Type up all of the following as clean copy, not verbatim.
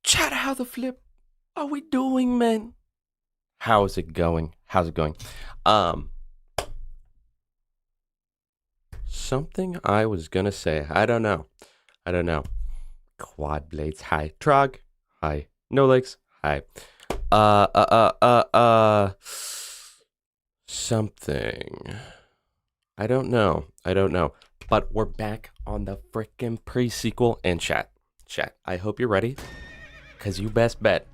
Chat, how the flip are we doing, man? How's it going? How's it going? Something I was gonna say. I don't know. Quad blades. Hi. Trog. Hi. No legs. Hi. Something. I don't know. But we're back on the frickin' pre-sequel and chat. I hope you're ready. Cause you best bet.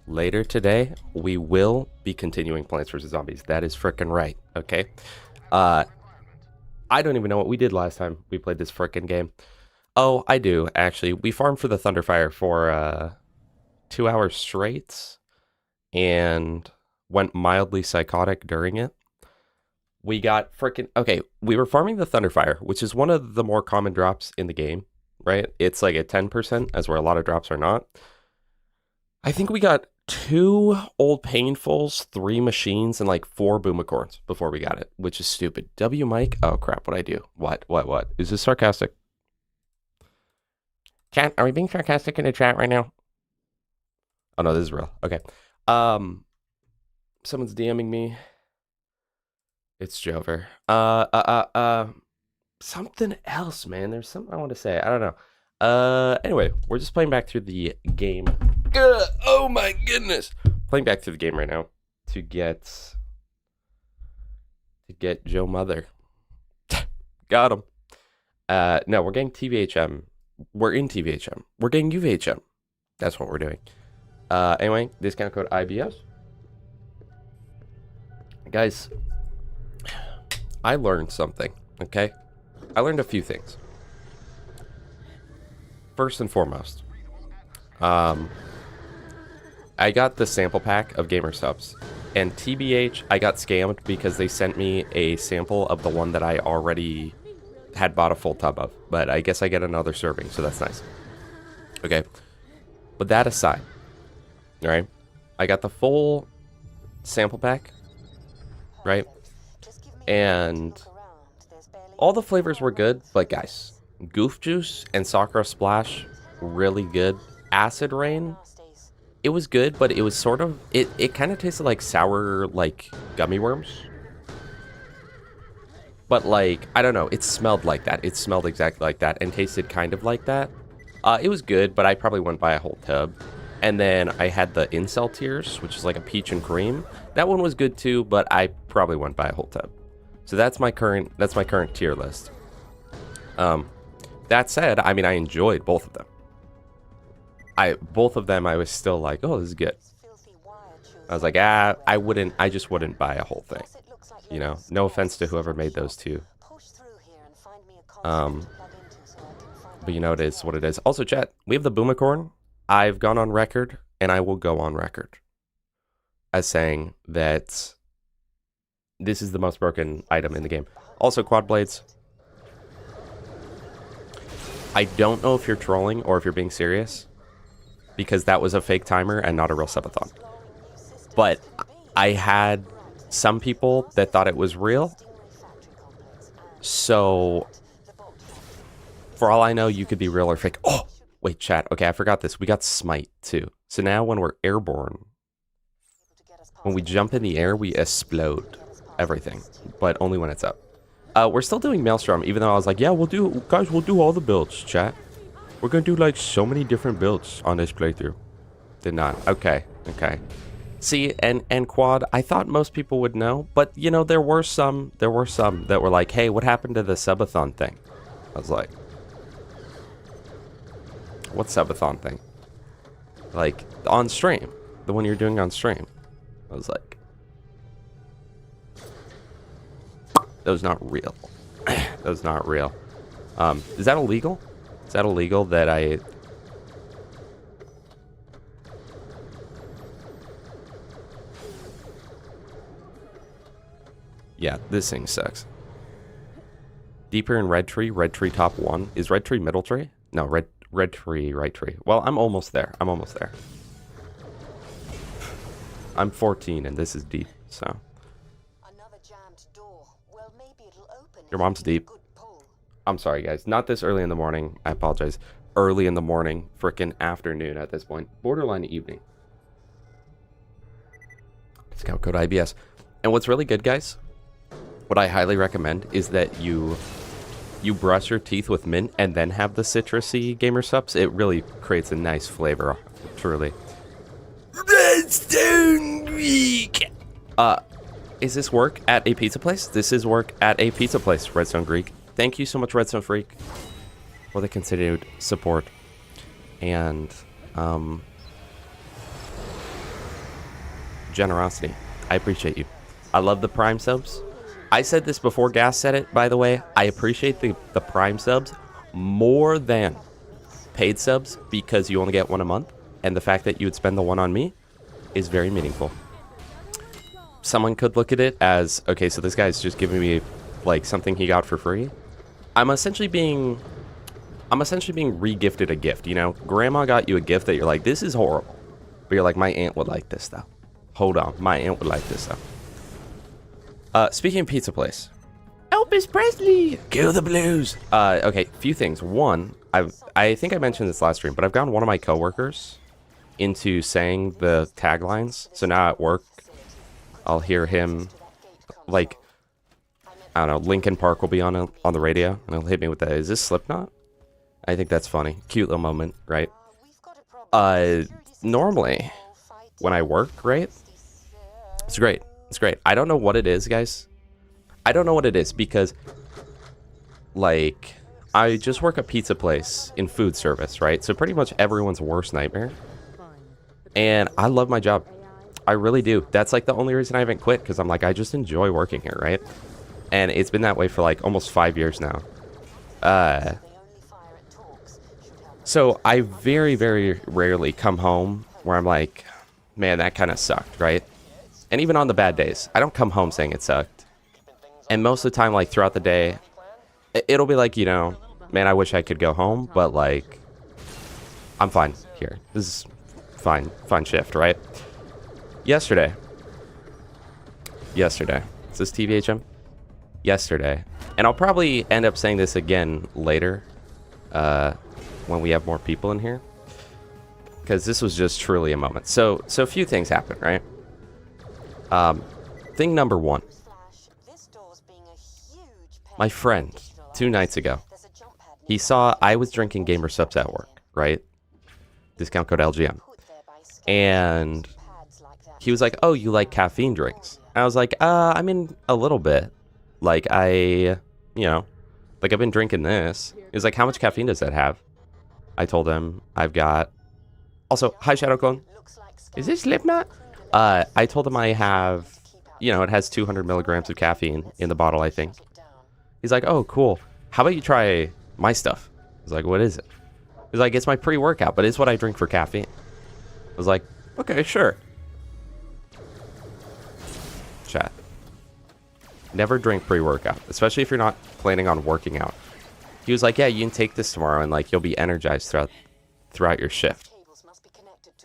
Later today, we will be continuing Plants vs. Zombies. That is frickin' right, okay? I don't even know what we did last time we played this frickin' game. Oh, I do, actually. We farmed for the Thunderfire for 2 hours straight and went mildly psychotic during it. We got frickin'... Okay, we were farming the Thunderfire, which is one of the more common drops in the game, right? It's like at 10%, as where a lot of drops are not. I think we got 2 old painfuls, 3 machines, and like 4 boomicorns before we got it, which is stupid. W Mike? Oh crap, what'd I do? What? Is this sarcastic? Chat, are we being sarcastic in the chat right now? Oh no, this is real. Okay. Someone's DMing me. It's Jover. Something else, man. There's something I want to say. I don't know. Anyway, we're just playing back through the game. Oh my goodness. Playing back through the game right now to get Joe Mother. Got him. No, we're getting TVHM. We're in TVHM. We're getting UVHM. That's what we're doing. Anyway, discount code IBS. Guys, I learned something, okay? I learned a few things. First and foremost, I got the sample pack of gamer subs, and TBH, I got scammed because they sent me a sample of the one that I already had bought a full tub of, but I guess I get another serving, so that's nice. Okay, but that aside, all right, I got the full sample pack, right, and all the flavors were good, but guys, Goof Juice and Sakura Splash, really good. Acid Rain, it was good, but it was sort of, it kind of tasted like sour, like, gummy worms. But, like, I don't know, it smelled like that. It smelled exactly like that and tasted kind of like that. It was good, but I probably wouldn't buy a whole tub. And then I had the Incel Tears, which is like a peach and cream. That one was good too, but I probably wouldn't buy a whole tub. So that's my current tier list. That said, I mean, I enjoyed both of them. Both of them I was still like, oh, this is good. I was like, I just wouldn't buy a whole thing. You know, no offense to whoever made those two. But you know, it is what it is. Also, chat, we have the Boomicorn. I've gone on record, and I will go on record as saying that this is the most broken item in the game. Also, quad blades. I don't know if you're trolling or if you're being serious, because that was a fake timer and not a real subathon. But I had some people that thought it was real. So, for all I know, you could be real or fake. Oh, wait, chat. Okay, I forgot this. We got smite, too. So now when we're airborne, when we jump in the air, we explode everything. But only when it's up. We're still doing Maelstrom, even though I was like, yeah, we'll do all the builds, chat. We're going to do, like, so many different builds on this playthrough. Did not. Okay, okay. See, and quad, I thought most people would know, but, you know, there were some that were like, hey, what happened to the subathon thing? I was like, what subathon thing? Like, on stream. The one you're doing on stream. I was like, that was not real. That was not real. Is that illegal? Is that illegal that I... Yeah, this thing sucks. Deeper in red tree top 1. Is red tree middle tree? No, red tree, right tree. Well, I'm almost there. I'm almost there. I'm 14 and this is deep, so. Your mom's deep. I'm sorry, guys. Not this early in the morning. I apologize. Early in the morning. Frickin' afternoon at this point. Borderline evening. Discount code IBS. And what's really good, guys, what I highly recommend is that you brush your teeth with mint and then have the citrusy gamer subs. It really creates a nice flavor, truly. Redstone Greek. Is this work at a pizza place? This is work at a pizza place, Redstone Greek. Thank you so much, Redstone Freak, for the continued support and generosity. I appreciate you. I love the Prime subs. I said this before Gas said it, by the way. I appreciate the Prime subs more than paid subs because you only get one a month. And the fact that you would spend the one on me is very meaningful. Someone could look at it as, okay, so this guy's just giving me like something he got for free. I'm essentially being re-gifted a gift, you know? Grandma got you a gift that you're like, this is horrible. But you're like, my aunt would like this though. Hold on, my aunt would like this though. Speaking of pizza place. Elvis Presley! Kill the blues! Okay, few things. One, I think I mentioned this last stream, but I've gotten one of my coworkers into saying the taglines. So now at work, I'll hear him, like, I don't know, Linkin Park will be on the radio, and he'll hit me with that. Is this Slipknot? I think that's funny. Cute little moment, right? Normally, when I work, right? It's great. It's great. I don't know what it is, guys. I don't know what it is because, like, I just work a pizza place in food service, right? So pretty much everyone's worst nightmare. And I love my job. I really do. That's, like, the only reason I haven't quit because I'm like, I just enjoy working here, right? And it's been that way for, like, almost 5 years now. So I very, very rarely come home where I'm like, man, that kind of sucked, right? And even on the bad days, I don't come home saying it sucked. And most of the time, like, throughout the day, it'll be like, you know, man, I wish I could go home, but, like, I'm fine here. This is fine shift, right? Yesterday. Is this TVHM? Yesterday. And I'll probably end up saying this again later, when we have more people in here. Because this was just truly a moment. So a few things happened, right? Thing number one. My friend, 2 nights ago, he saw I was drinking gamer subs at work, right? Discount code LGM. And he was like, oh, you like caffeine drinks? And I was like, I mean, a little bit. Like, you know, like I've been drinking this. He was like, how much caffeine does that have? I told him I've got... Also, hi, Shadow Clone. Is this Slipknot? I told him I have, it has 200 milligrams of caffeine in the bottle, I think. He's like, oh, cool. How about you try my stuff? I was like, what is it? He's like, it's my pre-workout, but it's what I drink for caffeine. I was like, okay, sure. Chat. Never drink pre-workout, especially if you're not planning on working out. He was like, yeah, you can take this tomorrow and like you'll be energized throughout your shift.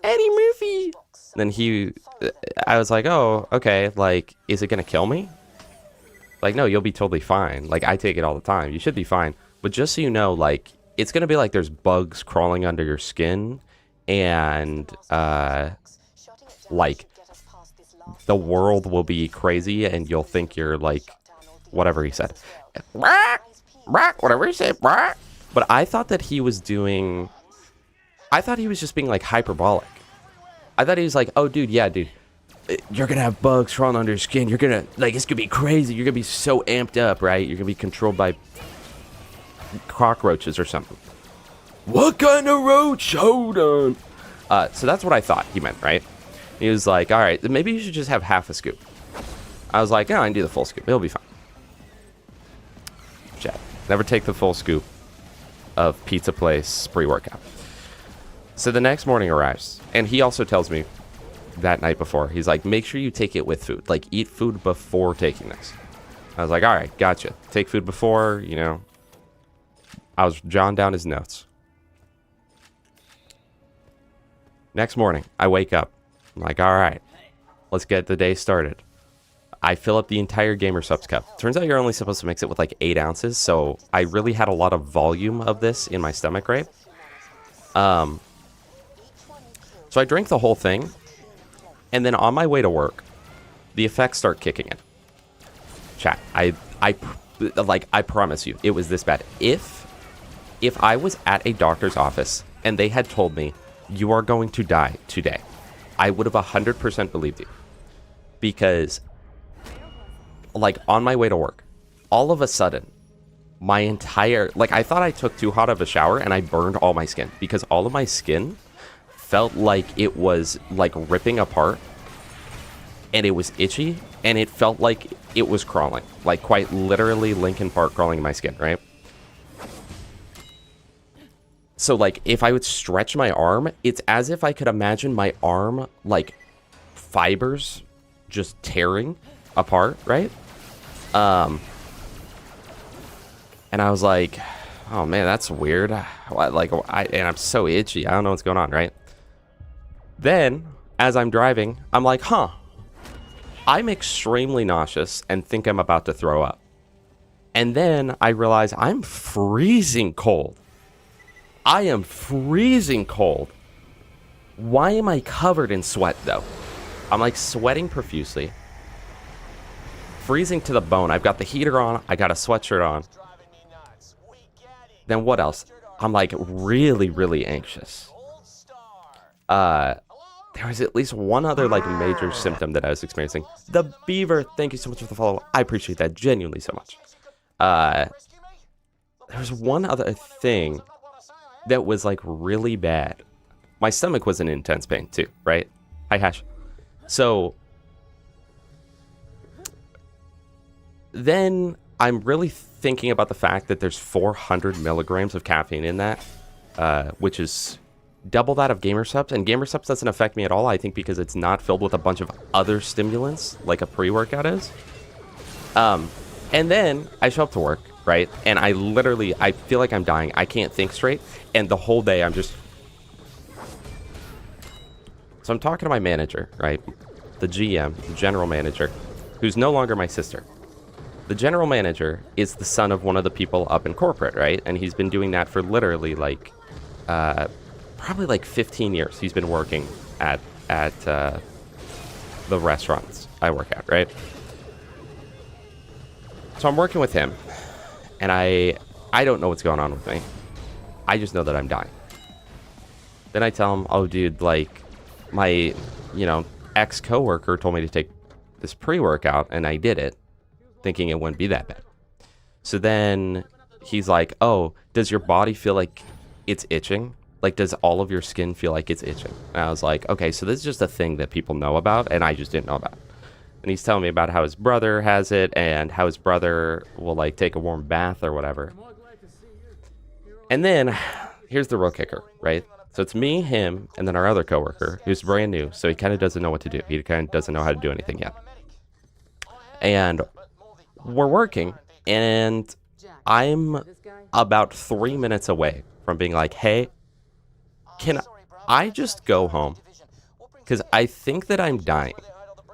Eddie Murphy. Then I was like, oh, okay, like, is it gonna kill me? Like, no, you'll be totally fine. Like, I take it all the time. You should be fine. But just so you know, like, it's gonna be like there's bugs crawling under your skin and like the world will be crazy and you'll think you're like whatever he said. Whatever he said. But I thought that he was just being like hyperbolic. I thought he was like, oh dude, yeah, dude, you're gonna have bugs crawling under your skin. You're gonna, like, it's gonna be crazy. You're gonna be so amped up, right? You're gonna be controlled by cockroaches or something. What kind of roach? Hold on. So that's what I thought he meant, right? He was like, all right, maybe you should just have half a scoop. I was like, no, I can do the full scoop. It'll be fine. Chat. Never take the full scoop of Pizza Place pre-workout. So the next morning arrives, and he also tells me that night before, he's like, make sure you take it with food. Like, eat food before taking this. I was like, all right, gotcha. Take food before, I was jotting down his notes. Next morning, I wake up. I'm like, all right, let's get the day started. I fill up the entire Gamer Subs cup. Turns out you're only supposed to mix it with like 8 ounces, so I really had a lot of volume of this in my stomach, right? So I drank the whole thing, and then on my way to work, the effects start kicking in. Chat, I promise you, it was this bad. If I was at a doctor's office and they had told me, you are going to die today, I would have 100% believed you. Because, like, on my way to work, all of a sudden, my entire, like, I thought I took too hot of a shower and I burned all my skin. Because all of my skin felt like it was, like, ripping apart. And it was itchy. And it felt like it was crawling. Like, quite literally Linkin Park crawling in my skin, right? So, like, if I would stretch my arm, it's as if I could imagine my arm, like, fibers just tearing apart, right? And I was like, oh, man, that's weird. Like, and I'm so itchy. I don't know what's going on, right? Then, as I'm driving, I'm like, huh. I'm extremely nauseous and think I'm about to throw up. And then I realize I'm freezing cold. I am freezing cold. Why am I covered in sweat, though? I'm, like, sweating profusely. Freezing to the bone. I've got the heater on. I got a sweatshirt on. Then what else? I'm, like, really, really anxious. There was at least one other, like, major symptom that I was experiencing. The beaver. Thank you so much for the follow. I appreciate that genuinely so much. There was one other thing that was, like, really bad. My stomach was in intense pain, too, right? Hi, Hash. So, then I'm really thinking about the fact that there's 400 milligrams of caffeine in that, which is double that of Gamer Subs. And Gamer Subs doesn't affect me at all, I think, because it's not filled with a bunch of other stimulants, like a pre-workout is. And then I show up to work, right? And I feel like I'm dying. I can't think straight. And the whole day I'm just... So I'm talking to my manager, right? The GM, the general manager, who's no longer my sister. The general manager is the son of one of the people up in corporate, right? And he's been doing that for literally, like, probably like 15 years. He's been working at the restaurants I work at, right? So I'm working with him, and I don't know what's going on with me. I just know that I'm dying. Then I tell him, oh, dude, like, my, ex-coworker told me to take this pre-workout, and I did it, thinking it wouldn't be that bad. So then he's like, oh, does your body feel like it's itching? Like, does all of your skin feel like it's itching? And I was like, okay, so this is just a thing that people know about, and I just didn't know about. And he's telling me about how his brother has it, and how his brother will, like, take a warm bath or whatever. And then, here's the real kicker, right? So it's me, him, and then our other coworker, who's brand new, so he kind of doesn't know what to do. He kind of doesn't know how to do anything yet. And we're working, and I'm about 3 minutes away from being like, hey, can I just go home? Because I think that I'm dying.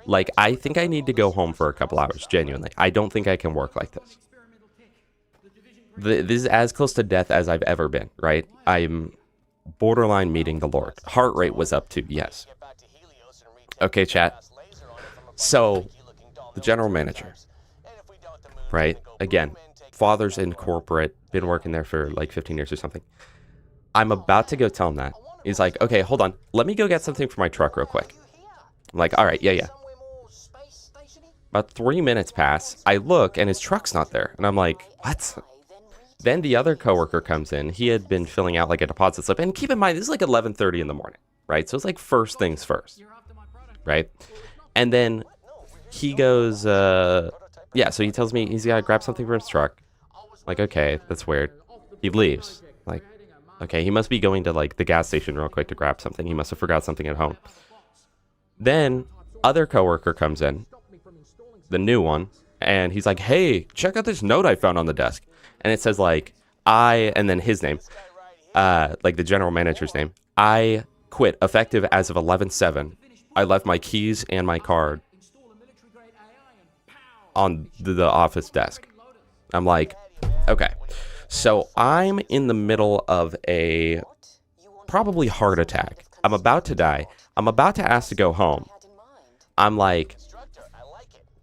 Like, I think I need to go home for a couple hours, genuinely. I don't think I can work like this. This is as close to death as I've ever been, right? I'm borderline meeting the Lord. Heart rate was up too, yes. Okay, chat. So, the general manager, right? Again, father's in corporate, been working there for like 15 years or something. I'm about to go tell him that. He's like, okay, hold on. Let me go get something for my truck real quick. I'm like, all right, yeah. About 3 minutes pass. I look, and his truck's not there. And I'm like, what? Then the other coworker comes in. He had been filling out like a deposit slip. And keep in mind, this is like 11:30 in the morning, right? So it's like first things first, right? And then he goes, yeah, so he tells me he's got to grab something for his truck. Like, okay, that's weird. He leaves. Like, okay, he must be going to like the gas station real quick to grab something. He must have forgot something at home. Then other coworker comes in, the new one, and he's like, hey, check out this note I found on the desk. And it says like, and then his name, like the general manager's name. I quit effective as of 11/7. I left my keys and my card on the office desk. I'm like, okay. So I'm in the middle of a probably heart attack. I'm about to die. I'm about to ask to go home. I'm like,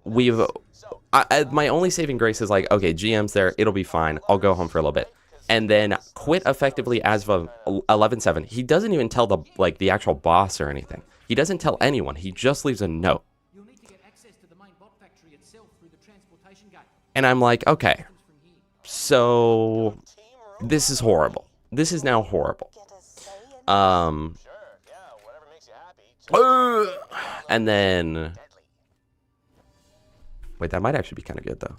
my only saving grace is like, okay, GM's there. It'll be fine. I'll go home for a little bit. And then quit effectively as of 11/7. He doesn't even tell the actual boss or anything. He doesn't tell anyone. He just leaves a note. And I'm like, okay, so this is horrible. This is now horrible. And then, wait, that might actually be kind of good though.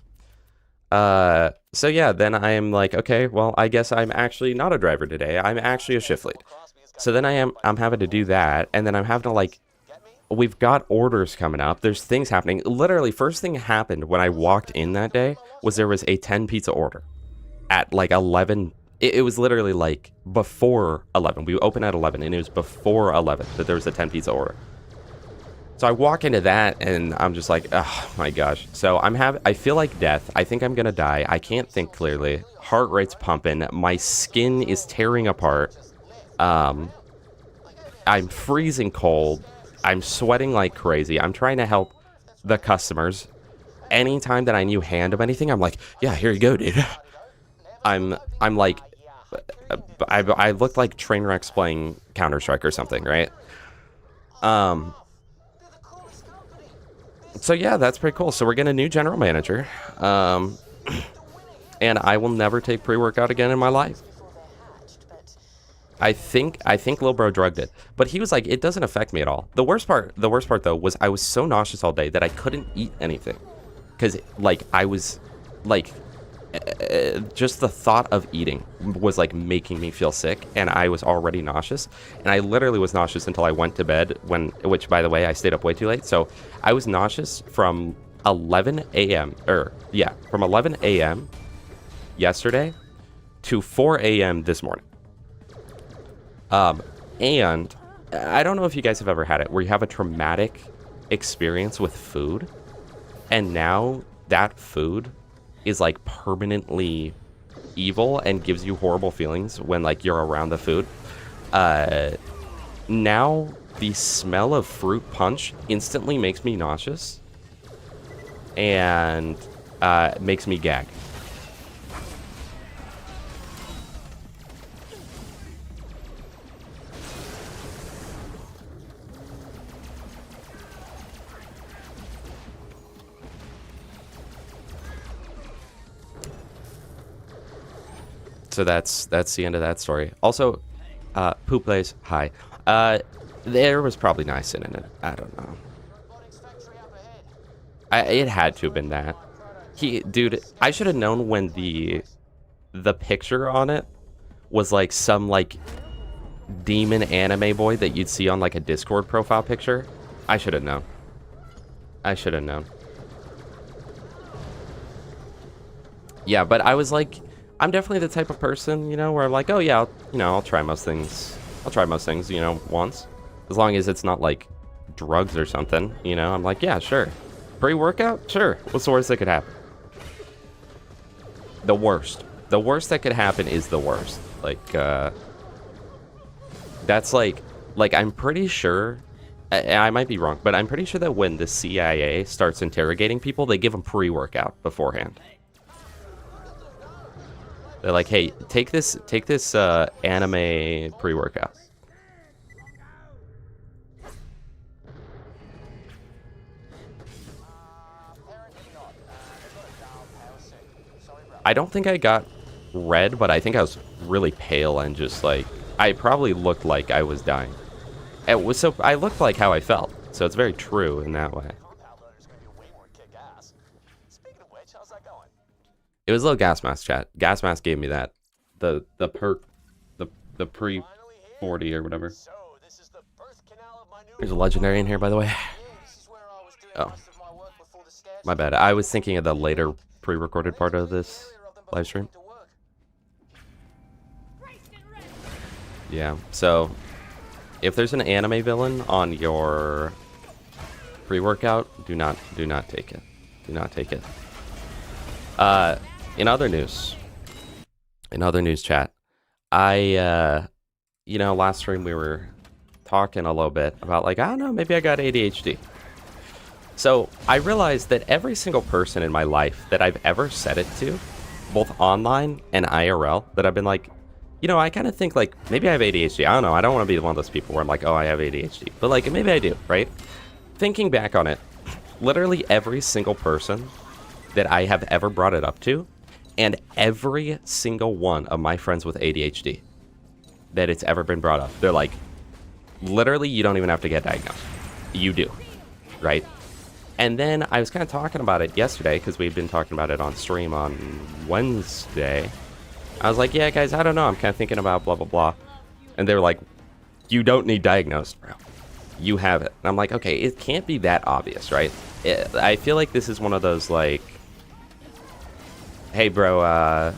So yeah, then I'm like, okay, well, I guess I'm actually not a driver today. I'm actually a shift lead. So then I'm having to do that, and then I'm having to like, we've got orders coming up. There's things happening. Literally, first thing happened when I walked in that day was there was a 10 pizza order at like 11. It was literally like before 11. We opened at 11, and it was before 11 that there was a 10 pizza order. So I walk into that, and I'm just like, oh my gosh. So I feel like death. I think I'm gonna die. I can't think clearly. Heart rate's pumping. My skin is tearing apart. I'm freezing cold. I'm sweating like crazy. I'm trying to help the customers. Anytime that I knew hand of anything, I'm like, yeah, here you go, dude. I'm like, I looked like Trainwrecks playing Counter-Strike or something, right? So yeah, that's pretty cool. So we're getting a new general manager. And I will never take pre-workout again in my life. I think Lil Bro drugged it, but he was like, it doesn't affect me at all. The worst part though was I was so nauseous all day that I couldn't eat anything, because like I was like, just the thought of eating was like making me feel sick, and I was already nauseous, and I literally was nauseous until I went to bed, which by the way I stayed up way too late. So I was nauseous from 11 a.m. from 11 a.m. yesterday to 4 a.m. this morning. And I don't know if you guys have ever had it where you have a traumatic experience with food, and now that food is like permanently evil and gives you horrible feelings when like you're around the food. Now the smell of fruit punch instantly makes me nauseous and makes me gag. So that's the end of that story. Also, Poop Blaze, hi. There was probably nice in it. I don't know. It had to have been that. Dude, I should have known when the picture on it was like some like demon anime boy that you'd see on like a Discord profile picture. I should have known. I should have known. Yeah, but I was like, I'm definitely the type of person, you know, where I'm like, oh yeah, I'll try most things. I'll try most things, you know, once. As long as it's not like drugs or something, you know, I'm like, yeah, sure. Pre-workout? Sure. What's the worst that could happen? The worst. The worst that could happen is the worst. Like, that's like I'm pretty sure, I might be wrong, but I'm pretty sure that when the CIA starts interrogating people, they give them pre-workout beforehand. They're like, hey, take this anime pre-workout. I don't think I got red, but I think I was really pale and just like, I probably looked like I was dying. So I looked like how I felt, so it's very true in that way. It was a little gas mask, chat. Gas mask gave me that. The perk, the pre 40 or whatever. There's a legendary in here, by the way. Oh, my bad. I was thinking of the later pre-recorded part of this live stream. Yeah. So, if there's an anime villain on your pre-workout, do not take it. Do not take it. In other news, chat, you know, last stream we were talking a little bit about like, I don't know, maybe I got ADHD. So I realized that every single person in my life that I've ever said it to, both online and IRL, that I've been like, you know, I kind of think like, maybe I have ADHD. I don't know. I don't want to be one of those people where I'm like, oh, I have ADHD. But like, maybe I do, right? Thinking back on it, literally every single person that I have ever brought it up to, and every single one of my friends with ADHD that it's ever been brought up, they're like, literally, you don't even have to get diagnosed. You do, right? And then I was kind of talking about it yesterday, because we've been talking about it on stream on Wednesday. I was like, yeah, guys, I don't know. I'm kind of thinking about blah, blah, blah. And they were like, you don't need diagnosed, bro. You have it. And I'm like, okay, it can't be that obvious, right? I feel like this is one of those, like, hey, bro,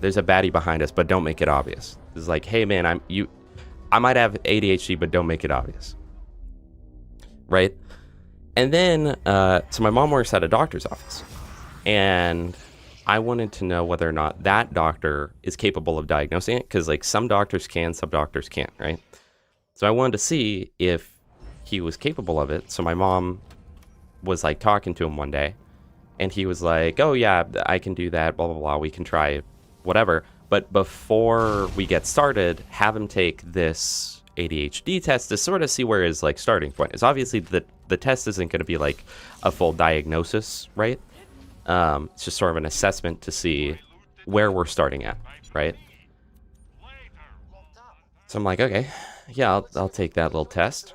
there's a baddie behind us, but don't make it obvious. It's like, hey, man, I might have ADHD, but don't make it obvious. Right? And then, so my mom works at a doctor's office. And I wanted to know whether or not that doctor is capable of diagnosing it. Because, like, some doctors can, some doctors can't, right? So I wanted to see if he was capable of it. So my mom was, like, talking to him one day. And he was like, oh, yeah, I can do that, blah, blah, blah. We can try whatever. But before we get started, have him take this ADHD test to sort of see where his, like, starting point is. Obviously, the test isn't going to be, like, a full diagnosis, right? It's just sort of an assessment to see where we're starting at, right? So I'm like, okay, yeah, I'll take that little test.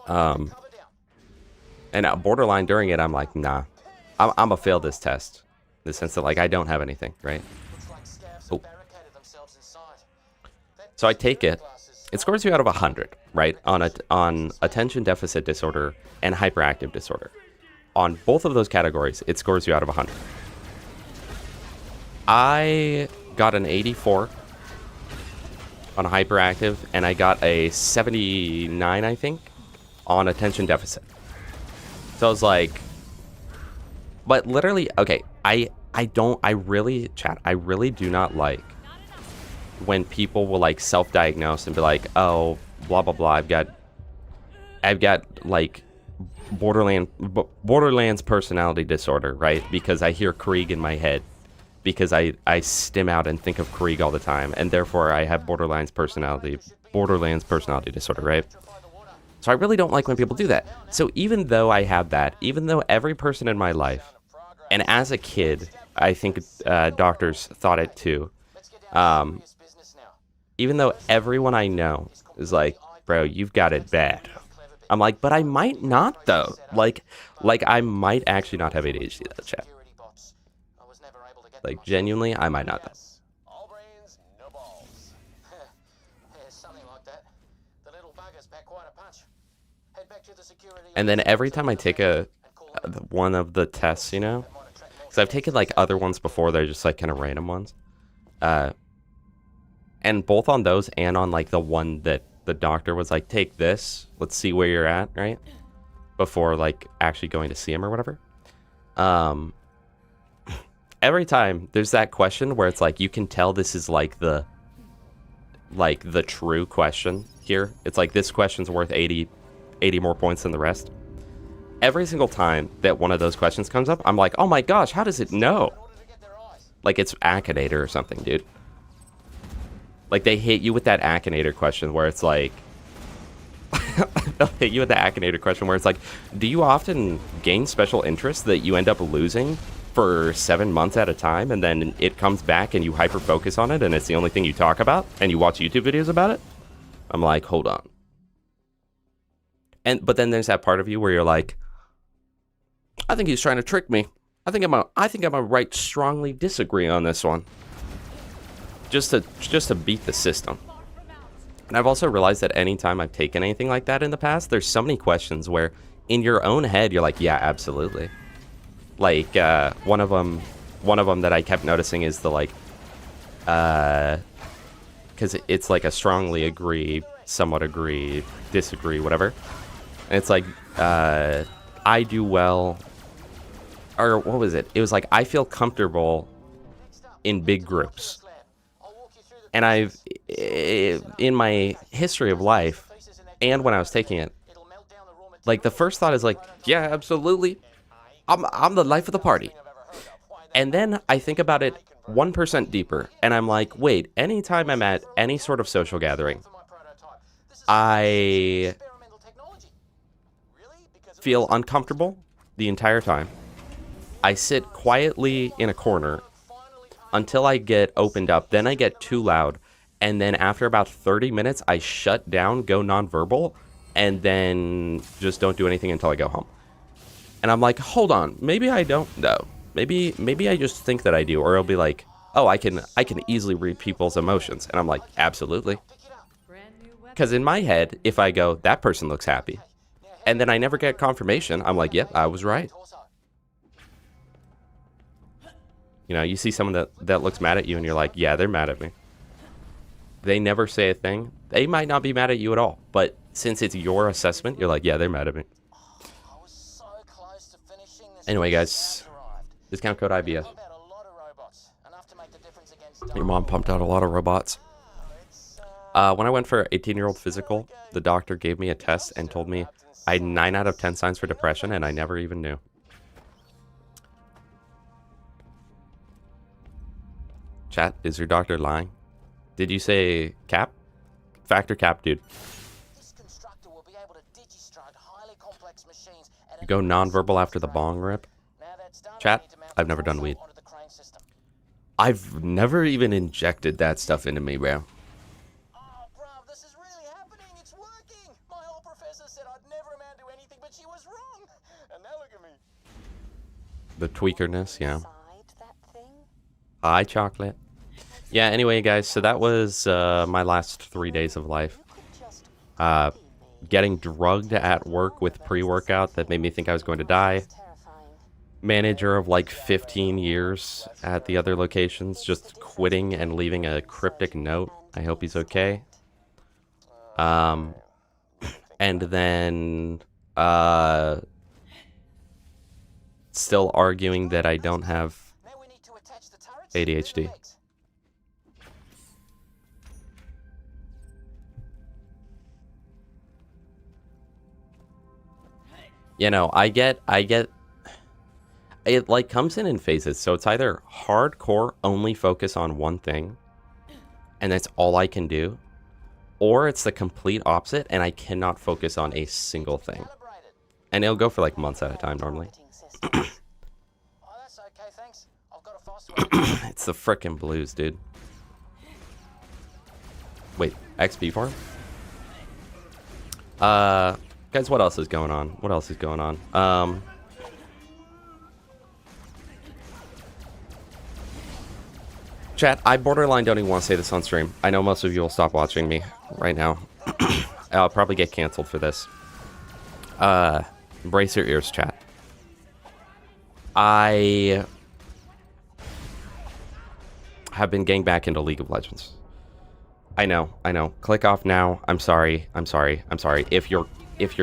And borderline during it, I'm like, nah, I'm gonna fail this test. In the sense that, like, I don't have anything, right? Oh. So I take it. It scores you out of 100, right? On attention deficit disorder and hyperactive disorder. On both of those categories, it scores you out of 100. I got an 84 on hyperactive, and I got a 79, I think, on attention deficit. So I was like, but literally, okay, I really do not like when people will, like, self-diagnose and be like, oh, blah, blah, blah, I've got like Borderlands personality disorder, right? Because I hear Krieg in my head, because I stim out and think of Krieg all the time, and therefore I have Borderlands personality disorder, right? So I really don't like when people do that. So even though I have that, even though every person in my life, and as a kid, I think doctors thought it too, Even though everyone I know is like, bro, you've got it bad. I'm like, but I might not though. Like I might actually not have ADHD though, chat. Like genuinely, I might not though. And then every time I take one of the tests, you know, because I've taken like other ones before, they're just like kind of random ones. And both on those and on like the one that the doctor was like, take this, let's see where you're at, right? Before like actually going to see him or whatever. Every time there's that question where it's like, you can tell this is like the true question here. It's like, this question's worth 80 more points than the rest. Every single time that one of those questions comes up, I'm like, oh my gosh, how does it know? Like it's Akinator or something, dude. Like they hit you with that Akinator question where it's like, they'll hit you with the Akinator question where it's like, do you often gain special interest that you end up losing for 7 months at a time, and then it comes back and you hyper focus on it and it's the only thing you talk about and you watch YouTube videos about it? I'm like, hold on. But then there's that part of you where you're like, I think he's trying to trick me. I think I'm a right strongly disagree on this one. Just to beat the system. And I've also realized that anytime I've taken anything like that in the past, there's so many questions where in your own head you're like, yeah, absolutely. Like one of them that I kept noticing is the like, because it's like a strongly agree, somewhat agree, disagree, whatever. And it's like, I do well, or what was it? It was like, I feel comfortable in big groups. And I've, in my history of life, and when I was taking it, like the first thought is like, yeah, absolutely. I'm the life of the party. And then I think about it 1% deeper, and I'm like, wait, anytime I'm at any sort of social gathering, I feel uncomfortable the entire time. I sit quietly in a corner until I get opened up, then I get too loud, and then after about 30 minutes, I shut down, go nonverbal, and then just don't do anything until I go home. And I'm like, hold on, maybe I don't know. Maybe I just think that I do, or it'll be like, oh, I can easily read people's emotions, and I'm like, absolutely. Because in my head, if I go, that person looks happy, and then I never get confirmation, I'm like, yep, I was right. You know, you see someone that looks mad at you and you're like, yeah, they're mad at me. They never say a thing. They might not be mad at you at all. But since it's your assessment, you're like, yeah, they're mad at me. Anyway, guys, discount code IBS. Your mom pumped out a lot of robots. When I went for 18-year-old physical, the doctor gave me a test and told me I had 9 out of 10 signs for depression, and I never even knew. Chat, is your doctor lying? Did you say cap? Factor cap, dude. You go nonverbal after the bong rip? Chat, I've never done weed. I've never even injected that stuff into me, bro. Oh, bruv, this is really happening. It's working. My old professor said I'd never amount to anything, but she was wrong. And now look at me. The tweakerness, yeah. Hi, chocolate. Yeah, anyway, guys, so that was my last 3 days of life. Getting drugged at work with pre-workout that made me think I was going to die. Manager of like 15 years at the other locations, just quitting and leaving a cryptic note. I hope he's okay. And then still arguing that I don't have ADHD. You know, I get it like comes in phases. So it's either hardcore only focus on one thing and that's all I can do, or it's the complete opposite and I cannot focus on a single thing. And it'll go for like months at a time normally. It's the frickin' blues, dude. Wait, XP farm? Guys, what else is going on? What else is going on? Chat, I borderline don't even want to say this on stream. I know most of you will stop watching me right now. I'll probably get canceled for this. Brace your ears, chat. I have been getting back into League of Legends. I know. Click off now. I'm sorry. If your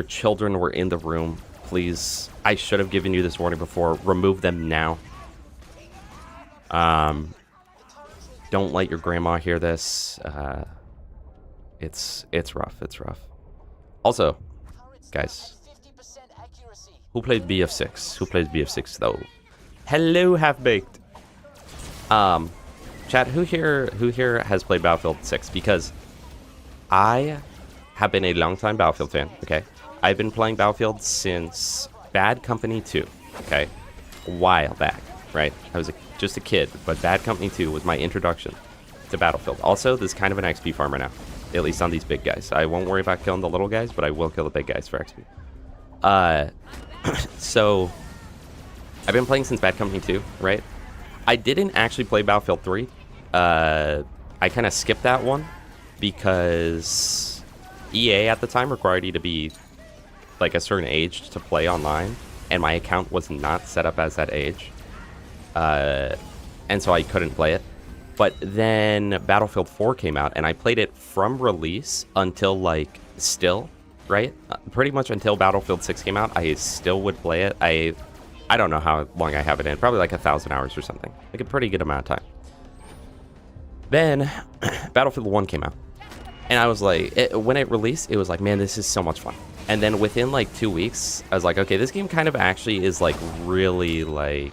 children were in the room, please. I should have given you this warning before. Remove them now. Don't let your grandma hear this. It's rough. It's rough. Also, guys, who played BF6? Who plays BF6 though? Hello, half-baked. Chat, who here has played Battlefield 6? Because I have been a long-time Battlefield fan, okay? I've been playing Battlefield since Bad Company 2, okay? A while back, right? I was just a kid, but Bad Company 2 was my introduction to Battlefield. Also, this is kind of an XP farmer now, at least on these big guys. I won't worry about killing the little guys, but I will kill the big guys for XP. So, I've been playing since Bad Company 2, right? I didn't actually play Battlefield 3. I kind of skipped that one because EA at the time required you to be like a certain age to play online, and my account was not set up as that age. And so I couldn't play it. But then Battlefield 4 came out, and I played it from release until, like, still, right? Pretty much until Battlefield 6 came out, I still would play it. I don't know how long I have it in. Probably like 1,000 hours or something. Like a pretty good amount of time. Then, Battlefield 1 came out. And I was like, when it released, it was like, man, this is so much fun. And then within, like, 2 weeks, I was like, okay, this game kind of actually is, like, really, like,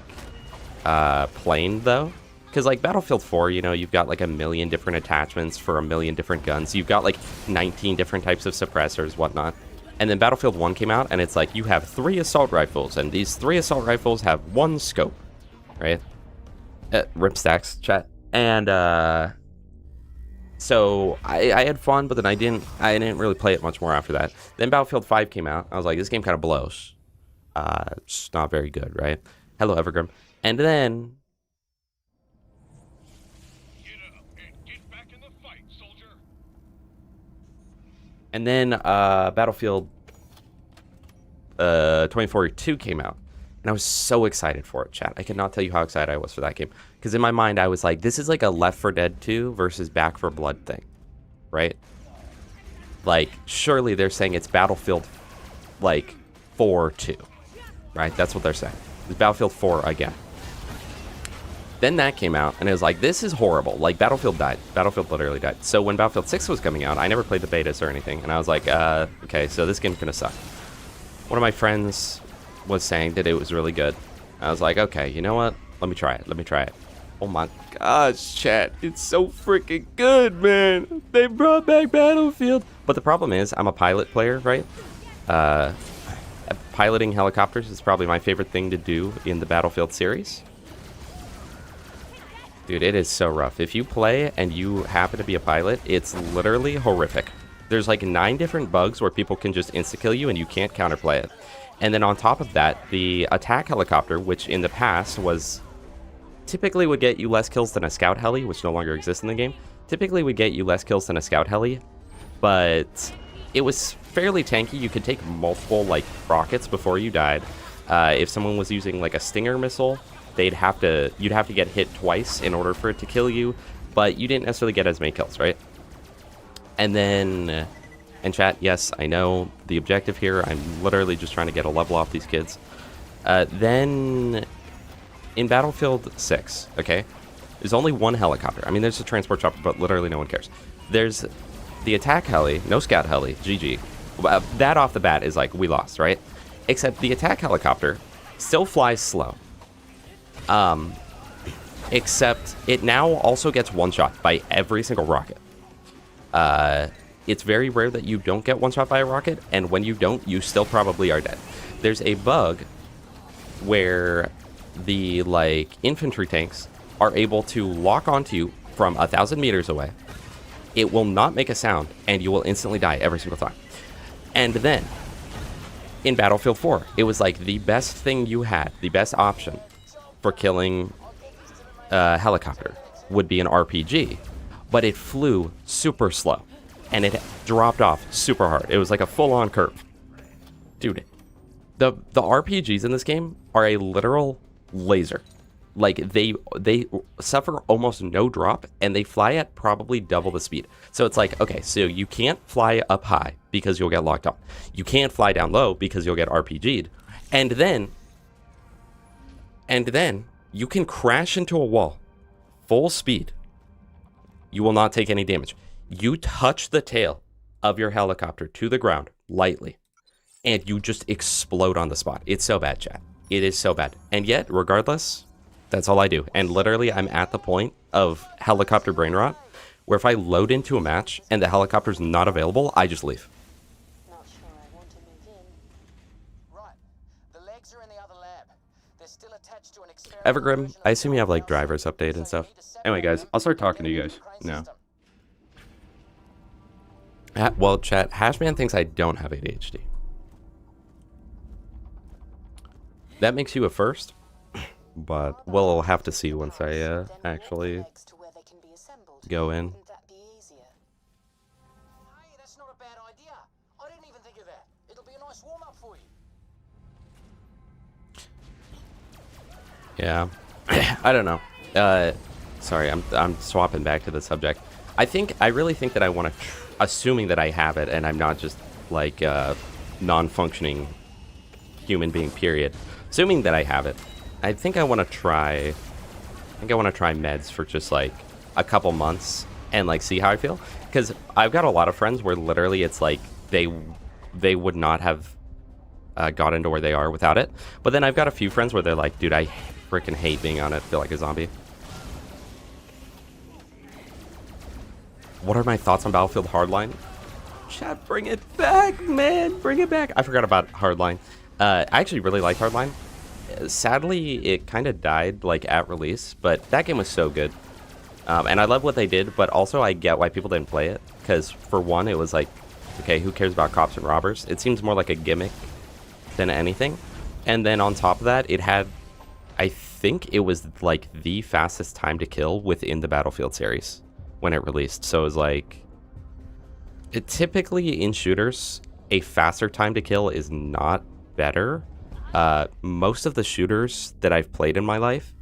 plain, though. Because, like, Battlefield 4, you know, you've got, like, 1 million different attachments for 1 million different guns. You've got, like, 19 different types of suppressors, whatnot. And then Battlefield 1 came out, and it's like, you have 3 assault rifles, and these 3 assault rifles have 1 scope, right? Rip stacks, chat. And, so, I had fun, but then I didn't really play it much more after that. Then Battlefield 5 came out. I was like, this game kind of blows. It's not very good, right? Hello, Evergrim. And then... And then Battlefield 2042 came out. And I was so excited for it, chat. I cannot tell you how excited I was for that game. Because in my mind, I was like, this is like a Left 4 Dead 2 versus Back 4 Blood thing. Right? Like, surely they're saying it's Battlefield, like, 4-2. Right? That's what they're saying. It's Battlefield 4 again. Then that came out, and it was like, this is horrible. Like, Battlefield died. Battlefield literally died. So when Battlefield 6 was coming out, I never played the betas or anything. And I was like, okay, so this game's gonna suck. One of my friends was saying that it was really good. I was like, okay, you know what? Let me try it. Oh my gosh, chat. It's so freaking good, man. They brought back Battlefield. But the problem is, I'm a pilot player, right? Piloting helicopters is probably my favorite thing to do in the Battlefield series. Dude, it is so rough. If you play and you happen to be a pilot, it's literally horrific. There's like 9 different bugs where people can just insta-kill you and you can't counterplay it. And then on top of that, the attack helicopter, which in the past was... typically would get you less kills than a scout heli, which no longer exists in the game. Typically would get you less kills than a scout heli, but it was fairly tanky. You could take multiple, like, rockets before you died. If someone was using, like, a Stinger missile... you'd have to get hit twice in order for it to kill you, but you didn't necessarily get as many kills, right? And then, and chat, yes, I know the objective here. I'm literally just trying to get a level off these kids. Then, in Battlefield 6, okay, there's only 1 helicopter. I mean, there's a transport chopper, but literally no one cares. There's the attack heli, no scout heli, GG. That off the bat is like, we lost, right? Except the attack helicopter still flies slow. Except it now also gets one-shot by every single rocket. It's very rare that you don't get one-shot by a rocket, and when you don't, you still probably are dead. There's a bug where the, like, infantry tanks are able to lock onto you from 1,000 meters away, It will not make a sound, and you will instantly die every single time. And then, in Battlefield 4, it was like the best thing you had, the best option for killing a helicopter would be an RPG, but it flew super slow, and it dropped off super hard. It was like a full-on curve. Dude, the RPGs in this game are a literal laser. Like, they suffer almost no drop, and they fly at probably double the speed. So it's like, okay, so you can't fly up high because you'll get locked on. You can't fly down low because you'll get RPG'd. And then you can crash into a wall full speed. You will not take any damage. You touch the tail of your helicopter to the ground lightly, and you just explode on the spot. It's so bad, chat. It is so bad. And yet, regardless, that's all I do. And literally, I'm at the point of helicopter brain rot, where if I load into a match and the helicopter's not available, I just leave. Not sure I want to move in. Right. The legs are in the other lab. They're still attached to an experimental Evergrim, version I of assume you have like the drivers update and stuff. Anyway, guys, I'll start talking to you guys now. Well, chat, Hashman thinks I don't have ADHD. That makes you a first, but we'll have to see once I actually go in. Hey, that's not a bad idea. I didn't even think of that. It'll be a nice warm-up for you. Yeah, I don't know. Sorry, I'm swapping back to the subject. I really think that I want to, assuming that I have it and I'm not just like a non-functioning human being, period. Assuming that I have it, I think I want to try meds for just like a couple months and like see how I feel. Because I've got a lot of friends where literally it's like they would not have got into where they are without it. But then I've got a few friends where they're like, dude, I freaking hate being on it. Feel like a zombie. What are my thoughts on Battlefield Hardline? Chat, bring it back, man. Bring it back. I forgot about Hardline. I actually really liked Hardline. Sadly, it kind of died like at release, but that game was so good. And I love what they did, but also I get why people didn't play it. Because for one, it was like, okay, who cares about cops and robbers? It seems more like a gimmick than anything. And then on top of that, it had, I think it was like the fastest time to kill within the Battlefield series when it released. So it was like, typically in shooters, a faster time to kill is not better. Most of the shooters that I've played in my life,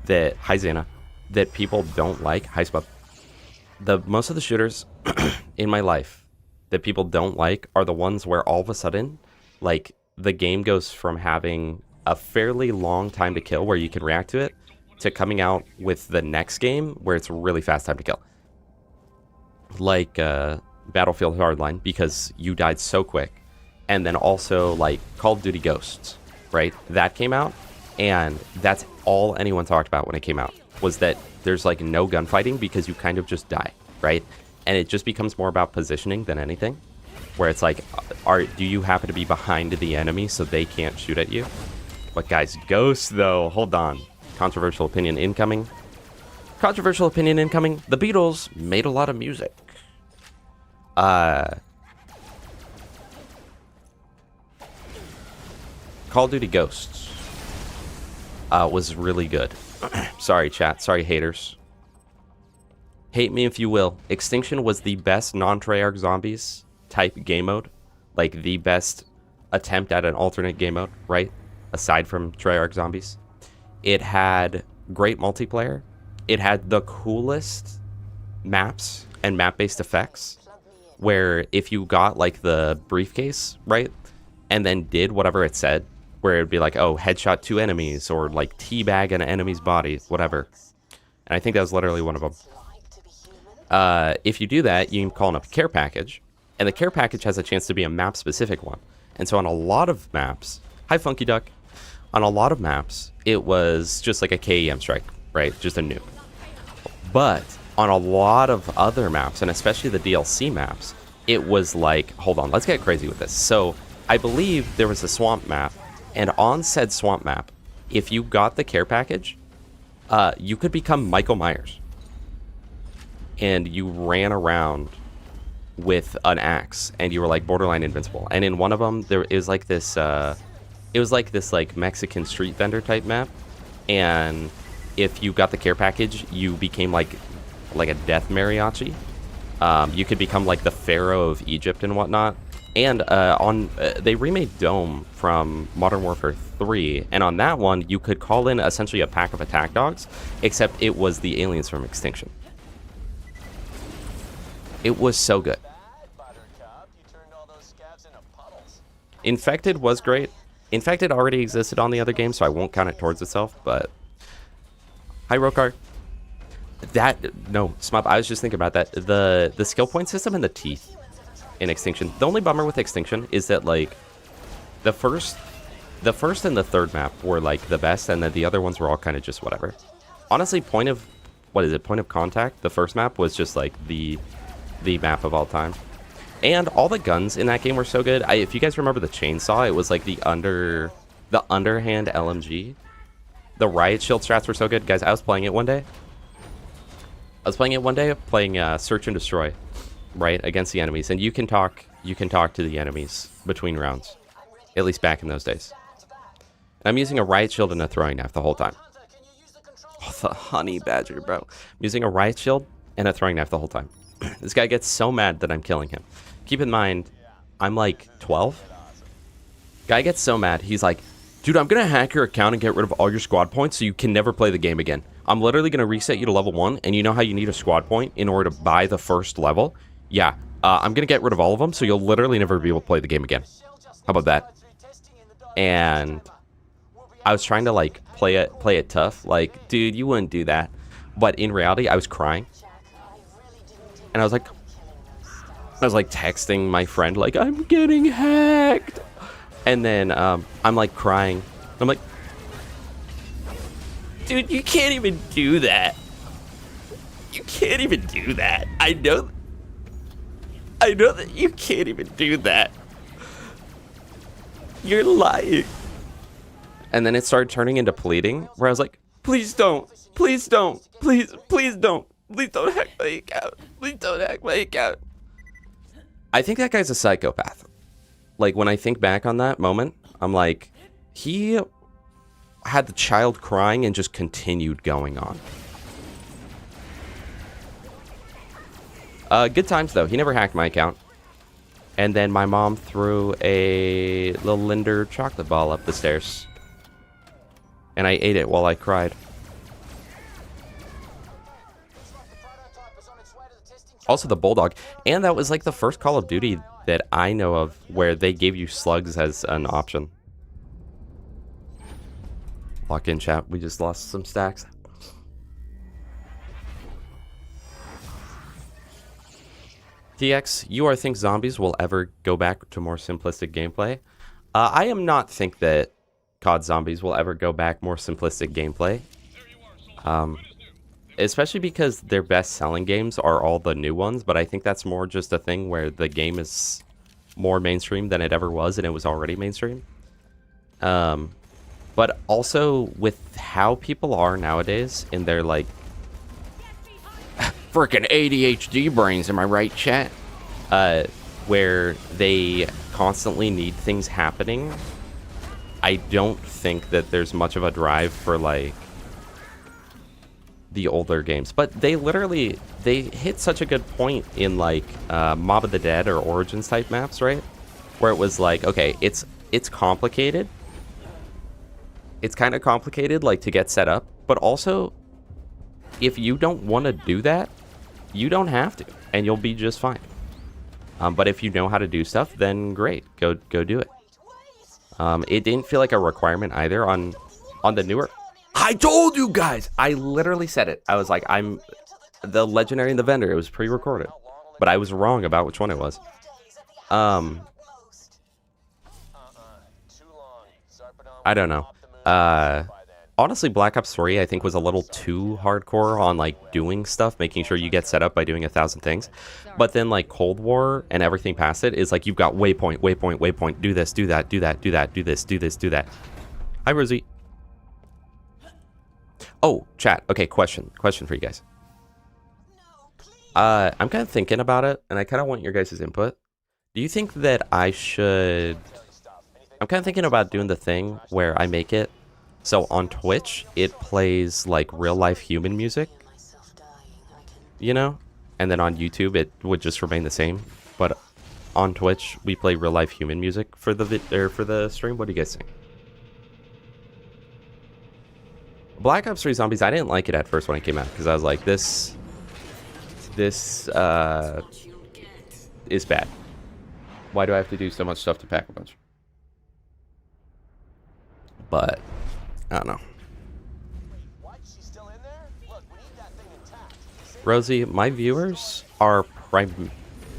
that, hi Xana, that people don't like, hi Spub, most of the shooters in my life that people don't like are the ones where all of a sudden, like, the game goes from having a fairly long time to kill where you can react to it, to coming out with the next game where it's really fast time to kill. Like Battlefield Hardline, because you died so quick. And then also like Call of Duty Ghosts, right? That came out, and that's all anyone talked about when it came out, was that there's like no gunfighting because you kind of just die, right? And it just becomes more about positioning than anything, where it's like, do you happen to be behind the enemy so they can't shoot at you? But guys, Ghosts though, hold on. Controversial opinion incoming. Controversial opinion incoming. The Beatles made a lot of music. Call of Duty Ghosts was really good. Sorry, chat. Sorry, haters. Hate me if you will. Extinction was the best non-Treyarch zombies type game mode. Like, the best attempt at an alternate game mode, right? Aside from Treyarch zombies. It had great multiplayer. It had the coolest maps and map-based effects, where if you got, like, the briefcase, right? And then did whatever it said, where it'd be like, oh, headshot 2 enemies, or like teabag an enemy's body, whatever. And I think that was literally one of them. If you do that, you can call in a care package, and the care package has a chance to be a map-specific one. And so on a lot of maps, hi Funky Duck, on a lot of maps, it was just like a KEM strike, right? Just a nuke. But on a lot of other maps, and especially the DLC maps, it was like, hold on, let's get crazy with this. So I believe there was a swamp map, and on said swamp map, if you got the care package, you could become Michael Myers. and you ran around with an axe, and you were like borderline invincible. And in one of them, there is like this, it was like this like Mexican street vendor type map, and if you got the care package, you became like a death mariachi. You could become like the pharaoh of Egypt and whatnot. And they remade Dome from Modern Warfare 3, and on that one, you could call in essentially a pack of attack dogs, except it was the aliens from Extinction. It was so good. Infected was great. Infected already existed on the other game, so I won't count it towards itself, but... Hi, Rokar. No, Smub, I was just thinking about that. The skill point system and the teeth in Extinction. The only bummer with Extinction is that, like, the first and the third map were, like, the best, and then the other ones were all kind of just whatever. Honestly, Point of Contact, the first map, was just, like, the map of all time. And all the guns in that game were so good. If you guys remember the chainsaw, it was, like, the underhand LMG. The riot shield strats were so good. Guys, I was playing it one day, playing Search and Destroy, right, against the enemies, and you can talk to the enemies between rounds, at least back in those days. I'm using a riot shield and a throwing knife the whole time. Oh, the honey badger, bro. I'm using a riot shield and a throwing knife the whole time. This guy gets so mad that I'm killing him. Keep in mind, I'm like 12. Guy gets so mad, he's like, dude, I'm gonna hack your account and get rid of all your squad points so you can never play the game again. I'm literally gonna reset you to level 1, and you know how you need a squad point in order to buy the first level? Yeah, I'm gonna get rid of all of them, so you'll literally never be able to play the game again. How about that? And I was trying to, like, play it tough. Like, dude, you wouldn't do that. But in reality, I was crying. And I was like texting my friend, like, I'm getting hacked. And then I'm, like, crying. I'm like, dude, you can't even do that. You can't even do that. I know that you can't even do that. You're lying. And then it started turning into pleading, where I was like, please don't. Please don't. Please don't. Please don't hack my account. Please don't hack my account. I think that guy's a psychopath. Like, when I think back on that moment, I'm like, he had the child crying and just continued going on. Good times, though. He never hacked my account. And then my mom threw a little Linder chocolate ball up the stairs. And I ate it while I cried. Also the Bulldog. And that was like the first Call of Duty that I know of where they gave you slugs as an option. Lock in, chat. We just lost some stacks. TX, you think zombies will ever go back to more simplistic gameplay? I am not think that COD Zombies will ever go back more simplistic gameplay. Especially because their best-selling games are all the new ones, but I think that's more just a thing where the game is more mainstream than it ever was, and it was already mainstream. But also, with how people are nowadays in their, like, freaking ADHD brains, am I right, chat? Where they constantly need things happening, I don't think that there's much of a drive for, like, the older games. But they hit such a good point in, like, Mob of the Dead or Origins type maps, right? Where it was like, okay, it's complicated. It's kind of complicated, like, to get set up. But also, if you don't want to do that, you don't have to, and you'll be just fine. But if you know how to do stuff, then great, go do it. It didn't feel like a requirement either on the newer. I told you guys! I literally said it. I was like, I'm the Legendary and the Vendor. It was pre-recorded. But I was wrong about which one it was. I don't know. Honestly, Black Ops 3, I think, was a little too hardcore on, like, doing stuff, making sure you get set up by doing 1,000 things. But then, like, Cold War and everything past it is, like, you've got waypoint, do this, do that, do that, do that, do this, do this, do that. Hi, Rosie. Oh, chat. Okay, question for you guys. I'm kind of thinking about it, and I kind of want your guys' input. Do you think that I should... I'm kind of thinking about doing the thing where I make it so on Twitch, it plays like real-life human music, you know? And then on YouTube, it would just remain the same. But on Twitch, we play real-life human music for the stream. What do you guys think? Black Ops 3 Zombies, I didn't like it at first when it came out, because I was like, this is bad. Why do I have to do so much stuff to pack a bunch? But I don't know. Rosie, my viewers are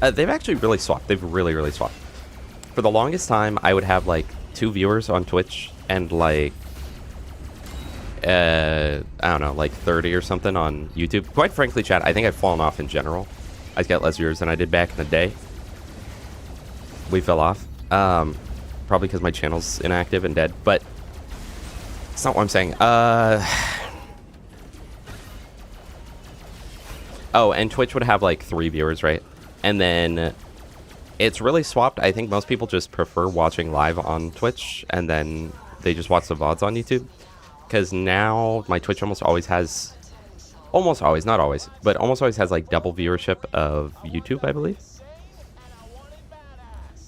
they've actually really swapped. They've really swapped. For the longest time, I would have like 2 viewers on Twitch and like I don't know, like 30 or something on YouTube. Quite frankly, chat, I think I've fallen off in general. I get less viewers than I did back in the day. We fell off. Probably because my channel's inactive and dead, but it's not what I'm saying. Oh, and Twitch would have like 3 viewers, right? And then it's really swapped. I think most people just prefer watching live on Twitch, and then they just watch the VODs on YouTube. Because now my Twitch almost always, not always, but almost always has like double viewership of YouTube, I believe.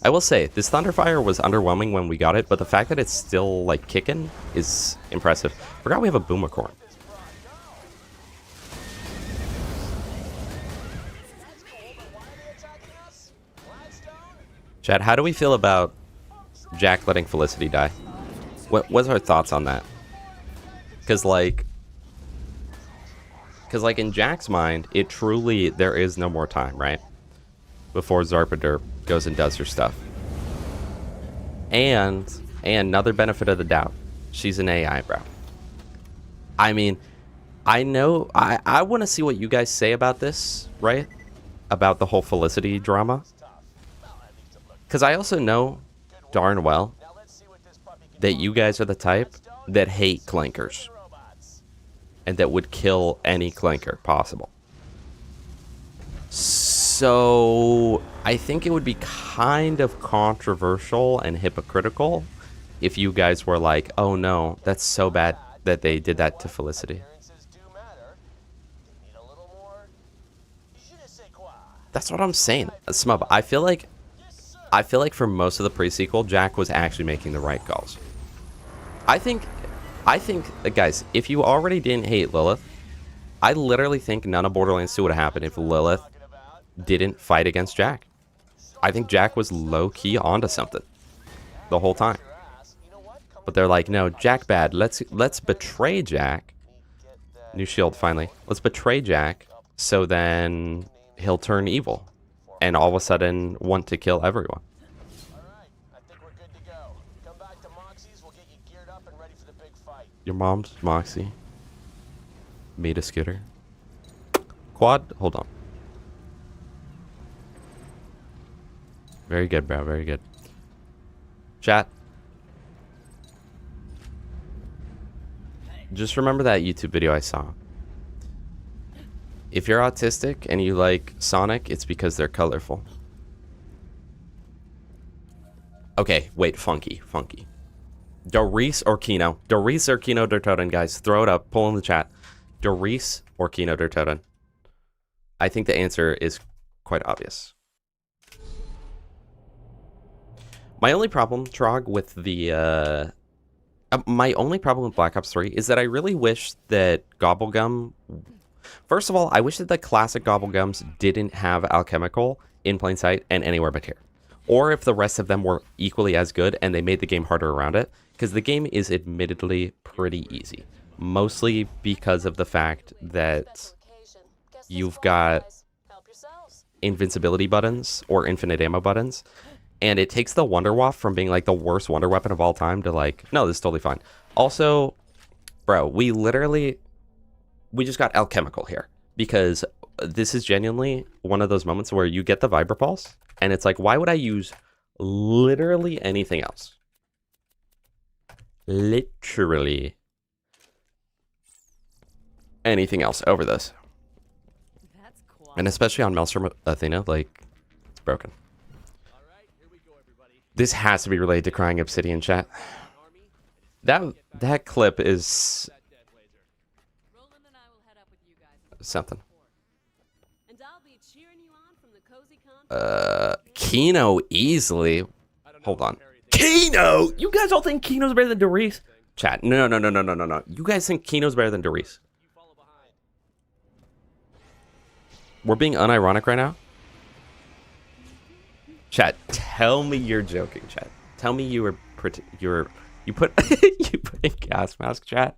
I will say, this Thunderfire was underwhelming when we got it, but the fact that it's still like kicking is impressive. Forgot we have a Boomicorn. Chad, how do we feel about Jack letting Felicity die? What's our thoughts on that? Because like in Jack's mind, it truly, there is no more time, right? Before Zarpader goes and does her stuff. And another benefit of the doubt, she's an AI, bro. I mean, I know, I want to see what you guys say about this, right? About the whole Felicity drama. Because I also know darn well that you guys are the type that hate clankers. And that would kill any clanker possible. So I think it would be kind of controversial and hypocritical if you guys were like, oh no, that's so bad that they did that to Felicity. That's what I'm saying. Smub, I feel like for most of the pre-sequel, Jack was actually making the right calls. I think, guys, if you already didn't hate Lilith, I literally think none of Borderlands 2 would have happened if Lilith didn't fight against Jack. I think Jack was low-key onto something the whole time. But they're like, no, Jack bad. Let's betray Jack. New shield, finally. Let's betray Jack so then he'll turn evil. And all of a sudden want to kill everyone. Your mom's Moxie. Made a scooter. Quad, hold on. Very good, bro, very good. Chat. Just remember that YouTube video I saw. If you're autistic and you like Sonic, it's because they're colorful. Okay, wait, Funky. Doris or Kino? Doris or Kino Dertoden, guys. Throw it up, pull in the chat. Doris or Kino Dertoden? I think the answer is quite obvious. My only problem, Trog, with the... my only problem with Black Ops 3 is that I really wish that Gobblegum... First of all, I wish that the classic Gobblegums didn't have Alchemical in plain sight and anywhere but here. Or if the rest of them were equally as good and they made the game harder around it. Because the game is admittedly pretty easy. Mostly because of the fact that you've got invincibility buttons or infinite ammo buttons. And it takes the Wonder Waff from being like the worst wonder weapon of all time to like, no, this is totally fine. Also, bro, we just got alchemical here. Because this is genuinely one of those moments where you get the Vibra Pulse. And it's like, why would I use literally anything else? Literally anything else over this. That's quiet. And especially on Maelstrom Athena, like, it's broken. This has to be related to Crying Obsidian, chat. That clip is something. Kino easily. Hold on. Kino! You guys all think Kino's better than Doris? Chat. No. You guys think Kino's better than Doris? We're being unironic right now? Chat, tell me you're joking, chat. Tell me you put you put a gas mask, chat.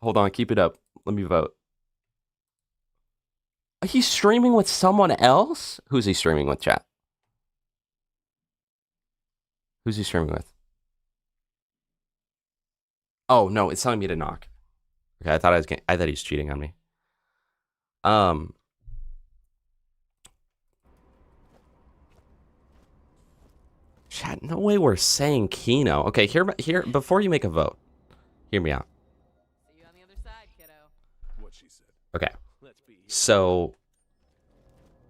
Hold on, keep it up. Let me vote. He's streaming with someone else? Who's he streaming with, chat? Who's he streaming with? Oh no, it's telling me to knock. Okay, I thought he's cheating on me. Chat, no way we're saying Kino. Okay, here before you make a vote, hear me out. See you on the other side, kiddo. What she said. Okay, so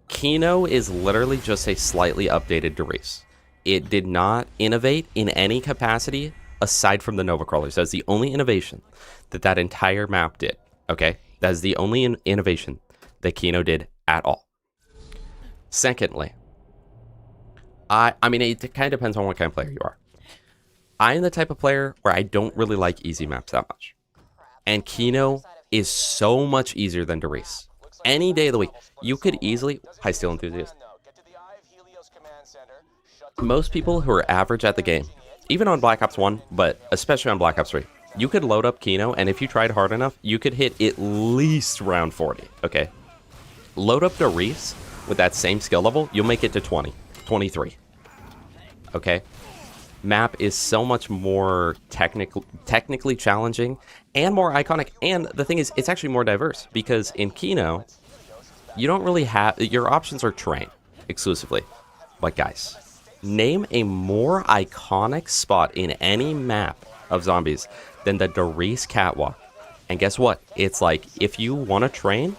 Kino is literally just a slightly updated Doris. It did not innovate in any capacity aside from the Nova Crawlers. That's the only innovation that entire map did. Okay, that is the only innovation that Kino did at all. Secondly, I mean, it kind of depends on what kind of player you are. I am the type of player where I don't really like easy maps that much. And Kino is so much easier than Doris. Any day of the week, you could easily... Hi, Steel Enthusiast. Most people who are average at the game, even on Black Ops 1, but especially on Black Ops 3, you could load up Kino, and if you tried hard enough, you could hit at least round 40, okay? Load up Doris with that same skill level, you'll make it to 20, 23. Okay? Map is so much more technically challenging and more iconic. And the thing is, it's actually more diverse because in Kino, you don't really have... Your options are terrain exclusively. But guys, name a more iconic spot in any map of zombies than the Doris Catwalk. And guess what? It's like, if you want to train,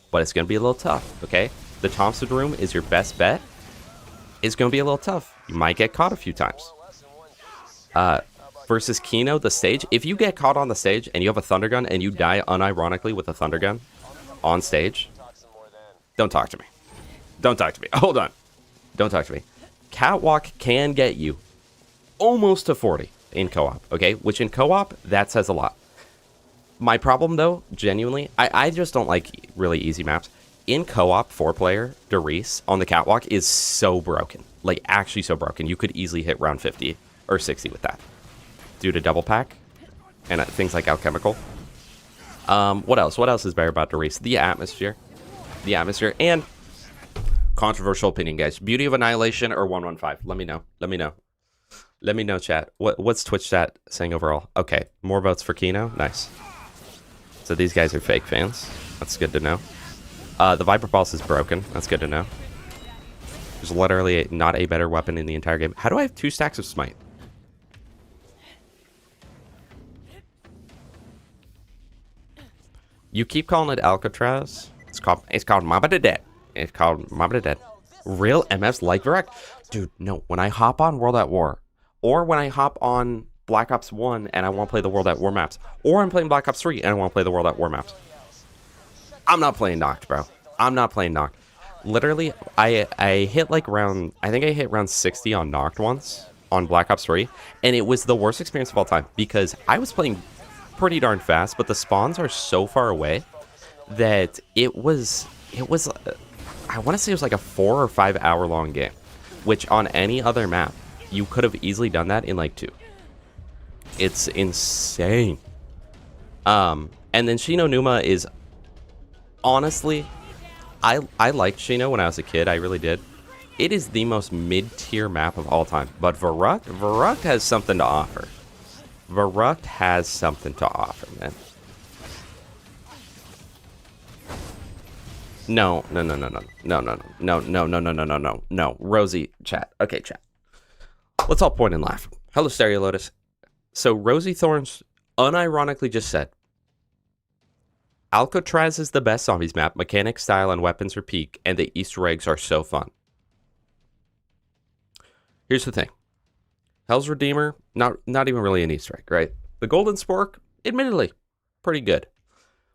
but it's going to be a little tough, okay? The Thompson Room is your best bet. It's going to be a little tough. You might get caught a few times. Versus Kino, the stage. If you get caught on the stage and you have a thunder gun and you die unironically with a thunder gun on stage, don't talk to me. Don't talk to me. Hold on. Don't talk to me. Catwalk can get you almost to 40 in co-op, okay? Which in co-op, that says a lot. My problem, though, genuinely, I just don't like really easy maps. In co-op, 4-player, Doris on the Catwalk is so broken. Like, actually so broken. You could easily hit round 50 or 60 with that. Due to double pack and things like alchemical. What else? What else is better about Doris? The atmosphere. The atmosphere. And controversial opinion, guys. Beauty of Annihilation or 115? Let me know. Let me know. Let me know, chat. What's Twitch chat saying overall? Okay. More votes for Kino. Nice. So these guys are fake fans. That's good to know. The Viper Pulse is broken. That's good to know. There's literally not a better weapon in the entire game. How do I have 2 stacks of Smite? You keep calling it Alcatraz. It's called Mamba de Dead. It's called Mamba de Dead. Real MFs like Direct. Dude, no. When I hop on World at War, or when I hop on Black Ops 1 and I want to play the World at War maps, or I'm playing Black Ops 3 and I want to play the World at War maps, I'm not playing Knocked, bro. I'm not playing Knocked. Literally, I hit like round... I think I hit round 60 on Knocked once on Black Ops 3, and it was the worst experience of all time because I was playing pretty darn fast, but the spawns are so far away that it was I want to say it was like a 4 or 5 hour long game, which on any other map, you could have easily done that in like 2. It's insane. And then Shino Numa is... Honestly, I liked Shino when I was a kid. I really did. It is the most mid-tier map of all time. But Verrückt has something to offer. Verrückt has something to offer, man. No. Rosie, chat. Okay, chat. Let's all point and laugh. Hello, Stereo Lotus. So Rosie Thorns unironically just said, Alcatraz is the best zombies map. Mechanics, style, and weapons are peak, and the Easter eggs are so fun. Here's the thing. Hell's Redeemer, not even really an Easter egg, right? The Golden Spork, admittedly, pretty good.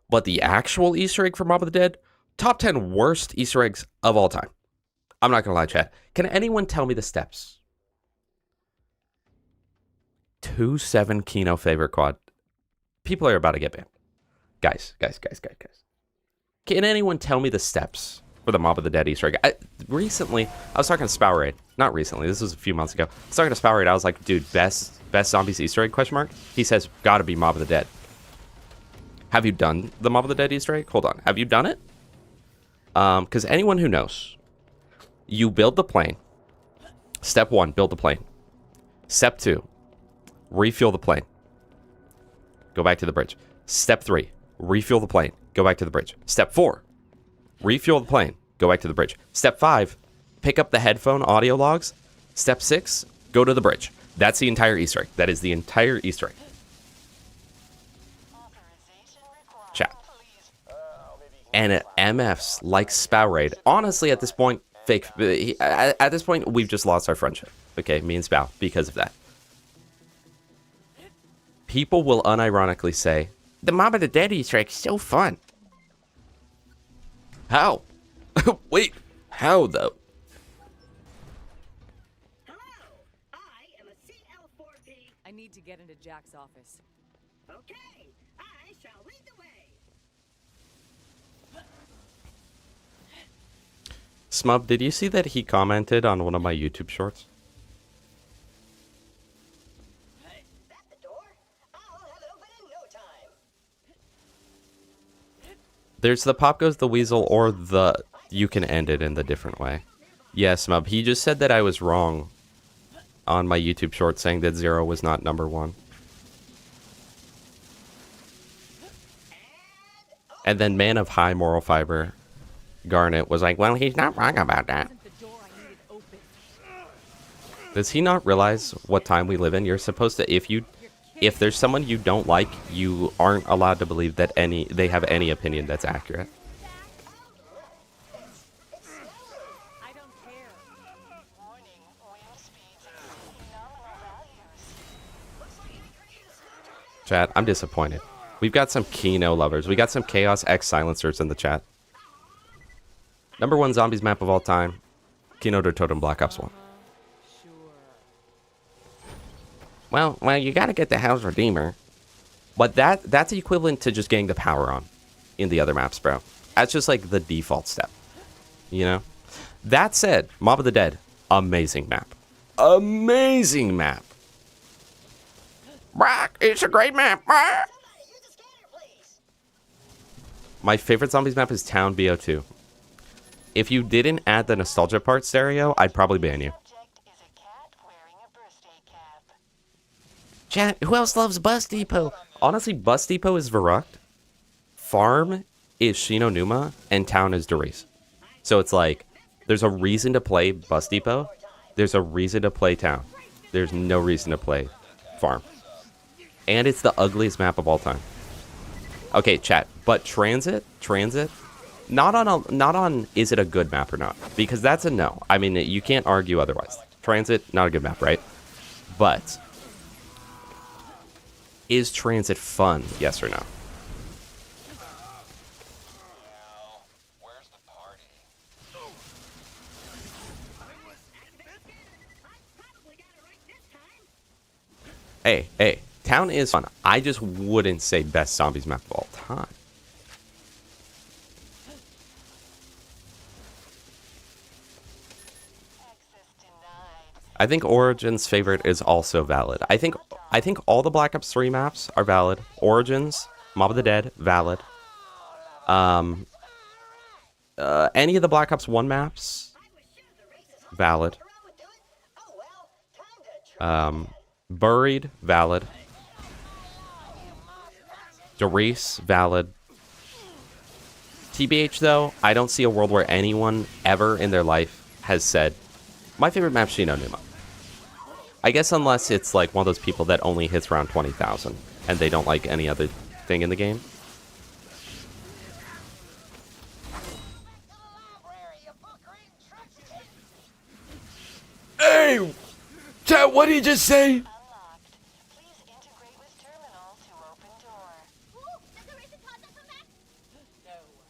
But the actual Easter egg for Mob of the Dead, top 10 worst Easter eggs of all time. I'm not gonna lie, chat. Can anyone tell me the steps? 2-7 Kino favorite quad. People are about to get banned. Guys. Can anyone tell me the steps for the Mob of the Dead Easter egg? Recently, I was talking to Spowerade. Not recently, this was a few months ago. I was talking to Spowerade. I was like, dude, best zombies Easter egg, question mark? He says, gotta be Mob of the Dead. Have you done the Mob of the Dead Easter egg? Hold on. Have you done it? Because anyone who knows, you build the plane. Step 1, build the plane. Step 2, refuel the plane. Go back to the bridge. Step 3, refuel the plane. Go back to the bridge. Step 4, refuel the plane. Go back to the bridge. Step 5, pick up the headphone audio logs. Step 6, go to the bridge. That's the entire Easter egg. That is the entire Easter egg. Chat. And MFs like Spowerade. Honestly, at this point, fake. At this point, we've just lost our friendship. Okay, me and Spow, because of that. People will unironically say, the Mob of the Dead Easter egg is so fun. How? Wait, how though? Hello, I am a CL4P. I need to get into Jack's office. Okay, I shall lead the way. Smub, did you see that he commented on one of my YouTube shorts? That the door? I'll have it open in no time. There's the Pop Goes the Weasel or the you can end it in the different way. Yes, Smub, he just said that I was wrong on my YouTube short saying that Zero was not number 1. And then Man of High Moral Fiber, Garnet, was like, well, he's not wrong about that. Isn't the door I needed open? Does he not realize what time we live in? You're supposed to, if there's someone you don't like, you aren't allowed to believe that they have any opinion that's accurate. I don't care. Warning, wind speeds exceed nominal values. Chat, I'm disappointed. We've got some Kino lovers. We got some Chaos X silencers in the chat. Number 1 zombies map of all time. Kino der Totem Black Ops 1. Sure. Well, you gotta get the Hell's Redeemer. But that's equivalent to just getting the power on in the other maps, bro. That's just like the default step. You know? That said, Mob of the Dead, amazing map. Amazing map. Brock, it's a great map. Brock. Somebody use the scanner, please. My favorite zombies map is Town BO2. If you didn't add the nostalgia part, Stereo, I'd probably ban you. Subject is a cat wearing a birthday cap. Chat, who else loves Bus Depot? Honestly, Bus Depot is Varrocked. Farm is Shino Numa, and Town is Doris. So it's like, there's a reason to play Bus Depot. There's a reason to play Town. There's no reason to play Farm. And it's the ugliest map of all time. Okay, chat, but Transit, not on is it a good map or not? Because that's a no. I mean, you can't argue otherwise. Transit, not a good map, right? But is Transit fun? Yes or no? Where's the party? Probably got it right this time. Hey, Town is fun. I just wouldn't say best zombies map of all time. Access denied. I think Origins' favorite is also valid. I think all the Black Ops 3 maps are valid. Origins, Mob of the Dead, valid. Any of the Black Ops 1 maps, valid. Wrong with doing? Oh well, time to try. Buried, valid. Doris, valid. TBH, though, I don't see a world where anyone ever in their life has said, my favorite map's Shino Numa. I guess unless it's like one of those people that only hits around 20,000 and they don't like any other thing in the game. Wait! Chat, what did he just say? Unlocked. Please integrate with terminal to open door.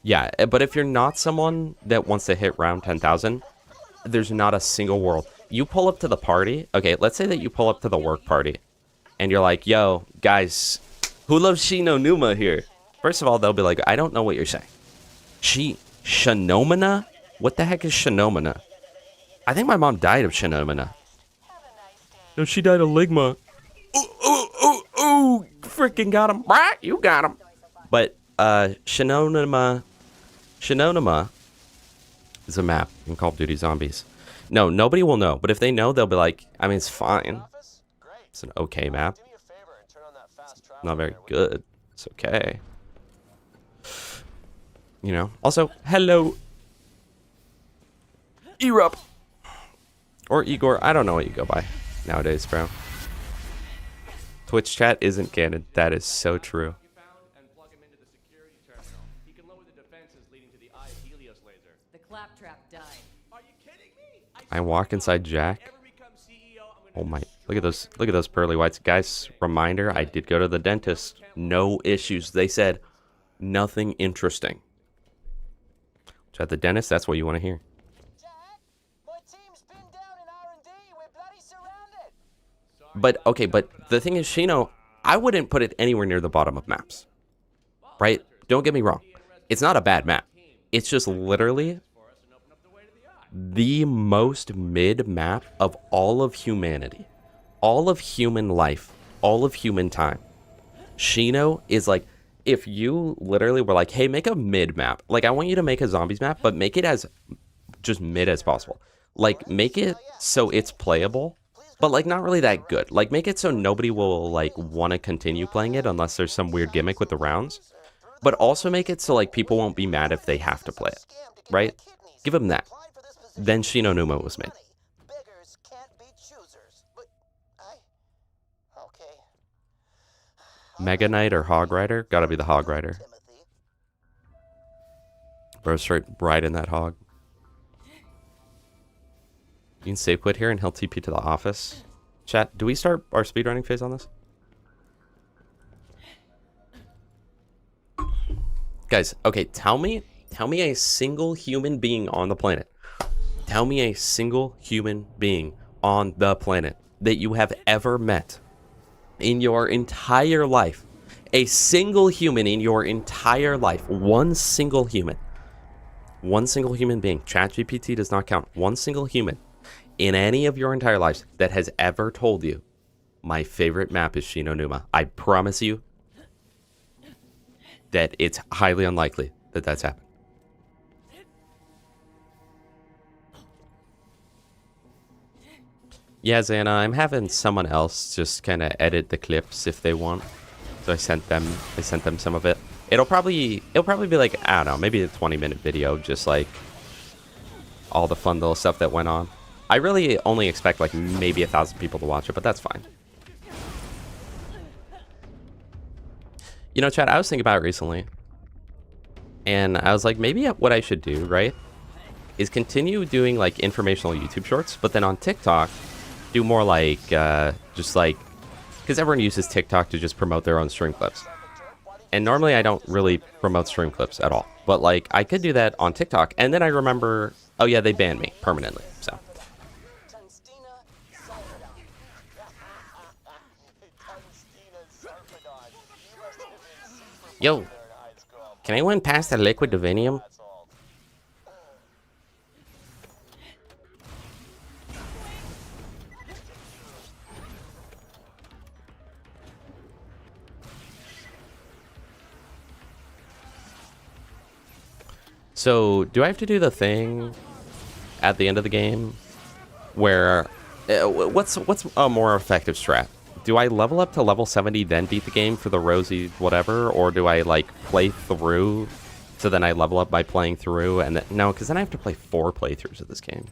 Yeah, but if you're not someone that wants to hit round 10,000, there's not a single world. You pull up to the party. Okay, let's say that you pull up to the work party. And you're like, yo, guys, who loves Shino Numa here? First of all, they'll be like, I don't know what you're saying. Shinomina? What the heck is Shinomina? I think my mom died of Shinomina. No, she died of Ligma. Ooh, freaking got him. Right, you got him. But, Shinonima is a map in Call of Duty Zombies. No, nobody will know. But if they know, they'll be like, I mean, it's fine. Office? Great. It's an okay map. Do me a favor and turn on that fast travel Not very there, will good. It's okay. You know. Also, hello. Erup. Or Igor. I don't know what you go by nowadays, bro. Twitch chat isn't canon. That is so true. The claptrap died. I walk inside Jack. Oh my. Look at those pearly whites. Guys, reminder, I did go to the dentist. No issues. They said nothing interesting. So at the dentist, that's what you want to hear. Jack, my team's pinned down in R&D. We're bloody surrounded. But, okay, but the thing is, Shino, I wouldn't put it anywhere near the bottom of maps. Right? Don't get me wrong. It's not a bad map. It's just literally the most mid map of all of humanity. All of human life. All of human time. Shino is like, if you literally were like, hey, make a mid map. Like, I want you to make a zombies map, but make it as just mid as possible. Like, make it so it's playable, but like not really that good. Like, make it so nobody will like want to continue playing it unless there's some weird gimmick with the rounds. But also make it so like people won't be mad if they have to play it, right? Give them that. Then Shino Numa was made. Beggars can't be choosers. But okay. Mega Knight or Hog Rider? Gotta be the Hog Rider. Timothy. Bro, straight riding that hog. You can save quit here and he'll TP to the office. Chat, do we start our speedrunning phase on this? Guys, okay, tell me a single human being on the planet. Tell me a single human being on the planet that you have ever met in your entire life. A single human in your entire life. One single human. One single human being. ChatGPT does not count. One single human in any of your entire lives that has ever told you, my favorite map is Shino Numa. I promise you that it's highly unlikely that that's happened. Yeah, Xana, I'm having someone else just kind of edit the clips if they want. So I sent them some of it. It'll probably be like, I don't know, maybe a 20-minute video, just like all the fun little stuff that went on. I really only expect like maybe 1,000 people to watch it, but that's fine. You know, Chad, I was thinking about it recently. And I was like, maybe what I should do, right, is continue doing like informational YouTube shorts, but then on TikTok, do more like, just like, because everyone uses TikTok to just promote their own stream clips. And normally I don't really promote stream clips at all. But like, I could do that on TikTok, and then I remember, oh yeah, they banned me permanently, so. Tunstina Sarpedon. Tunstina Sarpedon. You must have been super Yo, popular in high school. can anyone pass the liquid divinium? That's all. So, do I have to do the thing at the end of the game where what's a more effective strat? Do I level up to level 70 then beat the game for the rosy whatever, or do I like play through so then I level up by playing through and then, no, because then I have to play 4 playthroughs of this game.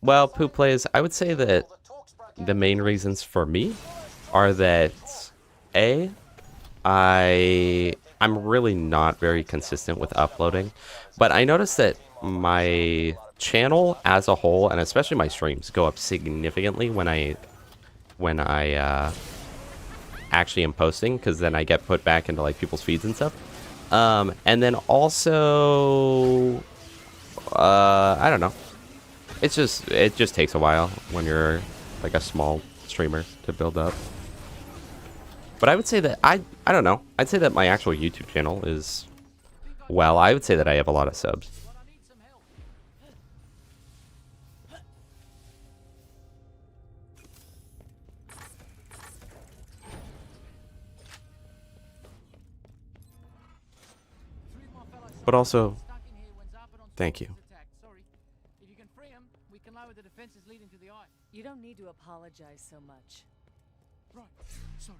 Well, Poop Plays, I would say that the main reasons for me are that I'm really not very consistent with uploading, but I noticed that my channel as a whole, and especially my streams, go up significantly when I actually am posting, because then I get put back into like people's feeds and stuff. And then also, I don't know. It just takes a while when you're like a small streamer to build up. But I would say that I don't know. I'd say that my actual YouTube channel is, well, I would say that I have a lot of subs. But also, thank you. You don't need to apologize so much. Right. Sorry.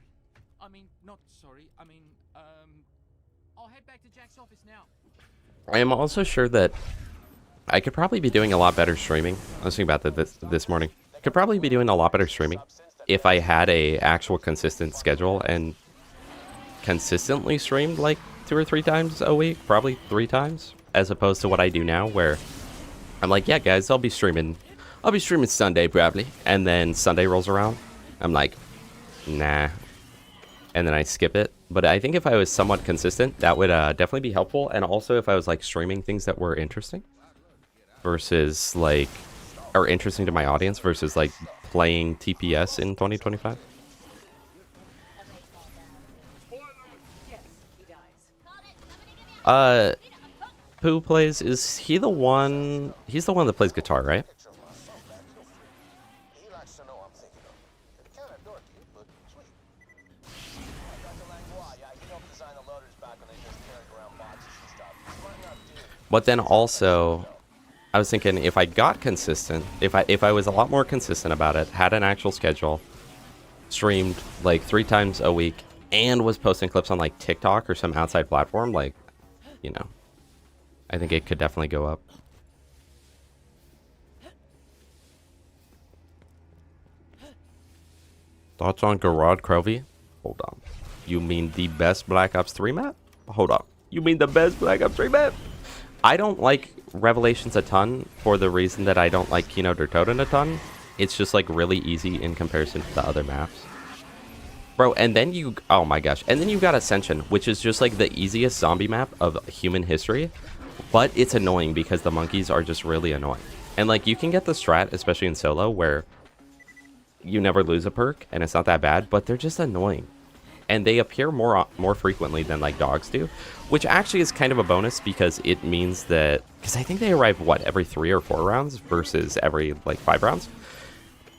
I mean, not sorry. I mean, I'll head back to Jack's office now. I am also sure that I could probably be doing a lot better streaming. I was thinking about that this morning. I could probably be doing a lot better streaming if I had a actual consistent schedule and consistently streamed like 2 or 3 times a week, probably 3 times, as opposed to what I do now, where I'm like, yeah, guys, I'll be streaming Sunday probably, and then Sunday rolls around, I'm like, nah, and then I skip it. But I think if I was somewhat consistent, that would definitely be helpful. And also if I was like streaming things that were interesting versus like, or interesting to my audience versus like playing TPS in 2025. Pooh plays, is he the one, he's the one that plays guitar, right? He likes to know I'm thinking of. It's kind of dorky, but sweet. Dr. Langlois, yeah, he helped design the loaders back when they just carried around boxes and stuff. Smart enough dude. But then also, I was thinking if I got consistent, if I was a lot more consistent about it, had an actual schedule, streamed like 3 times a week, and was posting clips on like TikTok or some outside platform, like, you know, I think it could definitely go up. Thoughts on Garrod Crovey? Hold on. You mean the best Black Ops 3 map? Hold on. You mean the best Black Ops 3 map? I don't like Revelations a ton for the reason that I don't like Kino der Toten a ton. It's just like really easy in comparison to the other maps. Bro, and then you, oh my gosh, and then you got Ascension, which is just like the easiest zombie map of human history, but it's annoying because the monkeys are just really annoying. And like you can get the strat, especially in solo, where you never lose a perk and it's not that bad, but they're just annoying. And they appear more frequently than like dogs do, which actually is kind of a bonus because it means that, because I think they arrive, what, every 3 or 4 rounds versus every like 5 rounds.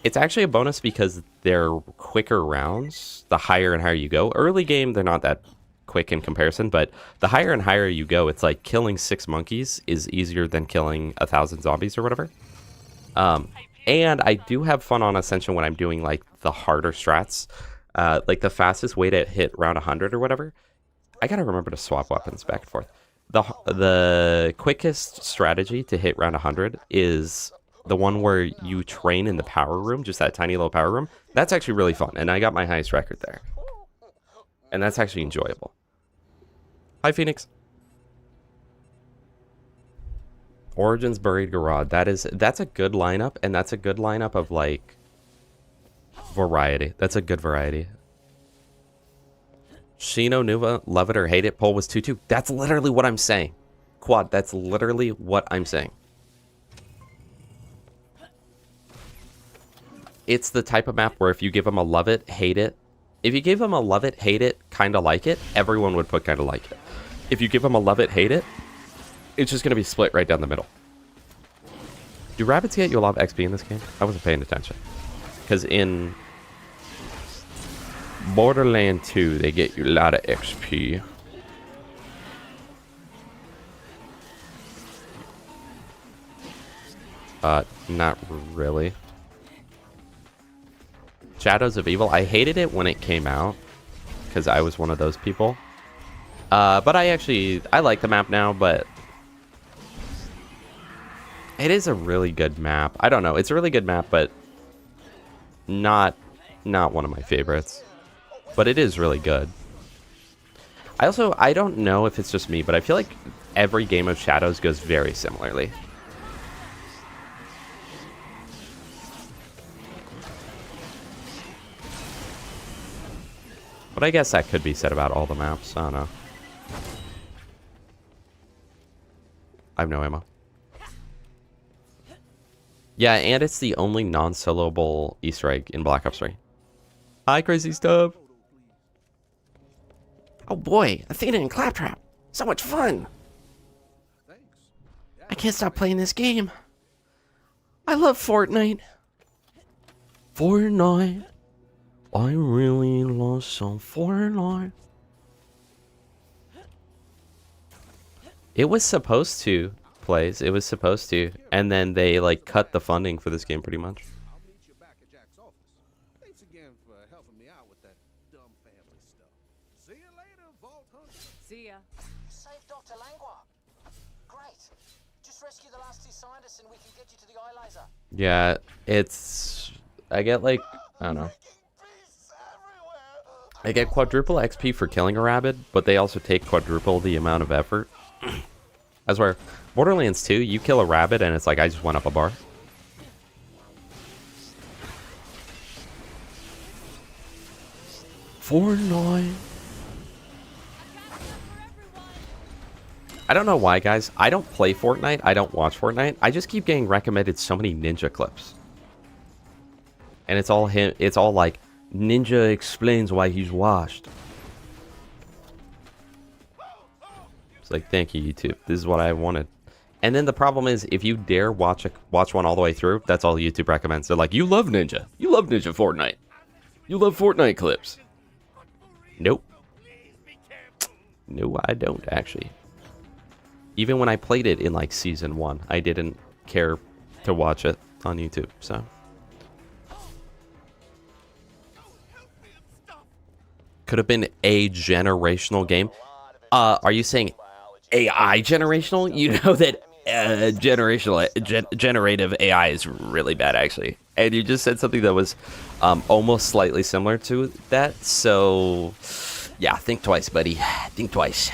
It's actually a bonus because they're quicker rounds the higher and higher you go. Early game, they're not that quick in comparison, but the higher and higher you go, it's like killing 6 monkeys is easier than killing 1,000 zombies or whatever. And I do have fun on Ascension when I'm doing like the harder strats. Like the fastest way to hit round 100 or whatever. I gotta remember to swap weapons back and forth. The quickest strategy to hit round 100 is the one where you train in the power room, just that tiny little power room. That's actually really fun, and I got my highest record there. And that's actually enjoyable. Hi, Phoenix. Origins Buried Garage. That's a good lineup, and that's a good lineup of like variety. That's a good variety. Shino Nuva, love it or hate it. Poll was 2-2. That's literally what I'm saying. Quad, that's literally what I'm saying. It's the type of map where if you give them a love it, hate it. If you give them a love it, hate it, kind of like it, everyone would put kind of like it. If you give them a love it, hate it, it's just going to be split right down the middle. Do rabbits get you a lot of XP in this game? I wasn't paying attention. Because in Borderlands 2, they get you a lot of XP. Not really. Shadows of Evil, I hated it when it came out. Because I was one of those people. But I like the map now, but it is a really good map. I don't know, it's a really good map, but not one of my favorites. but it is really good. I don't know if it's just me, but I feel like every game of Shadows goes very similarly. But I guess that could be said about all the maps. I don't know. I have no ammo. Yeah, and it's the only non-soloable Easter egg in Black Ops 3. Hi, Crazy Stuff. Oh boy, Athena and Claptrap. So much fun. I can't stop playing this game. I love Fortnite. Fortnite. I really love some Fortnite. It was supposed to, Plays. It was supposed to. And then they, like, cut the funding for this game pretty much. I'll meet you back at Jack's office. Thanks again for helping me out with that dumb family stuff. See you later, Vault Hunter. See ya. You saved Dr. Langlois. Great. Just rescue the last 2 scientists and we can get you to the eye laser. Yeah, it's... I get, like... I don't know. I get quadruple XP for killing a rabbit, but they also take quadruple the amount of effort. I swear, Borderlands 2, you kill a rabbit and it's like, I just went up a bar. Fortnite. I don't know why, guys. I don't play Fortnite. I don't watch Fortnite. I just keep getting recommended so many Ninja clips. And it's all him. It's all like, Ninja explains why he's washed. It's like, thank you, YouTube. This is what I wanted. And then the problem is, if you dare watch one all the way through, that's all YouTube recommends. They're like, you love Ninja. You love Ninja Fortnite. You love Fortnite clips. Nope. No, I don't, actually. Even when I played it in, like, Season 1, I didn't care to watch it on YouTube, so... Could have been a generational game. Are you saying AI generational? You know that generative AI is really bad, actually. And you just said something that was almost slightly similar to that. So, yeah, think twice, buddy. Think twice.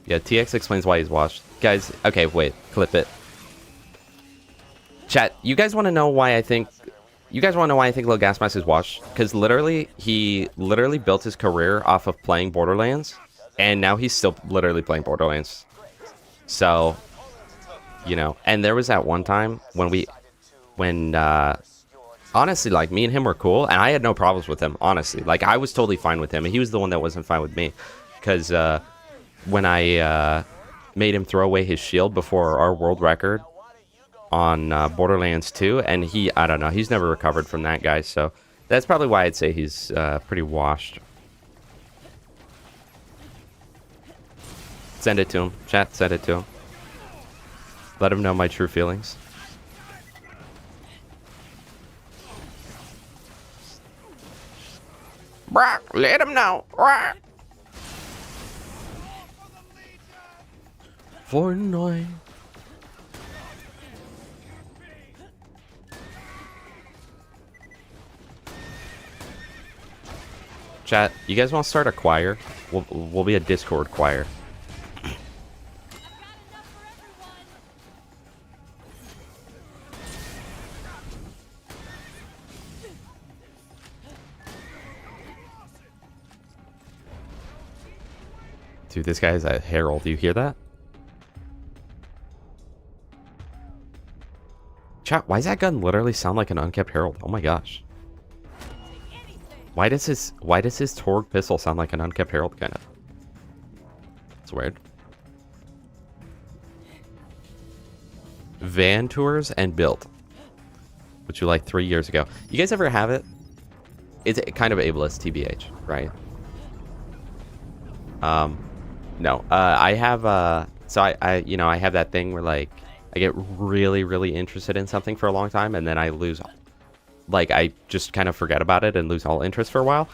Yeah, TX explains why he's washed. Guys, okay, wait. Clip it. Chat, you guys want to know why I think... You guys want to know why I think Lil Gas Mask is washed? Because literally, he literally built his career off of playing Borderlands, and now he's still literally playing Borderlands. So, you know, and there was that one time when honestly, like, me and him were cool, and I had no problems with him, honestly. Like, I was totally fine with him, and he was the one that wasn't fine with me. Because when I made him throw away his shield before our world record on Borderlands 2, and I don't know, he's never recovered from that, guys, so that's probably why I'd say he's pretty washed. Send it to him. Chat, send it to him. Let him know my true feelings. Brock, let him know. Brock. Fortnite. Chat, you guys want to start a choir? We'll be a Discord choir. Dude, this guy is a herald. Do you hear that? Chat, why does that gun literally sound like an unkept herald? Oh my gosh. Why does his Torg pistol sound like an unkept herald, kind of? It's weird. Van tours and built, which you like 3 years ago. You guys ever have it? It's kind of ableist, TBH, right? No. I have so I you know, I have that thing where, like, I get really, really interested in something for a long time, and then I lose, like, I just kind of forget about it and lose all interest for a while.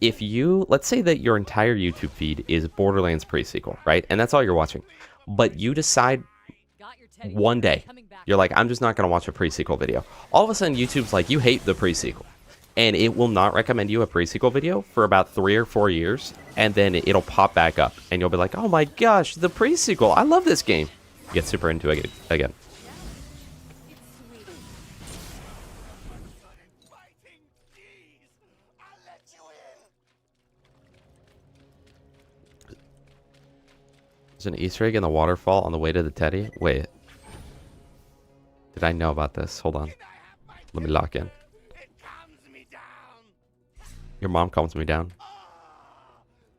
If you, let's say that your entire YouTube feed is Borderlands pre-sequel, right? And that's all you're watching. But you decide one day, you're like, I'm just not going to watch a pre-sequel video. All of a sudden, YouTube's like, you hate the pre-sequel. and it will not recommend you a pre-sequel video for about 3 or 4 years, and then it'll pop back up, and you'll be like, oh my gosh, the pre-sequel, I love this game. Get super into it again. Fighting keys! I'll let you in! There's an Easter egg in the waterfall on the way to the teddy. Wait. Did I know about this? Hold on. Let me lock in. It calms me down! Your mom calms me down.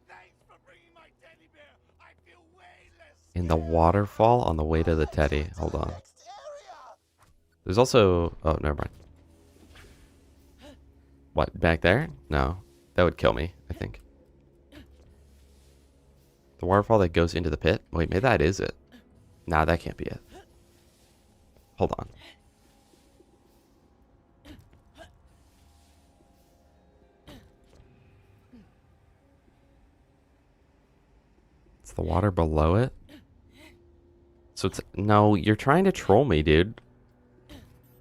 Thanks for bringing my teddy bear. I feel way less In the waterfall on the way to the teddy. Hold on. next area! There's also... Oh, never mind. What? Back there? No. That would kill me, I think. The waterfall that goes into the pit? Wait, maybe that is it. Nah, that can't be it. Hold on. It's the water below it? So it's... No, you're trying to troll me, dude.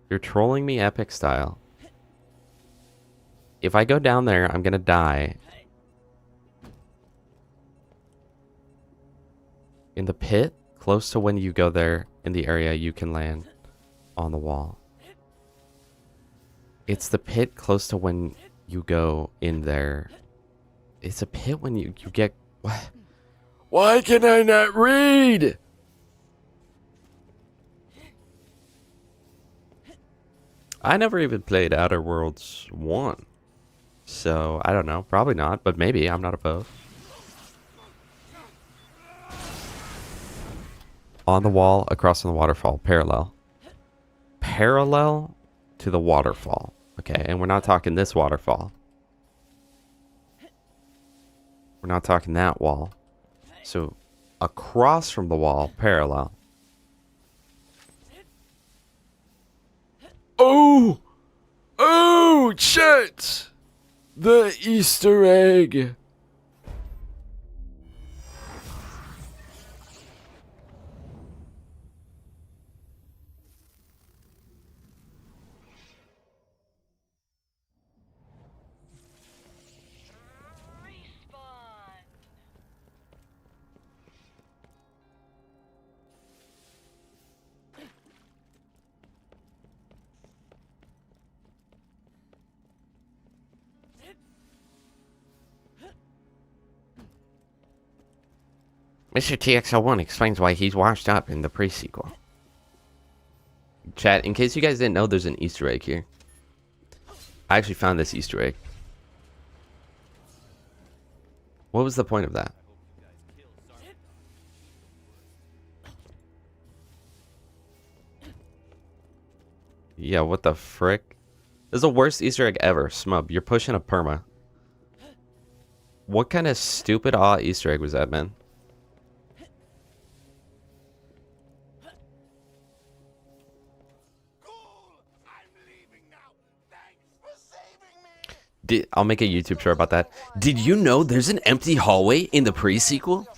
You're trolling me epic style. If I go down there, I'm gonna die. In the pit? Close to when you go there, in the area you can land on the wall. It's the pit close to when you go in there. It's a pit when you get... What? Why can I not read? I never even played Outer Worlds 1. So, I don't know. Probably not, but maybe. I'm not opposed. On the wall, across from the waterfall. Parallel. Parallel to the waterfall. Okay, and we're not talking this waterfall. We're not talking that wall. So, across from the wall, parallel. Oh! Oh, chat! The Easter egg! Respawn. Mr. TXL1 explains why he's washed up in the pre-sequel. Chat, in case you guys didn't know, there's an Easter egg here. I actually found this Easter egg. What was the point of that? Yeah, what the frick? This is the worst Easter egg ever. Smub, you're pushing a perma. What kind of stupid Easter egg was that, man? I'll make a YouTube short about that. Did you know there's an empty hallway in the pre-sequel?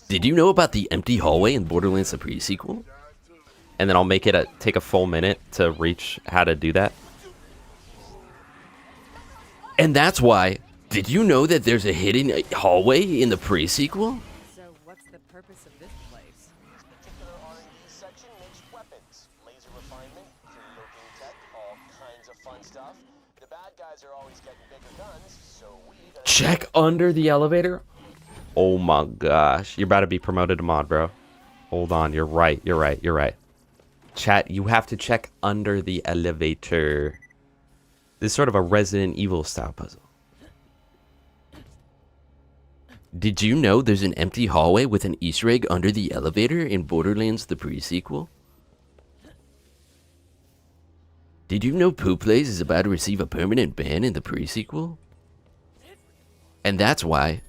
Did you know about the empty hallway in Borderlands the pre-sequel? And then I'll make it take a full minute to reach how to do that. And that's why, did you know that there's a hidden hallway in the pre-sequel? So what's the purpose of this place? This particular R&D section makes weapons, laser refinement, looking tech, all kinds of fun stuff. The bad guys are always getting bigger guns, so we gotta Check under the elevator? Oh my gosh. You're about to be promoted to mod, bro. Hold on. You're right. You're right. You're right. Chat, you have to check under the elevator. This is sort of a Resident Evil style puzzle. Did you know there's an empty hallway with an Easter egg under the elevator in Borderlands the pre-sequel? Did you know Poo Plays is about to receive a permanent ban in the pre-sequel? And that's why.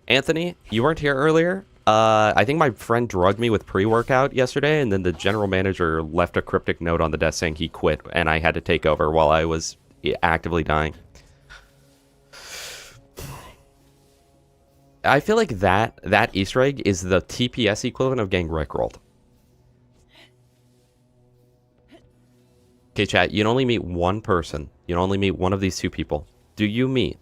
Anthony, you weren't here earlier. I think my friend drugged me with pre-workout yesterday, and then the general manager left a cryptic note on the desk saying he quit, and I had to take over while I was actively dying. I feel like that Easter egg is the TPS equivalent of getting rickrolled. Okay, chat, you can only meet one person. You can only meet one of these two people. Do you meet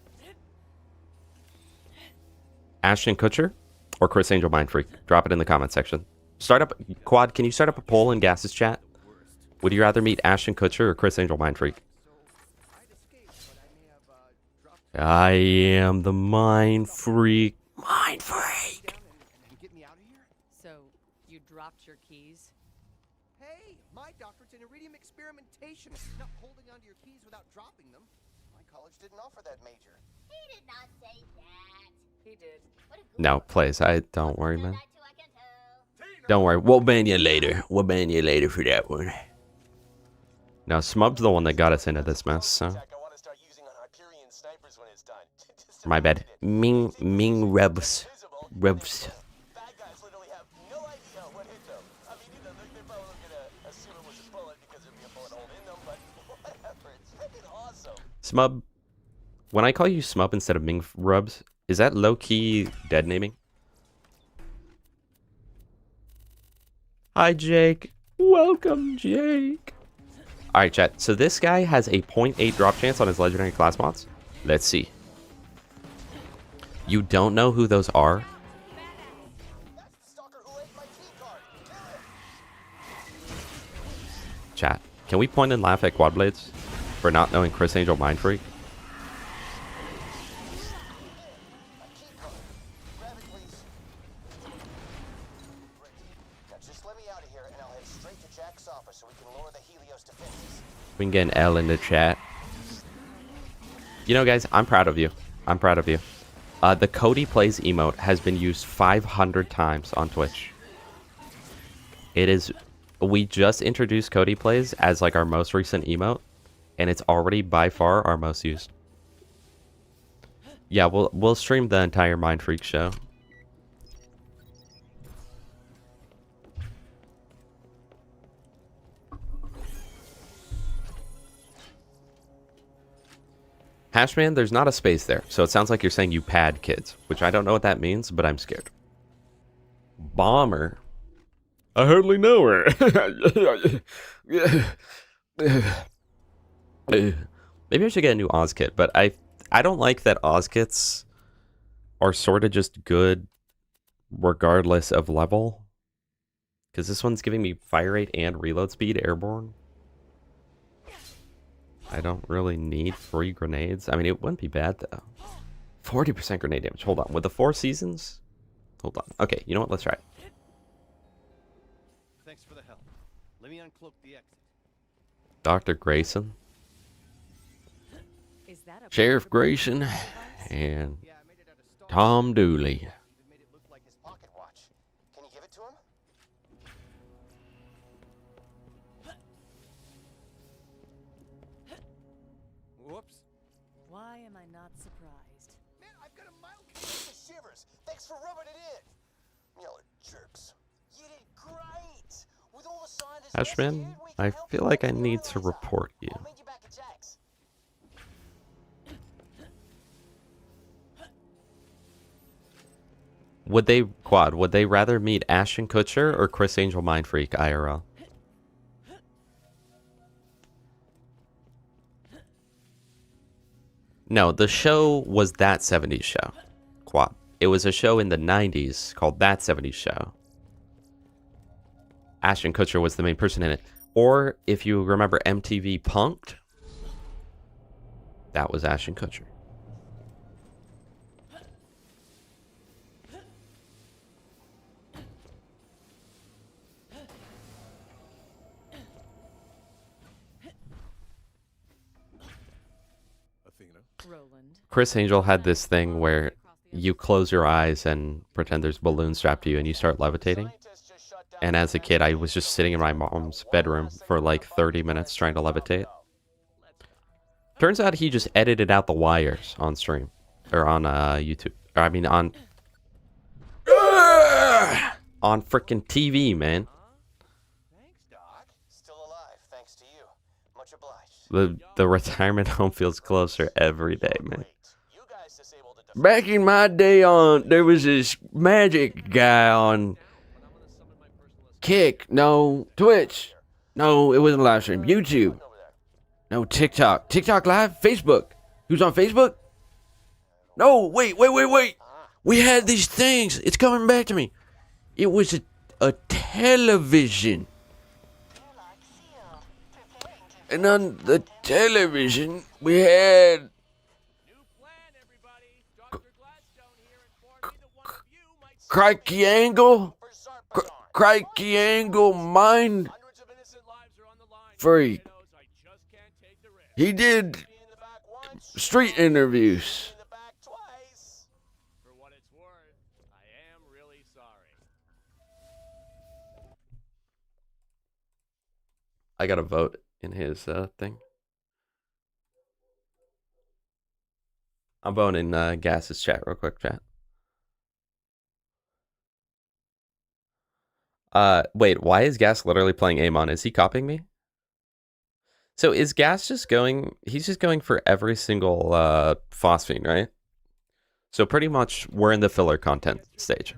Ashton Kutcher or Chris Angel Mind Freak? Drop it in the comment section. Start up, Quad, can you start up a poll in Gas's chat? Would you rather meet Ashton Kutcher or Chris Angel Mind Freak? I am the Mind Freak. Mind Freak! Get me out of here? So, you dropped your keys? Hey, my doctorate's in iridium experimentation. Not holding onto your keys without dropping them. My college didn't offer that major. He did not say that. He did. What a good No, please, don't worry, man. that too, I can tell. Don't worry, we'll ban you later. We'll ban you later for that one. Now, Smub's the one that got us into this mess, so... Jack, I want to start using on Hyperion snipers when it's done. Just My bad. Ming Rebs. visible. Revs. Bad guys literally have no idea what hit them. I mean, you know, they're probably gonna assume it was a bullet because there'd be a bullet hole in them, but whatever. It's freaking awesome. Smub. When I call you Smub instead of Ming Rubs, is that low-key dead naming? Hi, Jake. Welcome, Jake. Alright, chat. So this guy has a 0.8 drop chance on his legendary class mods. Let's see. You don't know who those are? That's the stalker who ate my key card. Kill him. Chat. Can we point and laugh at Quadblades for not knowing Chris Angel Mind Freak? A key card. Grab it, please. Great. Now just let me out of here, and I'll head straight to Jack's office so we can lower the Helios defenses. We can get an L in the chat. You know, guys, I'm proud of you. I'm proud of you. The Cody Plays emote has been used 500 times on Twitch. It is... We just introduced Cody Plays as, like, our most recent emote, and it's already by far our most used. Yeah, we'll stream the entire Mind Freak show. Hashman, there's not a space there, so it sounds like you're saying you pad kids, which I don't know what that means, but I'm scared. Bomber. I hardly know her. Maybe I should get a new Oz kit, but I don't like that Oz kits are sort of just good regardless of level. Because this one's giving me fire rate and reload speed airborne. I don't really need free grenades. I mean, it wouldn't be bad, though. 40% grenade damage. Hold on. With the 4 seasons? Hold on. Okay, you know what? Let's try it. Thanks for the help. Let me uncloak the exit. Dr. Grayson. Is that a Sheriff Grayson. And Yeah, I made it out of Star. Tom Dooley. Even made it look like his Pocket watch. Can you give it to him? Whoops. Why am I not surprised? Man, I've got a mild The shivers. Thanks for rubbing it in. Y'all are jerks. You did great. With all the scientists Ashman, rescued, we can I help feel you like I open need your to eyes up. report you. I'll meet you back at Jack's. Would they rather meet Ashton Kutcher or Chris Angel Mind Freak IRL? No, the show was That 70s Show. Quad. It was a show in the 90s called That 70s Show. Ashton Kutcher was the main person in it. Or, if you remember MTV Punk'd, that was Ashton Kutcher. Athena. Roland. Chris Angel had this thing where you close your eyes and pretend there's balloons strapped to you and you start levitating. Scientists just shut down And as a kid, I was just sitting in my mom's bedroom for like 30 minutes trying to levitate. Turns out he just edited out the wires on stream. Or on YouTube. Or I mean on... on freaking TV, man. Thanks, Doc. Still alive, thanks to you. Much obliged. The retirement home feels closer every day, man. Great. You guys disabled the Back in my day there was this magic guy on Kick, no, Twitch. No, it wasn't a live stream. YouTube. over there. No, TikTok. TikTok Live? Facebook. Who's on Facebook? No, wait. We had these things. It's coming back to me. It was a television. And on the television, we had Crikey Angle. Crikey Angle Mind Freak. He did street interviews. For what it's worth, I am really sorry. I got a vote in his thing. I'm voting in Gas's chat real quick, chat. Wait, why is Gas literally playing Amon? Is he copying me? So is Gas just going, he's just going for every single phosphine, right? So pretty much we're in the filler content stage.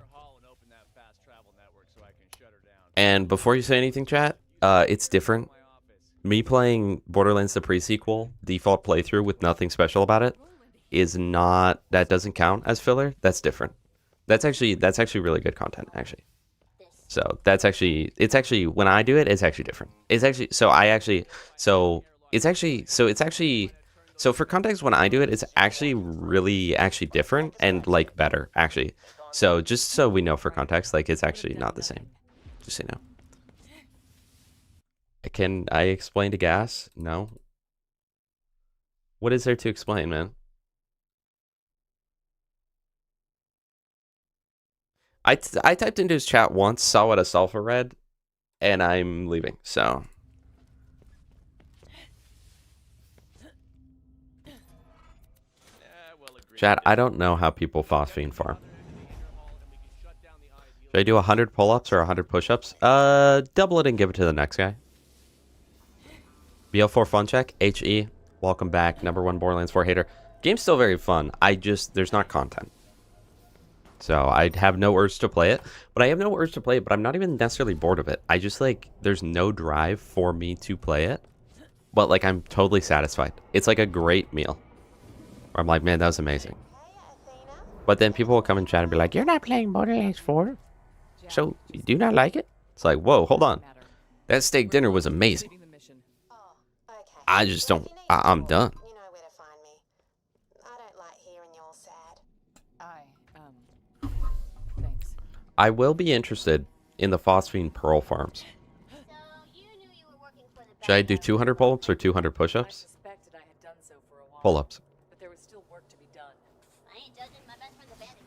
And before you say anything, chat, it's different. Me playing Borderlands the pre-sequel, default playthrough with nothing special about it, is not, that doesn't count as filler. That's different. That's actually really good content, actually. So that's actually, it's actually, when I do it, it's actually different. It's actually, so for context, when I do it, it's actually really different and like better, actually. So just so we know for context, like it's actually not the same. Just so you know. Can I explain to Gas? No. What is there to explain, man? I typed into his chat once, saw what a sulfur read, and I'm leaving, so. Chat, I don't know how people phosphine farm. Should I do 100 pull-ups or 100 push-ups? Double it and give it to the next guy. BL4 fun check, HE, welcome back, #1 Borderlands 4 hater. Game's still very fun, there's not content. So I have no urge to play it, but I'm not even necessarily bored of it. I just like, there's no drive for me to play it, but like I'm totally satisfied. It's like a great meal. Where I'm like, man, that was amazing. But then people will come in chat and be like, you're not playing Borderlands 4? So you do not like it? It's like, whoa, hold on. That steak dinner was amazing. I just don't, I'm done. You know where to find me. I don't like hearing you're sad. Thanks. I will be interested in the phosphine pearl farms. So you knew you were working for the Should I do 200 pull-ups or 200 push-ups? Suspected I had done so for a while. Pull-ups. But there was still work to be done. I ain't judging my best friend's abandoned.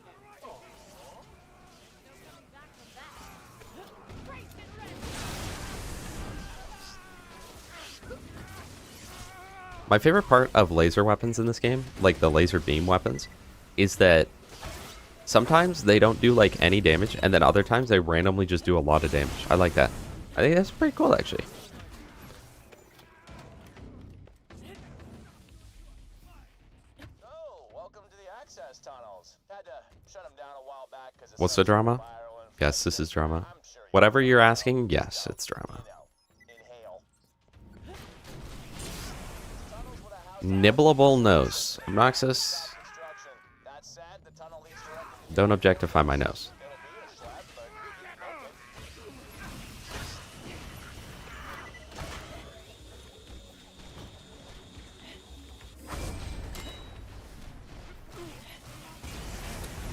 My favorite part of laser weapons in this game, like the laser beam weapons, is that sometimes they don't do like any damage, and then other times they randomly just do a lot of damage. I like that. I think that's pretty cool, actually. Oh, welcome to the access tunnels. Had to shut them down a while back because What's the drama? Yes, this is drama. Whatever you're asking, yes, it's drama. Nibbleable nose. Obnoxious. Don't objectify my nose.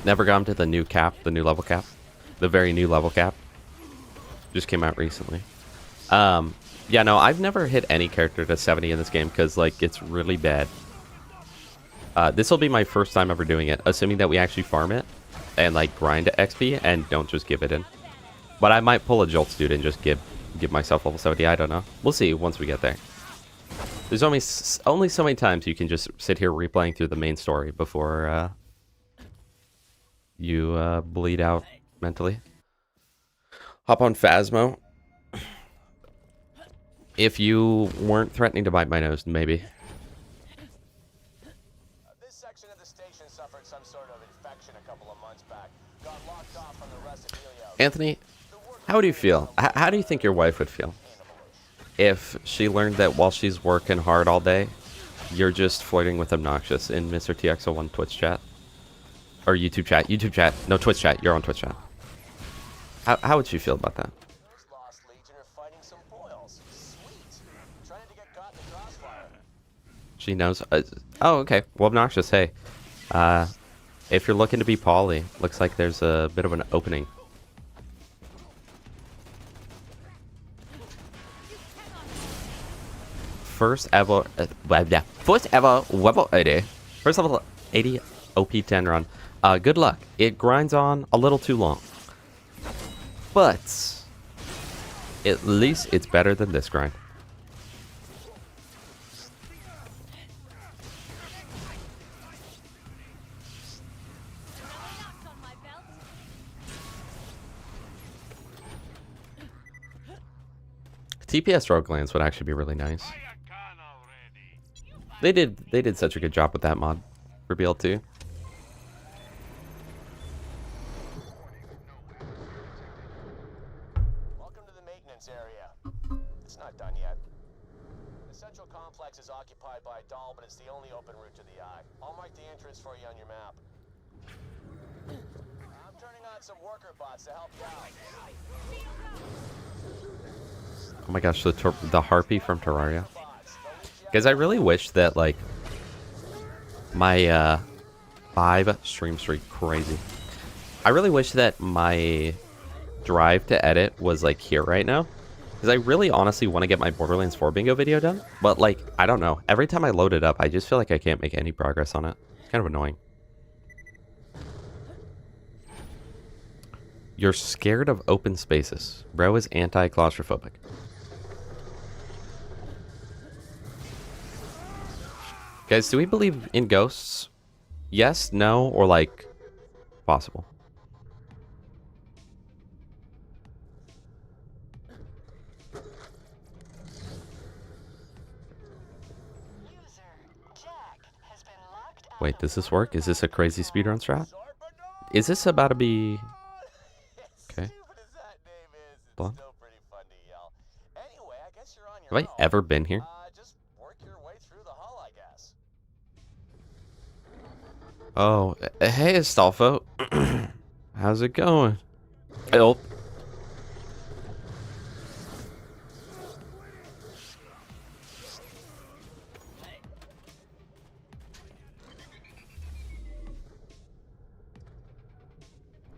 Never gone to the new cap, the new level cap. The very new level cap. Just came out recently. Yeah, no, I've never hit any character to 70 in this game because, like, it's really bad. This will be my first time ever doing it, assuming that we actually farm it and, like, grind XP and don't just give it in. But I might pull a Jolt dude and just give myself level 70. I don't know. We'll see once we get there. There's only so many times you can just sit here replaying through the main story before you bleed out mentally. Hop on Phasmo. If you weren't threatening to bite my nose, maybe. This section of the station suffered some sort of infection a couple of months back. Got locked off from the rest of Helios. Anthony, how do you feel? How do you think your wife would feel if she learned that while she's working hard all day, you're just flirting with Obnoxious in Mr. TX01 Twitch chat. Or YouTube chat. YouTube chat. No, Twitch chat. You're on Twitch chat. How would she feel about that? Those Lost Legion are fighting some boils. Sweet. Trying to get caught in the crossfire. She knows. Oh, okay. Well, Obnoxious, hey. If you're looking to be poly, looks like there's a bit of an opening. First ever level 80. First level 80 OP10 run. Good luck. It grinds on a little too long. But at least it's better than this grind. TPS Roguelands would actually be really nice. They did such a good job with that mod for BL2. Welcome to the maintenance area. It's not done yet. The central complex is occupied by a doll, but it's the only open route to the eye. I'll mark the entrance for you on your map. I'm turning on some worker bots to help you out. Oh my gosh, the harpy from Terraria. Guys, I really wish that, like, my 5 stream streak, crazy. I really wish that my drive to edit was, like, here right now. Because I really honestly want to get my Borderlands 4 bingo video done. But, like, I don't know. Every time I load it up, I just feel like I can't make any progress on it. It's kind of annoying. You're scared of open spaces. Bro is anti-claustrophobic. Guys, do we believe in ghosts? Yes, no, or like possible? Wait, does this work? Is this a crazy speedrun strat? Is this about to be... Okay. Blonde? Have I ever been here? Just work your way through the hull, I guess. Oh, hey, Astolfo. How's it going? Oh.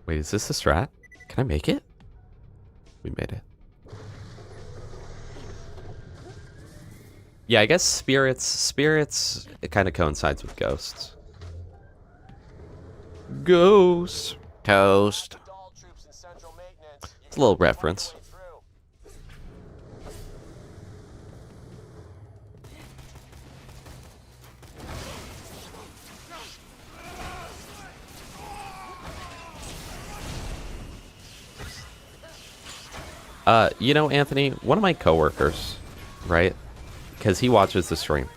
Wait, is this the strat? Can I make it? We made it. Yeah, I guess spirits, it kind of coincides with ghosts. Ghost. Toast. It's a little reference. You know, Anthony, one of my coworkers, right? Because he watches the stream.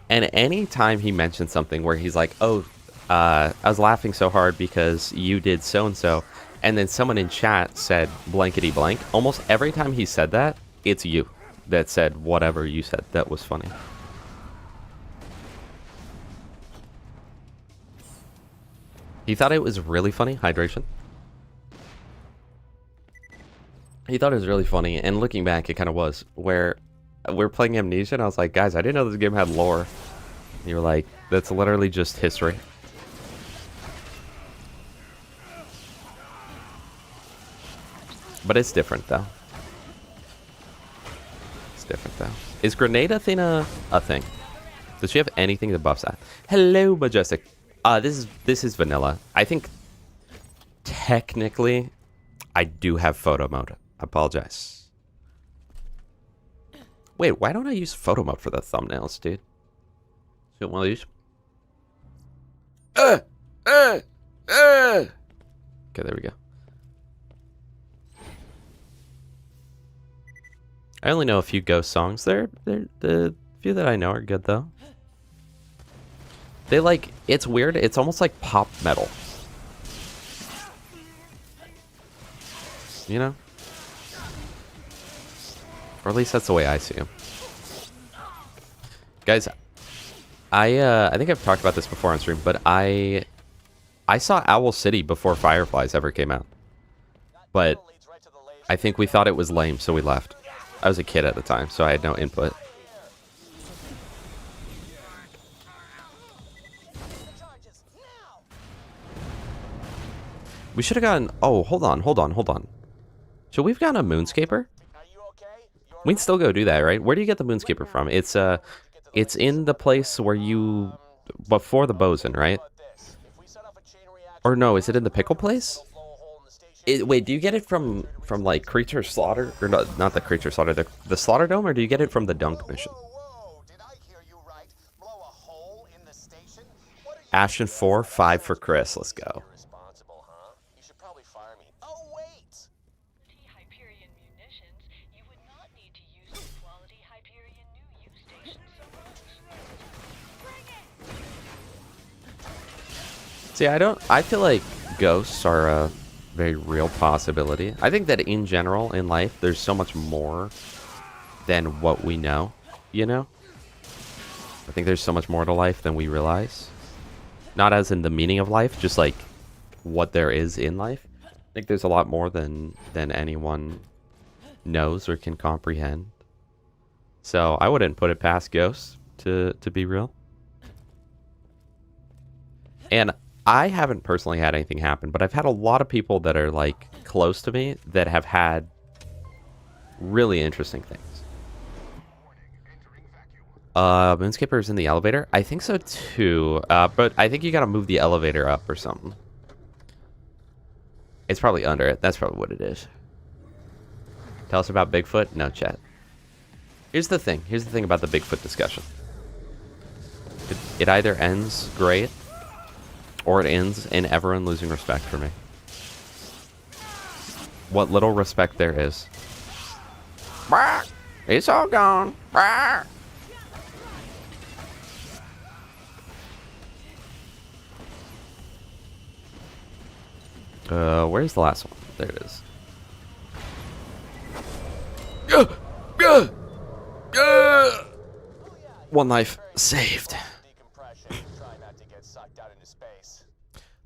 And anytime he mentions something where he's like, oh, I was laughing so hard because you did so-and-so, and then someone in chat said blankety blank, almost every time he said that, it's you that said whatever you said that was funny. He thought it was really funny. Hydration. He thought it was really funny, and looking back, it kind of was, where we're playing Amnesia, and I was like, guys, I didn't know this game had lore. And you were like, that's literally just history. But it's different, though. It's different, though. Is Grenade Athena a thing? Does she have anything that buffs that? Hello, Majestic. This is vanilla. I think, technically, I do have photo mode. I apologize. Wait, why don't I use photo mode for the thumbnails, dude? See one of these? Okay, there we go. I only know a few Ghost songs. The few that I know are good, though. They like, it's weird. It's almost like pop metal. You know? Or at least that's the way I see him. Guys, I think I've talked about this before on stream, but I saw Owl City before Fireflies ever came out. But I think we thought it was lame, so we left. I was a kid at the time, so I had no input. We should have gotten... Oh, hold on. So we've gotten a Moonscaper? We can still go do that, right? Where do you get the Moonscaper from? It's in the place where you... Before the Bosun, right? Or no, is it in the pickle place? Wait, do you get it from like Creature Slaughter? Or not the Creature Slaughter, the Slaughter Dome? Or do you get it from the Dunk mission? Ashton 4, 5 for Chris. Let's go. See, I feel like ghosts are a very real possibility. I think that in general, in life, there's so much more than what we know, you know? I think there's so much more to life than we realize. Not as in the meaning of life, just like what there is in life. I think there's a lot more than anyone knows or can comprehend. So I wouldn't put it past ghosts to be real. And I haven't personally had anything happen, but I've had a lot of people that are like close to me that have had really interesting things. Moonscaper's in the elevator? I think so too, but I think you gotta move the elevator up or something. It's probably under it. That's probably what it is. Tell us about Bigfoot? No, chat. Here's the thing about the Bigfoot discussion. It either ends great, or it ends in everyone losing respect for me. What little respect there is. It's all gone. Where's the last one? There it is. One life saved.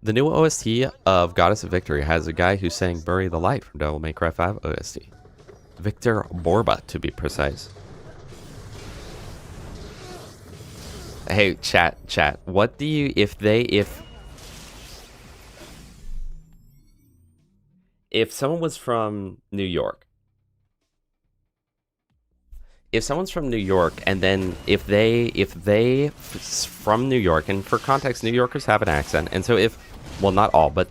The new OST of Goddess of Victory has a guy who sang Bury the Light from Devil May Cry 5 OST. Victor Borba, to be precise. Hey, chat. What do you... If someone was from New York... If someone's from New York, and then if they from New York, and for context, New Yorkers have an accent, and so if... Well, not all, but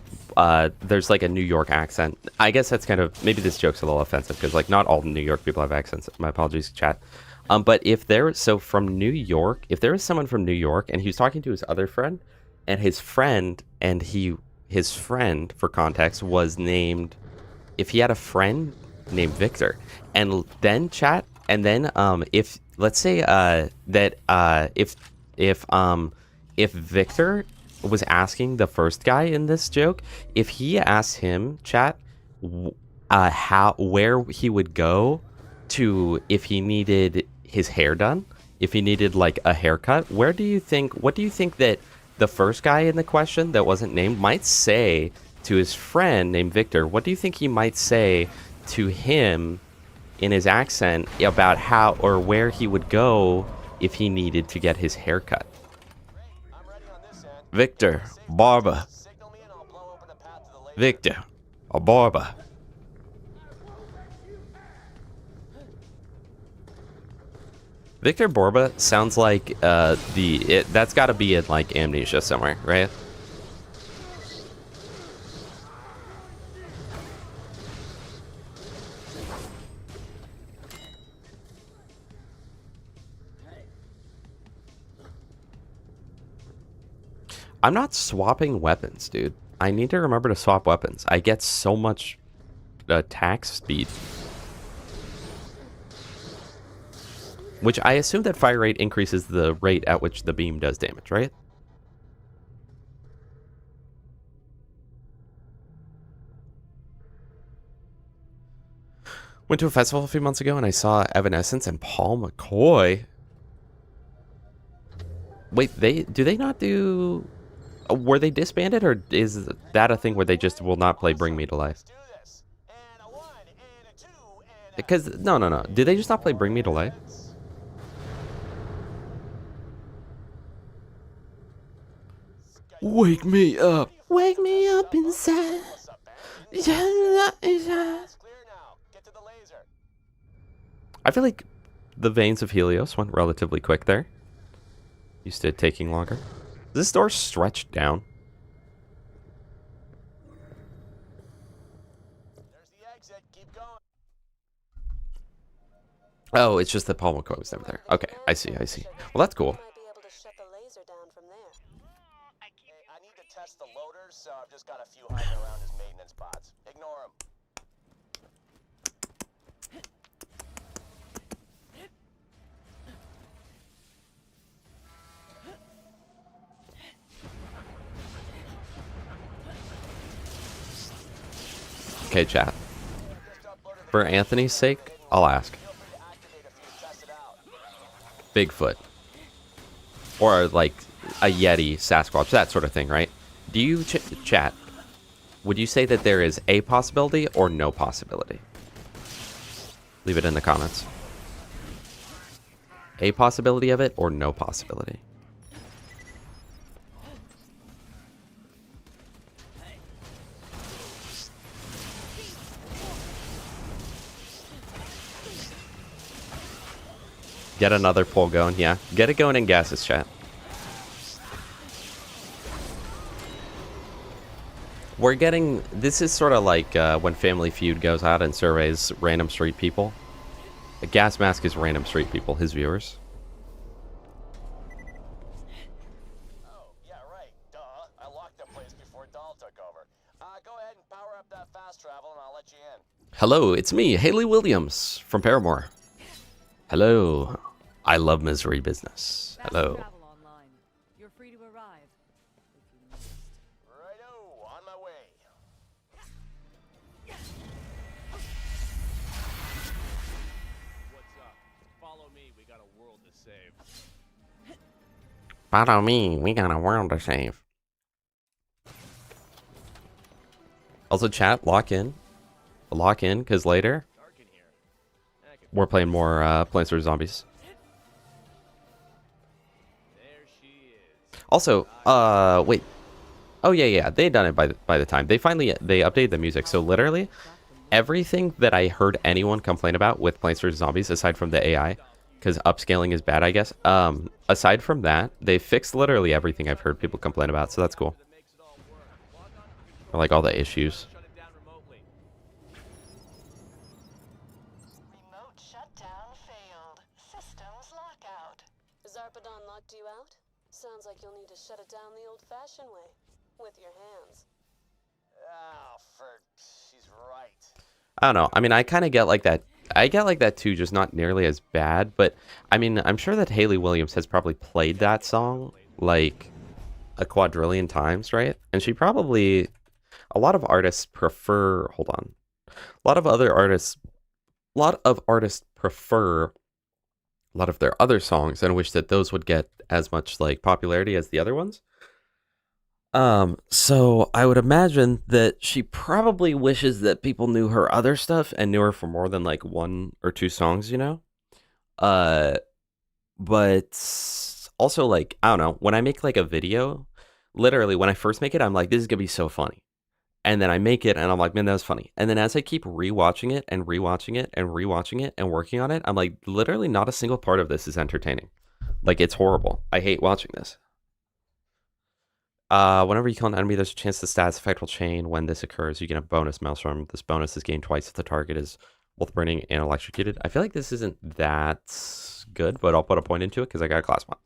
there's like a New York accent. I guess that's kind of, maybe this joke's a little offensive because like not all New York people have accents. My apologies, chat. But if there, so from New York, if there was someone from New York and he was talking to his other friend, and his friend for context was named, if he had a friend named Victor, and then chat, and then if let's say if Victor was asking the first guy in this joke, if he asked him, chat, where he would go to if he needed his hair done, if he needed like a haircut, what do you think that the first guy in the question that wasn't named might say to his friend named Victor? What do you think he might say to him in his accent about how or where he would go if he needed to get his haircut? Victor, Barber. Victor, or Barber. Victor Borba sounds like that's got to be in like Amnesia somewhere, right? I'm not swapping weapons, dude. I need to remember to swap weapons. I get so much attack speed. Which I assume that fire rate increases the rate at which the beam does damage, right? Went to a festival a few months ago and I saw Evanescence and Paul McCoy. Wait, do they not do... were they disbanded, or is that a thing where they just will not play Bring Me to Life? Let's do this. And a 1, and a 2, and a... Because, no. Do they just not play Bring Me to Life? Wake me up. Wake me up inside. What's up, man? It's clear now. Get to the laser. I feel like the veins of Helios went relatively quick there. Used to it taking longer. Is this door stretched down? There's the exit. Keep going. Oh, it's just that Paul McCoy was never there. Okay, I see. Well, that's cool. Might be able to shut the laser down from there. Hey, I need to test the loaders, so I've just got a few hiding around as maintenance bots. Ignore them. Okay, chat. For Anthony's sake, I'll ask. Feel free to activate if you test it out. Bigfoot. Or like a Yeti, Sasquatch, that sort of thing, right? Do you, chat, would you say that there is a possibility or no possibility? Leave it in the comments. A possibility of it or no possibility? Get another poll going, yeah. Get it going in gases, chat. We're getting... This is sort of like when Family Feud goes out and surveys random street people. A gas mask is random street people, his viewers. Oh, yeah, right. Duh. I locked the place before Dahl took over. Go ahead and power up that fast travel, and I'll let you in. Hello, it's me, Haley Williams from Paramore. Hello. I love misery business. Fast Hello. travel online. You're free to arrive. If you must. Righto, on my way. What's up? Follow me, we got a world to save. Follow me, we got a world to save. Also, chat, lock in. Lock in, because later Dark in here. we're playing more Plants vs. Zombies. There she is. Also, wait. Oh, yeah, they had done it by the time. They updated the music, so literally everything that I heard anyone complain about with Plants vs. Zombies, aside from the AI, because upscaling is bad, I guess. Aside from that, they fixed literally everything I've heard people complain about, so that's cool. That makes it all work. Log on to the Or like all the issues. shut it down remotely. Remote shutdown failed. Systems lockout. Zarpedon locked you out? Sounds like you'll need to shut it down the old-fashioned way. With your hands. Oh, she's right. I don't know. I mean, I kind of get like that. I get like that too, just not nearly as bad. But I mean, I'm sure that Haley Williams has probably played that song like a quadrillion times, right? And she probably, a lot of artists prefer, hold on. A lot of artists prefer a lot of their other songs and wish that those would get as much like popularity as the other ones. So I would imagine that she probably wishes that people knew her other stuff and knew her for more than like one or two songs, you know? But also like, I don't know, when I make like a video, literally when I first make it, I'm like, this is gonna be so funny. And then I make it and I'm like, man, that was funny. And then as I keep rewatching it and rewatching it and rewatching it and working on it, I'm like, literally not a single part of this is entertaining. Like, it's horrible. I hate watching this. Whenever you kill an enemy, there's a chance the status effect will change. When this occurs, you get a bonus maelstrom. This bonus is gained twice if the target is both burning and electrocuted. I feel like this isn't that good, but I'll put a point into it because I got a class mod.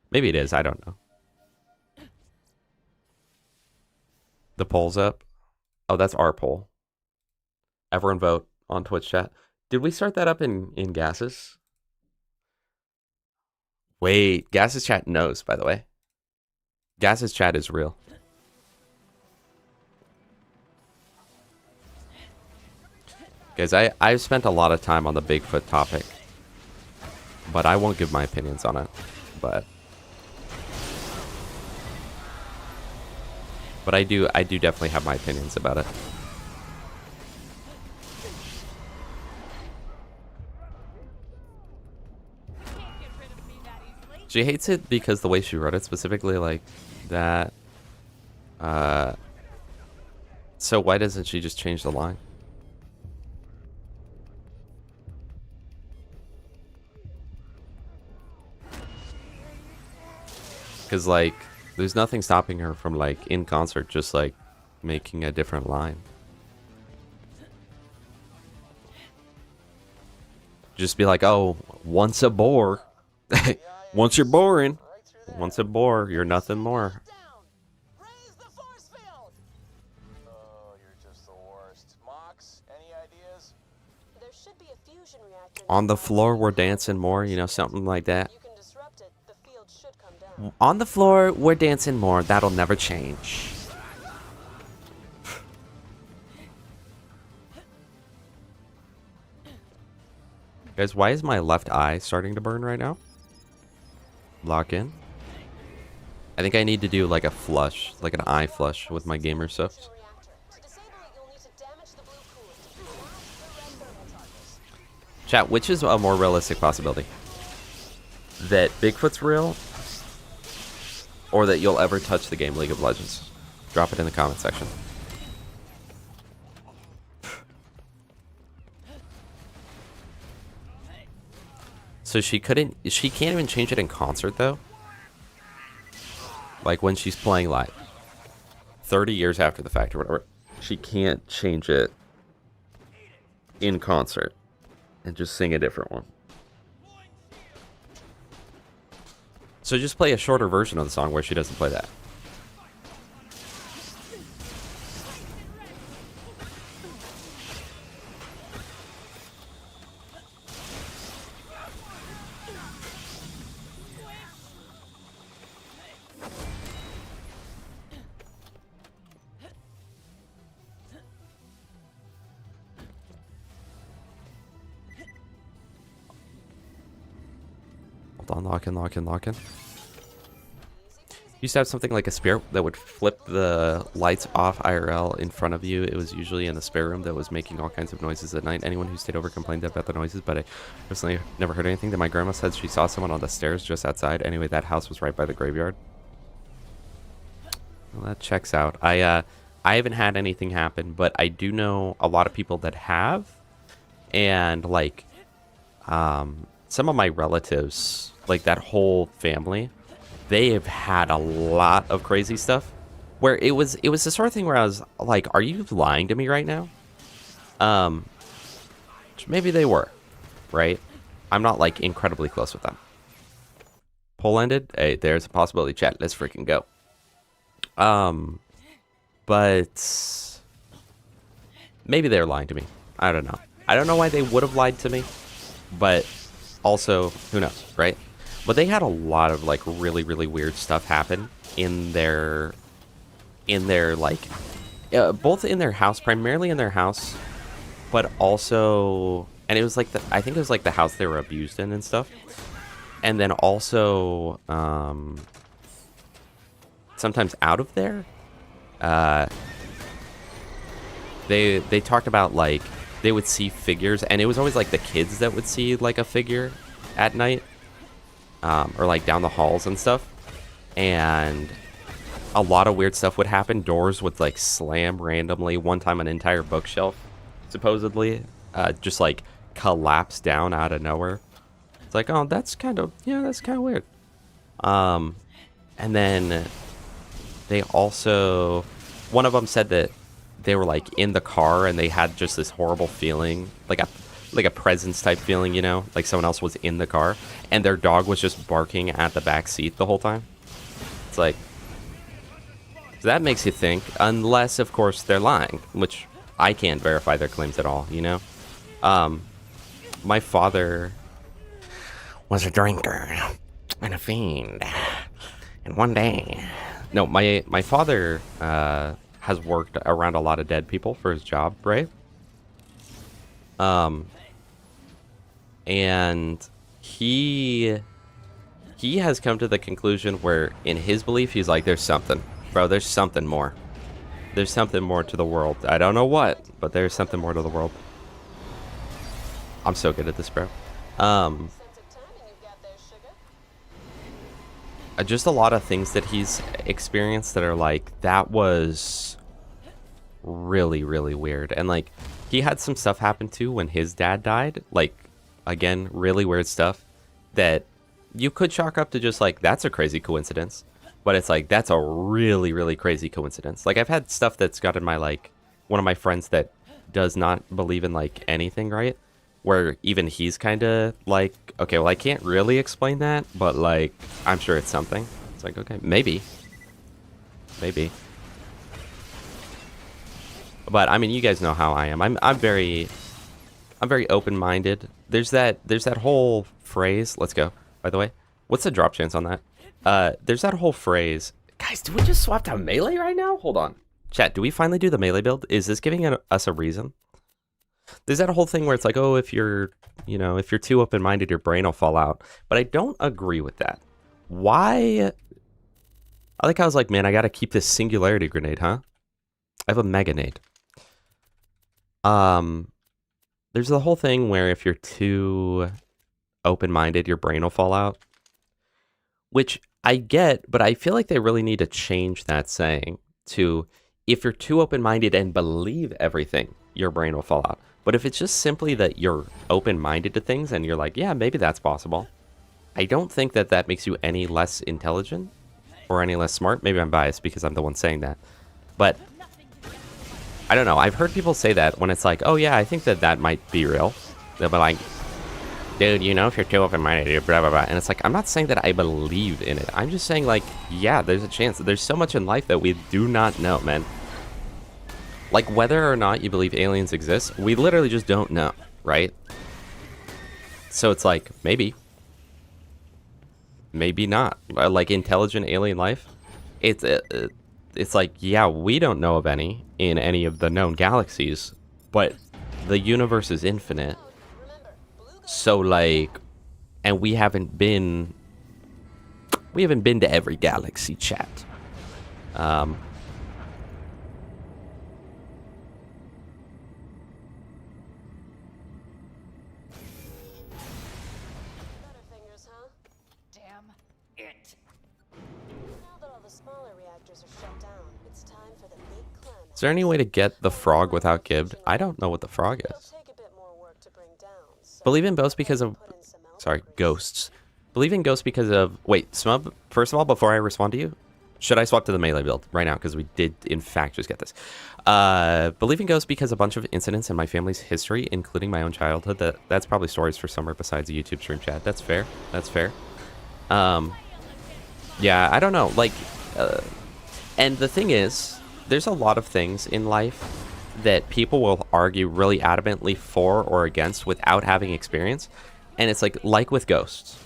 Maybe it is. I don't know. The poll's up. Oh, that's our poll. Everyone vote on Twitch chat. Did we start that up in Gases? Wait, Gases chat knows, by the way. Gases chat is real. Guys, I've spent a lot of time on the Bigfoot topic, but I won't give my opinions on it. But I do definitely have my opinions about it. She hates it because the way she wrote it, specifically like that. So why doesn't she just change the line? Because like there's nothing stopping her from like in concert just like making a different line. Just be like, oh, once a bore. Once you're boring. Once a bore, you're nothing more. Down. Raise the force field. Oh, you're just the worst. Mox, any ideas? There should be a fusion reactor. On the floor, we're dancing more, you know, something like that. You can disrupt it. The field should come down. On the floor, we're dancing more. That'll never change. Guys, why is my left eye starting to burn right now? Lock in. I think I need to do like a flush, like an eye flush with my gamer stuff. Fusion reactor. To disable it, you'll need to damage the blue coolant. Blast the red thermal charges. Chat, which is a more realistic possibility? That Bigfoot's real? Or that you'll ever touch the game League of Legends? Drop it in the comment section. So she can't even change it in concert though? Like when she's playing live. 30 years after the fact or whatever. She can't change it in concert and just sing a different one. So just play a shorter version of the song where she doesn't play that. Hold on, locking. Used to have something like a spirit that would flip the lights off IRL in front of you. It was usually in the spare room that was making all kinds of noises at night. Anyone who stayed over complained about the noises, but I personally never heard anything. Then my grandma said she saw someone on the stairs just outside. Anyway, that house was right by the graveyard. Well, that checks out. I haven't had anything happen, but I do know a lot of people that have. And like some of my relatives, like that whole family, they have had a lot of crazy stuff where it was the sort of thing where I was like, are you lying to me right now? Maybe they were, right? I'm not like incredibly close with them. Poll ended. Hey, there's a possibility, chat. Let's freaking go. But maybe they're lying to me. I don't know. I don't know why they would have lied to me, but also who knows, right? But they had a lot of like really, really weird stuff happen in their like, both in their house, primarily in their house, but also, and it was like I think it was like the house they were abused in and stuff. And then also, sometimes out of there, they talked about like, they would see figures, and it was always like the kids that would see like a figure at night. Or like down the halls and stuff, and a lot of weird stuff would happen. Doors would like slam randomly. One time an entire bookshelf supposedly just like collapsed down out of nowhere. It's like, oh, that's kind of weird. And then they also, one of them said that they were like in the car and they had just this horrible feeling, like a presence type feeling, you know, like someone else was in the car and their dog was just barking at the back seat the whole time. It's like, so that makes you think, unless of course they're lying, which I can't verify their claims at all, you know. My father was a drinker and a fiend, and one day, no, my father has worked around a lot of dead people for his job, right? And he has come to the conclusion where, in his belief, he's like, there's something. Bro, there's something more. There's something more to the world. I don't know what, but there's something more to the world. I'm so good at this, bro. Just a lot of things that he's experienced that are like, that was really, really weird. And like, he had some stuff happen too when his dad died. Like, again, really weird stuff that you could chalk up to just like, that's a crazy coincidence. But it's like, that's a really, really crazy coincidence. Like, I've had stuff that's gotten my, like, one of my friends that does not believe in, like, anything, right? Where even he's kind of like, okay, well, I can't really explain that, but, like, I'm sure it's something. It's like, okay, maybe. Maybe. But, I mean, you guys know how I am. I'm very open-minded. There's that whole phrase. Let's go, by the way. What's the drop chance on that? There's that whole phrase. Guys, do we just swap to melee right now? Hold on. Chat, do we finally do the melee build? Is this giving us a reason? There's that whole thing where it's like, oh, if you're too open-minded, your brain will fall out. But I don't agree with that. Why? I think I was like, man, I gotta keep this singularity grenade, huh? I have a mega nade. There's the whole thing where if you're too open-minded, your brain will fall out. Which I get, but I feel like they really need to change that saying to, if you're too open-minded and believe everything, your brain will fall out. But if it's just simply that you're open-minded to things and you're like, yeah, maybe that's possible, I don't think that that makes you any less intelligent or any less smart. Maybe I'm biased because I'm the one saying that. But I don't know. I've heard people say that when it's like, oh yeah, I think that that might be real. They'll be like, dude, you know, if you're too open-minded, you're blah, blah, blah. And it's like, I'm not saying that I believe in it. I'm just saying, like, yeah, there's a chance. There's so much in life that we do not know, man. Like, whether or not you believe aliens exist, we literally just don't know, right? So it's like, maybe. Maybe not. Like, intelligent alien life, it's like, yeah, we don't know of any in any of the known galaxies, but the universe is infinite. So, like, and we haven't been to every galaxy, chat. Butterfingers, huh? Damn it. Now that all the smaller reactors are shut down, it's time for the big climax. Is there any way to get the frog without Gibbed? I don't know what the frog It'll is. take a bit more work to bring down, so Believe in ghosts because of... put in some Sorry, algorithms. ghosts. Believe in ghosts because of... Wait, Smub, first of all, before I respond to you, should I swap to the melee build right now? Because we did, in fact, just get this. Believe in ghosts because a bunch of incidents in my family's history, including my own childhood, that's probably stories for somewhere besides a YouTube stream, chat. That's fair. That's fair. Yeah, I don't know. Like, and the thing is, there's a lot of things in life that people will argue really adamantly for or against without having experience. And it's like with ghosts.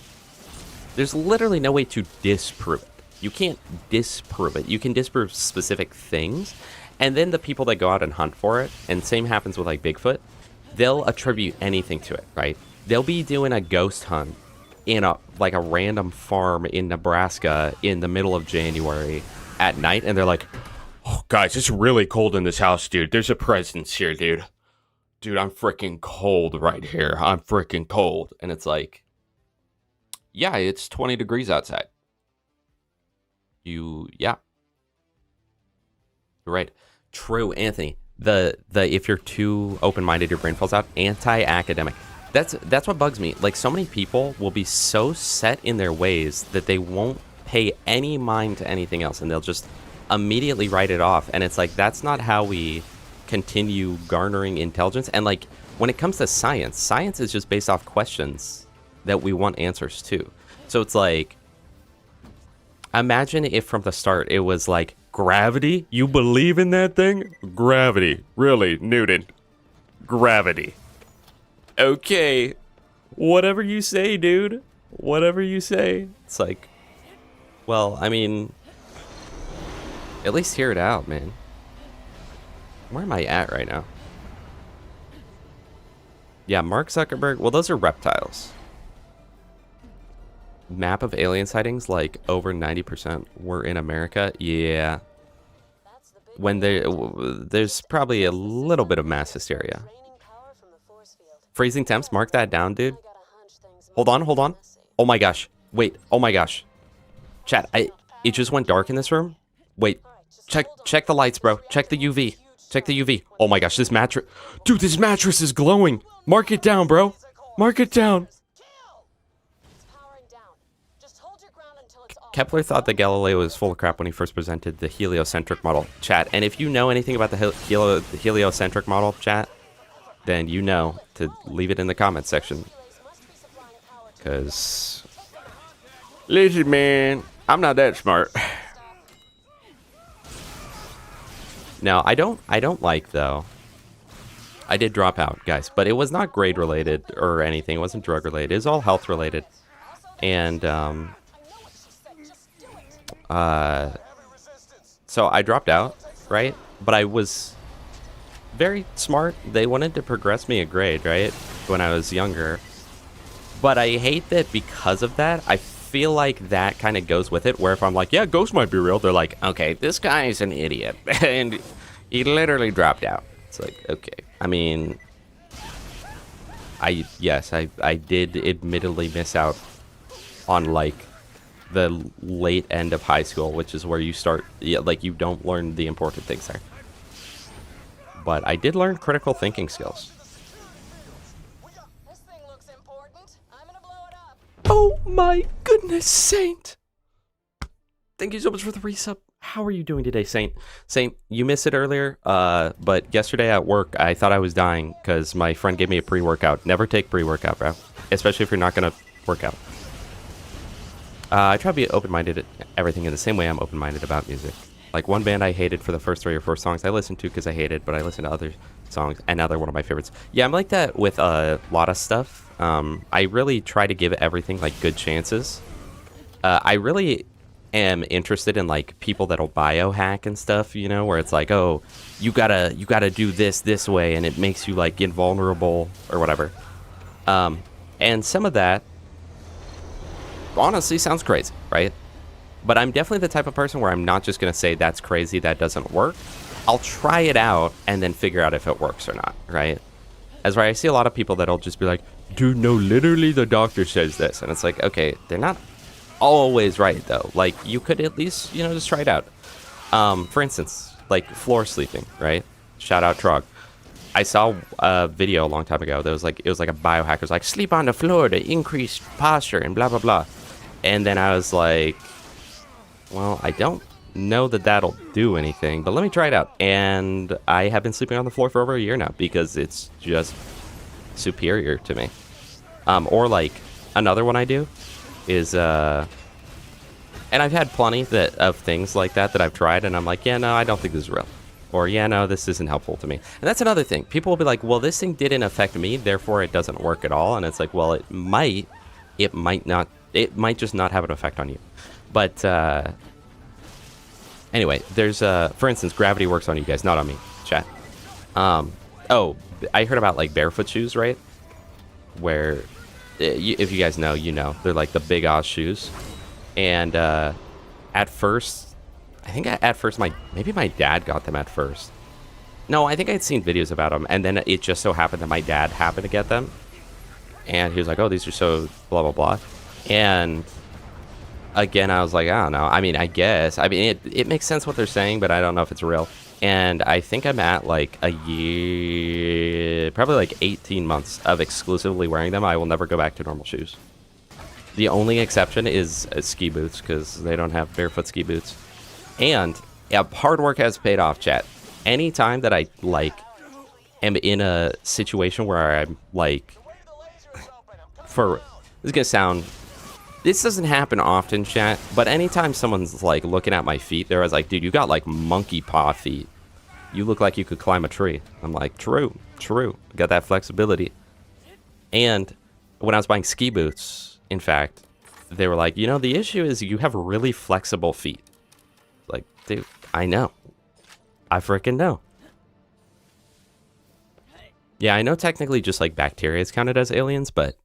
There's literally no way to disprove it. You can't disprove it. You can disprove specific things. And then the people that go out and hunt for it, and same happens with like Bigfoot, they'll attribute anything to it, right? They'll be doing a ghost hunt in a random farm in Nebraska in the middle of January at night, and they're like, oh, guys, it's really cold in this house, dude. There's a presence here, dude. Dude, I'm freaking cold right here. I'm freaking cold. And it's like, yeah, it's 20 degrees outside. Yeah. You're right. True, Anthony. The if you're too open-minded, your brain falls out. Anti-academic. That's what bugs me. Like, so many people will be so set in their ways that they won't pay any mind to anything else, and they'll just immediately write it off. And it's like, that's not how we continue garnering intelligence. And like, when it comes to science is just based off questions that we want answers to. So it's like, imagine if from the start it was like, gravity? You believe in that thing? Gravity. Really, Newton. Gravity. Okay. Whatever you say, dude. Whatever you say. It's like, well, I mean, at least hear it out, man. Where am I at right now? Yeah, Mark Zuckerberg. Well, those are reptiles. Map of alien sightings, like over 90% were in America. Yeah. That's the big When there's probably a little bit of mass hysteria. draining power from the force field. Freezing temps, mark that down, dude. I got a hunch things Hold might on, get hold on. messy. Oh my gosh. Wait, oh my gosh. Chat, it just went dark in this room. Wait, check the lights, bro. Check the UV. Check the UV. Oh my gosh, this mattress. Dude, this mattress is glowing. Mark it down, bro. Mark it down. It's powering down. Just hold your ground until it's off. Kepler thought that Galileo was full of crap when he first presented the heliocentric model, chat. And if you know anything about the heliocentric model, chat, then you know to leave it in the comments section. Relays must be supplying power to Because, listen, man, I'm not that smart. Now, I don't like, though. I did drop out, guys, but it was not grade related or anything. It wasn't drug related. It was all health related. And, so I dropped out, right? But I was very smart. They wanted to progress me a grade, right? When I was younger. But I hate that because of that, I feel like that kind of goes with it, where if I'm like, yeah, ghosts might be real, they're like, okay, this guy is an idiot. And he literally dropped out. It's like, okay. I mean, I did admittedly miss out on, like, the late end of high school, which is where you start, like, you don't learn the important things there. But I did learn critical thinking skills. This thing looks important. I'm gonna blow it up. Oh my goodness, Saint! Thank you so much for the resub. How are you doing today, Saint? Saint, you missed it earlier, but yesterday at work, I thought I was dying because my friend gave me a pre-workout. Never take pre-workout, bro. Especially if you're not going to work out. I try to be open-minded at everything in the same way I'm open-minded about music. Like, one band I hated for the first 3 or 4 songs I listened to because I hated, but I listened to other songs, and now they're one of my favorites. Yeah, I'm like that with a lot of stuff. I really try to give everything, like, good chances. I really am interested in, like, people that'll biohack and stuff, you know, where it's like, oh, you gotta do this way, and it makes you, like, invulnerable or whatever. And some of that honestly sounds crazy, right? But I'm definitely the type of person where I'm not just gonna say that's crazy, that doesn't work. I'll try it out and then figure out if it works or not, right? As where I see a lot of people that'll just be like, dude, no, literally the doctor says this, and it's like, okay, they're not always right, though. Like, you could at least, you know, just try it out. For instance, like floor sleeping, right? Shout out Trog. I saw a video a long time ago that was like, it was like a biohacker was like, sleep on the floor to increase posture and blah blah blah. And then I was like, well, I don't know that that'll do anything, but let me try it out. And I have been sleeping on the floor for over a year now because it's just superior to me. Or like another one I do is and I've had plenty of things like that I've tried, and I'm like, yeah, no, I don't think this is real, or yeah, no, this isn't helpful to me. And that's another thing. People will be like, well, this thing didn't affect me, therefore it doesn't work at all. And it's like, well, it might not, it might just not have an effect on you. But anyway, there's for instance, gravity works on you guys, not on me, chat. Oh, I heard about like barefoot shoes, right? Where if you guys know, you know, they're like the big Oz shoes. And at first, I think at first maybe my dad got them at first. No, I think I'd seen videos about them, and then it just so happened that my dad happened to get them. And he was like, oh, these are so blah, blah, blah. And again, I was like, I don't know. I mean, I guess. I mean, it makes sense what they're saying, but I don't know if it's real. And I think I'm at like a year, probably like 18 months of exclusively wearing them. I will never go back to normal shoes. The only exception is ski boots, because they don't have barefoot ski boots. And yeah, hard work has paid off, chat. Anytime that I like am in a situation where I'm like, this doesn't happen often, chat, but anytime someone's like looking at my feet, they're always like, dude, you got like monkey paw feet. You look like you could climb a tree. I'm like, true. Got that flexibility. And when I was buying ski boots, in fact, they were like, you know, the issue is you have really flexible feet. Like, dude, I know. I freaking know. Yeah, I know technically just like bacteria is counted as aliens, but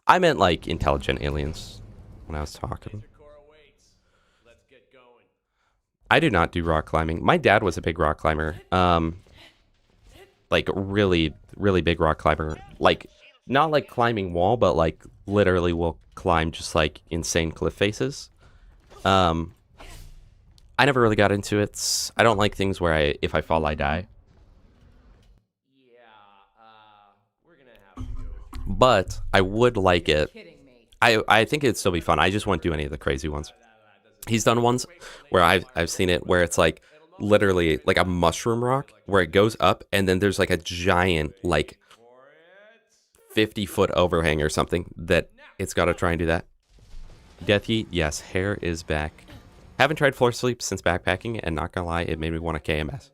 I meant like intelligent aliens when I was talking. Cora waits. Let's get going. I do not do rock climbing. My dad was a big rock climber. Like really, really big rock climber. Like not like climbing wall, but like literally will climb just like insane cliff faces. I never really got into it. I don't like things where if I fall, I die. Yeah, we're gonna have to go. But I would like it. Kidding me. I think it'd still be fun. I just won't do any of the crazy ones. He's done ones where I've seen it where it's like literally like a mushroom rock where it goes up and then there's like a giant like 50-foot overhang or something that it's got to try and do that. Death Heat, yes, hair is back. Haven't tried floor sleep since backpacking, and not gonna lie, it made me want a KMS.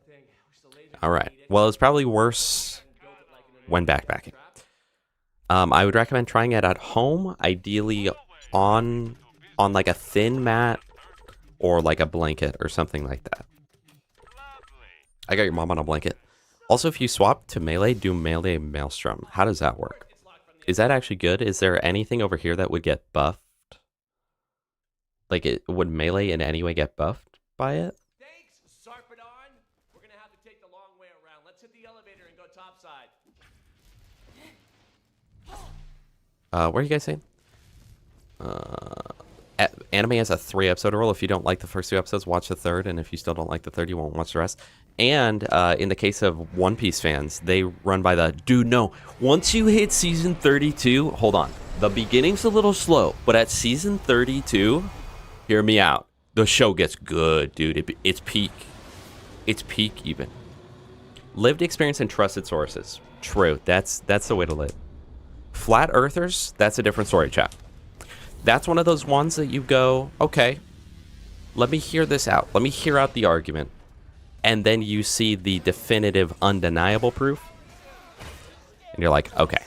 All right. Well, it's probably worse when backpacking. I would recommend trying it at home, ideally on like a thin mat or like a blanket or something like that. I got your mom on a blanket. Also, if you swap to melee, do melee maelstrom. How does that work? Is that actually good? Is there anything over here that would get buffed? Like, would melee in any way get buffed by it? Thanks, Sarpedon. We're gonna have to take the long way around. Let's hit the elevator and go topside. What are you guys saying? Anime has a 3-episode rule. If you don't like the first 2 episodes, watch the third. And if you still don't like the third, you won't watch the rest. And in the case of One Piece fans, they run by the, dude, no. Once you hit season 32, hold on. The beginning's a little slow, but at season 32, hear me out. The show gets good, dude. It's peak. It's peak even. Lived experience and trusted sources. True. That's the way to live. Flat earthers, that's a different story, chat. That's one of those ones that you go, okay, let me hear this out. Let me hear out the argument. And then you see the definitive, undeniable proof. And you're like, okay.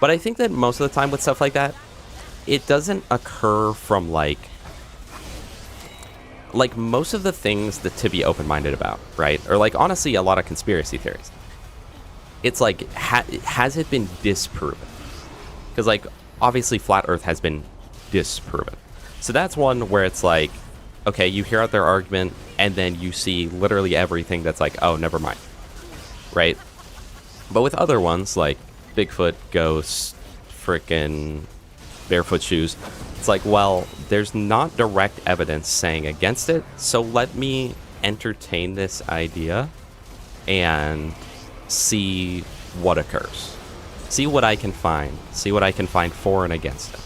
But I think that most of the time with stuff like that, it doesn't occur from like most of the things that to be open-minded about, right? Or like honestly, a lot of conspiracy theories. It's like, has it been disproven? Because like obviously flat Earth has been disproven. So that's one where it's like, okay, you hear out their argument and then you see literally everything that's like, oh, never mind, right? But with other ones like Bigfoot, ghosts, frickin' barefoot shoes, it's like, well, there's not direct evidence saying against it, so let me entertain this idea and see what occurs. See what I can find. See what I can find for and against it.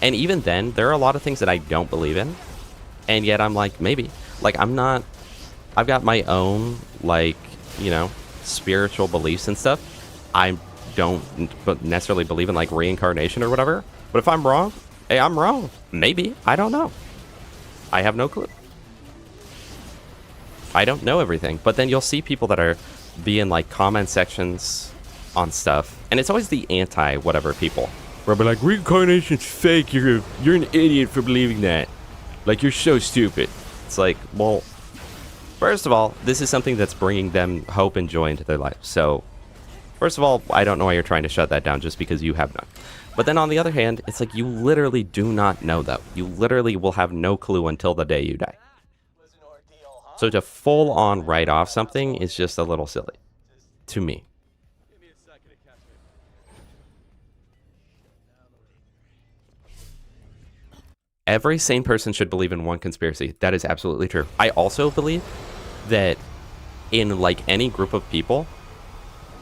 And even then, there are a lot of things that I don't believe in, and yet I'm like, maybe. Like, I've got my own, like, you know, spiritual beliefs and stuff. I don't necessarily believe in, like, reincarnation or whatever. But if I'm wrong, hey, I'm wrong. Maybe. I don't know. I have no clue. I don't know everything. But then you'll see people that are being, like, comment sections on stuff. And it's always the anti-whatever people. Where they're like, reincarnation's fake. You're an idiot for believing that. Like, you're so stupid. It's like, well, first of all, this is something that's bringing them hope and joy into their life. So, first of all, I don't know why you're trying to shut that down just because you have none. But then on the other hand, it's like you literally do not know, though. You literally will have no clue until the day you die. So to full-on write off something is just a little silly. To me. Every sane person should believe in one conspiracy. That is absolutely true. I also believe that in, like, any group of people,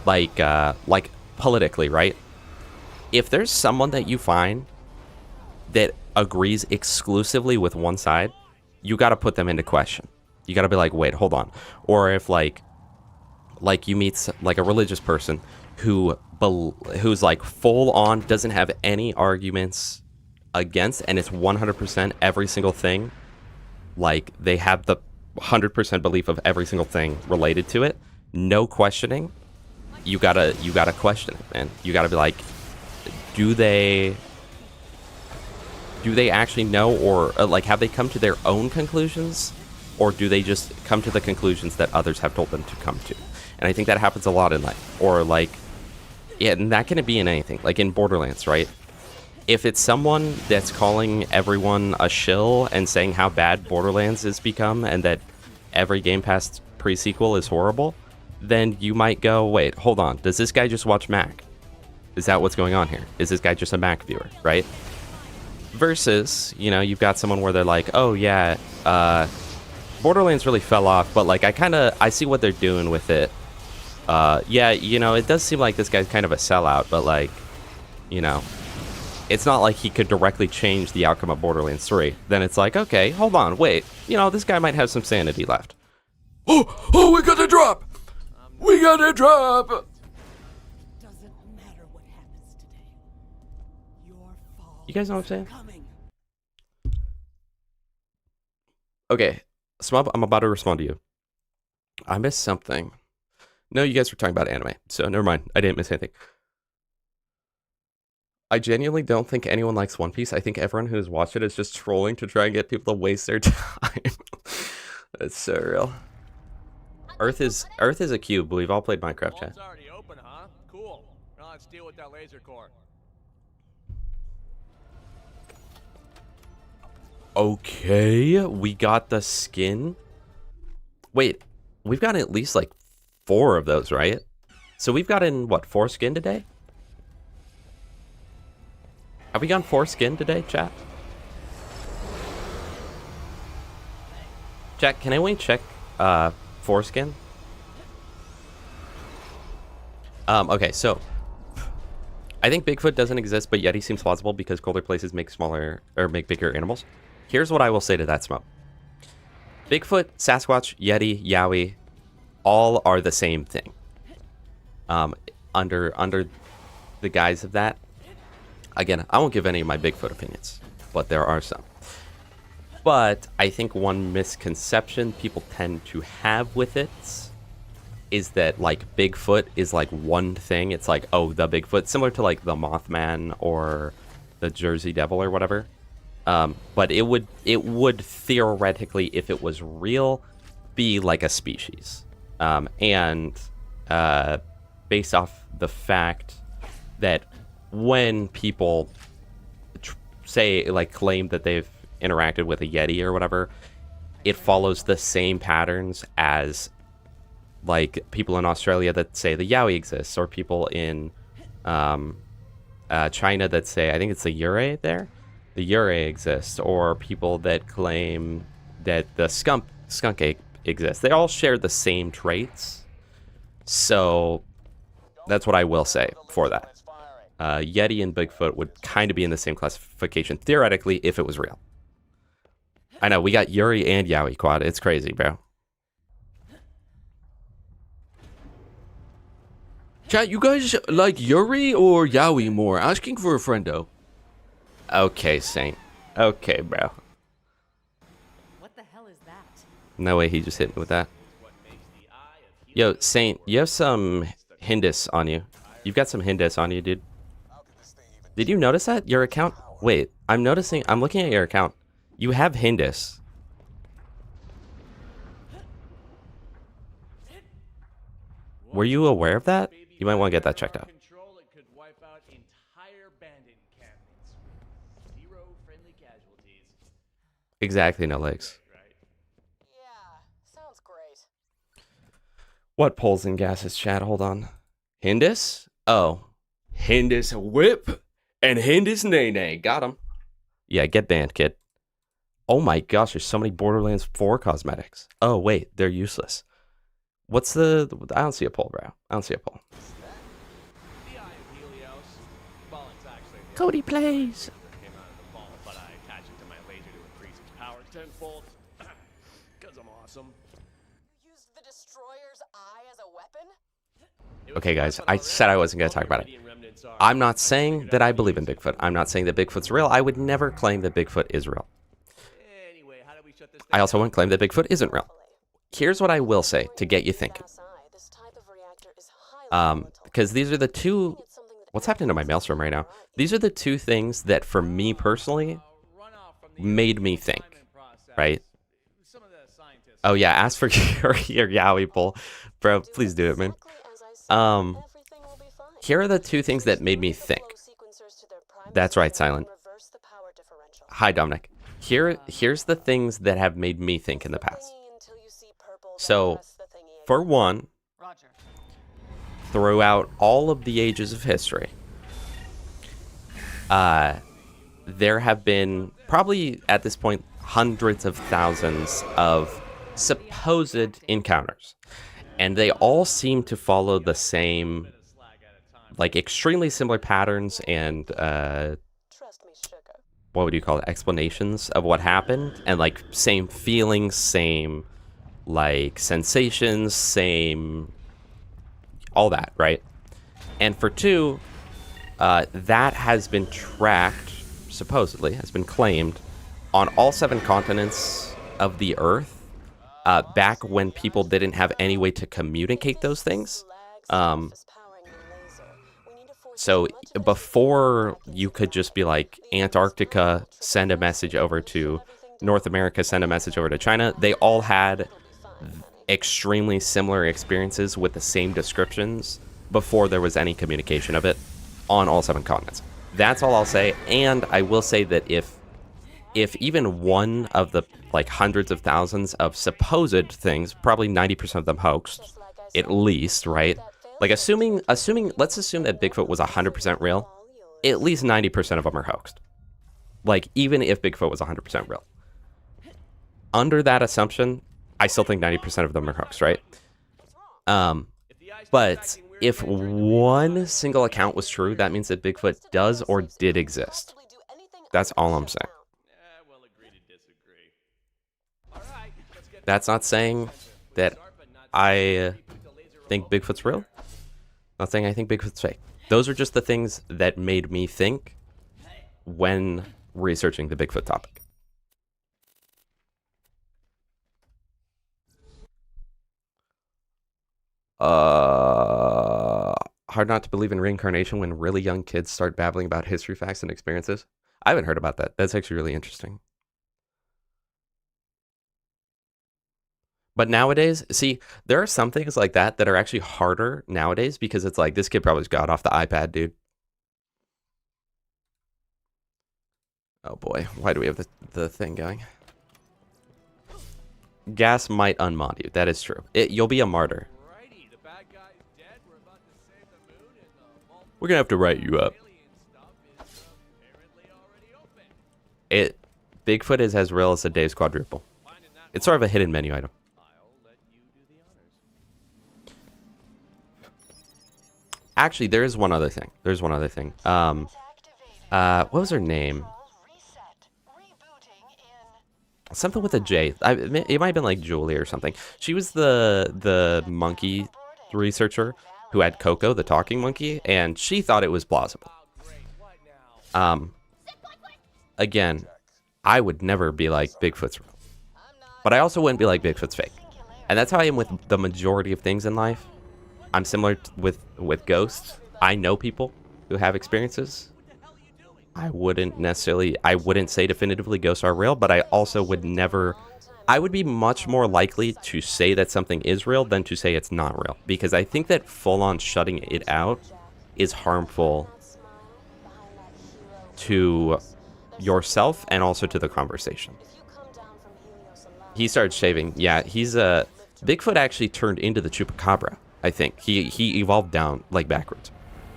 like politically, right? If there's someone that you find that agrees exclusively with one side, you got to put them into question. You got to be like, wait, hold on. Or if like you meet like a religious person who's like full on, doesn't have any arguments against, and it's 100% every single thing, like they have the 100% belief of every single thing related to it, no questioning. You gotta question it, man. You gotta be like, do they actually know, or like have they come to their own conclusions, or do they just come to the conclusions that others have told them to come to? And I think that happens a lot in life. Or like, yeah, and that can be in anything. Like in Borderlands, right? If it's someone that's calling everyone a shill and saying how bad Borderlands has become and that every Game Pass pre-sequel is horrible, then you might go, wait, hold on. Does this guy just watch Mac? Is that what's going on here? Is this guy just a Mac viewer, right? Versus, you know, you've got someone where they're like, oh yeah, Borderlands really fell off, but like I see what they're doing with it. Yeah, you know, it does seem like this guy's kind of a sellout, but like, you know, it's not like he could directly change the outcome of Borderlands 3. Then it's like, okay, hold on, wait, you know, this guy might have some sanity left. Oh, we got a drop! We got a drop! Doesn't matter what happens today. Your fall You guys know what I'm saying? coming. Okay, Smub, I'm about to respond to you. I missed something. No, you guys were talking about anime, so never mind. I didn't miss anything. I genuinely don't think anyone likes One Piece. I think everyone who's watched it is just trolling to try and get people to waste their time. That's so real. Earth is a cube. We've all played Minecraft, chat. Vault's already open, huh? Cool. Now let's deal with that laser core. Okay, we got the skin. Wait, we've got at least like 4 of those, right? So we've gotten, what, 4 skin today? Have we gotten 4 skin today, chat? Chat, can anyone check 4 skin? Okay, so I think Bigfoot doesn't exist, but Yeti seems plausible because colder places make smaller or make bigger animals. Here's what I will say to that, Smoke. Bigfoot, Sasquatch, Yeti, Yowie, all are the same thing. Under the guise of that. Again, I won't give any of my Bigfoot opinions, but there are some. But I think one misconception people tend to have with it is that like Bigfoot is like one thing. It's like, oh, the Bigfoot, similar to like the Mothman or the Jersey Devil or whatever. But it would theoretically, if it was real, be like a species. And based off the fact that when people say, like, claim that they've interacted with a Yeti or whatever, it follows the same patterns as like people in Australia that say the Yowie exists, or people in China that say, I think it's the Yurei there, the Yurei exists, or people that claim that the skunk ape exists. They all share the same traits. So that's what I will say for that. Yeti and Bigfoot would kind of be in the same classification, theoretically, if it was real. I know, we got Yuri and Yowie quad. It's crazy, bro. Chat, you guys like Yuri or Yowie more? Asking for a friendo. Okay, Saint. Okay, bro. What the hell is that? No way he just hit me with that. Yo, Saint, you have some Hindus on you. You've got some Hindus on you, dude. Did you notice that? Your account? Wait, I'm looking at your account. You have Hindus. Were you aware of that? You might want to get that checked out. Control, it could wipe out entire bandit encampments with 0 friendly casualties. Exactly, no legs. Right. Yeah, sounds great. What pulls and gases, chat? Hold on. Hindus? Oh. Hindus whip and Hindus nay nay. Got him. Yeah, get banned, kid. Oh my gosh, there's so many Borderlands 4 cosmetics. Oh, wait, they're useless. What's the... I don't see a poll, bro. I don't see a poll. The Eye of Helios. Well, it's actually the Cody plays. that came out of the ball, but I attached it to my laser to increase its power tenfold. Because I'm awesome. You used the Destroyer's eye as a weapon? Okay, guys, I said I wasn't going to talk about it. I'm not saying that I believe in Bigfoot. I'm not saying that Bigfoot's real. I would never claim that Bigfoot is real. Anyway, how do we shut this I also wouldn't claim that Bigfoot isn't real. Here's what I will say to get you thinking. This type of reactor is highly volatile. Because these are the two... It's something that What's happening to my maelstrom right now? These are the two things that, for me personally, runoff from the made me think, process? right? Some of the scientists Oh yeah, ask for your Yowie pull, bro. Please do it, man. Here are the two things that made me think. That's right, Silent. Hi, Dominic. Here's the things that have made me think in the past. So, for one, Roger. throughout all of the ages of history, there have been probably at this point hundreds of thousands of supposed encounters, and they all seem to follow the same, like, extremely similar patterns and what would you call it, explanations of what happened, and like same feelings, same like sensations, same all that, right? And for two, that has been tracked, supposedly has been claimed on all 7 continents of the earth, back when people didn't have any way to communicate those things. So before you could just be like, Antarctica, send a message over to North America, send a message over to China, they all had extremely similar experiences with the same descriptions before there was any communication of it on all 7 continents. That's all I'll say. And I will say that if even one of the like hundreds of thousands of supposed things, probably 90% of them hoaxed, at least, right? Like assuming, let's assume that Bigfoot was 100% real, at least 90% of them are hoaxed. Like even if Bigfoot was 100% real. Under that assumption, I still think 90% of them are hoaxed, right? But if one single account was true, that means that Bigfoot does or did exist. That's all I'm saying. That's not saying that I think Bigfoot's real. Not saying I think Bigfoot's fake. Those are just the things that made me think when researching the Bigfoot topic. Hard not to believe in reincarnation when really young kids start babbling about history facts and experiences. I haven't heard about that. That's actually really interesting. But nowadays, see, there are some things like that that are actually harder nowadays because it's like, this kid probably got off the iPad, dude. Oh boy, why do we have the thing going? Gas might unmod you. That is true. You'll be a martyr. We're gonna have to write you up. Bigfoot is as real as a day's quadruple. It's sort of a hidden menu item. Actually, there is one other thing. What was her name? Something with a J. It might have been like Julie or something. She was the monkey researcher who had Coco, the talking monkey, and she thought it was plausible. Again, I would never be like, Bigfoot's real. But I also wouldn't be like, Bigfoot's fake. And that's how I am with the majority of things in life. I'm similar with ghosts. I know people who have experiences. I wouldn't say definitively ghosts are real, but I also would never, I would be much more likely to say that something is real than to say it's not real. Because I think that full-on shutting it out is harmful to yourself and also to the conversation. He started shaving. Yeah, Bigfoot actually turned into the Chupacabra, I think. He evolved down, like, backwards.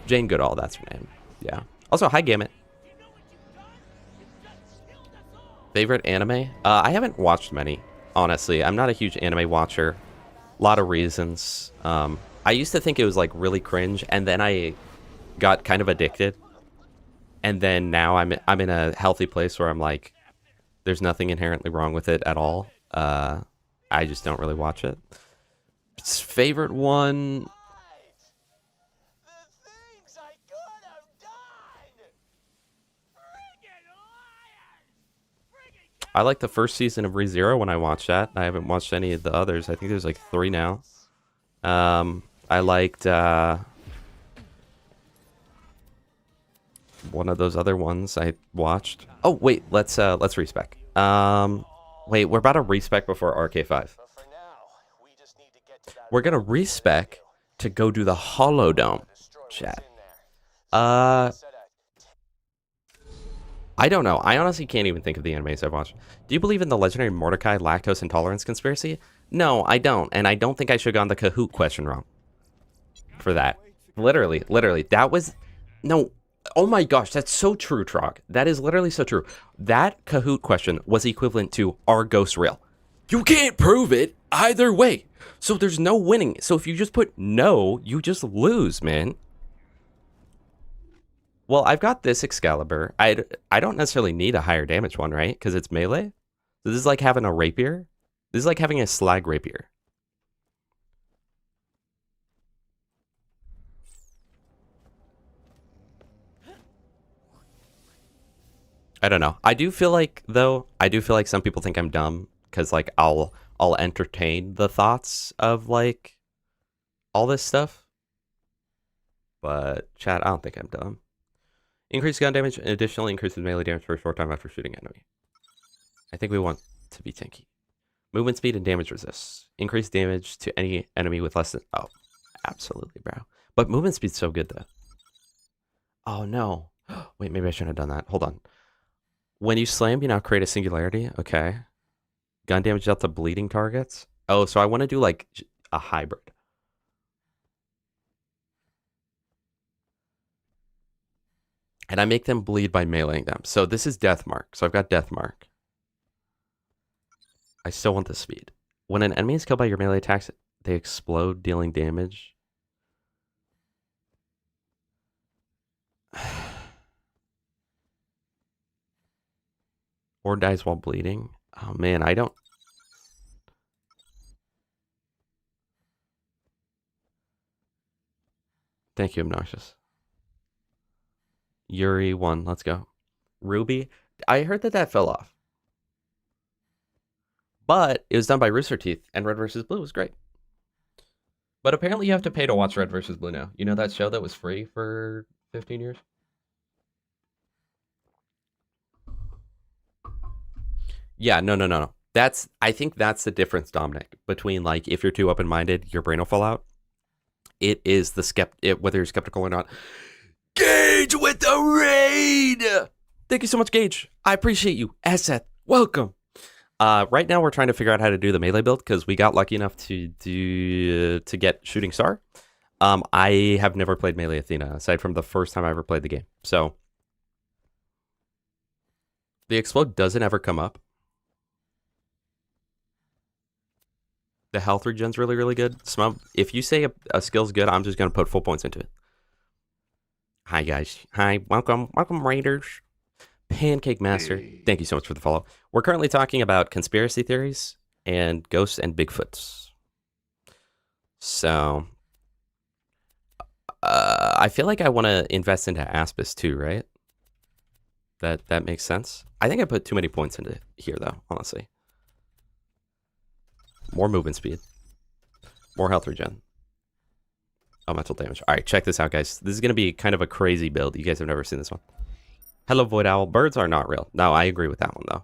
Jane Goodall, that's her name. Yeah. Also, hi, Gamut. Favorite anime? I haven't watched many, honestly. I'm not a huge anime watcher. A lot of reasons. I used to think it was, like, really cringe, and then I got kind of addicted. And then now I'm in a healthy place where I'm like, there's nothing inherently wrong with it at all. I just don't really watch it. Favorite one... I like the first season of ReZero when I watched that. I haven't watched any of the others. I think there's like 3 now. I liked one of those other ones I watched. Oh wait, let's respec. Wait, we're about to respec before RK5. We're gonna respec to go do the Holodome. Chat. I don't know. I honestly can't even think of the animes I've watched. Do you believe in the legendary Mordecai lactose intolerance conspiracy? No, I don't. And I don't think I should have gone the Kahoot question wrong. For that. Literally. That was... No. Oh my gosh, that's so true, Trog. That is literally so true. That Kahoot question was equivalent to, are ghosts real? You can't prove it either way. So there's no winning. So if you just put no, you just lose, man. Well, I've got this Excalibur. I don't necessarily need a higher damage one, right? Because it's melee. So this is like having a rapier. This is like having a slag rapier. I don't know. I do feel like, though, some people think I'm dumb because, like, I'll entertain the thoughts of, like, all this stuff. But, chat, I don't think I'm dumb. Increased gun damage and additionally increases melee damage for a short time after shooting enemy. I think we want to be tanky. Movement speed and damage resist. Increased damage to any enemy with less than... Oh, absolutely, bro. But movement speed's so good, though. Oh, no. Wait, maybe I shouldn't have done that. Hold on. When you slam, you now create a singularity. Okay. Gun damage out to bleeding targets. Oh, so I want to do, like, a hybrid. And I make them bleed by meleeing them. So this is Death Mark. So I've got Death Mark. I still want the speed. When an enemy is killed by your melee attacks, they explode, dealing damage. Or dies while bleeding. Oh man, I don't... Thank you, Obnoxious. Yuri 1, let's go. Ruby, I heard that fell off. But it was done by Rooster Teeth, and Red vs. Blue was great. But apparently you have to pay to watch Red vs. Blue now. You know that show that was free for 15 years? Yeah, no. I think that's the difference, Dominic, between, like, if you're too open-minded, your brain will fall out. It is the whether you're skeptical or not. Gage with the raid! Thank you so much, Gage. I appreciate you. Aseth, welcome. Right now, we're trying to figure out how to do the melee build because we got lucky enough to get Shooting Star. I have never played Melee Athena aside from the first time I ever played the game. So the explode doesn't ever come up. The health regen's really, really good. Smub, if you say a skill's good, I'm just going to put full points into it. Hi, guys. Hi. Welcome, Raiders. Pancake Master, hey. Thank you so much for the follow. We're currently talking about conspiracy theories and ghosts and Bigfoots. So, I feel like I want to invest into Aspis too, right? That makes sense. I think I put too many points into here, though, honestly. More movement speed. More health regen. Elemental damage. All right, check this out, guys. This is going to be kind of a crazy build. You guys have never seen this one. Hello, Void Owl. Birds are not real. No, I agree with that one,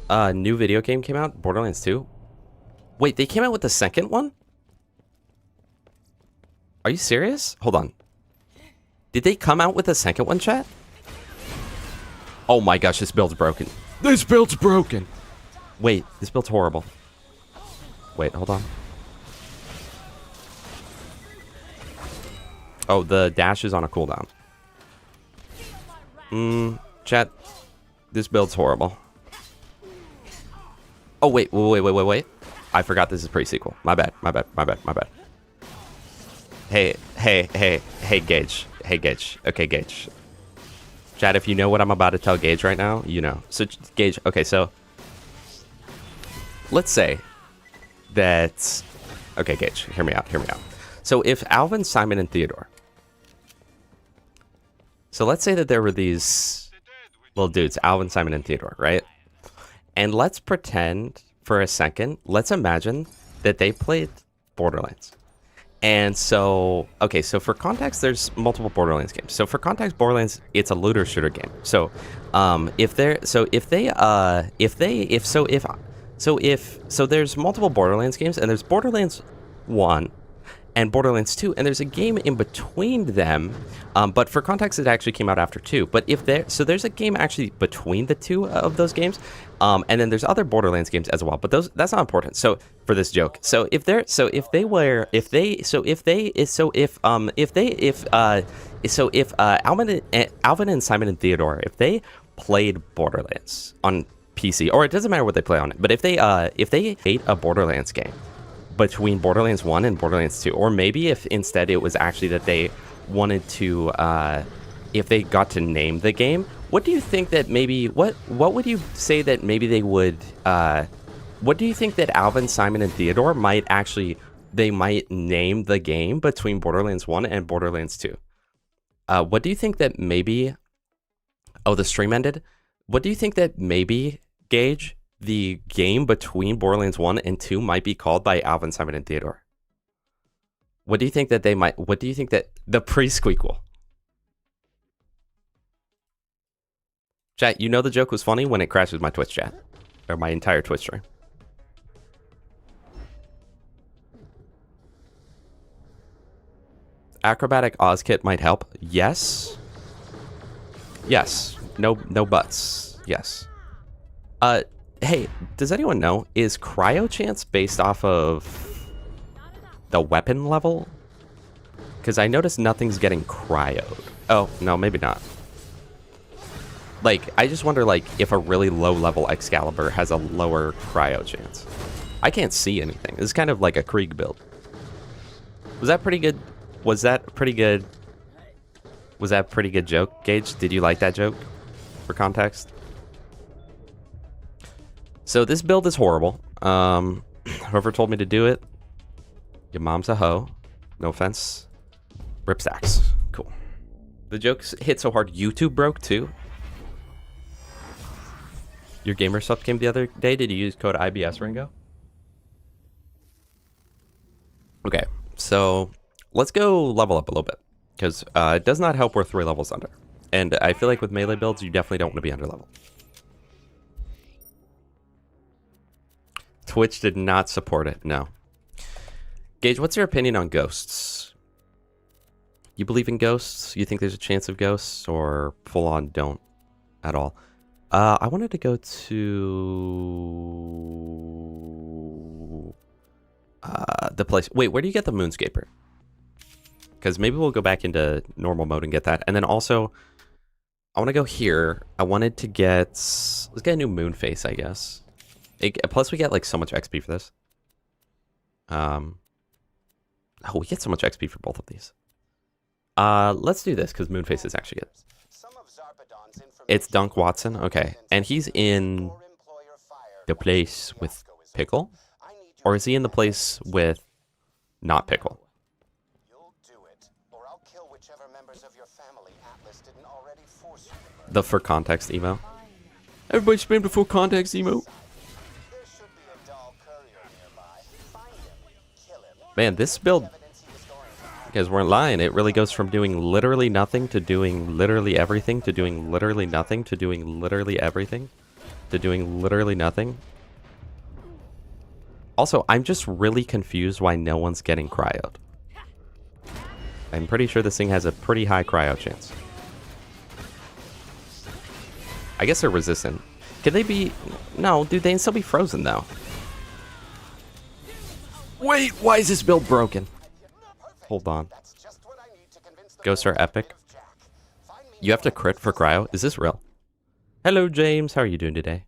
though. New video game came out. Borderlands 2. Wait, they came out with the second one? Are you serious? Hold on. Did they come out with a second one, chat? Oh my gosh, this build's broken. This build's broken. Wait, this build's horrible. Wait, hold on. Oh, the dash is on a cooldown. Chat. This build's horrible. Oh, wait. I forgot this is pre-sequel. My bad. Hey, Gage. Hey, Gage. Okay, Gage. Chat, if you know what I'm about to tell Gage right now, you know. So, Gage, okay, so... Let's say that... Okay, Gage, hear me out. So, if Alvin, Simon, and Theodore... So, let's say that there were these little dudes, Alvin, Simon, and Theodore, right? And let's pretend for a second, let's imagine that they played Borderlands. And so, okay, so for context, there's multiple Borderlands games. So for context, Borderlands, it's a looter shooter game. So, So there's multiple Borderlands games, and there's Borderlands 1 and Borderlands 2, and there's a game in between them, but for context, it actually came out after 2. But there's a game actually between the two of those games, and then there's other Borderlands games as well. But that's not important. So for this joke, if Alvin and Simon and Theodore, if they played Borderlands on PC, or it doesn't matter what they play on it, but if they made a Borderlands game between Borderlands 1 and Borderlands 2, or maybe if instead it was actually that they wanted to, if they got to name the game, what do you think that maybe, what would you say that maybe they would, what do you think that Alvin, Simon, and Theodore might name the game between Borderlands 1 and Borderlands 2? What do you think that maybe, oh, the stream ended? What do you think that maybe, Gage, the game between Borderlands 1 and 2 might be called by Alvin, Simon, and Theodore? What do you think that the pre-squeakle? Chat, you know the joke was funny when it crashes my Twitch chat. Or my entire Twitch stream. Acrobatic Oz kit might help. Yes. Yes. No buts. Yes. Hey, does anyone know, is cryo chance based off of the weapon level? Because I noticed nothing's getting cryoed. Oh, no, maybe not. Like, I just wonder, like, if a really low-level Excalibur has a lower cryo chance. I can't see anything. This is kind of like a Krieg build. Was that pretty good? Was that a pretty good joke, Gage? Did you like that joke? For context? So this build is horrible. Whoever told me to do it, your mom's a hoe. No offense. Rip stacks. Cool. The jokes hit so hard, YouTube broke too. Your gamer sub came the other day. Did you use code IBS, Ringo? Okay, so let's go level up a little bit. Because it does not help we're 3 levels under. And I feel like with melee builds, you definitely don't want to be under level. Twitch did not support it, no. Gage, what's your opinion on ghosts? You believe in ghosts? You think there's a chance of ghosts? Or full on don't at all? I wanted to go to the place. Wait, where do you get the Moonscaper? Because maybe we'll go back into normal mode and get that. And then also, I want to go here. I wanted to get... Let's get a new moon face, I guess. Plus, we get like so much XP for this. Oh, we get so much XP for both of these. Let's do this because Moonface is actually good. It's Dunk Watson, okay, and he's in the place with Pickle, or is he in the place with not Pickle? The for context emo. Everybody spam the full context emo. Man, this build, you guys weren't lying, it really goes from doing literally nothing to doing literally everything to doing literally nothing to doing literally everything to doing literally nothing. Also, I'm just really confused why no one's getting cryoed. I'm pretty sure this thing has a pretty high cryo chance. I guess they're resistant. Can they be... No, dude, they can still be frozen, though. Wait, why is this build broken? Hold on. Ghosts are epic. You have to crit for cryo? Is this real? Hello, James. How are you doing today?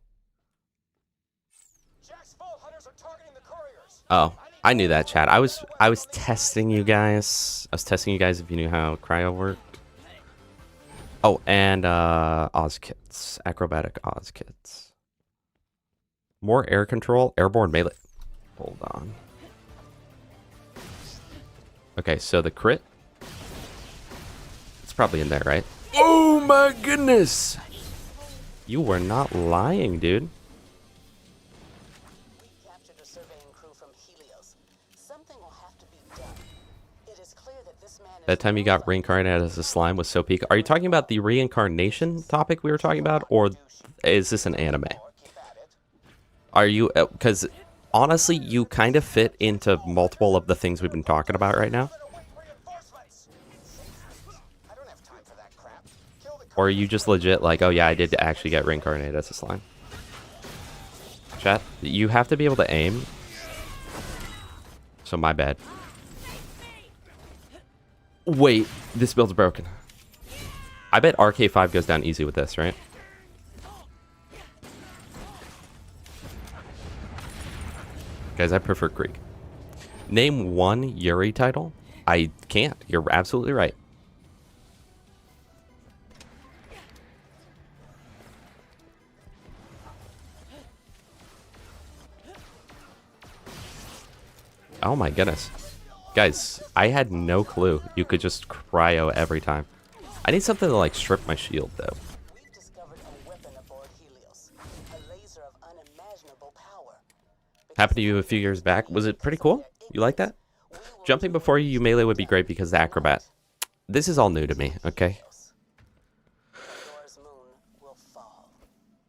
Oh, I knew that, chat. I was testing you guys. I was testing you guys if you knew how cryo worked. Oh, and Oz kits. Acrobatic Oz kits. More air control. Airborne melee. Hold on. Okay, so the crit. It's probably in there, right? Oh my goodness! You were not lying, dude. Captured a surveying crew from Helios. Something will have to be done. It is clear that this man is That time you got reincarnated as a slime was so peak. Are you talking about the reincarnation topic we were talking about, or is this an anime? Are you? Because honestly, you kind of fit into multiple of the things we've been talking about right now. I don't have time for that crap. Kill the Or are you just legit like, oh yeah, I did actually get reincarnated as a slime? Chat, you have to be able to aim. So my bad. Wait, this build's broken. I bet RK5 goes down easy with this, right? Guys, I prefer Greek. Name one Yuri title. I can't. You're absolutely right. Oh my goodness. Guys, I had no clue you could just cryo every time. I need something to like strip my shield though. We've discovered a weapon aboard Helios. A laser of unimaginable power. Happened to you a few years back. Was it pretty cool? You like that? Jumping before you melee would be great because the acrobat. This is all new to me, okay? Pandora's moon will fall.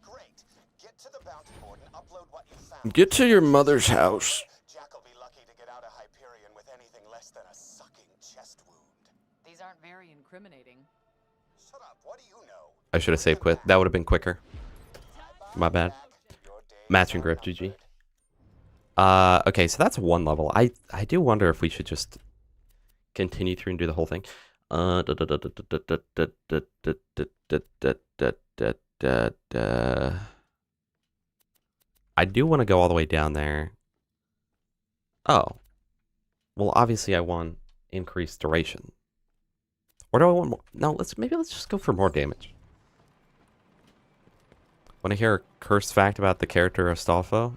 Great. Get to the bounty board and upload what you found. Get to your mother's house. Jack will be lucky to get out of Hyperion with anything less than a sucking chest wound. These aren't very incriminating. Shut up. What do you know? I should have saved quit. That would have been quicker. My bad. Matching grip, GG. Okay, so that's one level. I do wonder if we should just continue through and do the whole thing. I do want to go all the way down there. Oh. Well, obviously I want increased duration. Or do I want more? No, let's just go for more damage. Want to hear a cursed fact about the character Astolfo?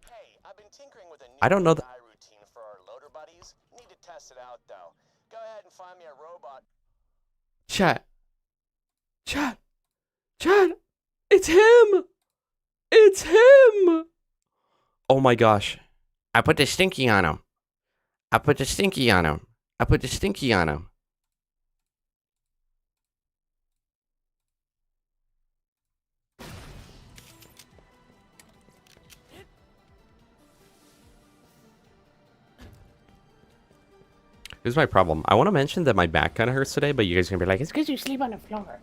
Hey, I've been tinkering with a new I don't know AI routine for our loader buddies. Need to test it out though. Go ahead and find me a robot. Chat. It's him. It's him. Oh my gosh. I put the stinky on him. I put the stinky on him. I put the stinky on him. Here's my problem. I want to mention that my back kind of hurts today, but you guys are going to be like, it's because you sleep on the floor.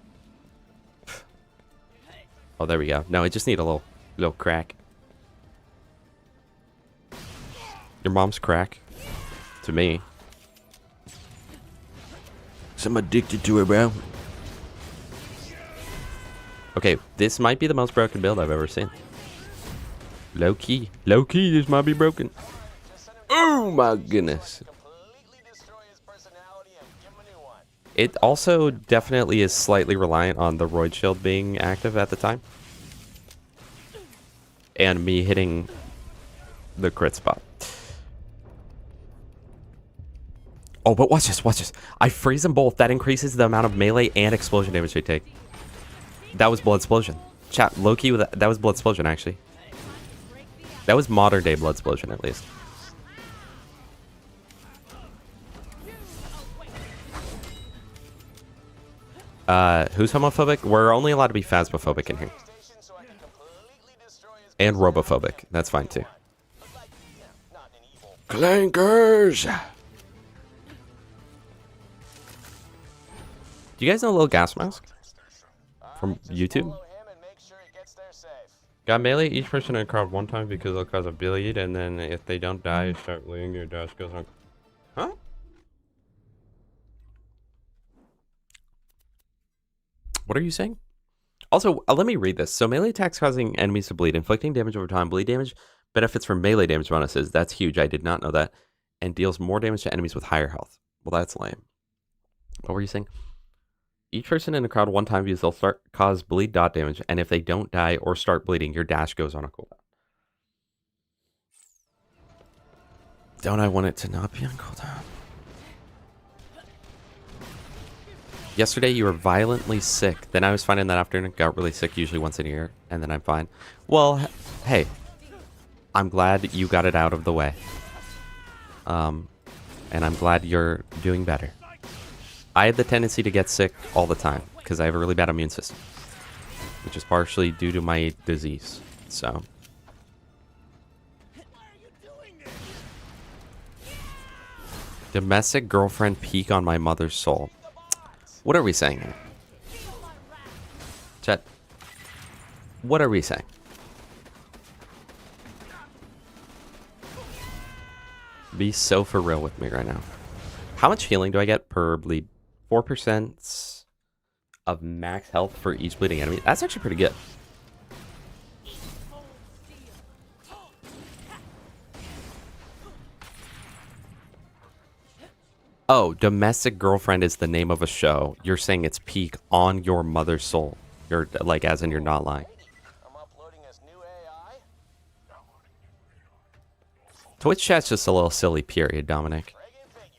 Oh, there we go. No, I just need a little crack. Your mom's crack. To me. I'm addicted to it, bro. Okay, this might be the most broken build I've ever seen. Low key, this might be broken. Oh my goodness. Completely destroy his personality and give him a new one. It also definitely is slightly reliant on the Roid Shield being active at the time. And me hitting the crit spot. Oh, but watch this. I freeze them both. That increases the amount of melee and explosion damage they take. That was Blood Explosion. Chat, low-key, that was Blood Explosion, actually. That was modern-day Blood Explosion, at least. Who's homophobic? We're only allowed to be phasmophobic in here. So I can completely destroy his And robophobic. That's fine, too. like, not an evil. Clankers. Do you guys know Lil Gas Mask? From YouTube? Follow him and make sure he gets there safe. Got melee each person in a crowd one time because they'll cause a bleed, and then if they don't die, you start bleeding, your dash goes on. Huh? What are you saying? Also, let me read this. So melee attacks causing enemies to bleed, inflicting damage over time. Bleed damage benefits from melee damage bonuses. That's huge. I did not know that. And deals more damage to enemies with higher health. Well, that's lame. What were you saying? Each person in a crowd one time views, they'll cause bleed dot damage, and if they don't die or start bleeding, your dash goes on a cooldown. Don't I want it to not be on cooldown? Yesterday you were violently sick. Then I was fine in that afternoon. Got really sick usually once in a year, and then I'm fine. Well, hey, I'm glad you got it out of the way. And I'm glad you're doing better. I had the tendency to get sick all the time because I have a really bad immune system, which is partially due to my disease. So, Domestic girlfriend peak on my mother's soul. What are we saying here? Chat. What are we saying? Be so for real with me right now. How much healing do I get per bleed? 4% of max health for each bleeding enemy. That's actually pretty good. Oh, Domestic Girlfriend is the name of a show. You're saying it's peak on your mother's soul. You're like, as in you're not lying. I'm uploading this new AI. Twitch chat's just a little silly, period, Dominic.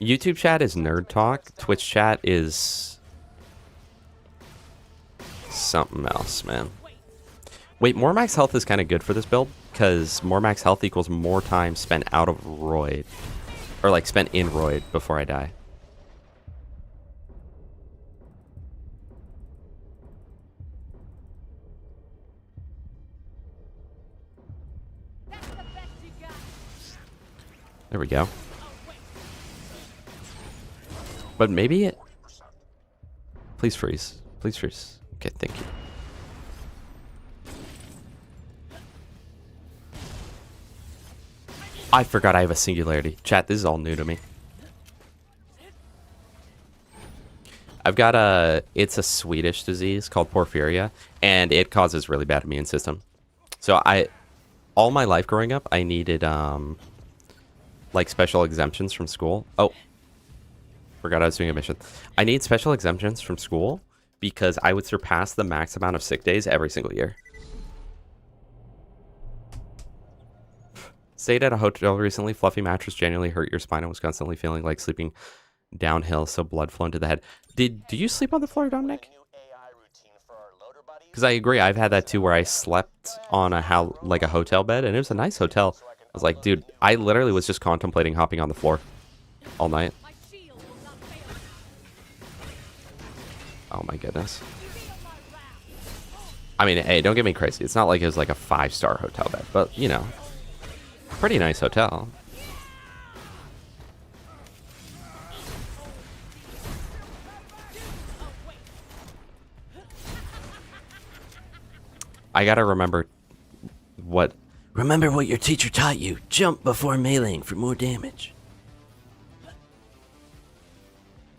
YouTube chat is nerd talk. Twitch chat is something else, man. Wait, more max health is kind of good for this build, because more max health equals more time spent out of Roid. Or like spent in Roid before I die. There we go. But maybe it... Please freeze. Please freeze. Okay, thank you. I forgot I have a singularity. Chat, this is all new to me. I've got it's a Swedish disease called porphyria, and it causes really bad immune system. So all my life growing up, I needed, like special exemptions from school. Oh, forgot I was doing a mission. I need special exemptions from school because I would surpass the max amount of sick days every single year. Stayed at a hotel recently. Fluffy mattress genuinely hurt your spine and was constantly feeling like sleeping downhill, so blood flow into the head. Do you sleep on the floor, Dominic? Because I agree, I've had that too, where I slept on a hotel bed, and it was a nice hotel. I was like, dude, I literally was just contemplating hopping on the floor all night. Oh my goodness. I mean, hey, don't get me crazy. It's not like it was like a 5-star hotel bed, but you know, pretty nice hotel. I gotta remember what your teacher taught you. Jump before meleeing for more damage.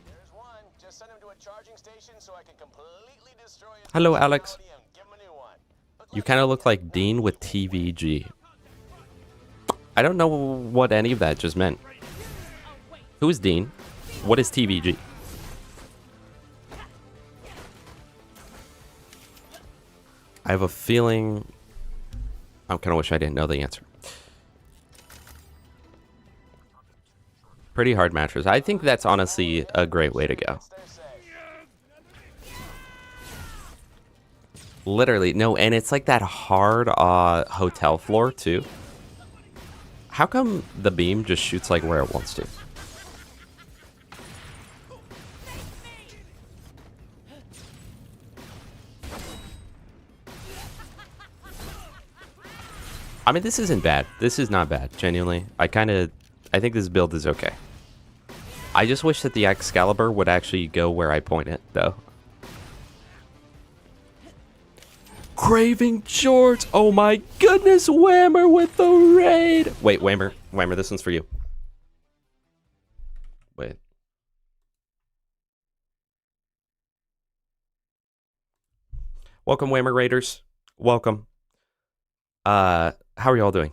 There's one. Just send him to a charging station so I can completely destroy his Hello, Alex. personality and give him a new one. But You kind of look like Dean with TVG. I don't know what any of that just meant. Who is Dean? What is TVG? I have a feeling... I kind of wish I didn't know the answer. Pretty hard mattress. I think that's honestly a great way to go. Literally, no, and it's like that hard hotel floor too. How come the beam just shoots like where it wants to? I mean, this isn't bad. This is not bad, genuinely. I think this build is okay. I just wish that the Excalibur would actually go where I point it, though. Craving shorts! Oh my goodness, Whammer with the raid! Wait, Whammer, this one's for you. Wait. Welcome, Whammer Raiders. Welcome. How are y'all doing?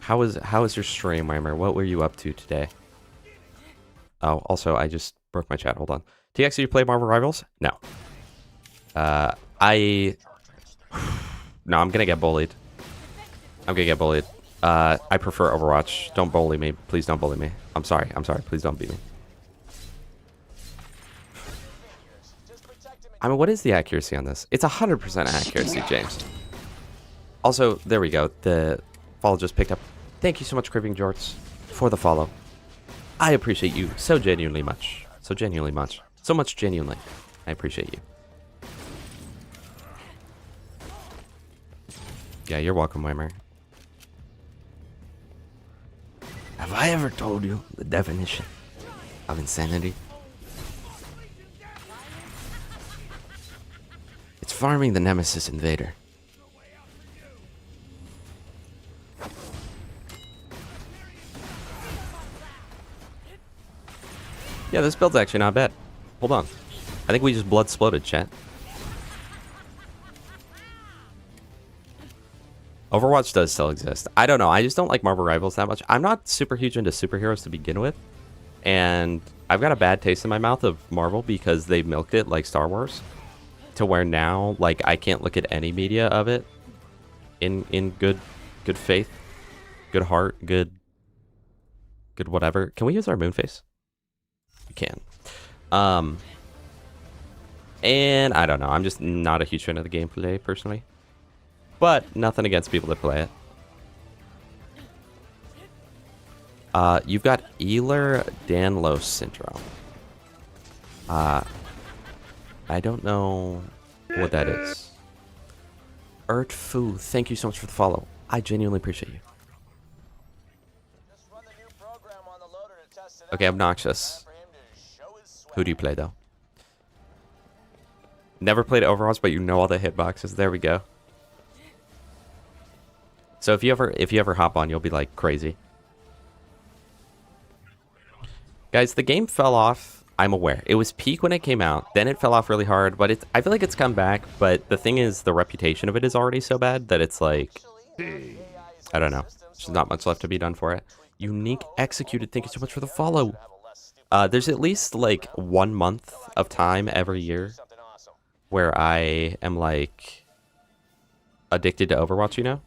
How is your stream, Whammer? What were you up to today? Oh, also, I just broke my chat. Hold on. TX, do you play Marvel Rivals? No. No, I'm gonna get bullied. I prefer Overwatch. Don't bully me. Please don't bully me. I'm sorry. Please don't beat me. I mean, what is the accuracy on this? It's 100% accuracy, James. Also, there we go. The follow just picked up. Thank you so much, Craving Jorts, for the follow. I appreciate you so genuinely much. So much genuinely. I appreciate you. Yeah, you're welcome, Weimer. Have I ever told you the definition of insanity? It's farming the Nemesis Invader. Yeah, this build's actually not bad. Hold on. I think we just blood exploded, chat. Overwatch does still exist. I don't know. I just don't like Marvel Rivals that much. I'm not super huge into superheroes to begin with. And I've got a bad taste in my mouth of Marvel because they milked it like Star Wars. To where now, like, I can't look at any media of it in good faith, good heart, good whatever. Can we use our moon face? We can. And I don't know. I'm just not a huge fan of the gameplay personally. But nothing against people that play it. You've got Ehlers-Danlos syndrome. I don't know what that is. Fu, thank you so much for the follow. I genuinely appreciate you. Just run the new program on the loader to test it Okay, out. obnoxious. Time for him to show his swag. Who do you play though? Never played Overwatch, but you know all the hitboxes. There we go. So if you ever hop on, you'll be like crazy. Guys, the game fell off. I'm aware. It was peak when it came out. Then it fell off really hard, but I feel like it's come back. But the thing is, the reputation of it is already so bad that it's like, I don't know. There's not much left to be done for it. Unique executed. Thank you so much for the follow. There's at least like 1 month of time every year where I am like addicted to Overwatch, you know?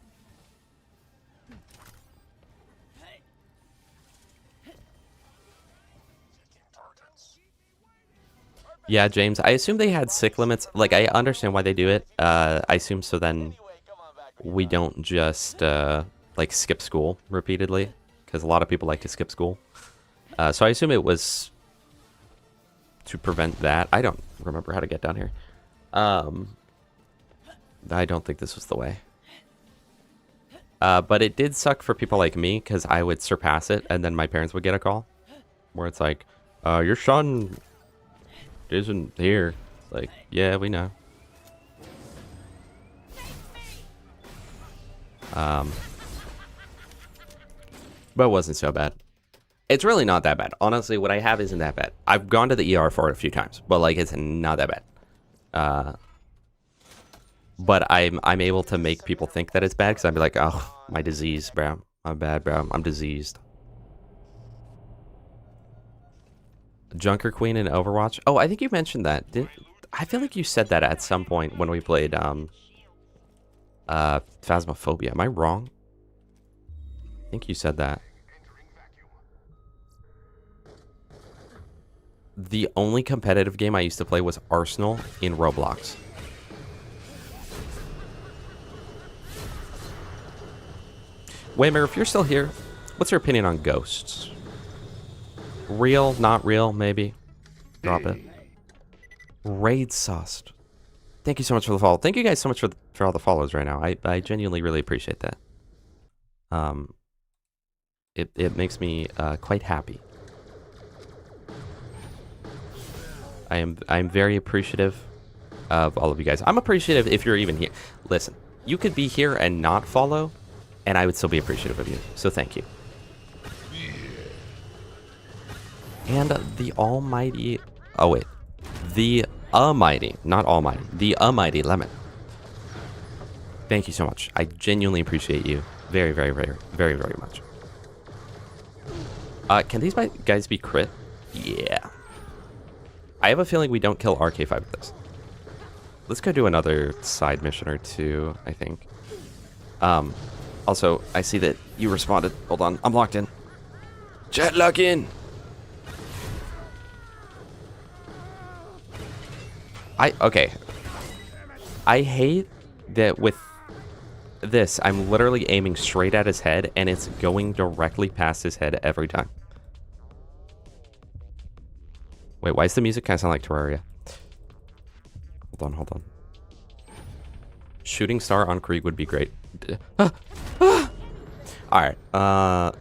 Yeah, James, I assume they had sick limits. Like, I understand why they do it. I assume so then we don't just, like, skip school repeatedly. Because a lot of people like to skip school. So I assume it was to prevent that. I don't remember how to get down here. I don't think this was the way. But it did suck for people like me, because I would surpass it, and then my parents would get a call. Where it's like, your son isn't here. It's like, yeah, we know. But it wasn't so bad. It's really not that bad. Honestly, what I have isn't that bad. I've gone to the ER for it a few times, but like it's not that bad. But I'm able to make people think that it's bad because I'd be like, oh, my disease, bro. I'm bad, bro. I'm diseased. Junker Queen in Overwatch. Oh, I think you mentioned that. I feel like you said that at some point when we played Phasmophobia. Am I wrong? I think you said that. The only competitive game I used to play was Arsenal in Roblox. Waymer, if you're still here, what's your opinion on ghosts? Real, not real, maybe. Drop it. Raid sauced. Thank you so much for the follow. Thank you guys so much for all the follows right now. I genuinely really appreciate that. It makes me quite happy. I'm very appreciative of all of you guys. I'm appreciative if you're even here. Listen, you could be here and not follow, and I would still be appreciative of you. So thank you. And the almighty... Oh, wait. The almighty, not almighty. The almighty Lemon. Thank you so much. I genuinely appreciate you very, very, very, very, very much. Can these guys be crit? Yeah. I have a feeling we don't kill RK5 with this. Let's go do another side mission or two, I think. Also, I see that you responded. Hold on. I'm locked in. Chat lock in. Okay. I hate that with this, I'm literally aiming straight at his head, and it's going directly past his head every time. Wait, why does the music kind of sound like Terraria? Hold on. Shooting star on Krieg would be great. All right.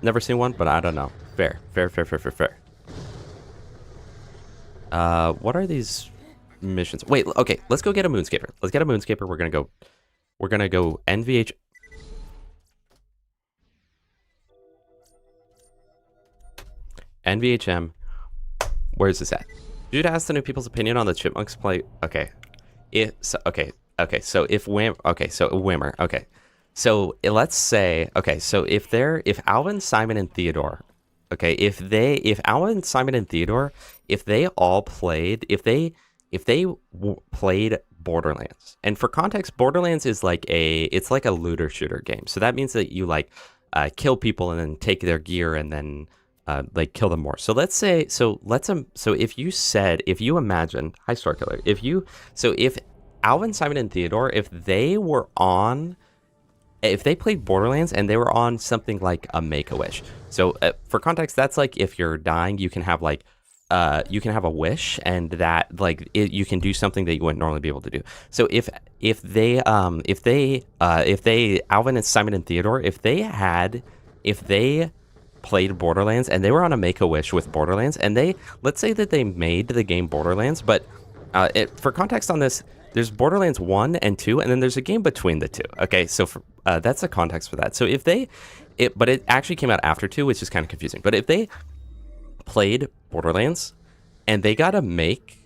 Never seen one, but I don't know. Fair. What are these missions? Wait, okay, let's go get a moonscaper. Let's get a moonscaper. We're gonna go NVH. NVHM. Where's this at? You should ask the new people's opinion on the Chipmunks play. Okay. So if Wimmer. Okay. So let's say, okay, so if Alvin, Simon, and Theodore, okay, if Alvin, Simon, and Theodore, if they all played, if they played Borderlands, and for context, Borderlands is it's like a looter shooter game. So that means that you kill people and then take their gear and then kill them more. So let's say, so if you imagine, hi Star Killer, if Alvin, Simon, and Theodore, if they played Borderlands and they were on something like a Make-A-Wish. So for context, that's like if you're dying, you can have a wish, and that you can do something that you wouldn't normally be able to do. So if they Alvin and Simon and Theodore, if they played Borderlands and they were on a Make-A-Wish with Borderlands, and let's say that they made the game Borderlands, but for context on this, there's Borderlands 1 and 2, and then there's a game between the two. Okay, so that's the context for that. So but it actually came out after 2, which is kind of confusing. But if they played Borderlands and they got to make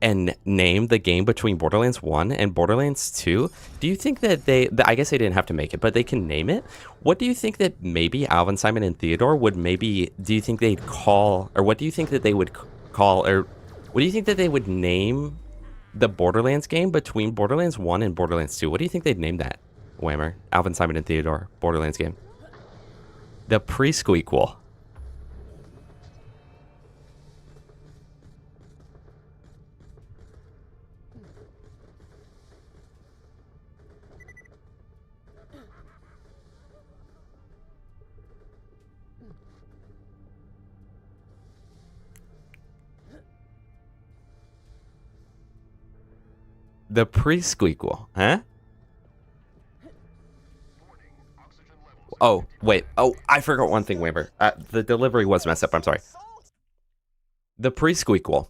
and name the game between Borderlands 1 and Borderlands 2, do you think that I guess they didn't have to make it, but they can name it? What do you think that maybe Alvin, Simon, and Theodore would do you think they'd call, or what do you think that they would call, or what do you think that they would name the Borderlands game between Borderlands 1 and Borderlands 2? What do you think they'd name that? Whammer, Alvin, Simon, and Theodore, Borderlands game. The Pre-Squeakquel. The Pre-Squeakquel, huh? Oh, wait. Oh, I forgot one thing, Whammer. The delivery was messed up. I'm sorry. The Pre-Squeakquel.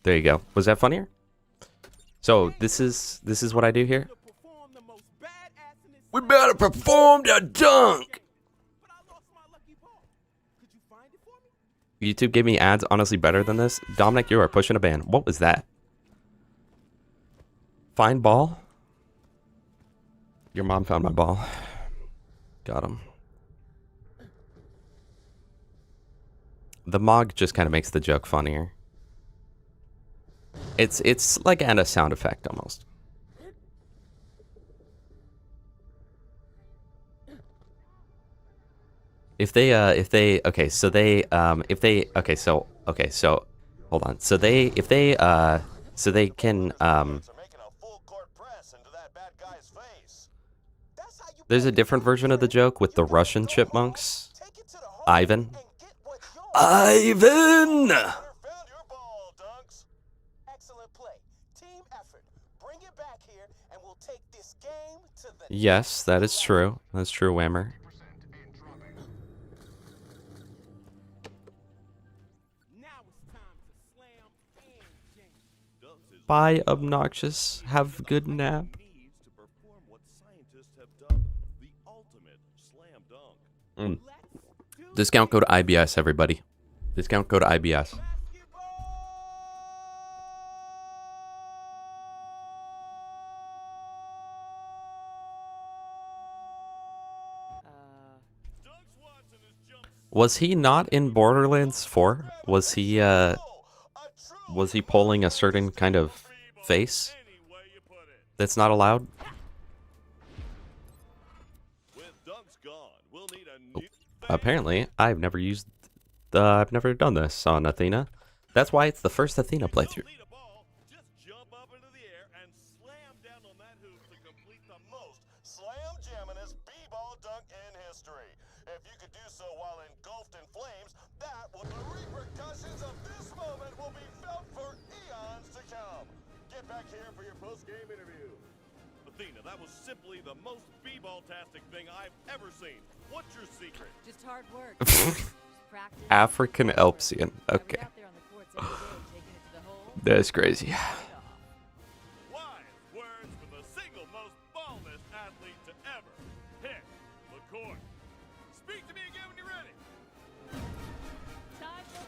There you go. Was that funnier? So this is what I do here. We better perform the dunk. YouTube gave me ads honestly better than this. Dominic, you are pushing a ban. What was that? Find ball? Your mom found my ball. Got him. The Mog just kind of makes the joke funnier. It's like a sound effect almost. Okay, so hold on. So they can there's a different version of the joke with the Russian chipmunks. Ivan. Ivan! Yes, that is true. That's true, Whammer. Bye, obnoxious. Have a good nap. Discount code IBS, everybody. Discount code IBS. Was he not in Borderlands 4? Was he pulling a certain kind of face that's not allowed? Apparently, I've never done this on Athena. That's why it's the first Athena playthrough. Slam jammin'est b-ball dunk in history. If you could do so while engulfed in flames, the repercussions of this moment will be felt for eons to come. Get back here for your post-game interview. Athena, that was simply the most b-ball-tastic thing I've ever seen. What's your secret? Just hard work. Just practice. African Elpsian. I was Okay. out there on the courts every day, taking it to the hole. That's crazy. Wise words from the single most ballness athlete to ever hit the court. Speak to me again when you're ready. Time for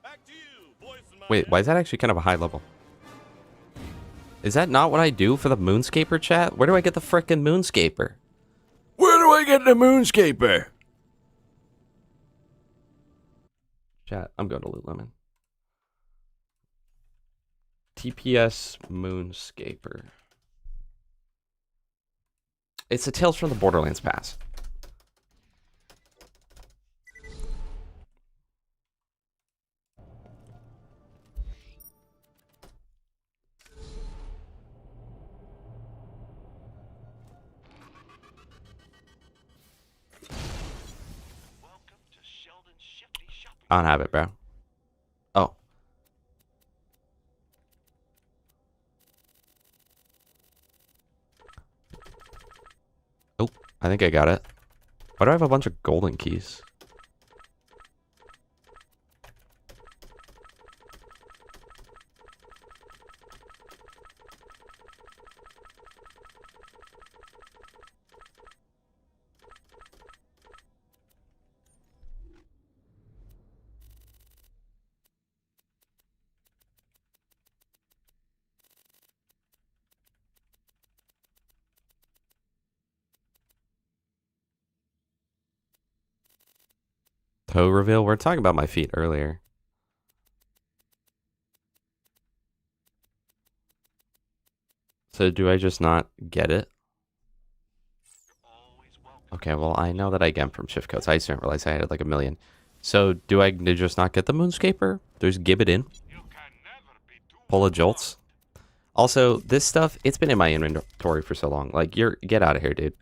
Back to you, voice in my Wait, head. why is that actually kind of a high level? Is that not what I do for the Moonscaper chat? Where do I get the frickin' Moonscaper? Where do I get the Moonscaper? Chat, I'm going to Lululemon. TPS Moonscaper. It's a Tales from the Borderlands pass. I don't have it, bro. Oh. Oh, I think I got it. Why do I have a bunch of golden keys? Toe reveal? We're talking about my feet earlier. So do I just not get it? Okay, well, I know that I get 'em from shift codes. I just didn't realize I had like a million. So do I just not get the Moonscaper? There's Gibbet in. Pull a Jolts. Also, this stuff, it's been in my inventory for so long. Like, get out of here, dude.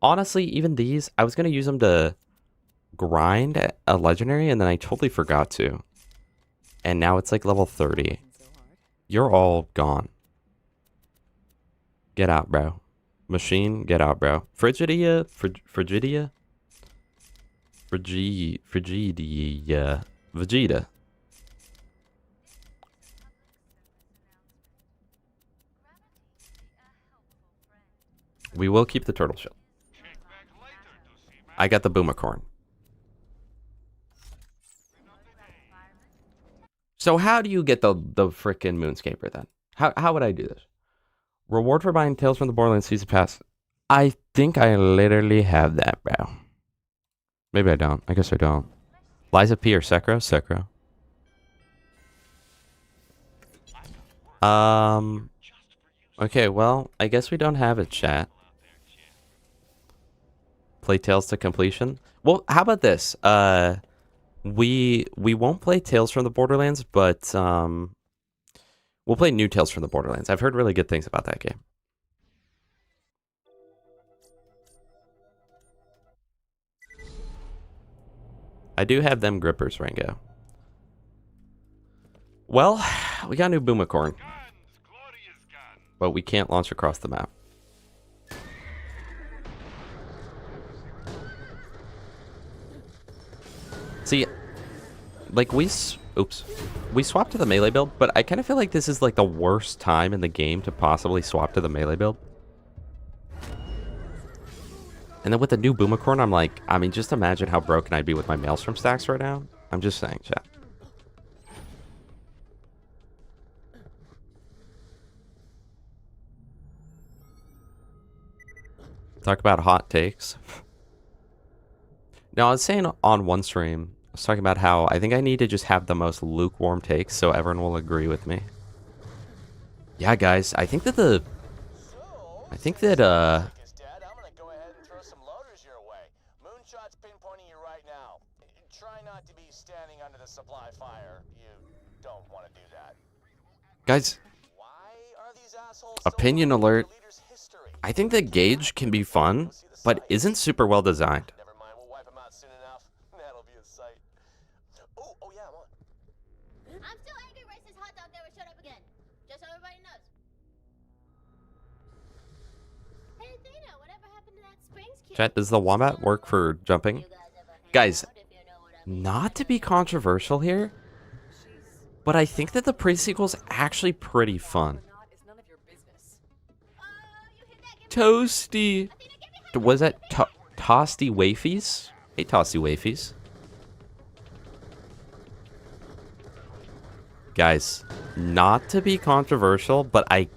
Honestly, even these, I was going to use them to grind a legendary, and then I totally forgot to. And now it's like level 30. You're all gone. Get out, bro. Machine, get out, bro. Frigidia? Frigidia? Vegeta. We will keep the turtle shell. I got the Boomacorn. So how do you get the frickin' Moonscaper then? How would I do this? Reward for buying Tales from the Borderlands Season Pass. I think I literally have that, bro. Maybe I don't. I guess I don't. Liza P or Sekiro? Sekiro. Okay, well, I guess we don't have it, chat. Play Tales to completion. Well, how about this? We won't play Tales from the Borderlands, but we'll play New Tales from the Borderlands. I've heard really good things about that game. I do have them grippers, Rango. Well, we got a new Boomacorn. But we can't launch across the map. See, like we swapped to the melee build, but I kind of feel like this is like the worst time in the game to possibly swap to the melee build. And then with the new Boomacorn, I'm like, I mean, just imagine how broken I'd be with my Maelstrom stacks right now. I'm just saying, chat. Talk about hot takes. Now, I was saying on one stream, I was talking about how I think I need to just have the most lukewarm takes so everyone will agree with me. Yeah, guys, I think that Dad, I'm gonna go ahead and throw some loaders your way. Moonshot's pinpointing you right now. Try not to be standing under the supply fire. You don't want to do that. Guys, Why are these assholes opinion alert. I think the gauge can be fun, but isn't super well designed. Never mind, we'll wipe them out soon enough. That'll be a sight. Oh yeah, I'm on. I'm still angry racist hot dog never showed up again. Just so everybody knows. Chat, does the wombat work for jumping? Guys, not to be controversial here, but I think that the pre-sequel's actually pretty fun. Toasty. Was that Toasty Wafies? Hey, Toasty Wafies. Guys, not to be controversial, but I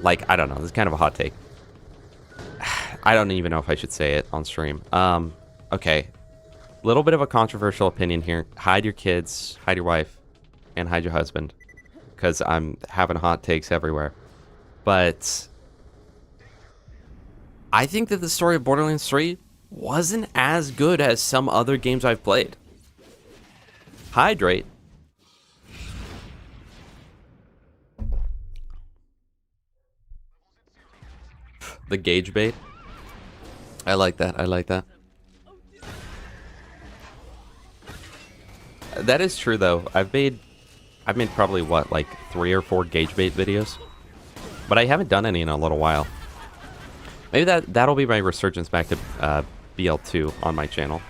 don't know. This is kind of a hot take. I don't even know if I should say it on stream. Okay. Little bit of a controversial opinion here. Hide your kids, hide your wife, and hide your husband. Because I'm having hot takes everywhere. But I think that the story of Borderlands 3 wasn't as good as some other games I've played. Hydrate. The gauge bait. I like that. I like that. That is true though. I've made probably what, like 3 or 4 gauge bait videos, but I haven't done any in a little while. Maybe that'll be my resurgence back to BL2 on my channel.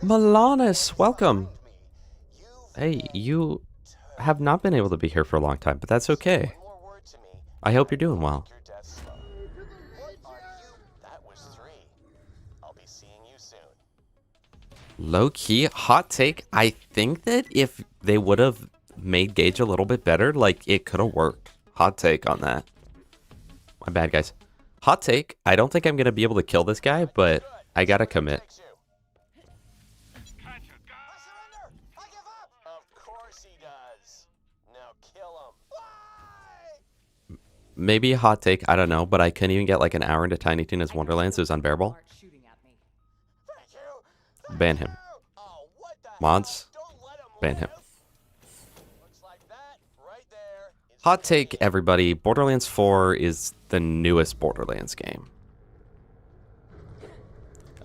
Milanus, welcome. Hey, you have not been able to be here for a long time, but that's okay. I hope you're doing well. Low key, hot take. I think that if they would have made Gage a little bit better, like it could have worked. Hot take on that. My bad, guys. Hot take. I don't think I'm gonna be able to kill this guy, but I gotta commit. Maybe a hot take, I don't know, but I couldn't even get like an hour into Tiny Tina's Wonderlands. It was unbearable. Ban him. Mods, ban him. Hot take, everybody. Borderlands 4 is the newest Borderlands game.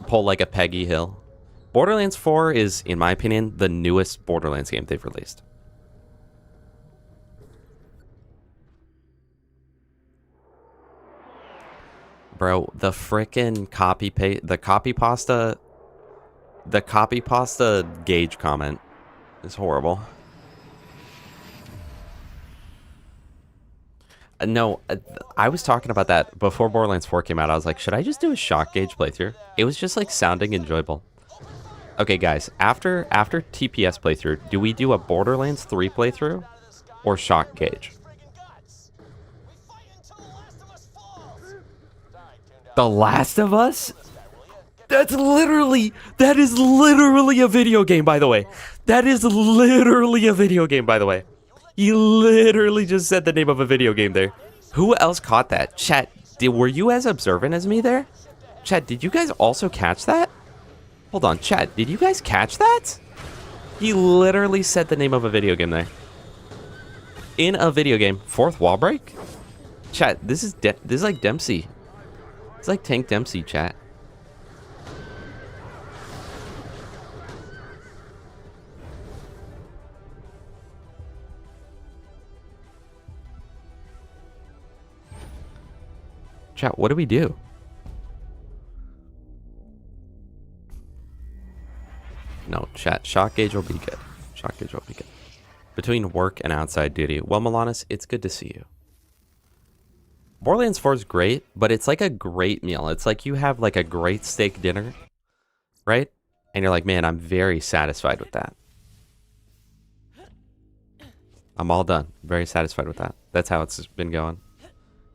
Pull like a Peggy Hill. Borderlands 4 is, in my opinion, the newest Borderlands game they've released. Bro, the frickin' the copy pasta Gage comment is horrible. No, I was talking about that before Borderlands 4 came out. I was like, should I just do a shock Gage playthrough? It was just like sounding enjoyable. Okay, guys, after TPS playthrough, do we do a Borderlands 3 playthrough or shock Gage? The Last of Us? That is literally a video game, by the way. That is literally a video game, by the way. He literally just said the name of a video game there. Who else caught that? Chat, were you as observant as me there? Chat, did you guys also catch that? Hold on, chat, did you guys catch that? He literally said the name of a video game there. In a video game. Fourth wall break? Chat, this is like Dempsey. It's like Tank Dempsey, chat. Chat, what do we do? No, chat, shock Gauge will be good. Shock Gauge will be good. Between work and outside duty. Well, Milanus, it's good to see you. Borderlands 4 is great, but it's like a great meal. It's like you have like a great steak dinner, right? And you're like, man, I'm very satisfied with that. I'm all done. Very satisfied with that. That's how it's been going.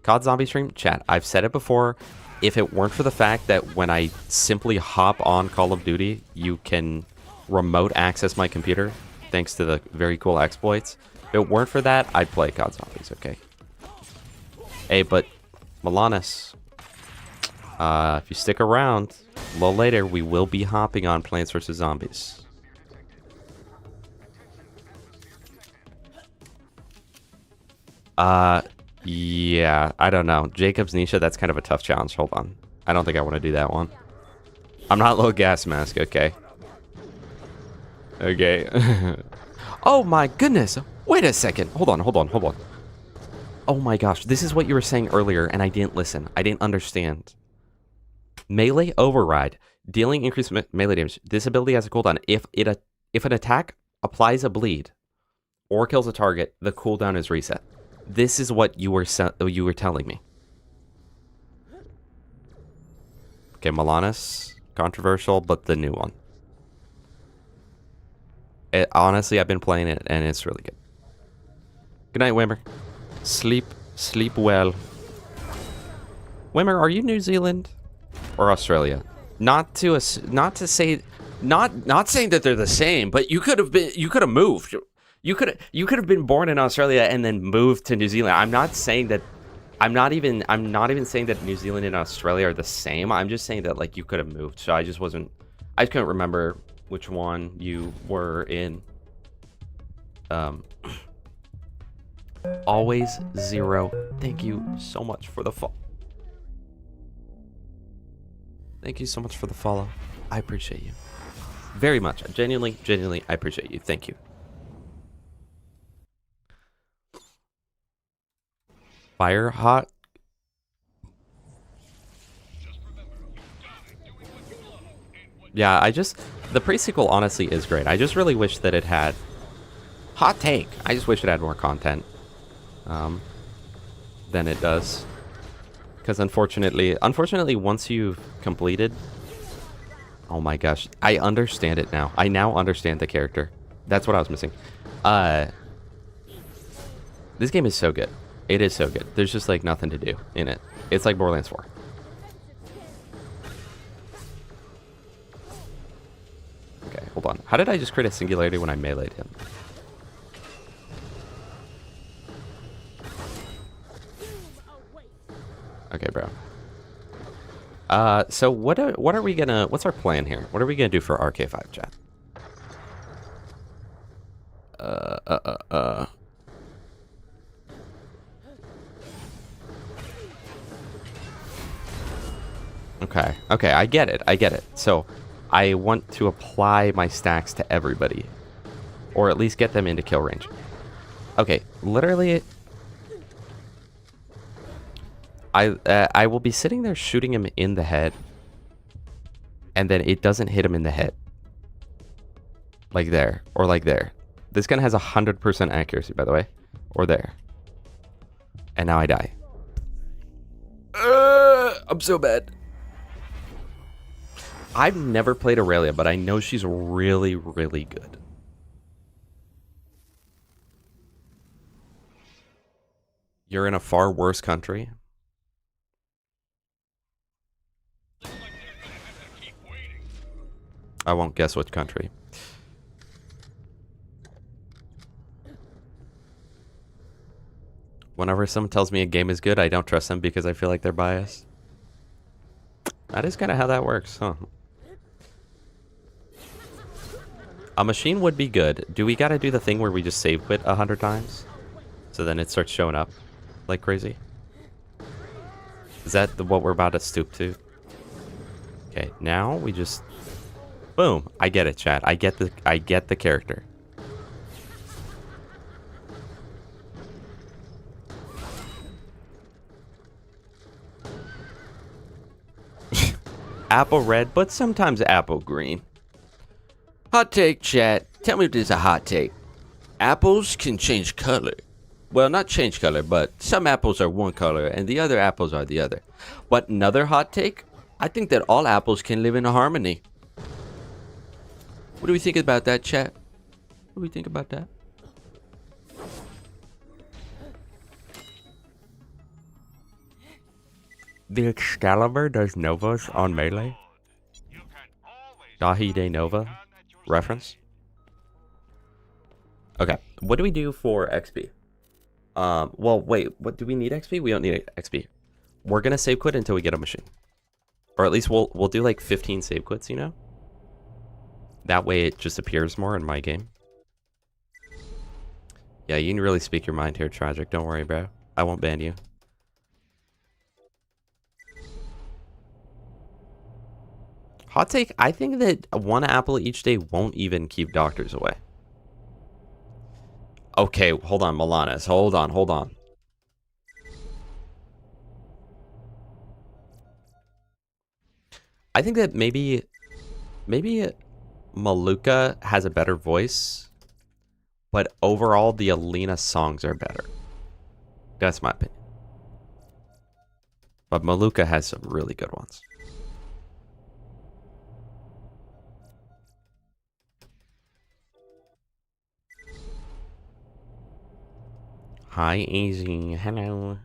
COD Zombie stream, chat, I've said it before. If it weren't for the fact that when I simply hop on Call of Duty, you can remote access my computer, thanks to the very cool exploits. If it weren't for that, I'd play COD Zombies, okay? Hey, but Milanus, if you stick around, a little later, we will be hopping on Plants vs. Zombies. Yeah, I don't know. Jacob's Nisha, that's kind of a tough challenge. Hold on. I don't think I want to do that one. I'm not low gas mask, okay. Okay. Oh my goodness. Wait a second. Hold on, hold on, hold on. Oh my gosh. This is what you were saying earlier, and I didn't listen. I didn't understand. Melee override. Dealing increased melee damage. This ability has a cooldown. If an attack applies a bleed or kills a target, the cooldown is reset. This is what you were telling me. Okay, Milanus. Controversial, but the new one. Honestly, I've been playing it, and it's really good. Good night, Wimmer. Sleep well. Wimmer, are you New Zealand or Australia? Not saying that they're the same, but you could have moved. You could have been born in Australia and then moved to New Zealand. I'm not even saying that New Zealand and Australia are the same. I'm just saying that like you could have moved. So I couldn't remember which one you were in. Always zero. Thank you so much for the follow. Thank you so much for the follow. I appreciate you very much. Genuinely, I appreciate you. Thank you. Fire hot. Yeah, the pre-sequel honestly is great. I just really wish that it had hot take. I just wish it had more content than it does. Because unfortunately, once you've completed, oh my gosh, I understand it now. I now understand the character. That's what I was missing. This game is so good. It is so good. There's just like nothing to do in it. It's like Borderlands 4. Okay, hold on. How did I just create a singularity when I meleeed him? Okay, bro. So what are we gonna? What's our plan here? What are we gonna do for RK5, chat? Okay, I get it. So, I want to apply my stacks to everybody, or at least get them into kill range. Okay, literally, I will be sitting there shooting him in the head, and then it doesn't hit him in the head, like there or like there. This gun has 100% accuracy, by the way, or there, and now I die. I'm so bad. I've never played Aurelia, but I know she's really, really good. You're in a far worse country. I won't guess which country. Whenever someone tells me a game is good, I don't trust them because I feel like they're biased. That is kind of how that works, huh? A machine would be good. Do we gotta do the thing where we just save quit 100 times? So then it starts showing up like crazy? Is that what we're about to stoop to? Okay, now we just... Boom. I get it, chat. I get the character. Apple red, but sometimes apple green. Hot take, chat. Tell me if this is a hot take. Apples can change color. Well, not change color, but some apples are one color and the other apples are the other. But another hot take? I think that all apples can live in harmony. What do we think about that, chat? What do we think about that? The Excalibur does Novas on Melee? Dahi de Nova reference? Okay, what do we do for XP? Well, wait, what do we need XP? We don't need XP. We're gonna save quit until we get a machine. Or at least we'll do like 15 save quits, you know? That way it just appears more in my game. Yeah, you can really speak your mind here, Tragic. Don't worry, bro. I won't ban you. Hot take, I think that one apple each day won't even keep doctors away. Okay, hold on, Milanes. Hold on. I think that maybe Maluka has a better voice, but overall the Alina songs are better. That's my opinion. But Maluka has some really good ones. Hi, Easy. Hello.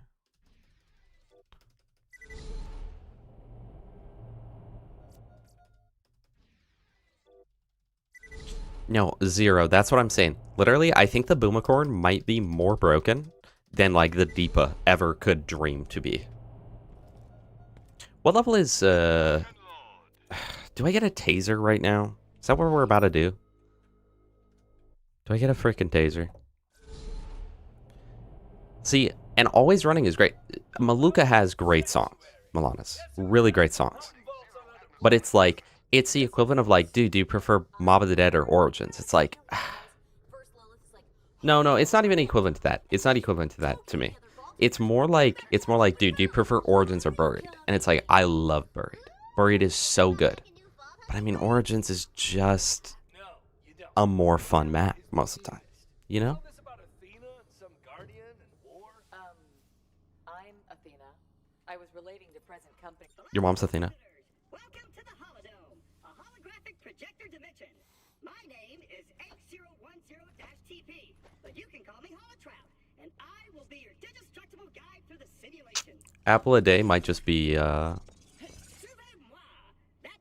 No, zero. That's what I'm saying. Literally, I think the Boomicorn might be more broken than like the Deepa ever could dream to be. What level is do I get a taser right now? Is that what we're about to do? Do I get a freaking taser? See, and always running is great. Maluka has great songs, Milanis. Really great songs. But it's like, it's the equivalent of like, dude, do you prefer Mob of the Dead or Origins? It's like, no, it's not even equivalent to that. It's not equivalent to that to me. It's more like, dude, do you prefer Origins or Buried? And it's like, I love Buried. Buried is so good. But I mean, Origins is just a more fun map most of the time. You know? I'm Athena. I was relating to present company. Your mom's Athena. Welcome to the Holodome, a holographic projector dimension. My name is H010-TP, but you can call me Holotrout, and I will be your indestructible guide through the simulation. Apple a day might just be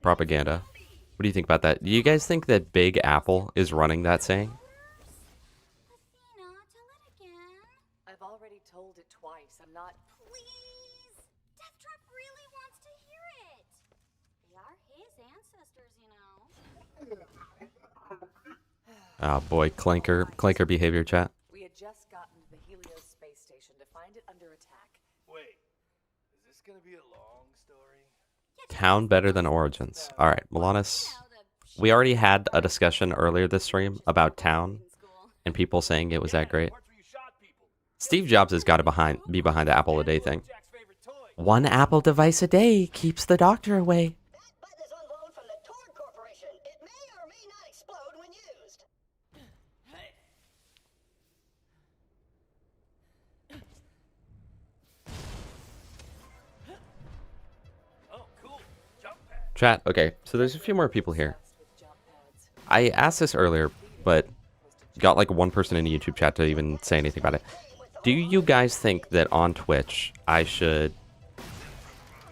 propaganda. What do you think about that? Do you guys think that Big Apple is running that saying? Athena, tell it again. I've already told it twice. I'm not. Please! Death Trap really wants to hear it. They are his ancestors, you know. Oh boy, clinker behavior chat. We had just gotten to the Helios space station to find it under attack. Wait, is this gonna be a long story? Town better than Origins. All right, Milanis. We already had a discussion earlier this stream about Town and people saying it was that great. Steve Jobs has got to be behind the Apple a day thing. One Apple device a day keeps the doctor away. That button is on loan from the Tord Corporation. It may or may not explode when used. Oh, cool. Jump pad. Chat, okay, so there's a few more people here. I asked this earlier, but got like one person in the YouTube chat to even say anything about it. Do you guys think that on Twitch I should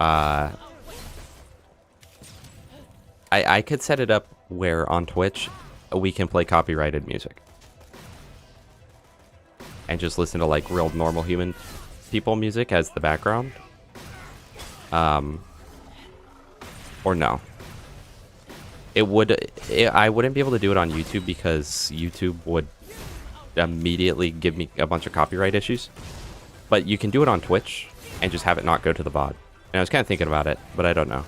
I could set it up where on Twitch we can play copyrighted music and just listen to like real normal human people music as the background? Or no? I wouldn't be able to do it on YouTube because YouTube would immediately give me a bunch of copyright issues. But you can do it on Twitch and just have it not go to the VOD. And I was kind of thinking about it, but I don't know.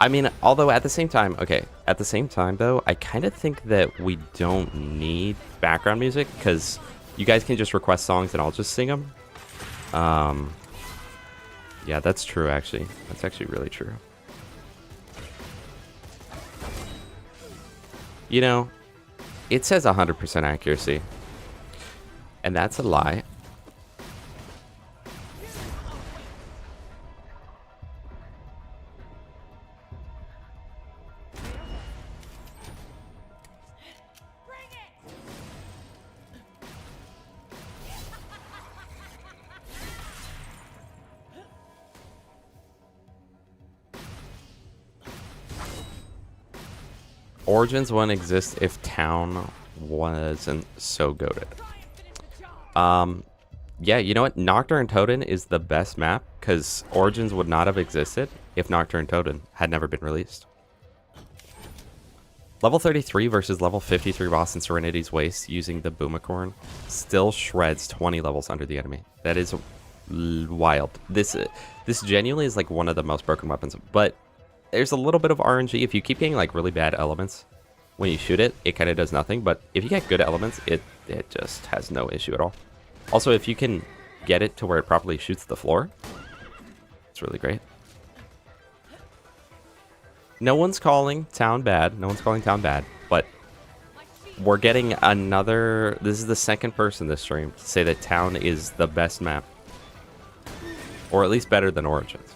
I mean, although at the same time, though, I kind of think that we don't need background music because you guys can just request songs and I'll just sing them. Yeah, that's true, actually. That's actually really true. You know, it says 100% accuracy. And that's a lie. Origins wouldn't exist if Town wasn't so goated. Yeah, you know what? Nocturne Totem is the best map because Origins would not have existed if Nocturne Totem had never been released. Level 33 versus level 53 boss in Serenity's Waste using the Boomicorn still shreds 20 levels under the enemy. That is wild. This genuinely is like one of the most broken weapons, but there's a little bit of RNG. If you keep getting like really bad elements when you shoot it, it kind of does nothing. But if you get good elements, it just has no issue at all. Also, if you can get it to where it properly shoots the floor, it's really great. No one's calling town bad. No one's calling town bad, but we're getting another... This is the second person this stream to say that town is the best map. Or at least better than Origins.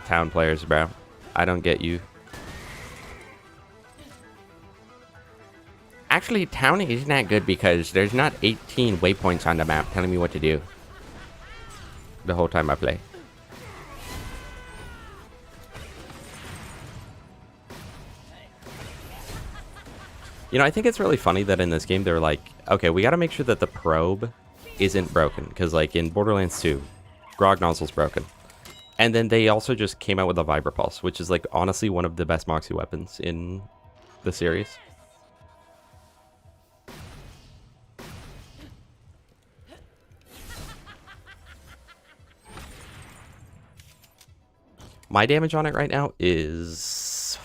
Town players, bro. I don't get you. Actually, town isn't that good because there's not 18 waypoints on the map telling me what to do. The whole time I play. You know, I think it's really funny that in this game they're like, okay, we gotta make sure that the probe isn't broken. Because like in Borderlands 2, Grog Nozzle's broken. And then they also just came out with a Vibra Pulse, which is like honestly one of the best Moxie weapons in the series. My damage on it right now is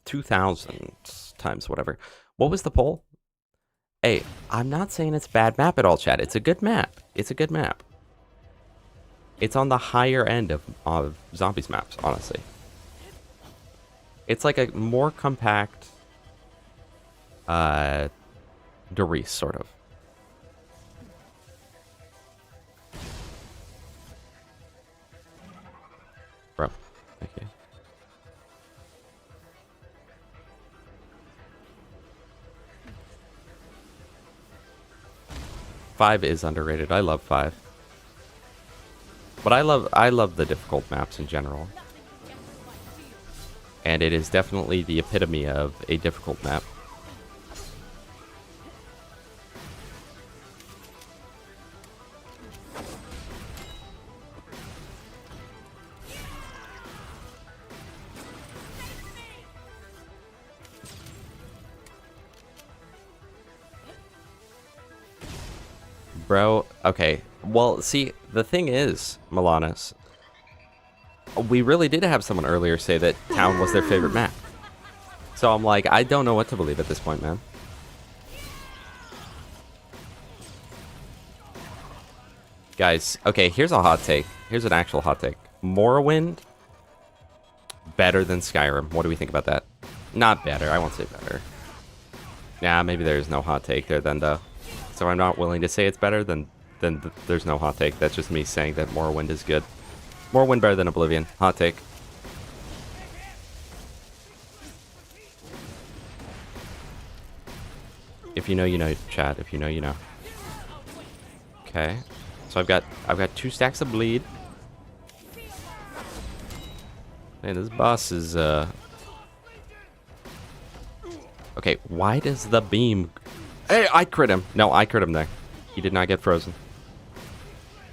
2,000 times whatever. What was the poll? Hey, I'm not saying it's a bad map at all, chat. It's a good map. It's a good map. It's on the higher end of zombies maps, honestly. It's like a more compact Doris, sort of. Bro, thank you. Five is underrated. I love 5. But I love the difficult maps in general. And it is definitely the epitome of a difficult map. Bro, okay. Well, see, the thing is, Milanos, we really did have someone earlier say that town was their favorite map. So I'm like, I don't know what to believe at this point, man. Guys, okay, here's a hot take. Here's an actual hot take. Morrowind, better than Skyrim. What do we think about that? Not better. I won't say better. Nah, maybe there's no hot take there then, though. So I'm not willing to say it's better, then there's no hot take. That's just me saying that Morrowind is good. Morrowind better than Oblivion. Hot take. If you know, you know, chat. If you know, you know. Okay. So I've got 2 stacks of bleed. Man, this boss is okay, why does the beam... Hey, I crit him. No, I crit him there. He did not get frozen.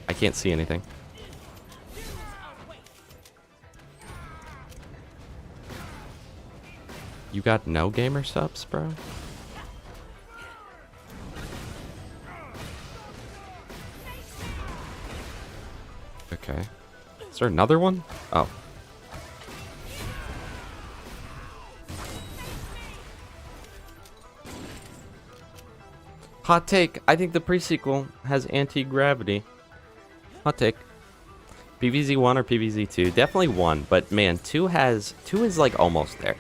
I can't see anything. You got no gamer subs, bro? Okay. Is there another one? Oh. Hot take. I think the pre-sequel has anti-gravity. Hot take. PvZ 1 or PvZ 2? Definitely 1, but man, 2 is like almost there.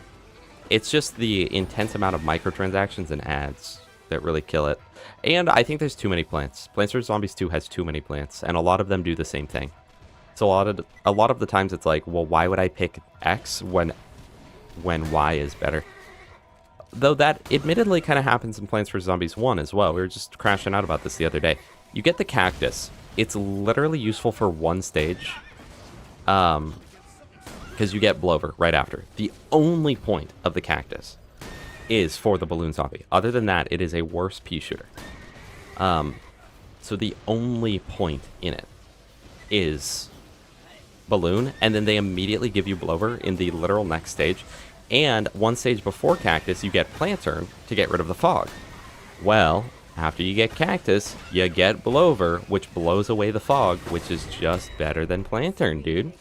It's just the intense amount of microtransactions and ads that really kill it. And I think there's too many plants. Plants vs. Zombies 2 has too many plants, and a lot of them do the same thing. So a lot of the times it's like, well, why would I pick X when Y is better? Though that admittedly kind of happens in Plants vs. Zombies 1 as well. We were just crashing out about this the other day. You get the cactus. It's literally useful for one stage. Because you get Blover right after. The only point of the cactus is for the balloon zombie. Other than that, it is a worse pea shooter. So the only point in it is balloon, and then they immediately give you Blover in the literal next stage. And one stage before cactus, you get Plantern to get rid of the fog. Well, After you get cactus, you get blowover, which blows away the fog, which is just better than planturn, dude.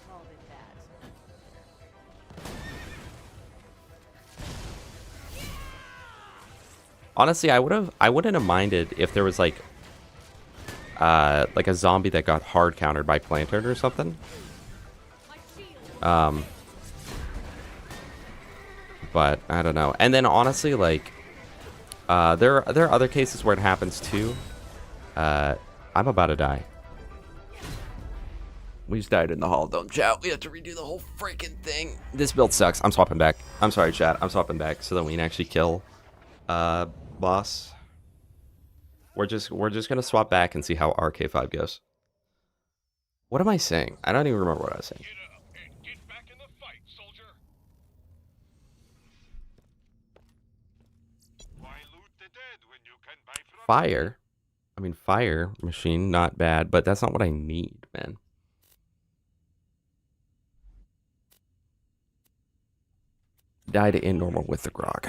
Honestly, I wouldn't have minded if there was like a zombie that got hard countered by planturn or something. But I don't know. And then honestly, like there are other cases where it happens too. I'm about to die. We just died in the hall. Don't chat. We have to redo the whole freaking thing. This build sucks. I'm swapping back. I'm sorry, chat. I'm swapping back so that we can actually kill boss. We're just gonna swap back and see how RK5 goes. What am I saying? I don't even remember what I was saying. Get back in the fight, soldier. Why loot the dead when you can buy from Fire? I mean, fire machine, not bad, but that's not what I need, man. Died in normal with the grog.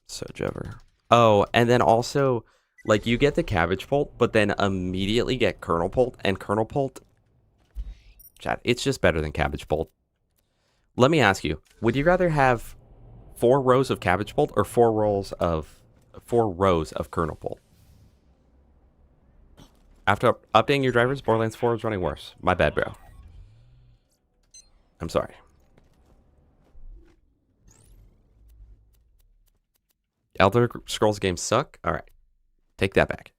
So Jever. Oh, and then also, like, you get the cabbage pult, but then immediately get kernel pult, and kernel pult, chat, it's just better than cabbage pult. Let me ask you, would you rather have 4 rows of cabbage pult or 4 rows of kernel pult? After updating your drivers, Borderlands 4 is running worse. My bad, bro. I'm sorry. Elder Scrolls games suck? Alright. Take that back.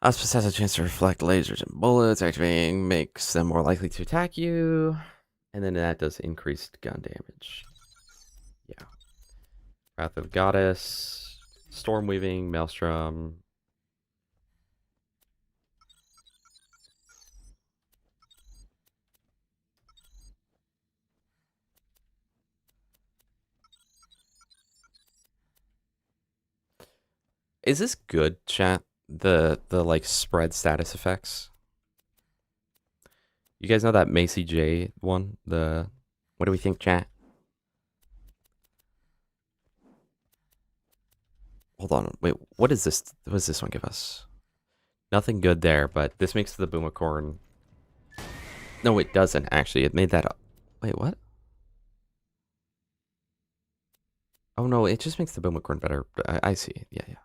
Auspice has a chance to reflect lasers and bullets. Activating makes them more likely to attack you. And then that does increased gun damage. Yeah. Wrath of Goddess. Storm Weaving. Maelstrom. Is this good, chat? The like spread status effects. You guys know that Macy J one? What do we think, chat? Hold on, wait, what is this? What does this one give us? Nothing good there, but this makes the Boomicorn. No, it doesn't actually. It made that up. Wait, what? Oh no, it just makes the Boomicorn better. I see. Yeah, yeah.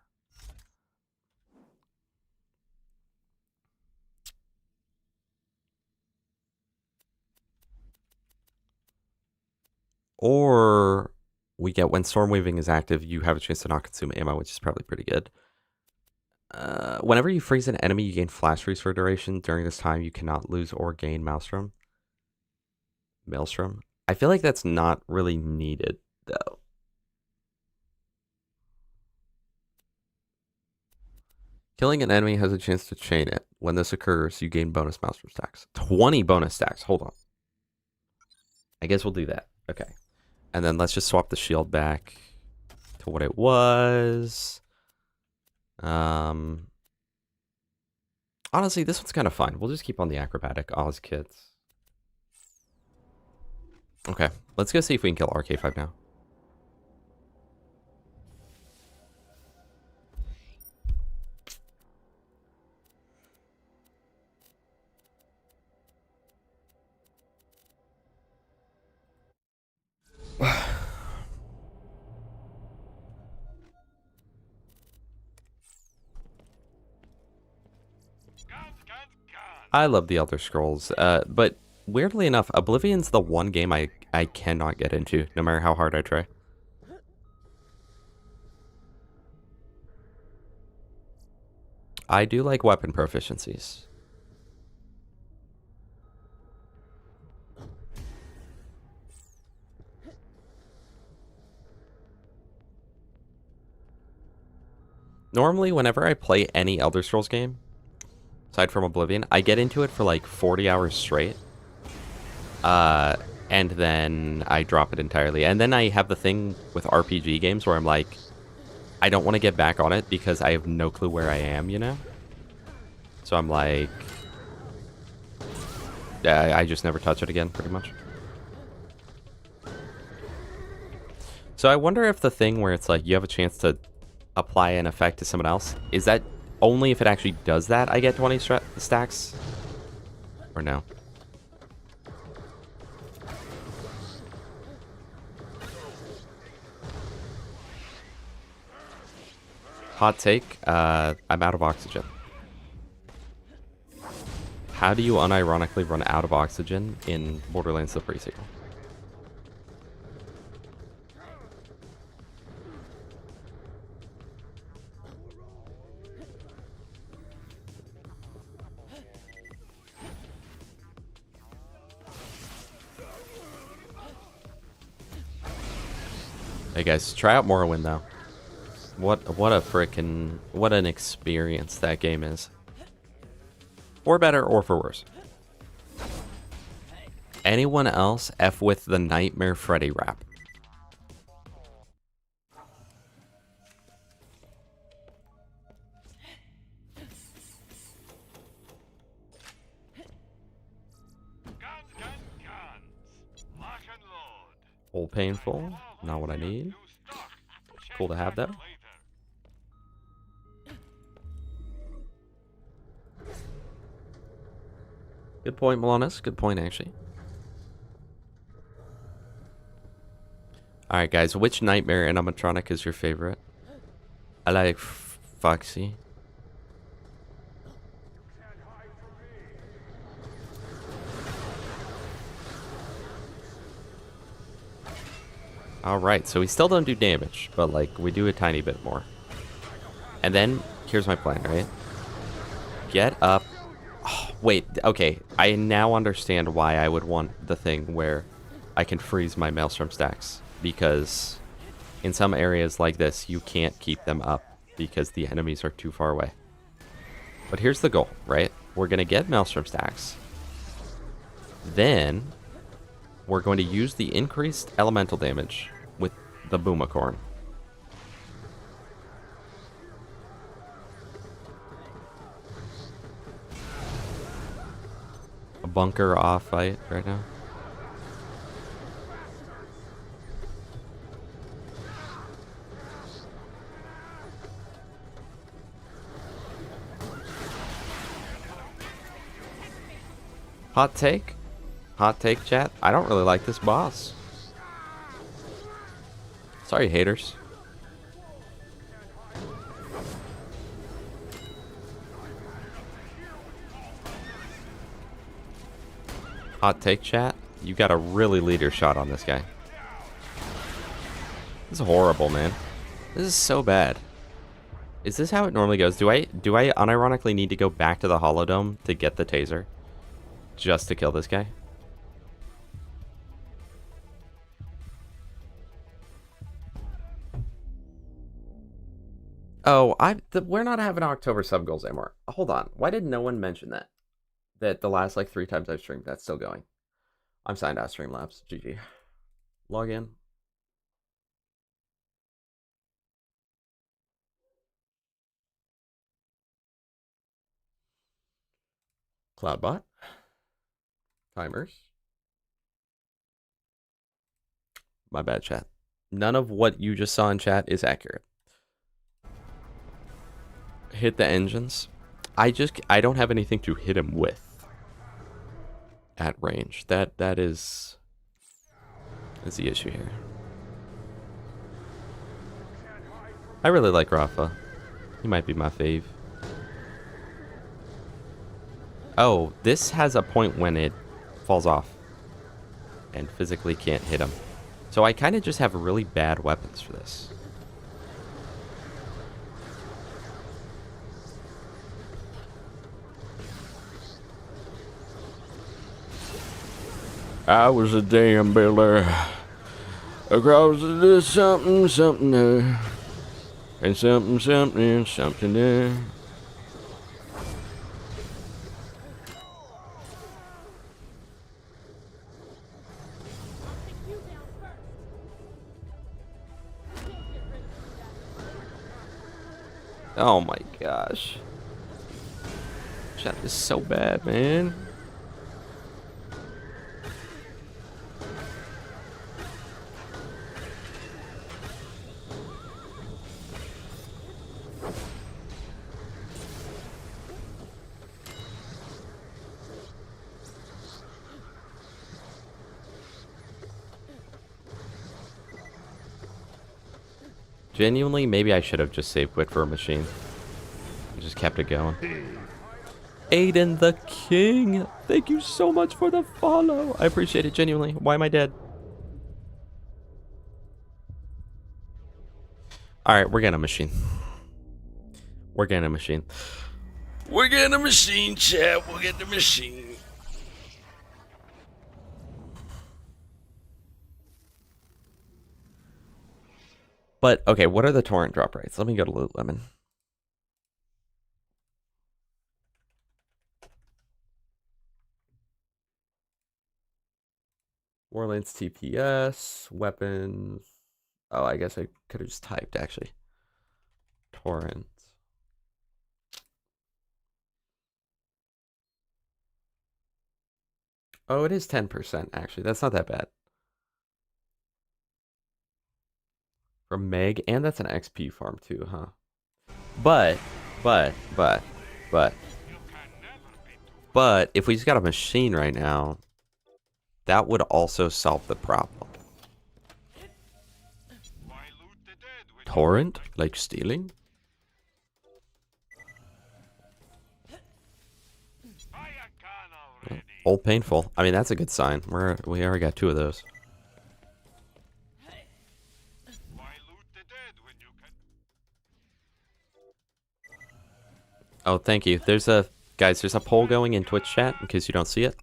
Or we get when Storm Weaving is active, you have a chance to not consume ammo, which is probably pretty good. Whenever you freeze an enemy, you gain flash freeze for a duration. During this time, you cannot lose or gain Maelstrom. Maelstrom? I feel like that's not really needed, though. Killing an enemy has a chance to chain it. When this occurs, you gain bonus Maelstrom stacks. 20 bonus stacks. Hold on. I guess we'll do that. Okay. And then let's just swap the shield back to what it was. Honestly, this one's kind of fun. We'll just keep on the acrobatic Oz kits. Okay, let's go see if we can kill RK5 now. I love the Elder Scrolls, but weirdly enough, Oblivion's the one game I cannot get into, no matter how hard I try. I do like weapon proficiencies. Normally, whenever I play any Elder Scrolls game, aside from Oblivion, I get into it for like 40 hours straight. And then I drop it entirely. And then I have the thing with RPG games where I'm like, I don't want to get back on it because I have no clue where I am, you know? So I'm like, yeah, I just never touch it again, pretty much. So I wonder if the thing where it's like you have a chance to apply an effect to someone else, is that only if it actually does that I get 20 stacks? Or no? Hot take, I'm out of oxygen. How do you unironically run out of oxygen in Borderlands the pre-sequel? Hey guys, try out Morrowind though. What an experience that game is. For better or for worse. Anyone else F with the Nightmare Freddy rap? All painful, not what I need. Cool to have though. Good point, Milanis. Good point, actually. Alright, guys. Which Nightmare animatronic is your favorite? I like Foxy. Alright, so we still don't do damage, but, like, we do a tiny bit more. And then, here's my plan, right? Get up. Oh, wait, okay. I now understand why I would want the thing where I can freeze my Maelstrom stacks. Because in some areas like this, you can't keep them up because the enemies are too far away. But here's the goal, right? We're going to get Maelstrom stacks. Then, we're going to use the increased elemental damage with the Boomacorn. A bunker off fight right now. Hot take? Hot take, chat? I don't really like this boss. Sorry, haters. Hot take, chat? You got a really leader shot on this guy. This is horrible, man. This is so bad. Is this how it normally goes? Do I unironically need to go back to the Holodome to get the taser? Just to kill this guy? Oh, we're not having October sub goals anymore. Hold on. Why did no one mention that? That the last like 3 times I've streamed, that's still going. I'm signed out of Streamlabs. GG. Log in. Cloudbot. Timers. My bad, chat. None of what you just saw in chat is accurate. Hit the engines. I don't have anything to hit him with at range. That is the issue here. I really like Rafa. He might be my fave. Oh, this has a point when it falls off and physically can't hit him. So I kind of just have really bad weapons for this. I was a damn builder across the something there, and something there. Oh my gosh. Chat, this is so bad, man. Genuinely, maybe I should have just saved quit for a machine. I just kept it going. Aiden the King, thank you so much for the follow. I appreciate it, genuinely. Why am I dead? Alright, we're getting a machine. We're getting a machine. We're getting a machine, chat. We'll get the machine. But, okay, what are the torrent drop rates? Let me go to Loot Lemon. Borderlands TPS, weapons. Oh, I guess I could have just typed, actually. Torrents. Oh, it is 10%, actually. That's not that bad. From Meg, and that's an XP farm too, huh? But, if we just got a machine right now, that would also solve the problem. Torrent? Like stealing? Old painful. I mean, that's a good sign. We already got 2 of those. Oh, thank you. There's a poll going in Twitch chat in case you don't see it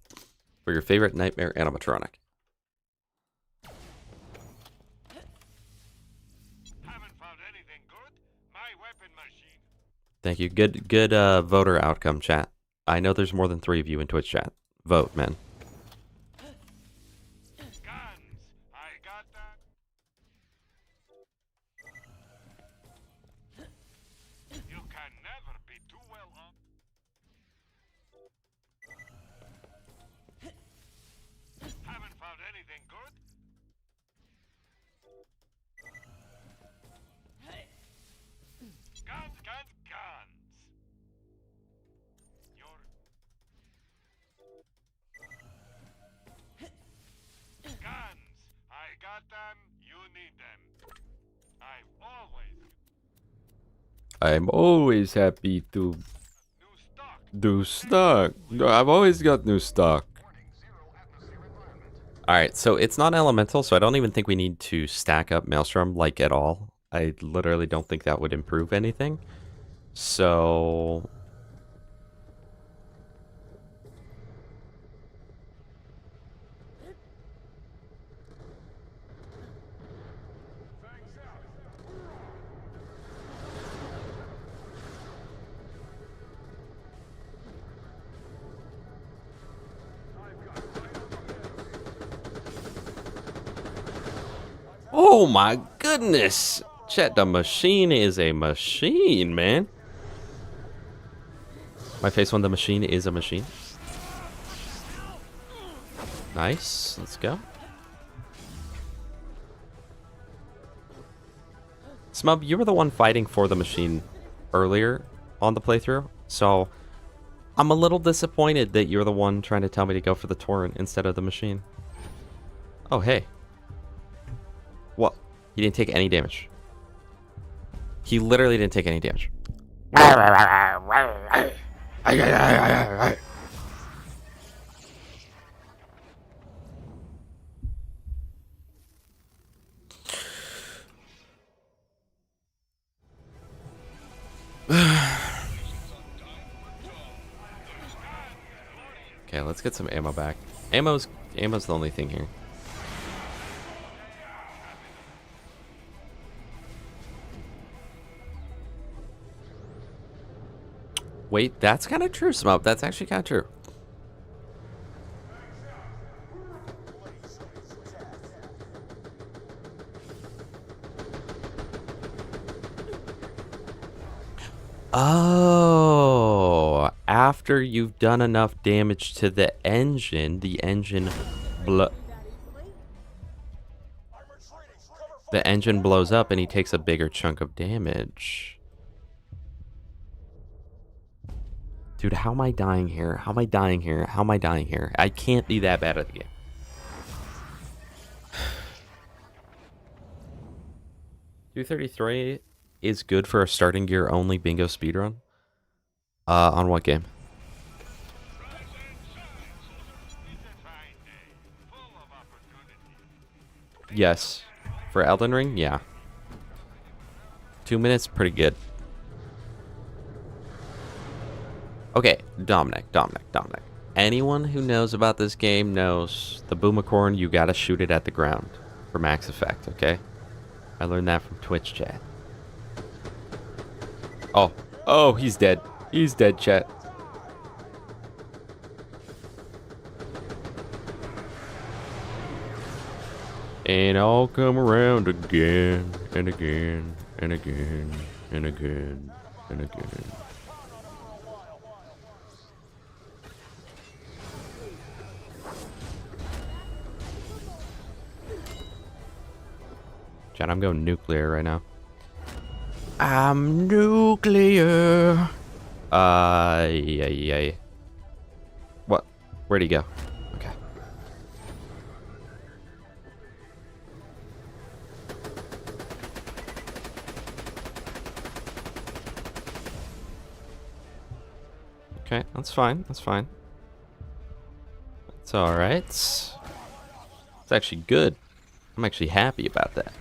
for your favorite nightmare animatronic. Thank you. Good voter outcome, chat. I know there's more than 3 of you in Twitch chat. Vote, man. I'm always happy to do stock. I've always got new stock. Alright, so it's not elemental, so I don't even think we need to stack up Maelstrom, like, at all. I literally don't think that would improve anything. So... Oh my goodness! Chat, the machine is a machine, man. My face when the machine is a machine. Nice, let's go. Smub, you were the one fighting for the machine earlier on the playthrough, so I'm a little disappointed that you're the one trying to tell me to go for the torrent instead of the machine. Oh, hey. What? He didn't take any damage. He literally didn't take any damage. Okay, let's get some ammo back. Ammo's the only thing here. Wait, that's kind of true, Smoke. That's actually kind of true. Oh, after you've done enough damage to the engine the engine blows up and he takes a bigger chunk of damage. Dude, how am I dying here? How am I dying here? How am I dying here? I can't be that bad at the game. $233 is good for a starting gear only bingo speedrun. On what game? Yes. For Elden Ring, yeah. 2 minutes, pretty good. Okay, Dominic. Anyone who knows about this game knows the Boomacorn, you gotta shoot it at the ground for max effect, okay? I learned that from Twitch chat. Oh, he's dead. He's dead, chat. And I'll come around again and again and again and again and again. Chat, I'm going nuclear right now. I'm nuclear. Yeah. What? Where'd he go? Okay. Okay, that's fine. That's fine. It's alright. It's actually good. I'm actually happy about that.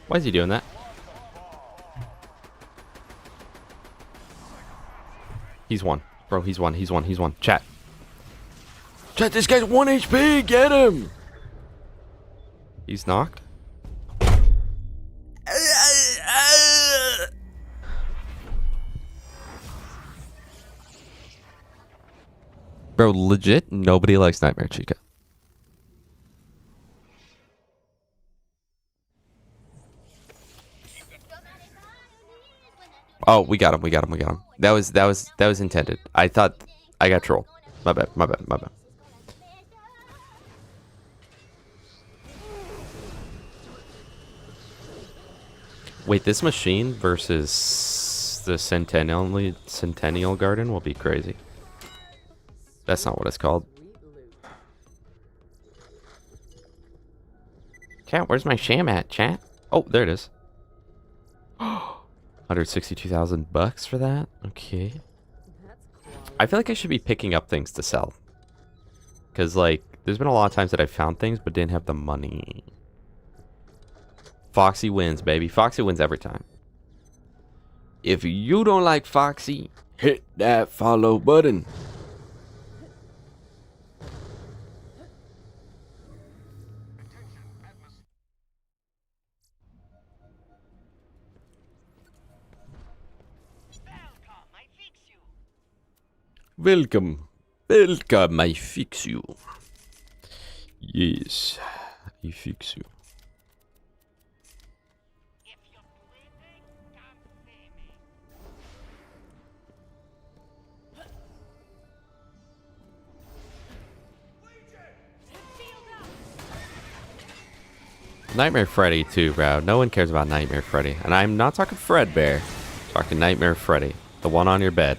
Why is he doing that? He's one. Bro, he's one. Chat. Chat, this guy's 1 HP! Get him! He's knocked? Bro, legit, nobody likes Nightmare Chica. Oh, we got him. That was intended. I thought I got trolled. My bad. Wait, this machine versus the Centennial Garden will be crazy. That's not what it's called. Chat, where's my sham at, chat? Oh, there it is. $162,000 for that? Okay. I feel like I should be picking up things to sell. Because, like, there's been a lot of times that I found things but didn't have the money. Foxy wins, baby. Foxy wins every time. If you don't like Foxy, hit that follow button. Welcome, I fix you. Yes, I fix you. Nightmare Freddy too, bro. No one cares about Nightmare Freddy. And I'm not talking Fredbear. I'm talking Nightmare Freddy. The one on your bed.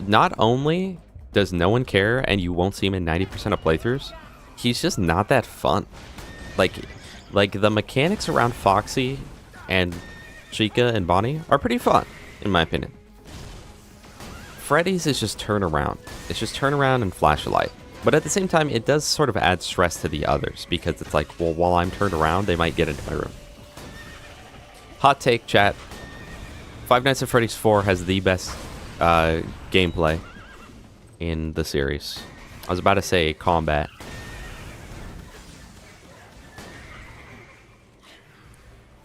Not only does no one care and you won't see him in 90% of playthroughs, he's just not that fun. Like the mechanics around Foxy and Chica and Bonnie are pretty fun, in my opinion. Freddy's is just turn around. It's just turn around and flash a light. But at the same time, it does sort of add stress to the others because it's like, well, while I'm turned around, they might get into my room. Hot take, chat. Five Nights at Freddy's 4 has the best gameplay in the series. I was about to say combat.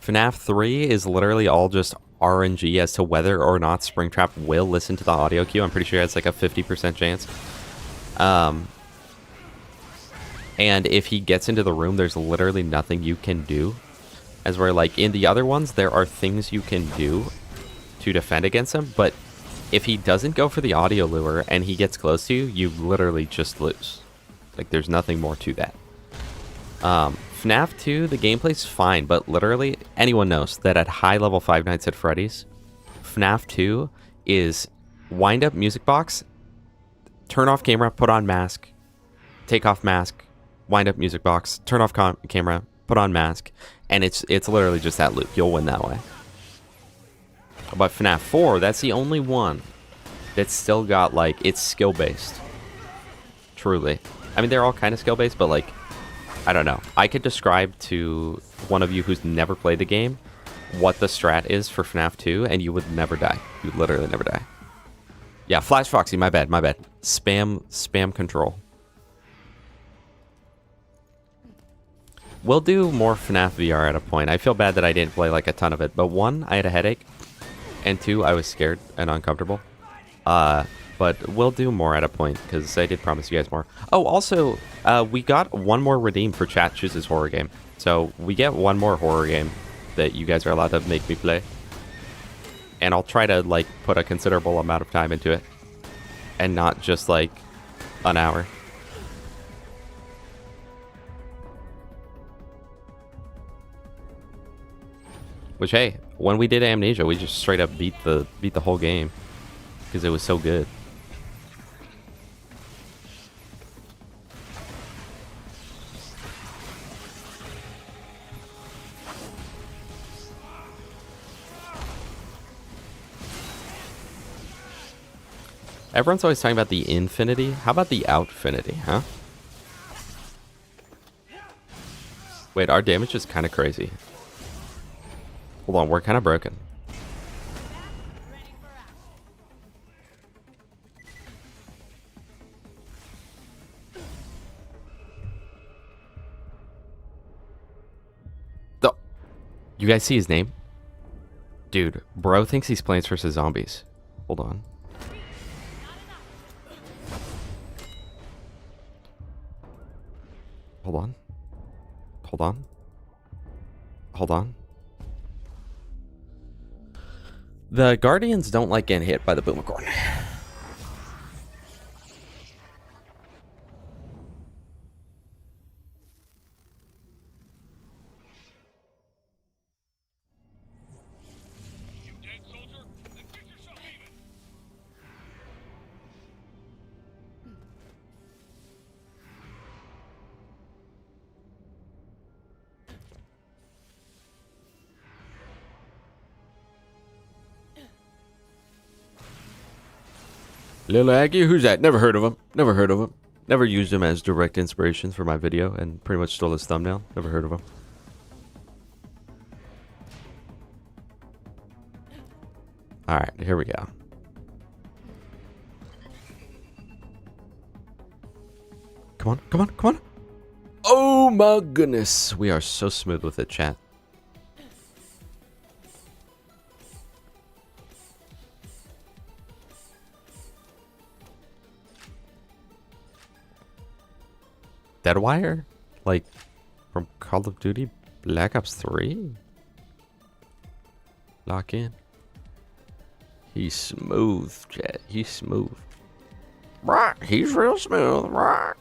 FNAF 3 is literally all just RNG as to whether or not Springtrap will listen to the audio cue. I'm pretty sure it's like a 50% chance. And if he gets into the room, there's literally nothing you can do as where like in the other ones there are things you can do to defend against him, but if he doesn't go for the audio lure and he gets close to you, you literally just lose. Like there's nothing more to that. FNAF 2, the gameplay's fine, but literally anyone knows that at high level Five Nights at Freddy's, FNAF 2 is wind up music box, turn off camera, put on mask, take off mask, wind up music box, turn off camera, put on mask, and it's literally just that loop. You'll win that way. But FNAF 4, that's the only one that's still got, like, it's skill-based. Truly. I mean, they're all kind of skill-based, but, like, I don't know. I could describe to one of you who's never played the game what the strat is for FNAF 2, and you would never die. You would literally never die. Yeah, Flash Foxy, my bad. Spam control. We'll do more FNAF VR at a point. I feel bad that I didn't play, like, a ton of it. But one, I had a headache. And two, I was scared and uncomfortable. But we'll do more at a point, because I did promise you guys more. Oh, also, we got one more redeem for Chat Chooses Horror Game. So we get one more horror game that you guys are allowed to make me play. And I'll try to, like, put a considerable amount of time into it. And not just, like, an hour. Which, hey, when we did Amnesia, we just straight up beat the whole game because it was so good. Everyone's always talking about the infinity. How about the outfinity, huh? Wait, our damage is kind of crazy. Hold on, we're kind of broken. You guys see his name? Dude, bro thinks he's Plants vs. Zombies. Hold on. Hold on. Hold on. Hold on. The Guardians don't like getting hit by the Boomacorn. Lil Aggie? Who's that? Never heard of him. Never heard of him. Never used him as direct inspiration for my video and pretty much stole his thumbnail. Never heard of him. Alright, here we go. Come on, come on, come on. Oh my goodness. We are so smooth with it, chat. Deadwire? Like, from Call of Duty Black Ops 3? Lock in. He's smooth, chat. He's smooth. Right, he's real smooth, right?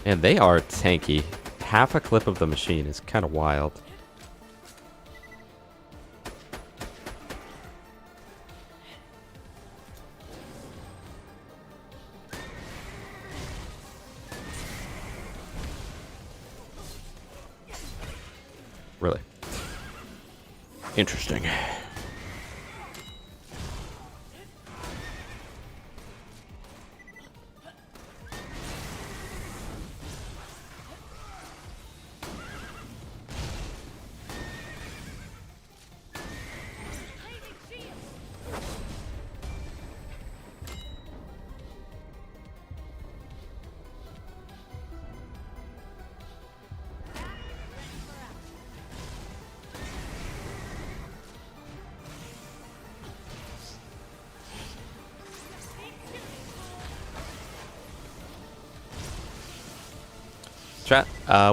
And they are tanky. Half a clip of the machine is kind of wild. Really interesting.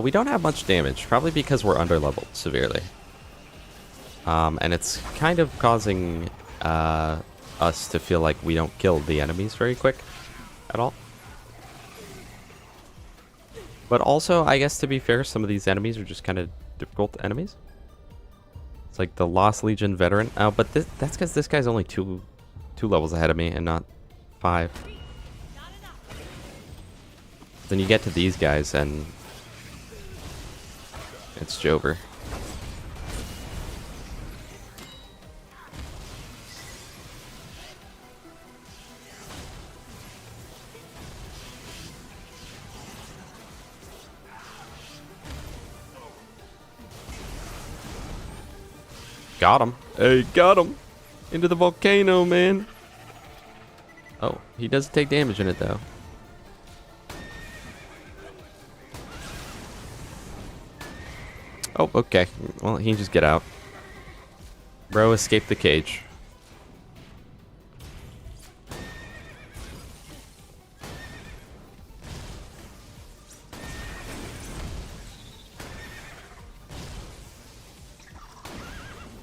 We don't have much damage, probably because we're under-leveled severely. And it's kind of causing us to feel like we don't kill the enemies very quick at all. But also, I guess to be fair, some of these enemies are just kind of difficult enemies. It's like the Lost Legion veteran. Oh, but that's because this guy's only two levels ahead of me and not 5. Then you get to these guys and it's Jover. Got him. Hey, got him. Into the volcano, man. Oh, he doesn't take damage in it, though. Oh, okay. Well, he can just get out. Bro, escape the cage.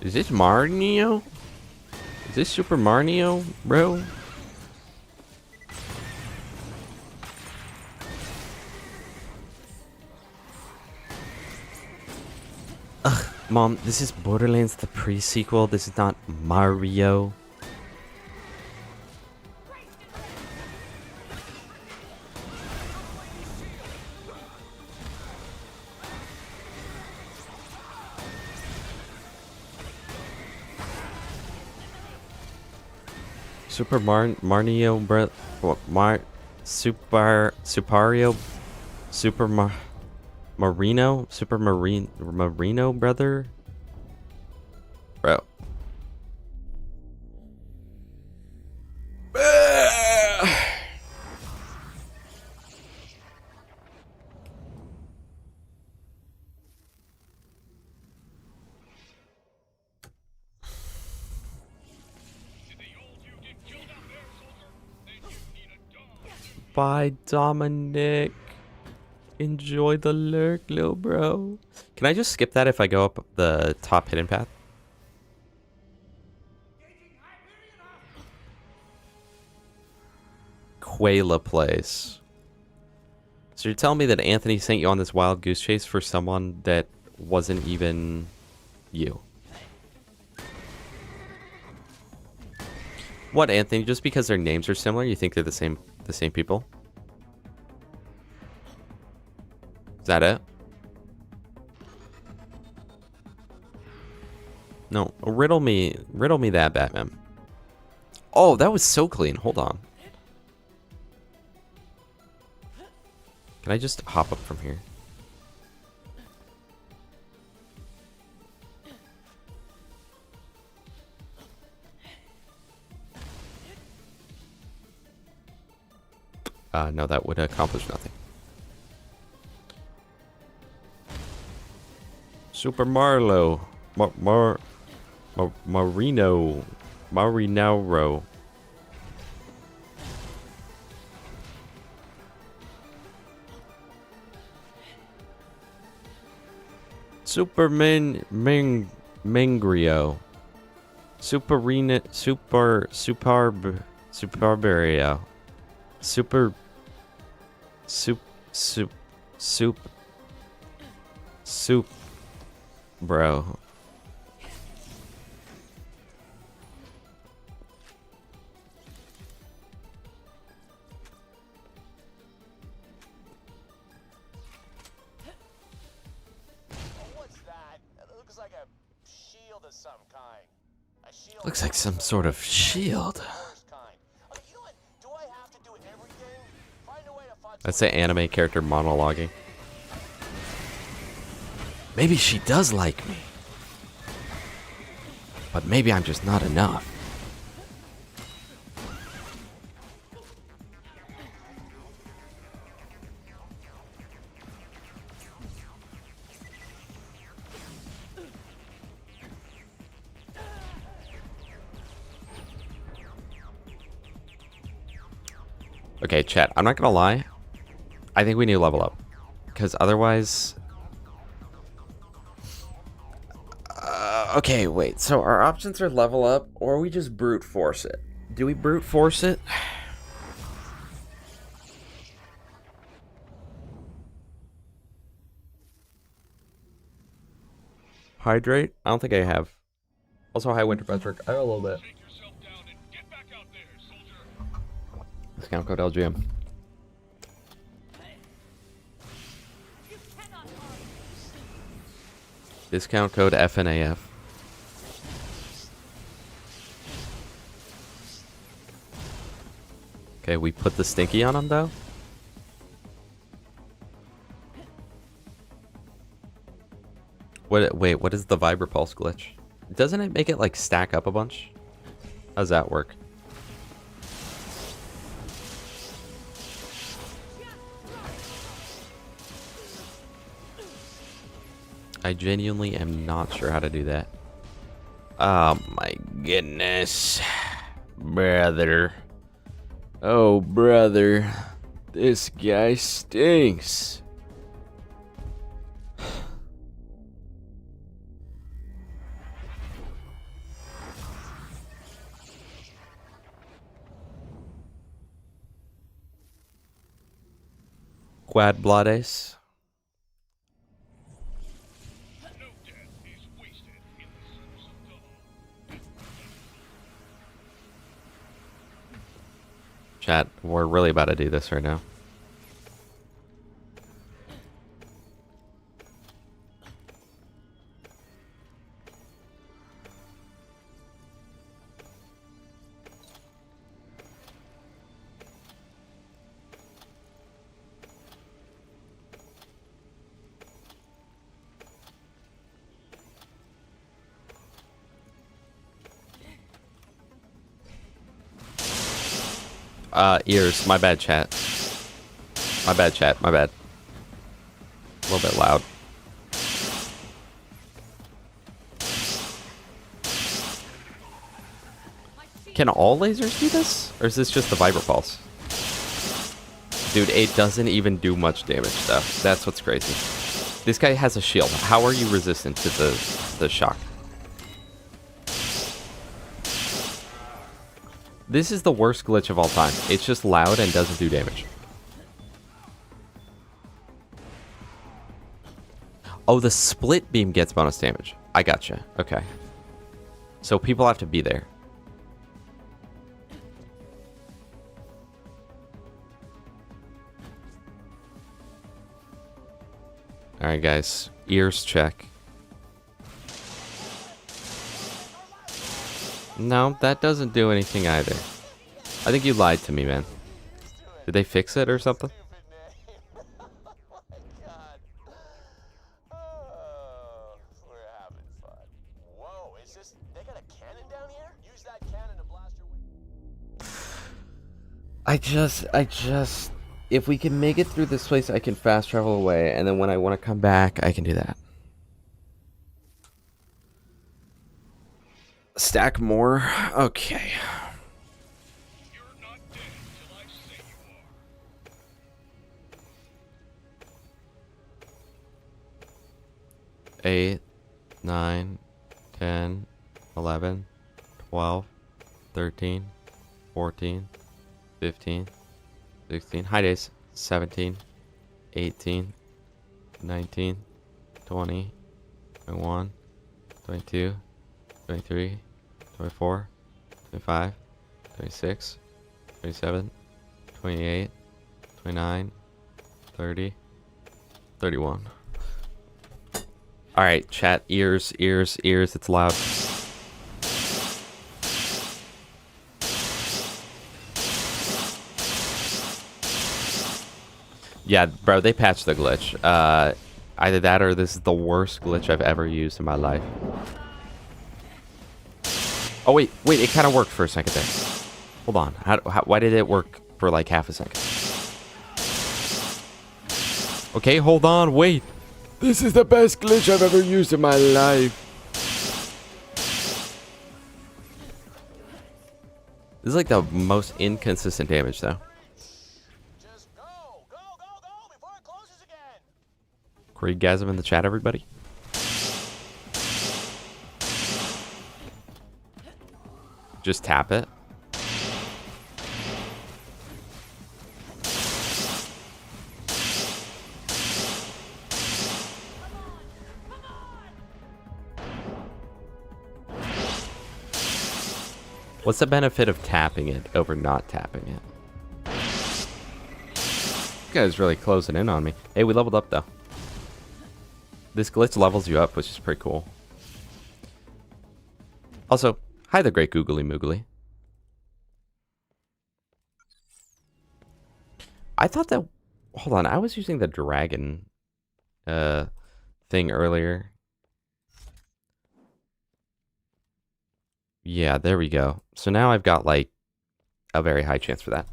Is this Mario? Is this Super Mario, bro? Ugh, Mom, this is Borderlands the pre-sequel. This is not Mario. Super Mario, bro. What? Marino? Super Marino, brother? Bro. Bye, Dominic. Enjoy the lurk, little bro. Can I just skip that if I go up the top hidden path? Quayla Place. So you're telling me that Anthony sent you on this wild goose chase for someone that wasn't even you? What, Anthony? Just because their names are similar, you think they're the same people? Is that it? No, riddle me that, Batman. Oh, that was so clean. Hold on. Can I just hop up from here? No, that would accomplish nothing. Super Marlo. Marino. Superman Mangrio. Superbario. Soup, bro. What's that? It looks like a shield of some kind. A shield. Looks like some sort of shield. You know what? Do I have to do everything? Find a way to find. That's the anime character monologuing. Maybe she does like me. But maybe I'm just not enough. Okay, chat, I'm not gonna lie. I think we need to level up. because otherwise... okay, wait. So our options are level up, or we just brute force it. Do we brute force it? Hydrate? I don't think I have. Also, high winter Patrick. I have a little bit. Discount code LGM. Discount code FNAF. Okay, we put the stinky on him though. Wait, what is the Vibra Pulse glitch? Doesn't it make it like stack up a bunch? How does that work? I genuinely am not sure how to do that. Oh my goodness. Brother. Oh, brother. This guy stinks. Quad Blades. Chat, we're really about to do this right now. Ears. My bad, chat. My bad, chat. My bad. A little bit loud. Can all lasers do this? Or is this just the Vibra Pulse? Dude, it doesn't even do much damage, though. That's what's crazy. This guy has a shield. How are you resistant to the shock? This is the worst glitch of all time. It's just loud and doesn't do damage. Oh, the split beam gets bonus damage. I gotcha. Okay. So people have to be there. Alright, guys. Ears check. No, that doesn't do anything either. I think you lied to me, man. Did they fix it or something? I just... If we can make it through this place, I can fast travel away, and then when I want to come back, I can do that. Stack more? Okay. You're not dead till I say you are. 8, 9, 10, 11, 12, 13, 14, 15, 16. Hi, days. 17, 18, 19, 20, 21, 22, 23, 24, 25, 26, 27, 28, 29, 30, 31. Alright, chat. Ears, ears, ears. It's loud. Yeah, bro, they patched the glitch. Either that or this is the worst glitch I've ever used in my life. Oh, wait, it kind of worked for a second there. Hold on. Why did it work for like half a second? Okay, hold on, wait. This is the best glitch I've ever used in my life. This is like the most inconsistent damage, though. Just go before it closes again. Creedgasm in the chat, everybody. Just tap it. What's the benefit of tapping it over not tapping it? This guy's really closing in on me. Hey, we leveled up though. This glitch levels you up, which is pretty cool. Also, hi the great Googly Moogly. I thought that... Hold on, I was using the dragon thing earlier. Yeah, there we go. So now I've got, like, a very high chance for that.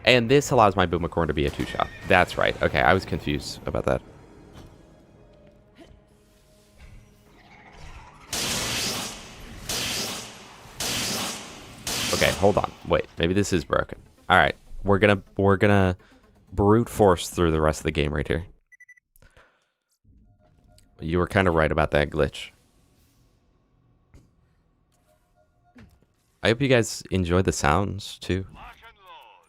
And this allows my Boomacorn to be a 2-shot. That's right. Okay, I was confused about that. Okay, hold on. Wait, maybe this is broken. All right, we're gonna brute force through the rest of the game right here. You were kind of right about that glitch. I hope you guys enjoyed the sounds too. Lock and load.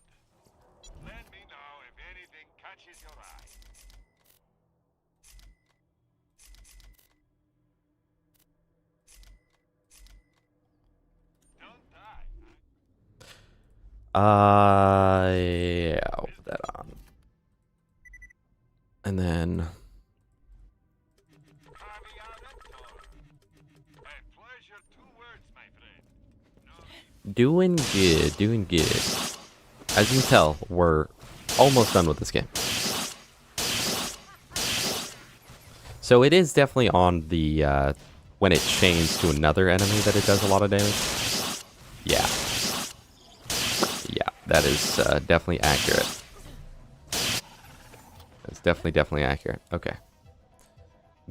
Let me know if anything catches your eye. Don't die. Yeah, I'll put that on. And then... Doing good, doing good. As you can tell, we're almost done with this game. So it is definitely on the, when it chains to another enemy that it does a lot of damage. Yeah. Yeah, that is definitely accurate. That's definitely accurate. Okay.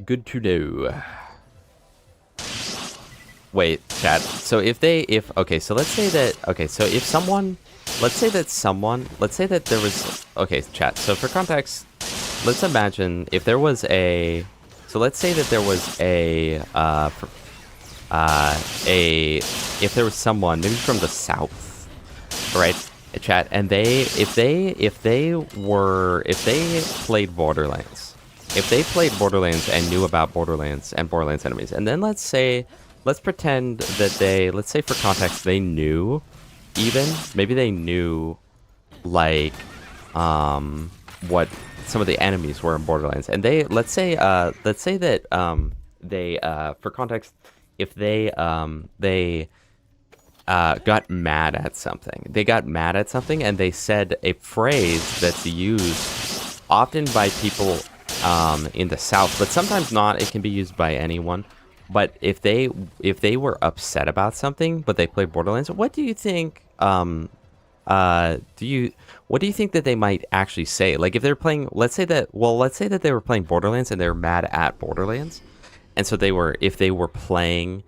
Good to know. Wait, chat. So okay, so let's say that, okay, so if someone, let's say that there was, okay, chat. So for context, let's imagine if there was a, so let's say that there was if there was someone, maybe from the south, right, chat, and if they played Borderlands, and knew about Borderlands and Borderlands enemies, and then let's pretend that let's say for context, they knew, maybe they knew, like, what some of the enemies were in Borderlands. And let's say that, for context, if they got mad at something, and they said a phrase that's used often by people, in the South, but sometimes not, it can be used by anyone. But if they were upset about something, but they played Borderlands, what do you think? What do you think that they might actually say? Like if they're playing, let's say that they were playing Borderlands and they were mad at Borderlands, and so if they were playing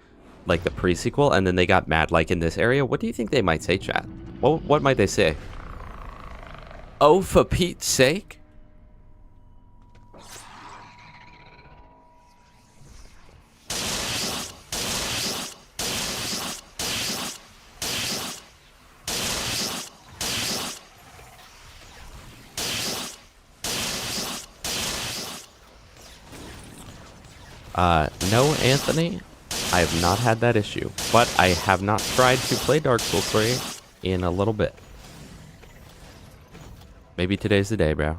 like the pre-sequel and then they got mad like in this area, what do you think they might say, chat? What might they say? Oh, for Pete's sake! No, Anthony, I have not had that issue, but I have not tried to play Dark Souls 3 in a little bit. Maybe today's the day, bro.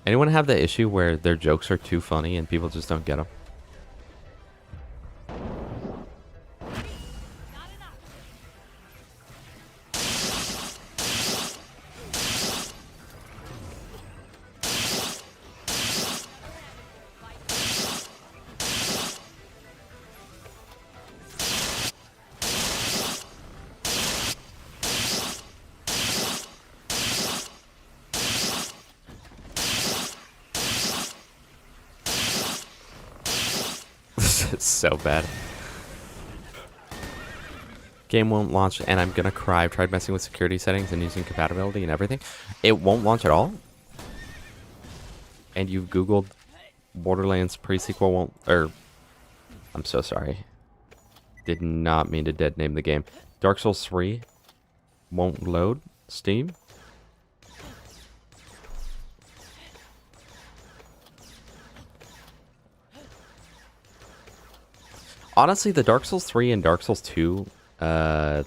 Anyone have the issue where their jokes are too funny and people just don't get them? So bad. Game won't launch, and I'm gonna cry. I've tried messing with security settings and using compatibility and everything. It won't launch at all. And you've Googled Borderlands pre-sequel won't, or I'm so sorry. Did not mean to dead name the game. Dark Souls 3 won't load Steam. Honestly, the Dark Souls 3 and Dark Souls 2,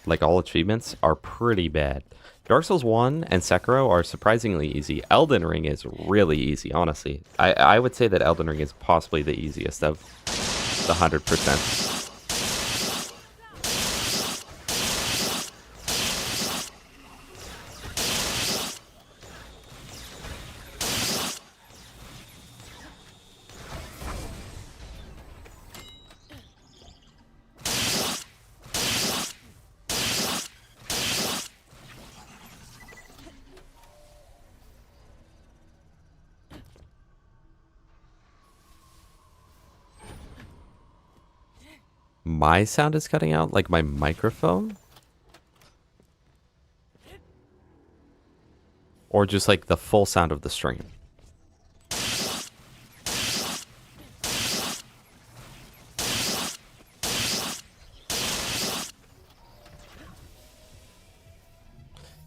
like all achievements, are pretty bad. Dark Souls 1 and Sekiro are surprisingly easy. Elden Ring is really easy, honestly. I would say that Elden Ring is possibly the easiest of the 100%. My sound is cutting out, like my microphone? Or just like the full sound of the stream?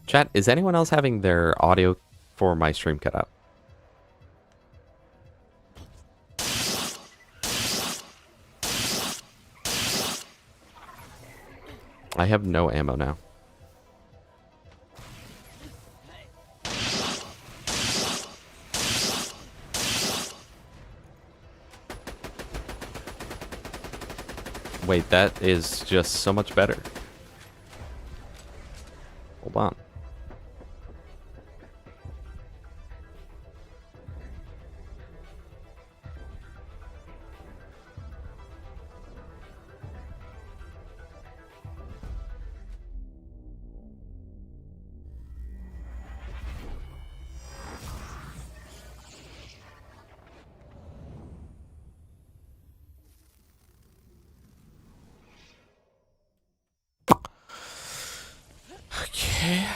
Chat, is anyone else having their audio for my stream cut out? I have no ammo now. Wait, that is just so much better. Hold on. Okay.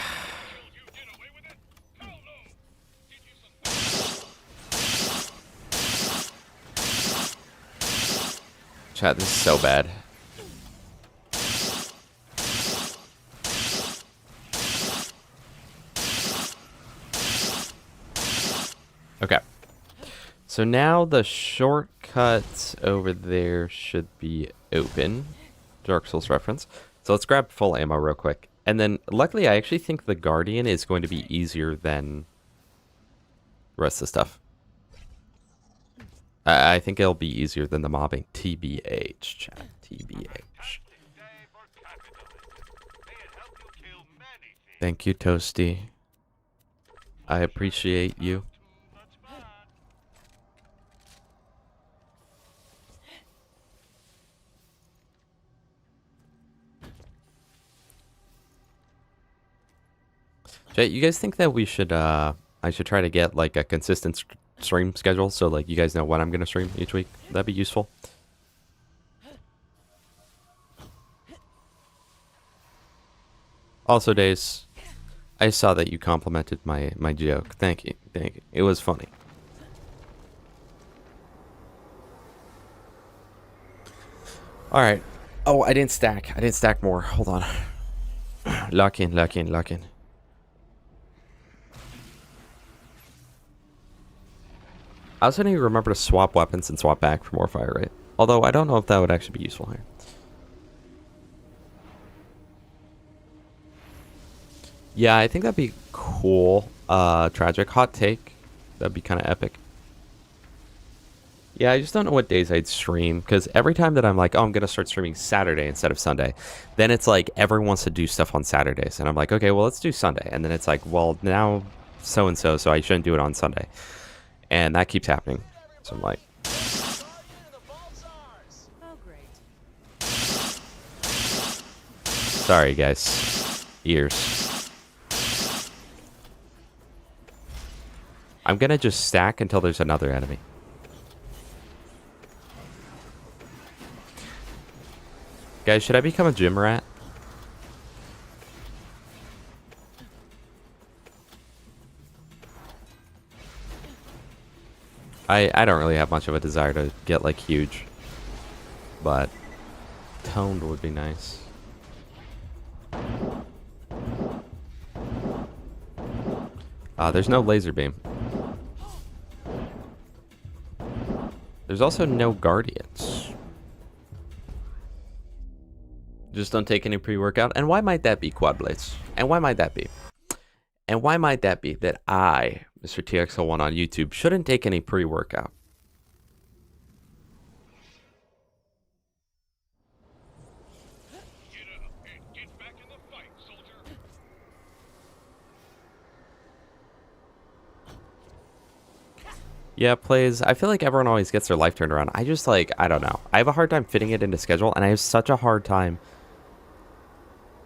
Chat, this is so bad. Okay. So now the shortcut over there should be open. Dark Souls reference. So let's grab full ammo real quick. And then, luckily, I actually think the Guardian is going to be easier than the rest of the stuff. I think it'll be easier than the mobbing. TBH, chat. TBH. Thank you, Toasty. I appreciate you. Jay, you guys think that we should, I should try to get, like, a consistent stream schedule so, like, you guys know when I'm going to stream each week? That'd be useful. Also, Days, I saw that you complimented my joke. Thank you. Thank you. It was funny. Alright. Oh, I didn't stack. I didn't stack more. Hold on. Lock in, lock in, lock in. I also need to remember to swap weapons and swap back for more fire rate. Although I don't know if that would actually be useful here. Yeah, I think that'd be cool. Tragic. Hot take. That'd be kind of epic. Yeah, I just don't know what days I'd stream. Because every time that I'm like, oh, I'm going to start streaming Saturday instead of Sunday. Then it's like, everyone wants to do stuff on Saturdays. And I'm like, okay, well, let's do Sunday. And then it's like, well, now so-and-so, so I shouldn't do it on Sunday. And that keeps happening. So I'm like... Oh, great. Sorry, guys. Ears. I'm gonna just stack until there's another enemy. Guys, should I become a gym rat? I don't really have much of a desire to get like huge, but toned would be nice. There's no laser beam. There's also no guardians. Just don't take any pre-workout. And why might that be, Quad Blades? And why might that be? And why might that be that I, Mr. TXL1 on YouTube, shouldn't take any pre-workout? Yeah, plays. I feel like everyone always gets their life turned around. I just like, I don't know. I have a hard time fitting it into schedule, and I have such a hard time.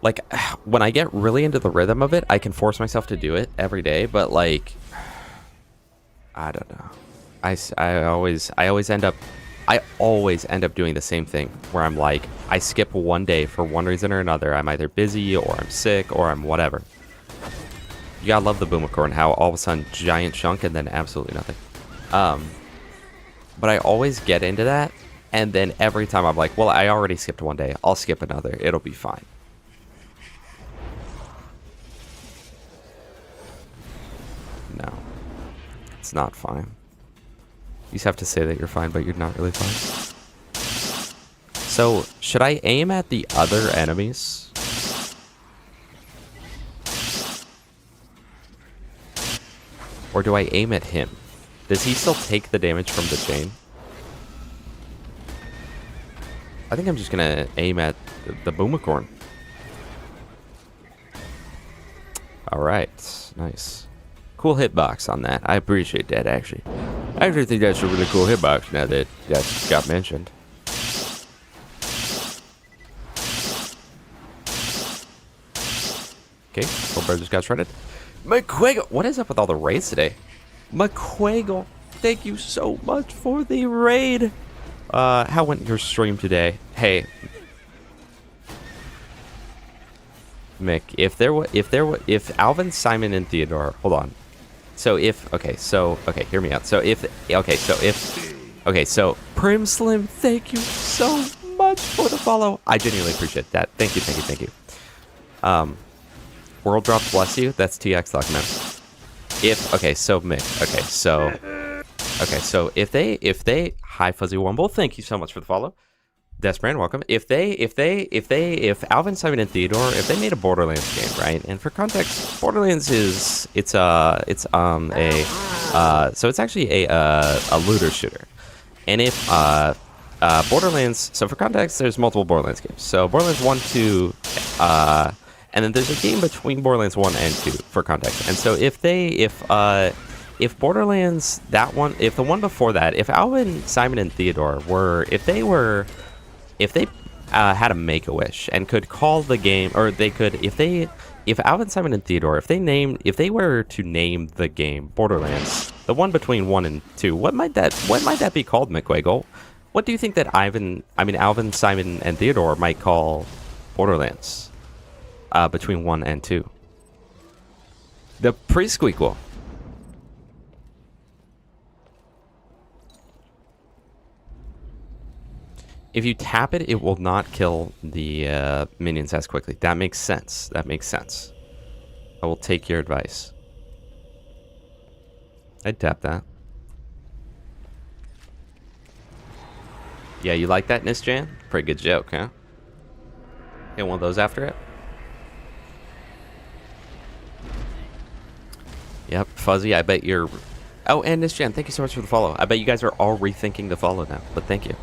Like, when I get really into the rhythm of it, I can force myself to do it every day, but like, I don't know. I always end up doing the same thing where I'm like, I skip one day for one reason or another. I'm either busy or I'm sick or I'm whatever. You gotta love the Boomicorn, how all of a sudden giant chunk and then absolutely nothing. But I always get into that, and then every time I'm like, well, I already skipped one day. I'll skip another. It'll be fine. No. It's not fine. You just have to say that you're fine, but you're not really fine. So, should I aim at the other enemies? Or do I aim at him? Does he still take the damage from the chain? I think I'm just gonna aim at the Boomicorn. Alright, nice. Cool hitbox on that. I appreciate that, actually. I actually think that's a really cool hitbox now that that got mentioned. Okay, full bird just got shredded. McQuiggle! What is up with all the raids today? McQuiggle, thank you so much for the raid. How went your stream today? Hey, Mick, if Alvin, Simon, and Theodore, hold on. So hear me out. So Prim Slim, thank you so much for the follow. I genuinely appreciate that. Thank you. World drop, bless you. That's TX luck, man. If they hi Fuzzy Wumble, thank you so much for the follow. Desbrand, welcome. If Alvin, Simon, and Theodore, if they made a Borderlands game, right? And for context, Borderlands is so it's actually a looter shooter. And if Borderlands, so for context, there's multiple Borderlands games. So Borderlands 1, 2, and then there's a game between Borderlands 1 and 2 for context. And so if Borderlands, that one, if the one before that, if Alvin, Simon, and Theodore if they had a Make-A-Wish and could call the game, or they could, if Alvin, Simon, and Theodore, if they were to name the game Borderlands, the one between 1 and 2, what might that be called, McQuiggle? What do you think that Alvin, Simon, and Theodore might call Borderlands between 1 and 2? The pre-squeakle. If you tap it, it will not kill the minions as quickly. That makes sense. I will take your advice. I'd tap that. Yeah, you like that, Nisjan? Pretty good joke, huh? Get one of those after it? Yep, Fuzzy, I bet you're... Oh, and Nisjan, thank you so much for the follow. I bet you guys are all rethinking the follow now, but thank you.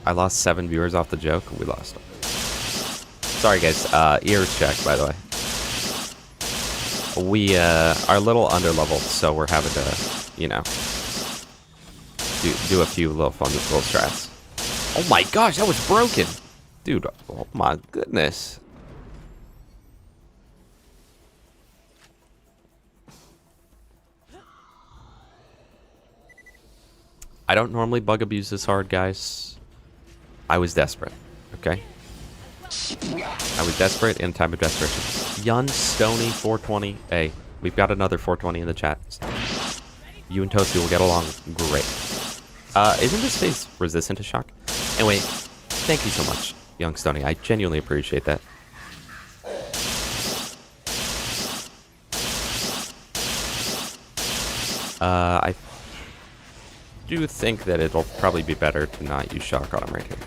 I lost 7 viewers off the joke. We lost them. Sorry, guys. Ears check, by the way. We are a little underleveled, so we're having to, you know, do a few little fun little strats. Oh my gosh, that was broken, dude. Oh my goodness. I don't normally bug abuse this hard, guys. I was desperate, okay? I was desperate in time of desperation. Yun Stony 420. Hey, we've got another 420 in the chat. You and Toasty will get along great. Isn't this face resistant to shock? Anyway, thank you so much, Young Stony. I genuinely appreciate that. I do think that it'll probably be better to not use shock on him right here.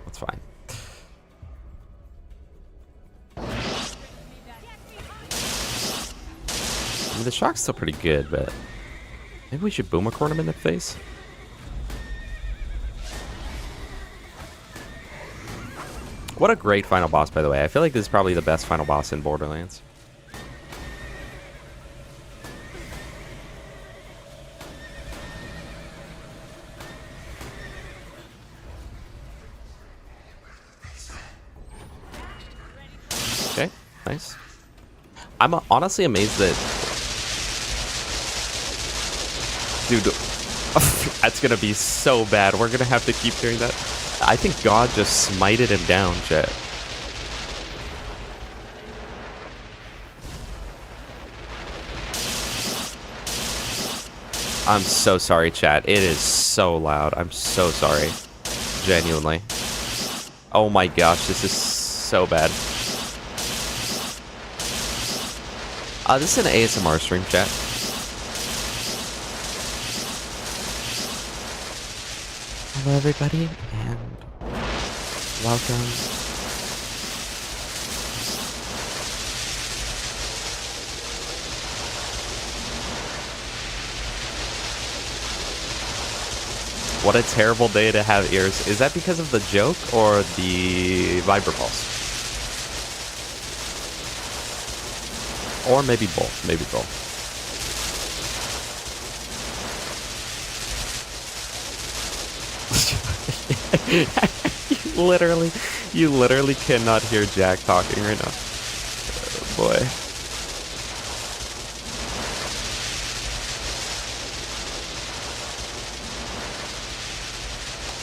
That's fine. I mean, the shock's still pretty good, but maybe we should boomercorn him in the face. What a great final boss, by the way. I feel like this is probably the best final boss in Borderlands. Okay, nice. I'm honestly amazed that... Dude, that's gonna be so bad. We're gonna have to keep doing that. I think God just smited him down, chat. I'm so sorry, chat. It is so loud. I'm so sorry. Genuinely. Oh my gosh, this is so bad. This is an ASMR stream, chat. Hello, everybody, and welcome. What a terrible day to have ears. Is that because of the joke or the Vibrapulse? Or maybe both. Maybe both. you literally cannot hear Jack talking right now. Oh, boy.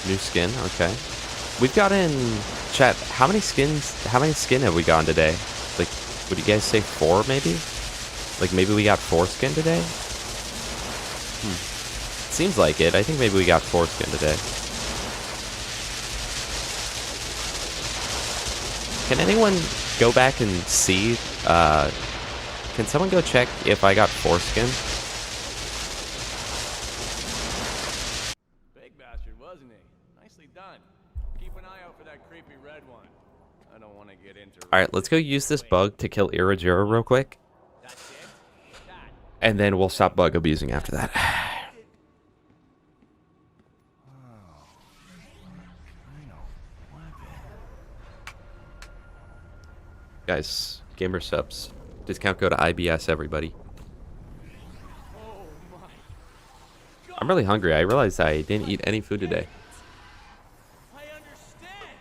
New skin, okay. We've got in chat. How many skin have we gotten today? Like, would you guys say 4 maybe? Like maybe we got 4 skin today? Seems like it. I think maybe we got 4 skin today. Can anyone go back and see? Can someone go check if I got 4 skin? Big bastard, wasn't he? Nicely done. Keep an eye out for that creepy red one. I don't want to get into... Alright, let's go use this bug to kill Irajiro real quick. And then we'll stop bug abusing after that. Guys, gamer subs. Discount code IBS, everybody. I'm really hungry. I realized I didn't eat any food today. I understand.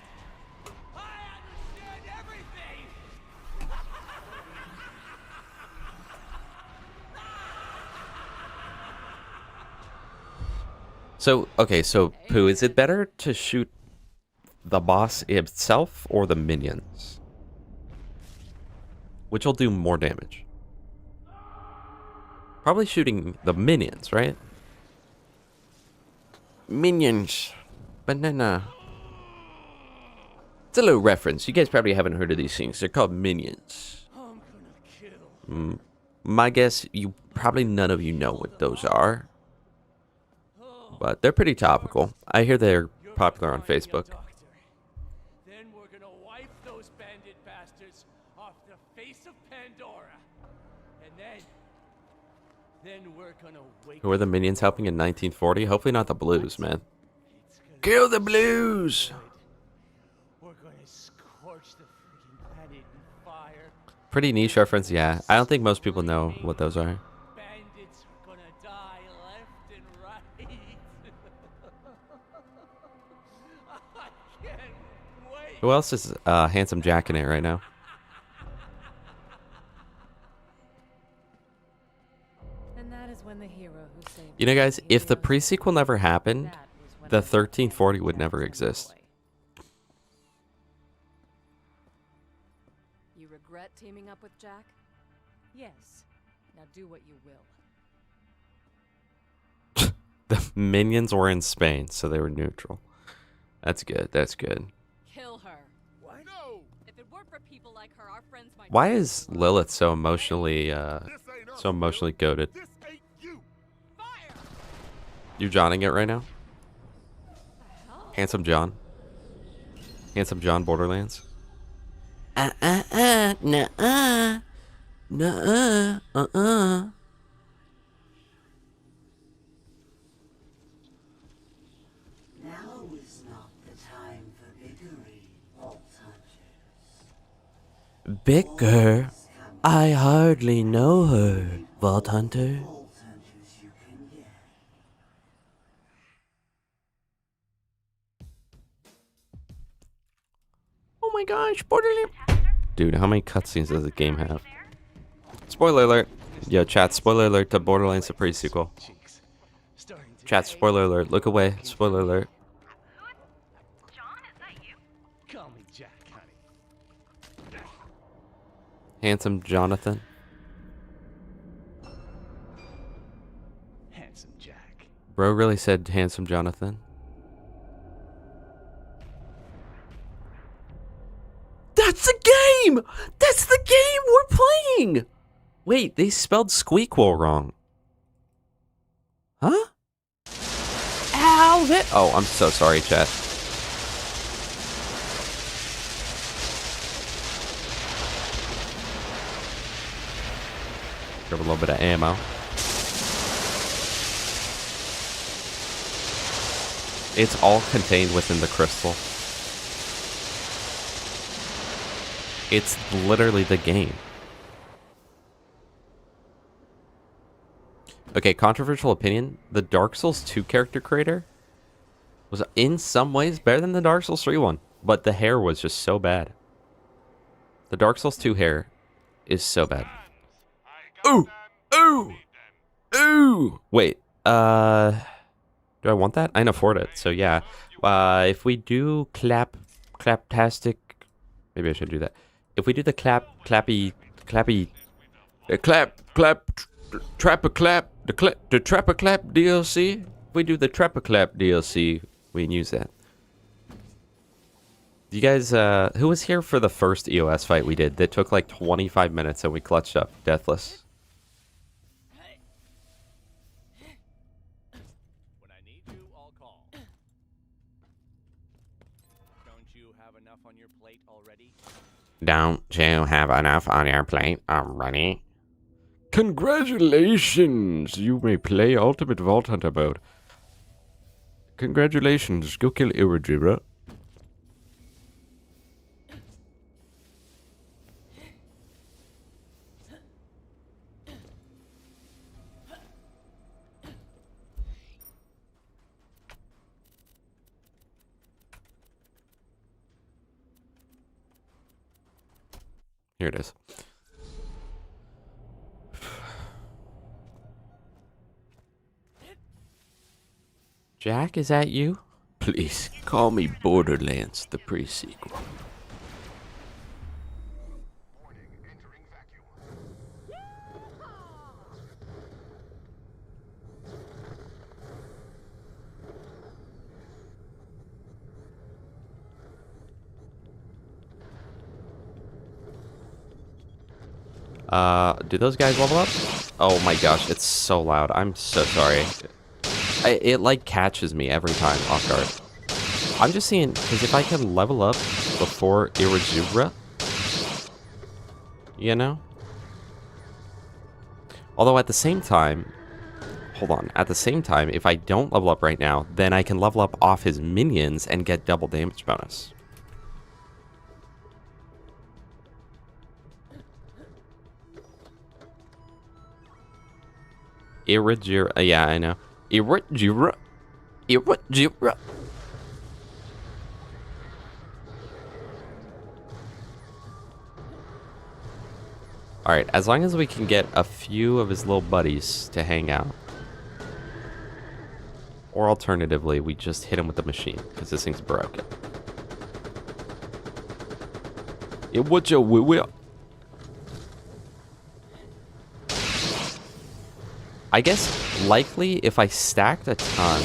I understand everything. So, okay, so, Pooh, is it better to shoot the boss itself or the minions? Which will do more damage? Probably shooting the minions, right? Minions. Banana. It's a little reference. You guys probably haven't heard of these things. They're called minions. I'm gonna kill. My guess, you probably none of you know what those are. But they're pretty topical. I hear they're popular on Facebook. Then we're gonna wipe those bandit bastards off the face of Pandora. And then we're gonna wake... Who are the minions helping in 1940? Hopefully not the blues, man. Kill the blues! We're gonna scorch the freaking planet in fire. Pretty niche reference, yeah. I don't think most people know what those are. Bandits are gonna die left and right. I can't wait. Who else is Handsome Jack in it right now? And that is when the hero who saved You know, guys, if the Helios- pre-sequel never happened, that was when the I got 1340 would Jackson never exist. boy. You regret teaming up with Jack? Yes. Now do what you will. The minions were in Spain, so they were neutral. That's good. That's good. Kill her. What? No! If it weren't for people like her, our friends might. Why is Lilith so emotionally goated? This ain't you! Fire! You Johning it right now? Handsome John. Handsome John Borderlands. Nuh-uh. Nuh-uh. Now is not the time for bickering, Vault Hunters. Bicker? I hardly know her, Vault Hunter. Vault Hunters you can get. Oh my gosh, Borderlands. Dude, how many cutscenes does the game have? Spoiler alert. Yo, chat, spoiler alert to Borderlands the pre-sequel. Chat, spoiler alert. Look away. Spoiler alert. John, is that you? Call me Jack, honey. Handsome Jonathan. Handsome Jack. Bro really said handsome Jonathan. That's the game! That's the game we're playing! Wait, they spelled Squeakquel wrong. Huh? Ow! Oh, I'm so sorry, chat. Grab a little bit of ammo. It's all contained within the crystal. It's literally the game. Okay, controversial opinion. The Dark Souls 2 character creator was in some ways better than the Dark Souls 3 one, but the hair was just so bad. The Dark Souls 2 hair is so bad. Ooh! Ooh! Ooh! Wait, do I want that? I can afford it, so yeah. If we do claptastic, maybe I should do that. If we do the trapper clap DLC, if we do the trapper clap DLC, we can use that. You guys, who was here for the first EOS fight we did that took like 25 minutes and we clutched up deathless? When I need you, I'll call. Don't you have enough on your plate already? Don't you have enough on your plate already? Congratulations! You may play Ultimate Vault Hunter mode. Congratulations, go kill Irijira. Here it is. Jack, is that you? Please, call me Borderlands, the pre-sequel. Do those guys level up? Oh my gosh, it's so loud. I'm so sorry. It like catches me every time off guard. I'm just seeing, because if I can level up before Irijira, you know? Although at the same time, hold on, at the same time, if I don't level up right now, then I can level up off his minions and get double damage bonus. Irijira, yeah, I know. Irijira. Irijira. Alright, as long as we can get a few of his little buddies to hang out. Or alternatively, we just hit him with the machine, because this thing's broken. Yeah, what your will? I guess, likely, if I stacked a ton,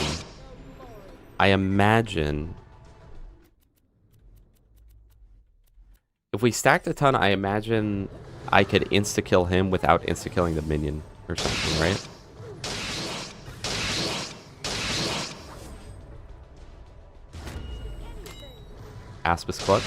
I imagine... If we stacked a ton, I imagine I could insta-kill him without insta-killing the minion or something, right? Aspis Clutch.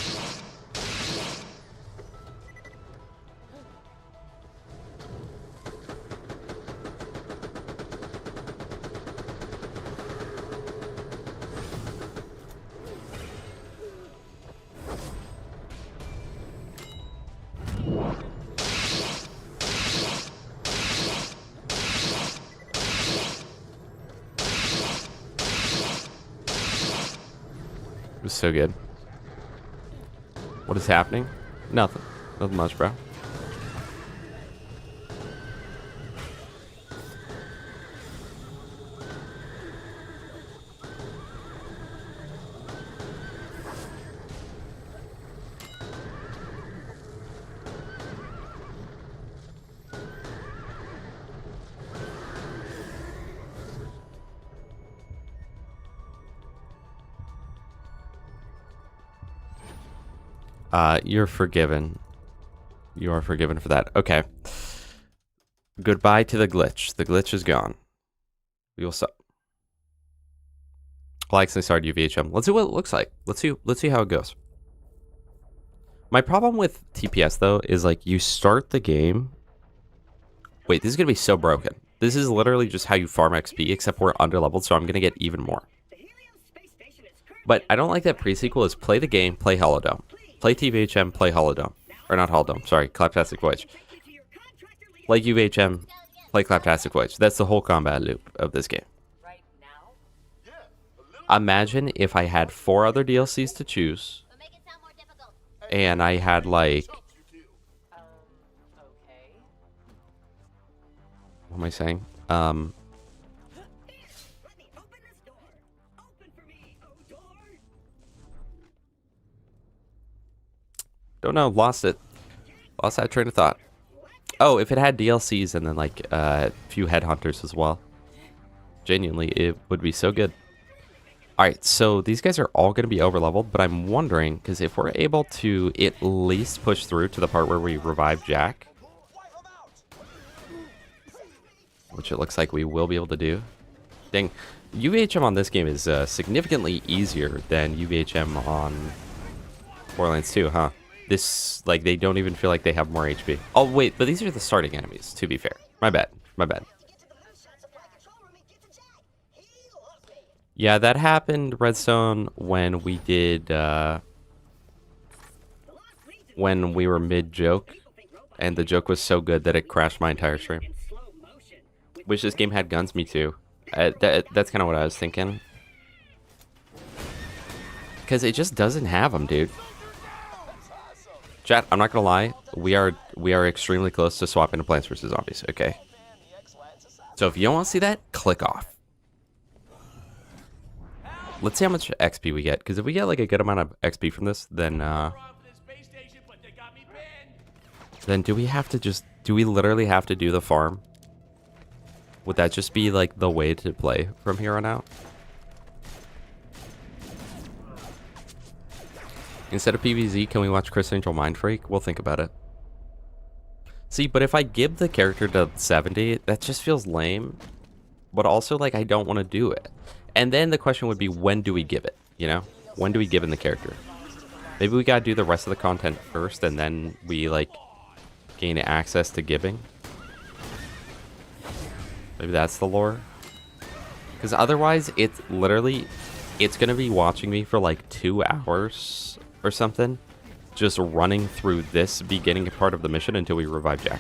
It was so good. What is happening? Nothing. Nothing much, bro. You're forgiven. You are forgiven for that. Okay. Goodbye to the glitch. The glitch is gone. We will stop. Well, actually, sorry, UVHM. Let's see what it looks like. Let's see how it goes. My problem with TPS though is like you start the game. Wait, this is gonna be so broken. This is literally just how you farm XP, except we're underleveled, so I'm gonna get even more. But I don't like that pre-sequel is play the game, play Holodome. Play TVHM, play Holodome. Or not Holodome, sorry, Claptastic Voyage. Play UVHM, play Claptastic Voyage. That's the whole combat loop of this game. Imagine if I had 4 other DLCs to choose, and I had like... What am I saying? Don't know, lost it. Lost that train of thought. Oh, if it had DLCs and then like a few headhunters as well. Genuinely, it would be so good. Alright, so these guys are all going to be overleveled, but I'm wondering, because if we're able to at least push through to the part where we revive Jack, which it looks like we will be able to do. Dang, UVHM on this game is significantly easier than UVHM on Borderlands 2, huh? This, like, they don't even feel like they have more HP. Oh, wait, but these are the starting enemies, to be fair. My bad. My bad. Yeah, that happened, Redstone, when we did, when we were mid-joke, and the joke was so good that it crashed my entire stream. Wish this game had guns, me too. That's kind of what I was thinking. Because it just doesn't have them, dude. Chat, I'm not gonna lie, we are extremely close to swapping to Plants vs. Zombies, okay? So if you don't want to see that, click off. Let's see how much XP we get, because if we get like a good amount of XP from this, then do we have to just, do we literally have to do the farm? Would that just be like the way to play from here on out? Instead of PvZ, can we watch Chris Angel Mind Freak? We'll think about it. See, but if I give the character to 70, that just feels lame. But also, like, I don't want to do it. And then the question would be, when do we give it? You know? When do we give in the character? Maybe we gotta do the rest of the content first, and then we, like, gain access to giving. Maybe that's the lore. Because otherwise, it's literally... It's gonna be watching me for, like, 2 hours... or something, just running through this beginning part of the mission until we revive Jack.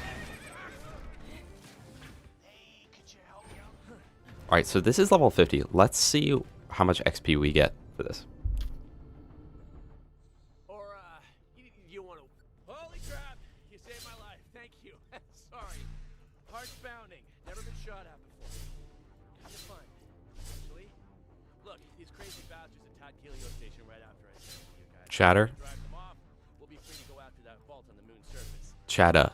Alright, so this is level 50. Let's see how much XP we get for this. Or, you want to... Holy crap! You saved my life. Thank you. Never been shot at before. Kind of fun, actually. Look, these crazy bastards attacked Helio Station right after I sent you guys. Chatter. Drive them off. We'll be free to go after that vault on the moon's surface. Chatter.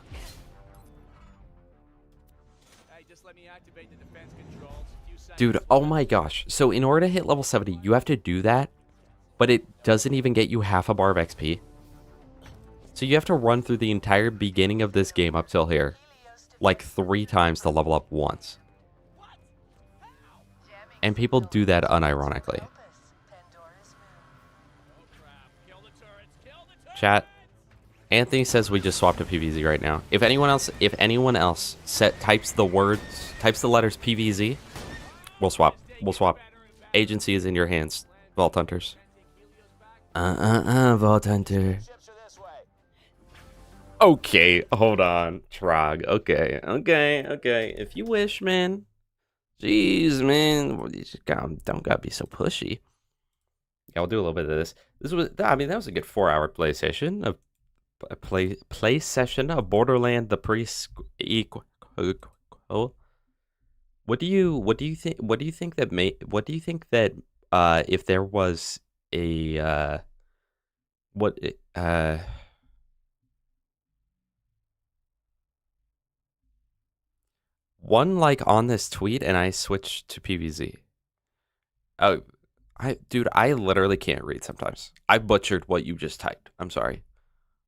Hey, just let me activate the defense controls. Dude, oh my gosh. So in order to hit level 70, you have to do that, but it doesn't even get you half a bar of XP. So you have to run through the entire beginning of this game up till here, like 3 times to level up once. And people do that unironically. Chat. Anthony says we just swapped to PVZ right now. If anyone else types the letters PVZ, we'll swap. We'll swap. Agency is in your hands, Vault Hunters. Vault Hunter. Okay, hold on, Trog. Okay. If you wish, man. Jeez, man. You just don't gotta be so pushy. Yeah, I'll do a little bit of this. That was a good 4-hour play session of play session of Borderlands the prequel. What do you think that if there was a one like on this tweet and I switched to PVZ. Oh, I literally can't read sometimes. I butchered what you just typed. I'm sorry.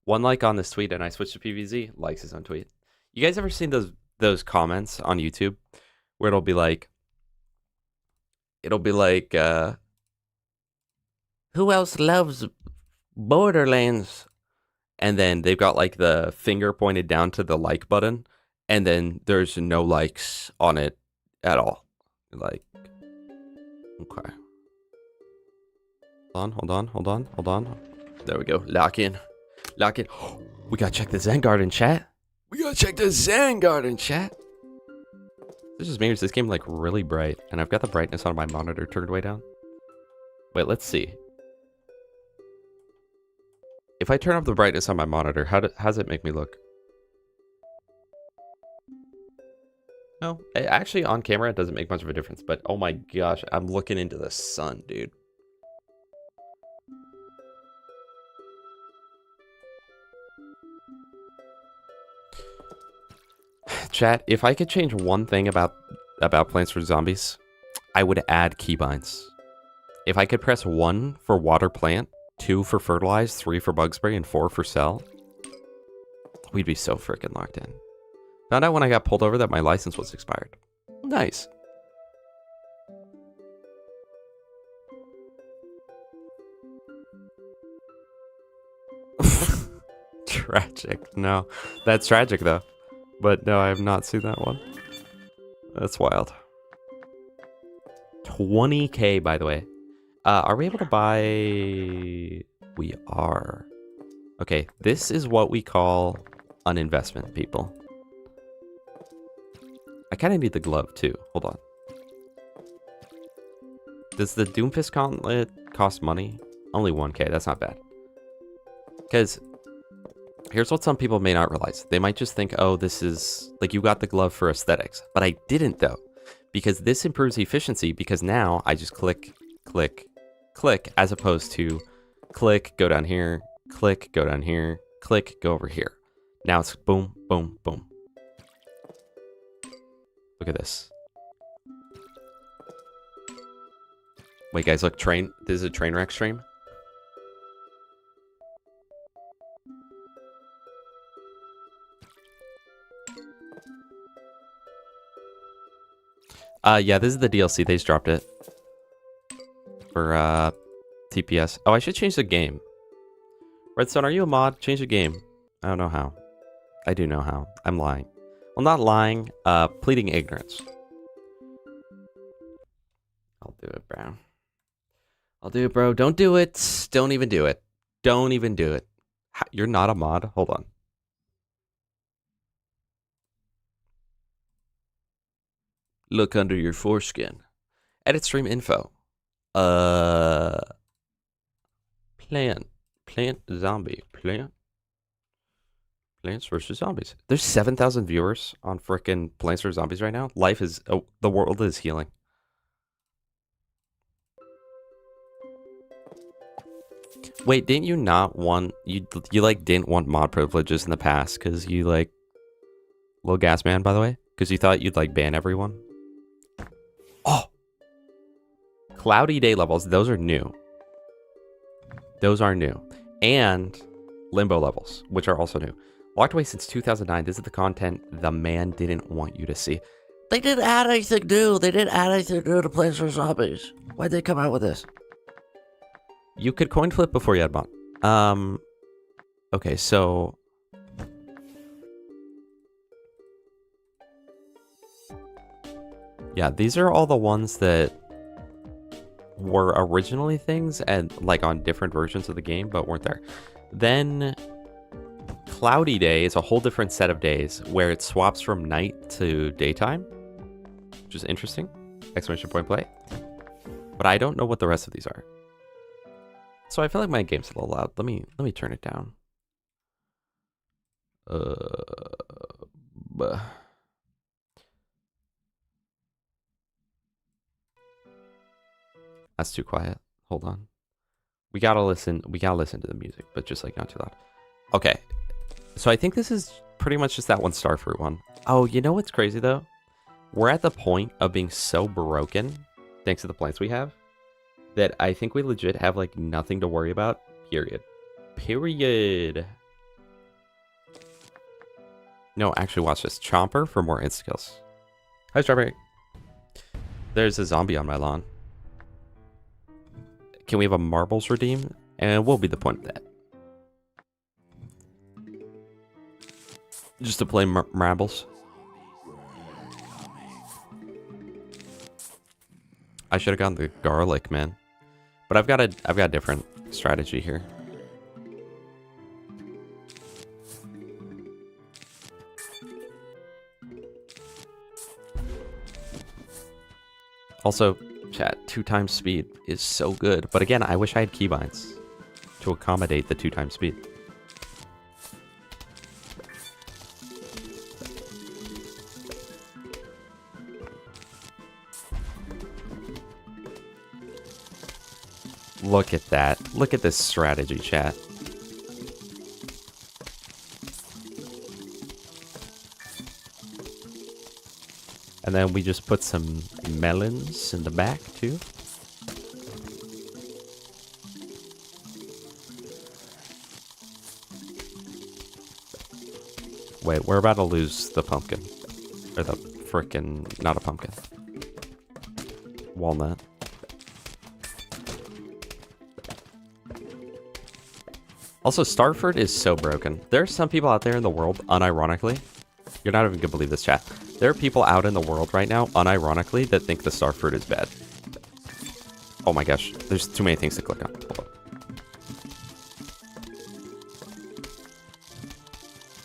One like on this tweet and I switched to PVZ, likes his own tweet. You guys ever seen those comments on YouTube where it'll be like who else loves Borderlands? And then they've got like the finger pointed down to the like button, and then there's no likes on it at all. Like, okay. Hold on. There we go. Lock in. We gotta check the Zen Garden, chat. This just means this game like really bright, and I've got the brightness on my monitor turned way down. Wait, let's see. If I turn up the brightness on my monitor, how's it make me look? No, actually on camera it doesn't make much of a difference, but oh my gosh, I'm looking into the sun, dude. Chat, if I could change one thing about Plants vs. Zombies, I would add keybinds. If I could press 1 for water plant, 2 for fertilize, 3 for bug spray, and 4 for sell, we'd be so freaking locked in. Found out when I got pulled over that my license was expired. Nice. Tragic. No, that's tragic though. But no, I have not seen that one. That's wild. 20K, by the way. Are we able to buy... We are. Okay, this is what we call an investment, people. I kind of need the glove, too. Hold on. Does the Doomfist Gauntlet cost money? Only 1K, that's not bad. Because... here's what some people may not realize. They might just think, oh, this is... like, you got the glove for aesthetics. But I didn't, though. Because this improves efficiency, because now I just click, as opposed to click, go down here, click, go down here, click, go over here. Now it's boom, boom, boom. Look at this. Wait, guys, look, this is a train wreck stream. Yeah, this is the DLC. They just dropped it for TPS. Oh, I should change the game. Redstone, are you a mod? Change the game. I don't know how. I do know how. I'm lying. Well, not lying. Pleading ignorance. I'll do it, bro. I'll do it, bro. Don't do it. Don't even do it. Don't even do it. You're not a mod? Hold on. Look under your foreskin. Edit stream info. Plant zombie. Plant Plants vs Zombies. There's 7,000 viewers on frickin' Plants vs Zombies right now. Life is, oh, the world is healing. Wait, didn't you not want, you like didn't want mod privileges in the past because you like, Lil Gas Man, by the way, because you thought you'd like ban everyone? Oh! Cloudy day levels, those are new. Those are new. And limbo levels, which are also new. Locked away since 2009, this is the content the man didn't want you to see. They didn't add anything new. They didn't add anything new to Plants vs Zombies. Why'd they come out with this? You could coin flip before you had mod. Okay, so yeah, these are all the ones that were originally things and like on different versions of the game, but weren't there. Then Cloudy Day is a whole different set of days where it swaps from night to daytime, which is interesting. Exclamation point play. But I don't know what the rest of these are. So I feel like my game's a little loud. Let me turn it down. That's too quiet. Hold on. We gotta listen to the music, but just like not too loud. Okay. So I think this is pretty much just that one Starfruit one. Oh, you know what's crazy though? We're at the point of being so broken, thanks to the plants we have, that I think we legit have like nothing to worry about. Period. Period. No, actually watch this. Chomper for more insta-kills. Hi, Strawberry. There's a zombie on my lawn. Can we have a marbles redeem? And what will be the point of that? Just to play marbles. I should have gotten the garlic, man. But I've got a different strategy here. Also, chat, 2x speed is so good. But again, I wish I had keybinds to accommodate the 2x speed. Look at that. Look at this strategy, chat. And then we just put some melons in the back, too. Wait, we're about to lose the pumpkin. Or the frickin'... not a pumpkin. Walnut. Also, Starford is so broken. There are some people out there in the world, unironically. You're not even gonna believe this, chat. There are people out in the world right now, unironically, that think the Starfruit is bad. Oh my gosh, there's too many things to click on. Hold on.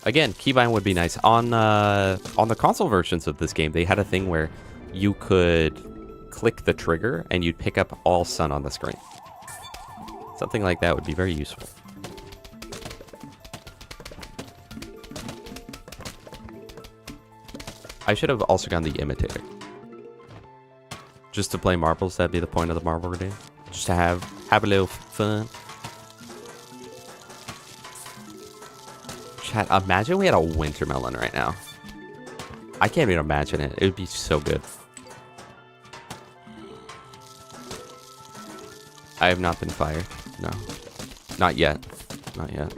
Again, keybind would be nice. On the console versions of this game, they had a thing where you could click the trigger and you'd pick up all sun on the screen. Something like that would be very useful. I should have also gone the imitator. Just to play marbles, that'd be the point of the marble redeem. Just to have a little fun. Chat, imagine we had a winter melon right now. I can't even imagine it. It would be so good. I have not been fired. No. Not yet. Not yet.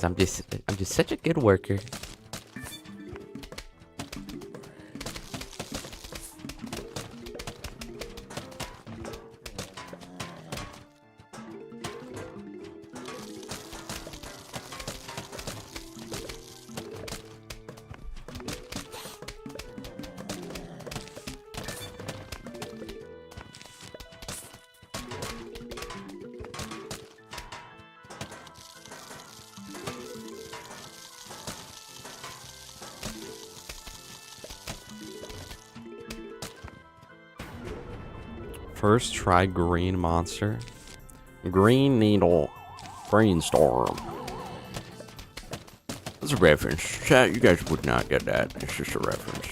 I'm just such a good worker. First try green monster. Green needle. Brainstorm. That's a reference. Chat, you guys would not get that. It's just a reference.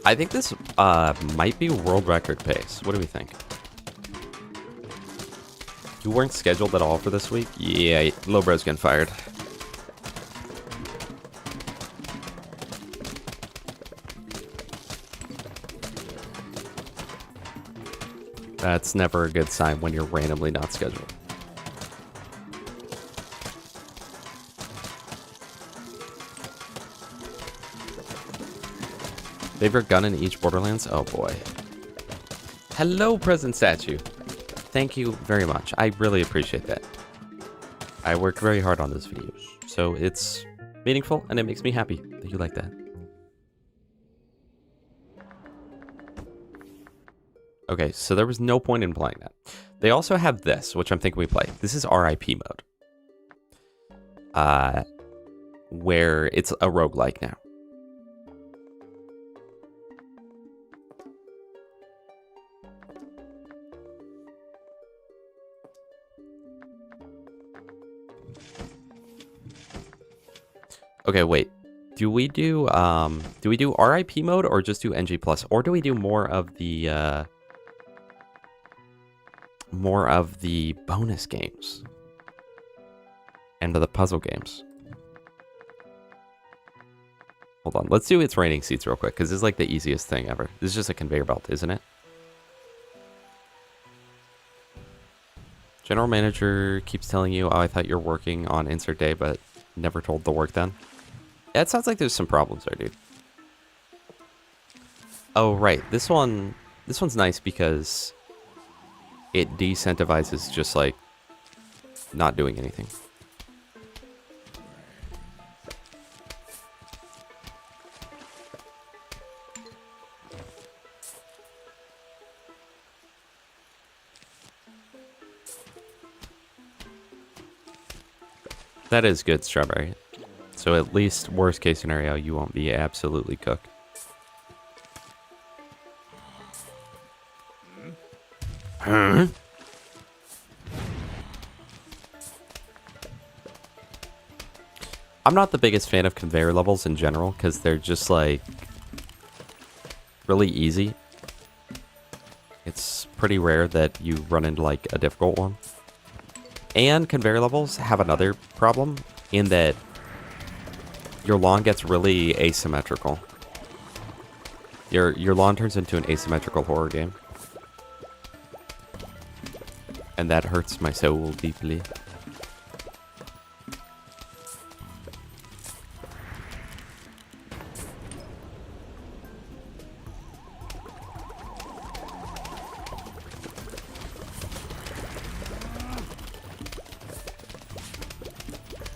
I think this might be world record pace. What do we think? You weren't scheduled at all for this week? Yeah, Lowbro's getting fired. That's never a good sign when you're randomly not scheduled. Favorite gun in each Borderlands? Oh boy. Hello, present statue. Thank you very much. I really appreciate that. I worked very hard on this video, so it's meaningful and it makes me happy that you like that. Okay, so there was no point in playing that. They also have this, which I'm thinking we play. This is RIP mode. Where it's a roguelike now. Okay, wait. Do we do RIP mode or just do NG plus, or do we do more of the bonus games and the puzzle games? Hold on, let's do its raining seats real quick because this is like the easiest thing ever. This is just a conveyor belt, isn't it? General manager keeps telling you, oh, I thought you're working on insert day, but never told the work done. Yeah, it sounds like there's some problems there, dude. Oh, right. This one's nice because it decentivizes just like not doing anything. That is good, Strawberry. So at least, worst case scenario, you won't be absolutely cooked. Huh? I'm not the biggest fan of conveyor levels in general because they're just like really easy. It's pretty rare that you run into like a difficult one. And conveyor levels have another problem in that your lawn gets really asymmetrical. Your lawn turns into an asymmetrical horror game. And that hurts my soul deeply.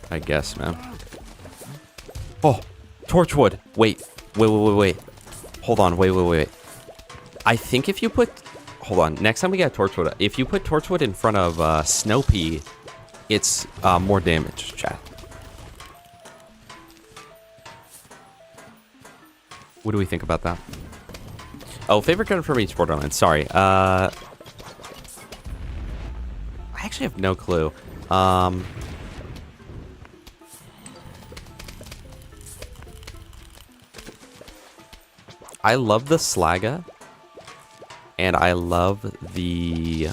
I guess, man. Oh, Torchwood. Wait. Hold on, wait. I think if you put... Hold on, next time we get Torchwood, if you put Torchwood in front of Snow Pea, it's more damage, chat. What do we think about that? Oh, favorite gun from each Borderlands. Sorry. I actually have no clue. I love the Slaga, and I love the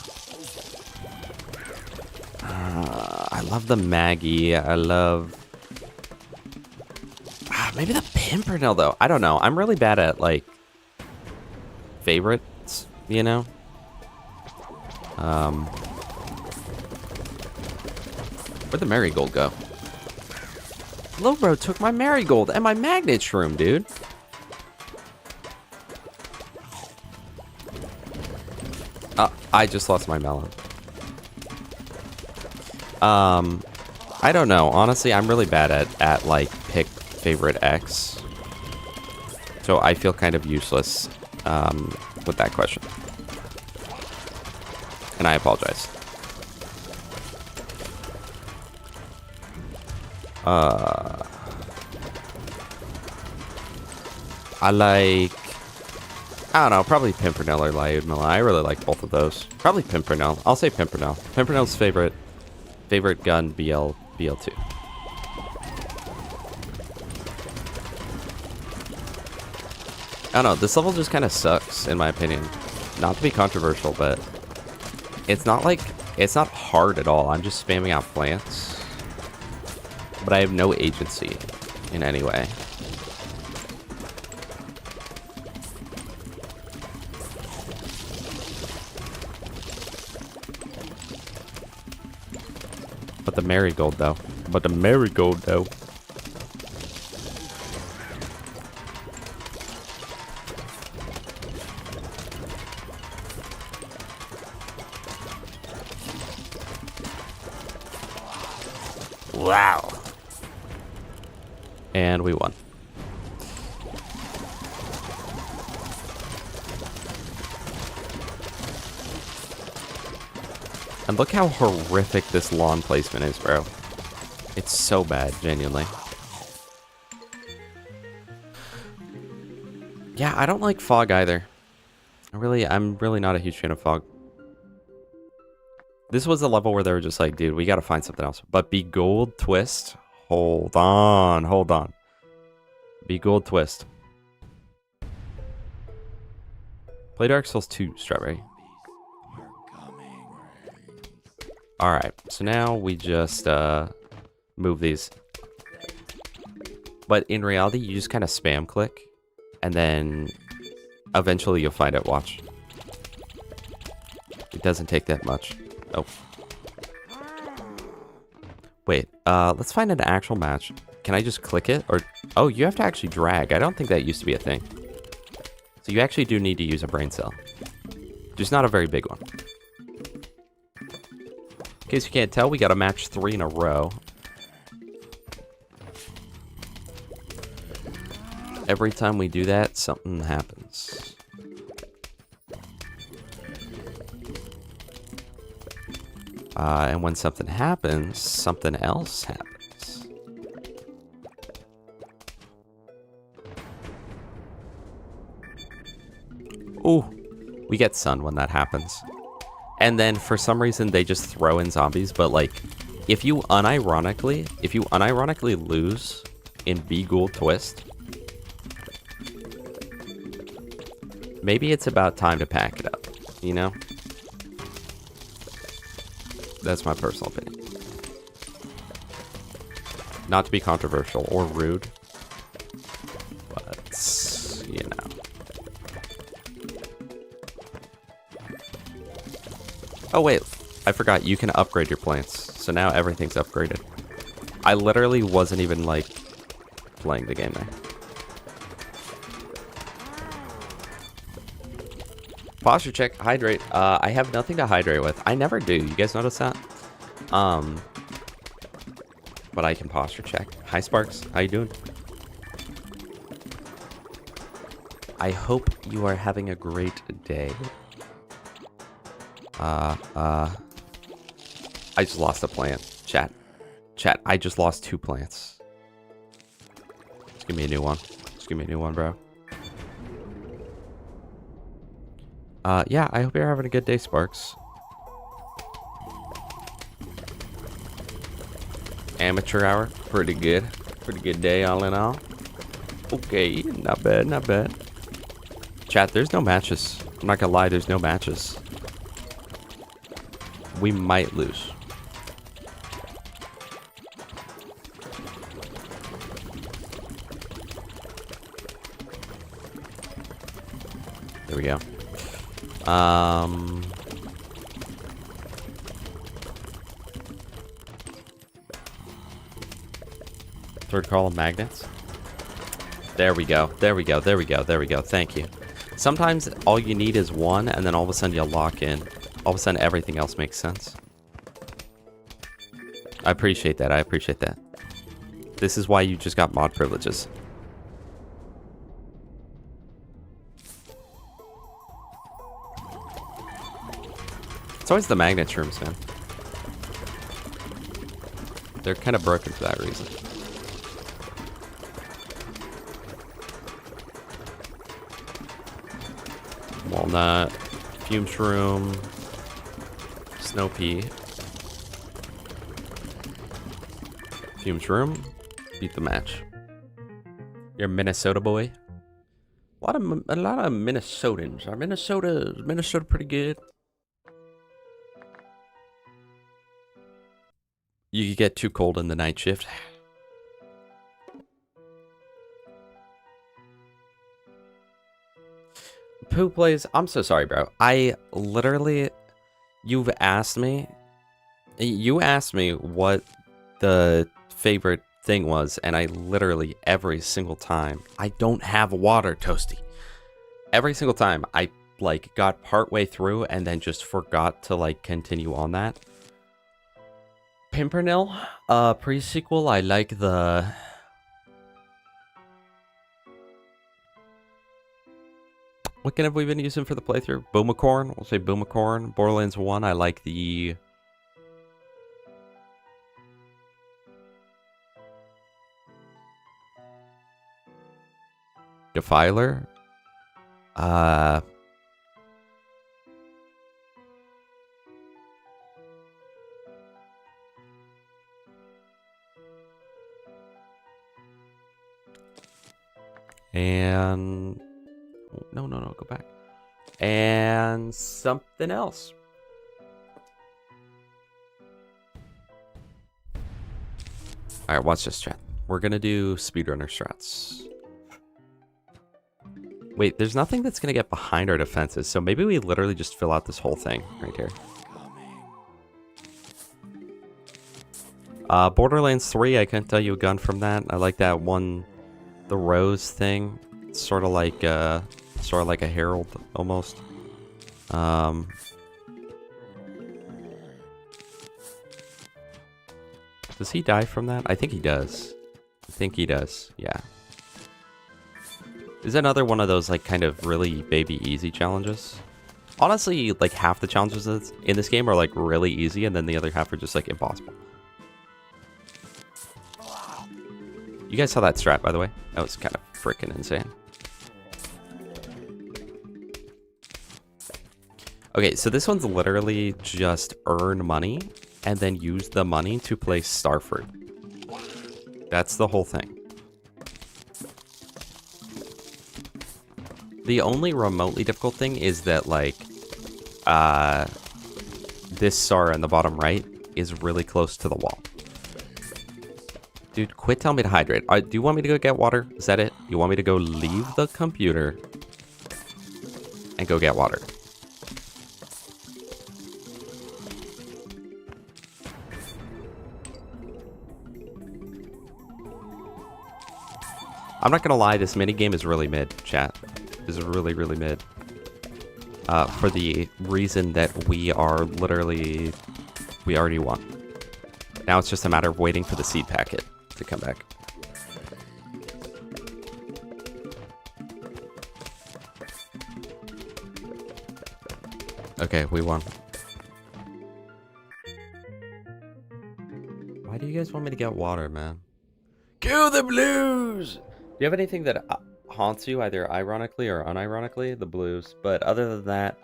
Maggie. I love maybe the Pimpernel though. I don't know. I'm really bad at like favorites, you know. Where'd the Marigold go? Lowbro took my Marigold and my Magnet Shroom, dude. I just lost my melon. I don't know. Honestly, I'm really bad at like pick favorite X. So I feel kind of useless with that question. And I apologize. I like... I don't know, probably Pimpernel or Lyudmilla. I really like both of those. Probably Pimpernel. I'll say Pimpernel. Pimpernel's favorite gun, BL2. I don't know, this level just kind of sucks, in my opinion. Not to be controversial, but it's not hard at all. I'm just spamming out plants, but I have no agency in any way. But the marigold, though. Wow. And we won. And look how horrific this lawn placement is, bro. It's so bad, genuinely. Yeah, I don't like fog either. I'm really not a huge fan of fog. This was a level where they were just like, dude, we gotta find something else. But Begold Twist? Hold on. Begold Twist. Play Dark Souls 2, Strawberry. Alright, so now we just move these. But in reality, you just kind of spam click, and then eventually you'll find it, watch. It doesn't take that much. Oh. Wait, let's find an actual match. Can I just click it? Or, oh, you have to actually drag. I don't think that used to be a thing. So you actually do need to use a brain cell. Just not a very big one. In case you can't tell, we got a match 3 in a row. Every time we do that, something happens. And when something happens, something else happens. Ooh, we get sun when that happens. And then for some reason they just throw in zombies, but like if you unironically lose in Begold Twist, maybe it's about time to pack it up, you know? That's my personal opinion. Not to be controversial or rude, but you know. Oh wait, I forgot, you can upgrade your plants. So now everything's upgraded. I literally wasn't even like playing the game there. Posture check, hydrate. I have nothing to hydrate with. I never do. You guys notice that? But I can posture check. Hi Sparks, how you doing? I hope you are having a great day. I just lost a plant. Chat, I just lost 2 plants. Just give me a new one. Just give me a new one, bro. Yeah, I hope you're having a good day, Sparks. Amateur hour, pretty good. Pretty good day all in all. Okay, not bad, not bad. Chat, there's no matches. I'm not gonna lie, there's no matches. We might lose. There we go. Third column magnets. There we go. There we go. There we go. There we go. Thank you. Sometimes all you need is one, and then all of a sudden you lock in. All of a sudden everything else makes sense. I appreciate that. I appreciate that. This is why you just got mod privileges. It's always the magnet shrooms, man. They're kind of broken for that reason. on that. Fume Shroom. Snow Pea. Fume Shroom. Beat the match. You're a Minnesota boy? A lot of Minnesotans. Are Minnesota pretty good? You get too cold in the night shift. Pooh plays. I'm so sorry, bro. I literally, you asked me what the favorite thing was, and I literally every single time, I don't have water, Toasty. Every single time I like got partway through and then just forgot to like continue on that. Pimpernel, pre-sequel, I like the what can have we been using for the playthrough? Boomacorn, we'll say Boomacorn. Borderlands 1, I like the Defiler. And no, go back. And something else. All right, watch this, chat. We're gonna do speedrunner strats. Wait, there's nothing that's gonna get behind our defenses, so maybe we literally just fill out this whole thing right here. Borderlands 3, I couldn't tell you a gun from that. I like that one, the rose thing. It's sort of like a herald almost. Does he die from that? I think he does. I think he does. Yeah. Is another one of those like kind of really baby easy challenges? Honestly, like half the challenges in this game are like really easy, and then the other half are just like impossible. You guys saw that strat, by the way? That was kind of freaking insane. Okay, so this one's literally just earn money and then use the money to play Starfruit. That's the whole thing. The only remotely difficult thing is that, like, this star in the bottom right is really close to the wall. Dude, quit telling me to hydrate. Do you want me to go get water? Is that it? You want me to go leave the computer and go get water? I'm not gonna lie, this minigame is really mid, chat. This is really, really mid. For the reason that we already won. Now it's just a matter of waiting for the seed packet to come back. Okay, we won. Why do you guys want me to get water, man? Kill the blues! Do you have anything that haunts you, either ironically or unironically? The blues. But other than that,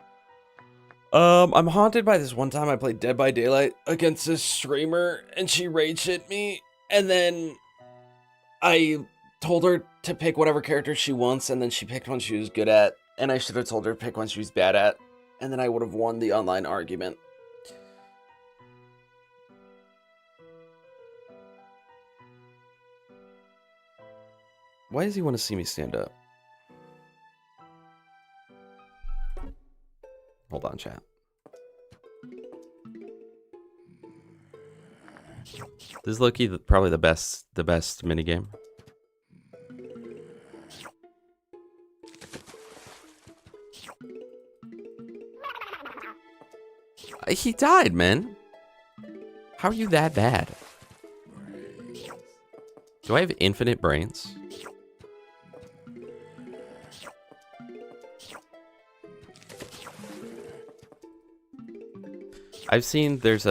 I'm haunted by this one time I played Dead by Daylight against this streamer, and she rage hit me, and then I told her to pick whatever character she wants, and then she picked one she was good at, and I should have told her to pick one she was bad at, and then I would have won the online argument. Why does he want to see me stand up? Hold on, chat. This is low-key probably the best minigame. He died, man. How are you that bad? Do I have infinite brains? I've seen there's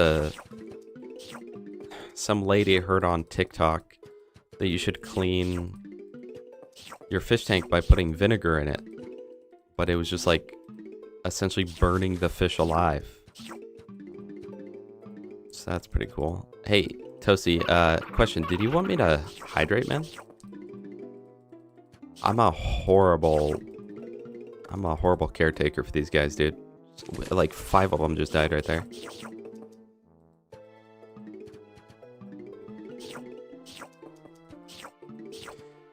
some lady heard on TikTok that you should clean your fish tank by putting vinegar in it. But it was just like essentially burning the fish alive. So that's pretty cool. Hey, Toasty, question. Did you want me to hydrate, man? I'm a horrible caretaker for these guys, dude. Like 5 of them just died right there.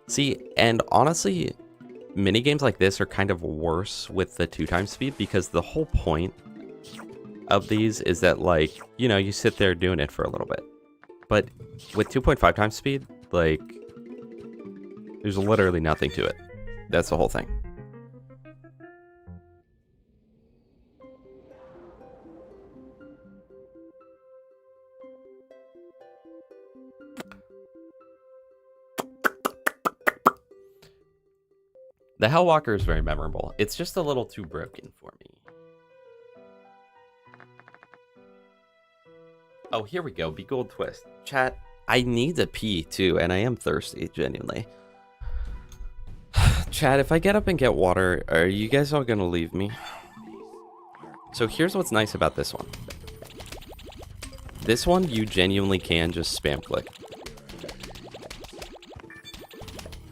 See, and honestly, mini games like this are kind of worse with the 2x speed because the whole point of these is that, like, you know, you sit there doing it for a little bit. But with 2.5x speed, like, there's literally nothing to it. That's the whole thing. The Hellwalker is very memorable. It's just a little too broken for me. Oh, here we go. Be Gold Twist. Chat, I need to pee too, and I am thirsty, genuinely. Chat, if I get up and get water, are you guys all gonna leave me? So here's what's nice about this one. This one, you genuinely can just spam click.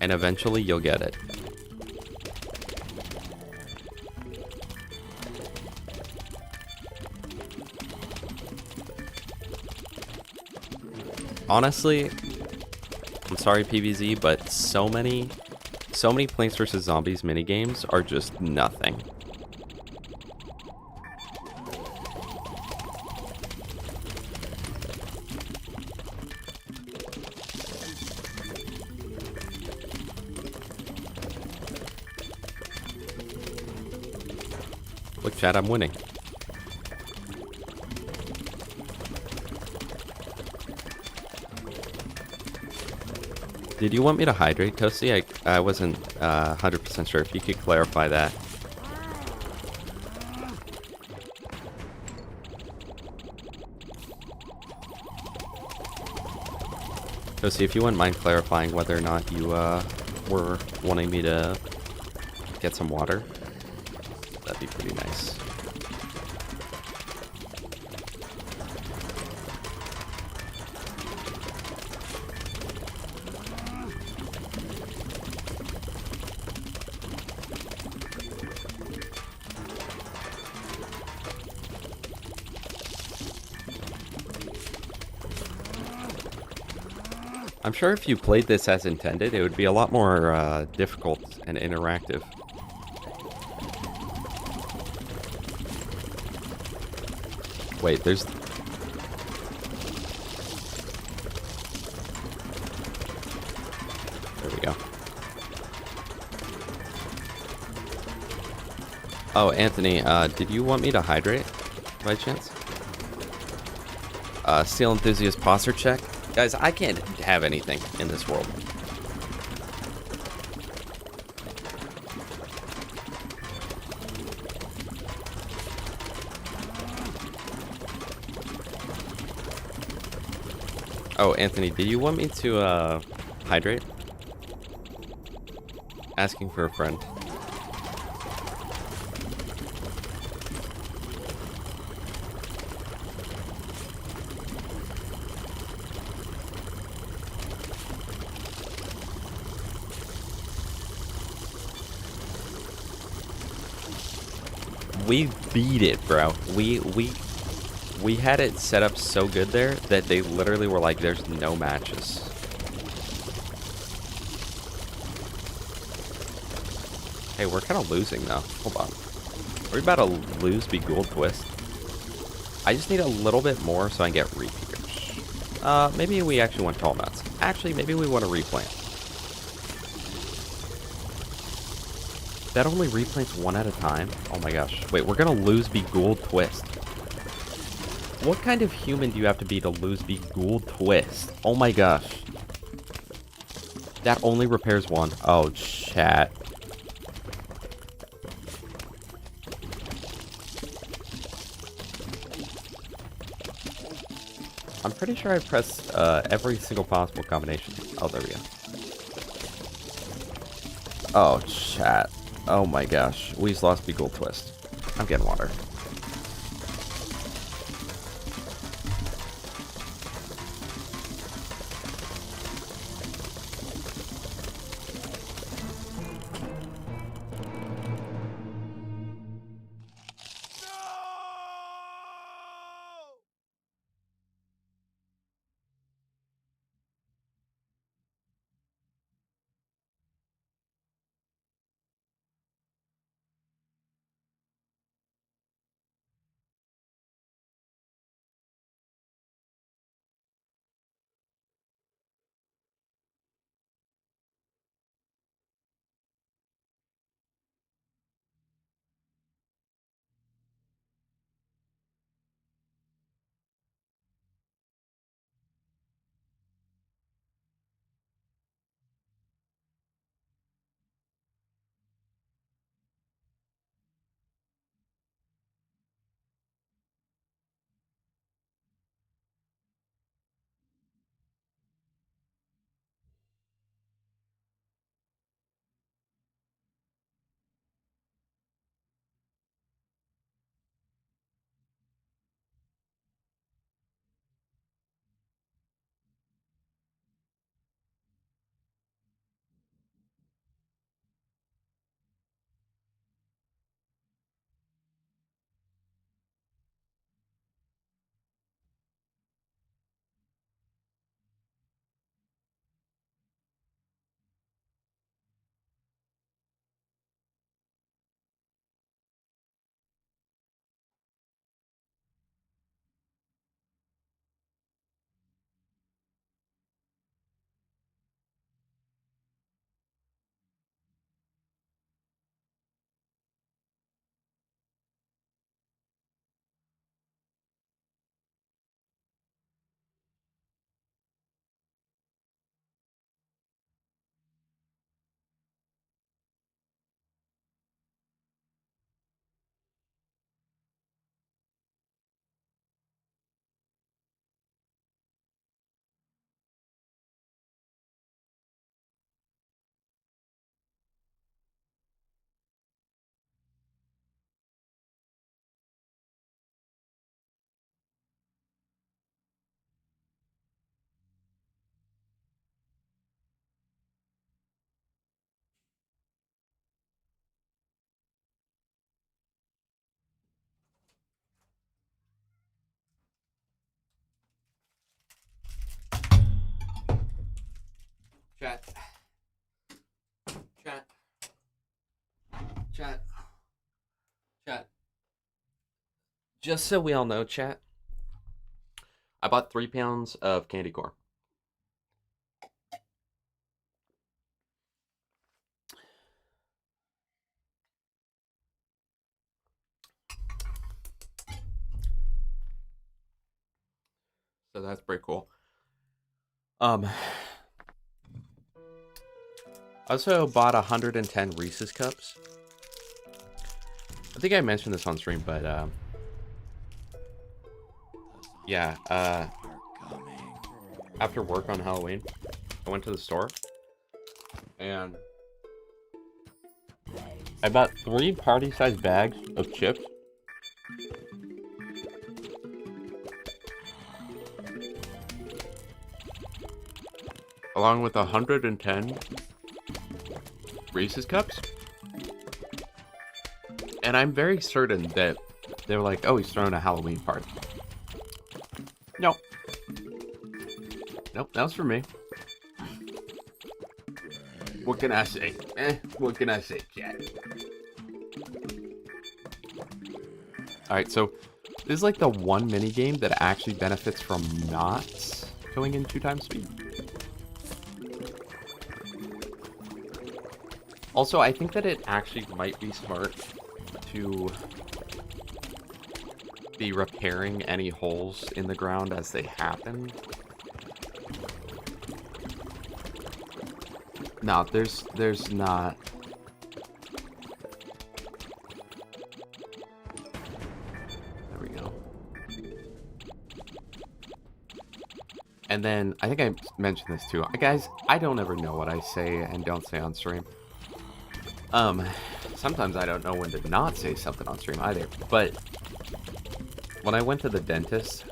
And eventually you'll get it. Honestly, I'm sorry PVZ, but so many Plants vs. Zombies minigames are just nothing. Look, chat, I'm winning. Did you want me to hydrate, Toasty? I wasn't 100% sure. If you could clarify that. Toasty, if you wouldn't mind clarifying whether or not you were wanting me to get some water, that'd be pretty nice. I'm sure if you played this as intended, it would be a lot more difficult and interactive. Wait, there's... There we go. Oh, Anthony, did you want me to hydrate, by chance? Steel Enthusiast posture check. Guys, I can't have anything in this world. Oh, Anthony, do you want me to hydrate? Asking for a friend. We beat it, bro. We had it set up so good there that they literally were like, there's no matches. Hey, we're kind of losing though. Hold on. Are we about to lose Be Gold Twist? I just need a little bit more so I can get repeaters. Maybe we actually want tall nuts. Actually, maybe we want to replant. That only replants one at a time? Oh my gosh. Wait, we're gonna lose Be Gold Twist. What kind of human do you have to be to lose Be Gold Twist? Oh my gosh. That only repairs one. Oh, chat. I'm pretty sure I pressed every single possible combination. Oh, there we go. Oh, chat. Oh my gosh, we just lost Be Gold Twist. I'm getting water. Chat. Chat. Chat. Chat. Just so we all know, chat, I bought 3 pounds of candy corn. So that's pretty cool. I also bought 110 Reese's cups. I think I mentioned this on stream, but yeah, after work on Halloween, I went to the store and I bought 3 party-sized bags of chips. Along with 110 Reese's cups. And I'm very certain that they were like, oh, he's throwing a Halloween party. Nope. Nope, that was for me. What can I say? What can I say, chat? Alright, so this is like the one mini game that actually benefits from not going in 2 times speed. Also, I think that it actually might be smart to be repairing any holes in the ground as they happen. No, there's not. There we go. And then, I think I mentioned this too. Guys, I don't ever know what I say and don't say on stream. sometimes I don't know when to not say something on stream either. But when I went to the dentist,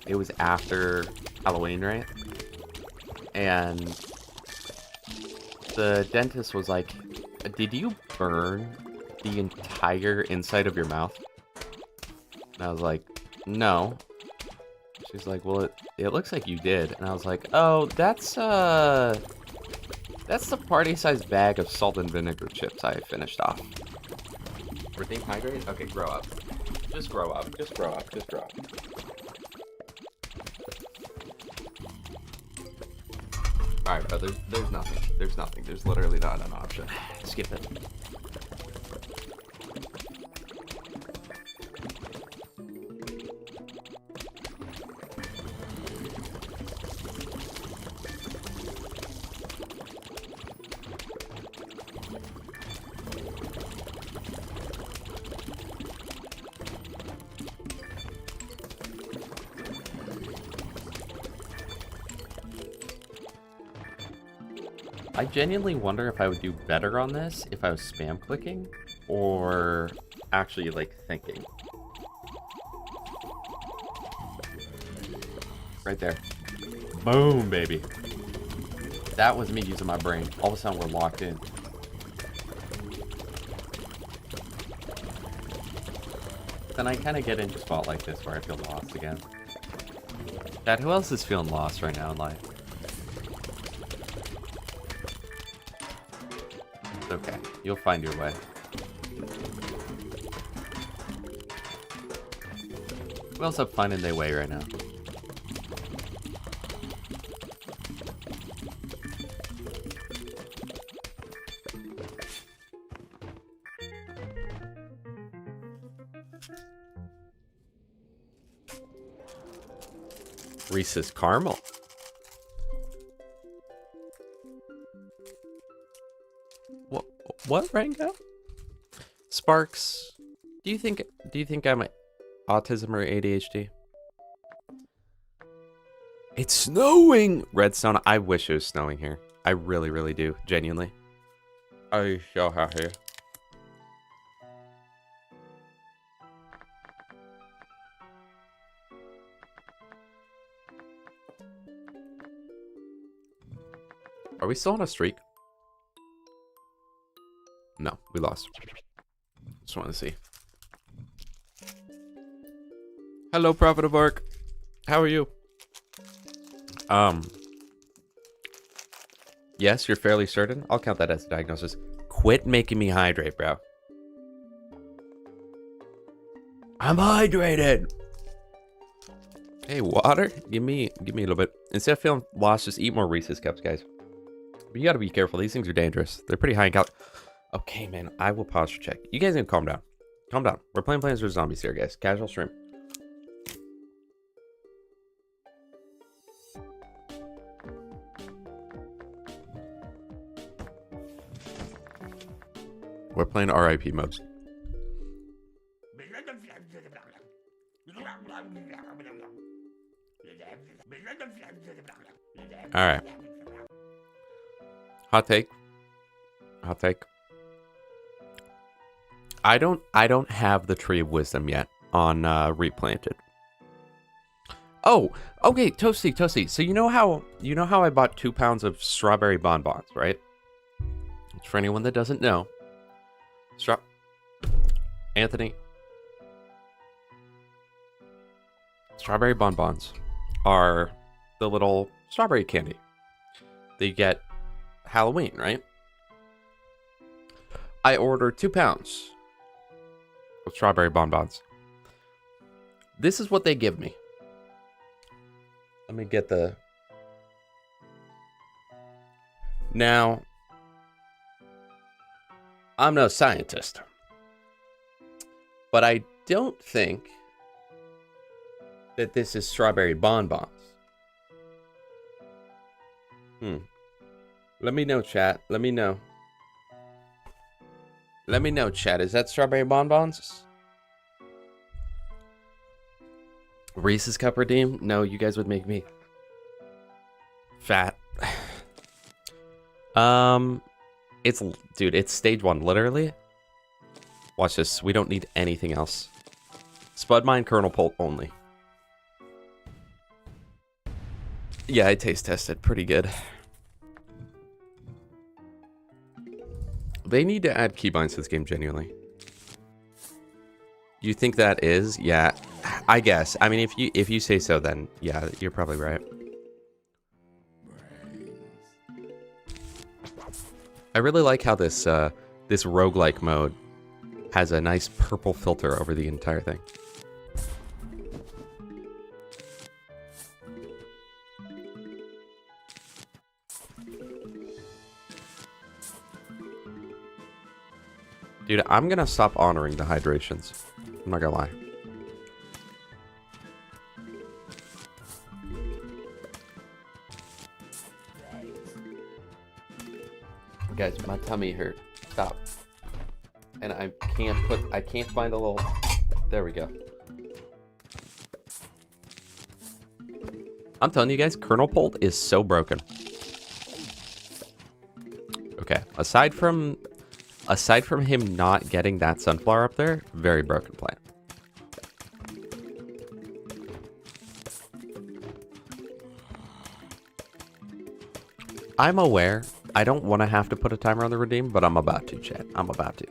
it was after Halloween, right? And the dentist was like, did you burn the entire inside of your mouth? And I was like, no. She's like, well, it looks like you did. And I was like, oh, that's the party-sized bag of salt and vinegar chips I finished off. Redeem hydrate? Okay, grow up. Just grow up. Just grow up. Just grow up. Alright, bro, there's nothing. There's nothing. There's literally not an option. Skip it. I genuinely wonder if I would do better on this if I was spam clicking or actually like thinking. Right there. Boom, baby. That was me using my brain. All of a sudden we're locked in. Then I kind of get into a spot like this where I feel lost again. Dad, who else is feeling lost right now in life? Okay, you'll find your way. Who else up finding their way right now? Reese's Caramel. What, Rango? Sparks, do you think I'm autism or ADHD? It's snowing! Redstone, I wish it was snowing here. I really, really do. Genuinely. I so happy. Are we still on a streak? No, we lost. Just want to see. Hello, Prophet of Ark. How are you? Yes, you're fairly certain. I'll count that as a diagnosis. Quit making me hydrate, bro. I'm hydrated. Hey, water. Give me a little bit. Instead of feeling lost, just eat more Reese's Cups, guys. But you gotta be careful. These things are dangerous. They're pretty high in cal. Okay, man. I will pause for check. You guys need to calm down. Calm down. We're playing Plants vs. Zombies here, guys. Casual stream. We're playing RIP mode. All right. Hot take. Hot take. I don't have the Tree of Wisdom yet on Replanted. Oh, okay, Toasty. So you know how I bought 2 pounds of strawberry bonbons, right? For anyone that doesn't know, Anthony, strawberry bonbons are the little strawberry candy that you get Halloween, right? I ordered 2 pounds of strawberry bonbons. This is what they give me. Let me get the... Now, I'm no scientist, but I don't think that this is strawberry bonbons. Let me know, chat. Let me know. Let me know, chat. Is that strawberry bonbons? Reese's Cup redeem? No, you guys would make me fat. Dude, it's stage 1, literally. Watch this. We don't need anything else. Spud mine, kernel pulp only. Yeah, I taste tested. Pretty good. They need to add keybinds to this game, genuinely. You think that is? Yeah, I guess. I mean, if you say so, then yeah, you're probably right. I really like how this this roguelike mode has a nice purple filter over the entire thing. Dude, I'm gonna stop honoring the hydrations. I'm not gonna lie. Guys, my tummy hurt. Stop. And I can't find a little... There we go. I'm telling you guys, Kernel Pult is so broken. Okay, aside from him not getting that sunflower up there, very broken plant. I'm aware. I don't want to have to put a timer on the redeem, but I'm about to, chat. I'm about to.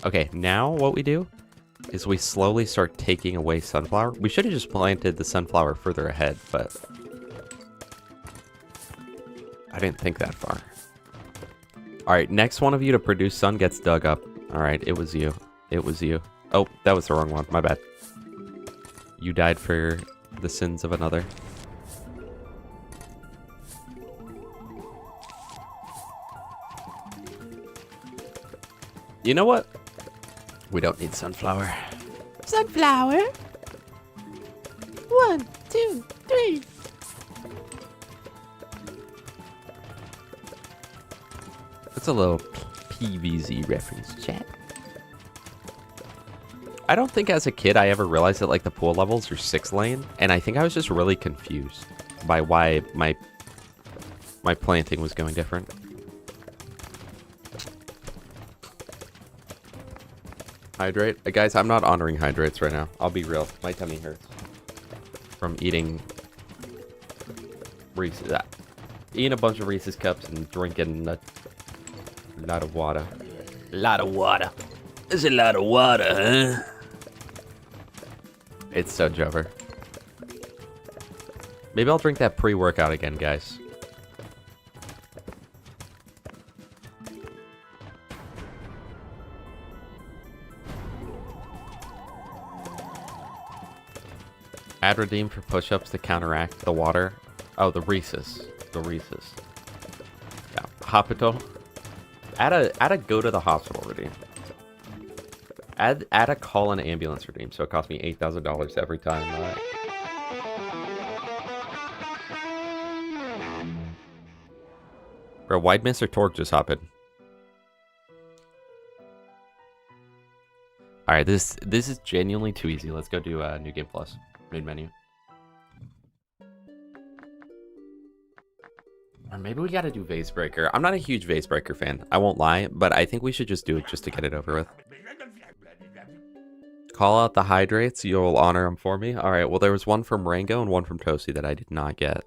Okay, now what we do is we slowly start taking away sunflower. We should have just planted the sunflower further ahead, but I didn't think that far. Alright, next one of you to produce sun gets dug up. Alright, it was you. It was you. Oh, that was the wrong one. My bad. You died for the sins of another. You know what? We don't need sunflower. Sunflower. 1, 2, 3. That's a little PVZ reference, chat. I don't think as a kid I ever realized that like the pool levels are 6 lane, and I think I was just really confused by why my planting was going different. Hydrate? Guys, I'm not honoring hydrates right now. I'll be real. My tummy hurts from eating Reese's. Eating a bunch of Reese's cups and drinking a lot of water. A lot of water. There's a lot of water, huh? It's so jobber. Maybe I'll drink that pre-workout again, guys. Add redeem for push-ups to counteract the water. Oh, the Reese's. The Reese's. Yeah. Hospital. Add a go to the hospital redeem. Add a call an ambulance redeem, so it costs me $8,000 every time. Bro, why'd Mr. Torque just hop in? Alright, this is genuinely too easy. Let's go do New Game Plus. Main menu. Or maybe we gotta do Vase Breaker. I'm not a huge Vase Breaker fan, I won't lie, but I think we should just do it just to get it over with. Call out the hydrates, you'll honor them for me. Alright, well there was one from Rango and one from Toasty that I did not get.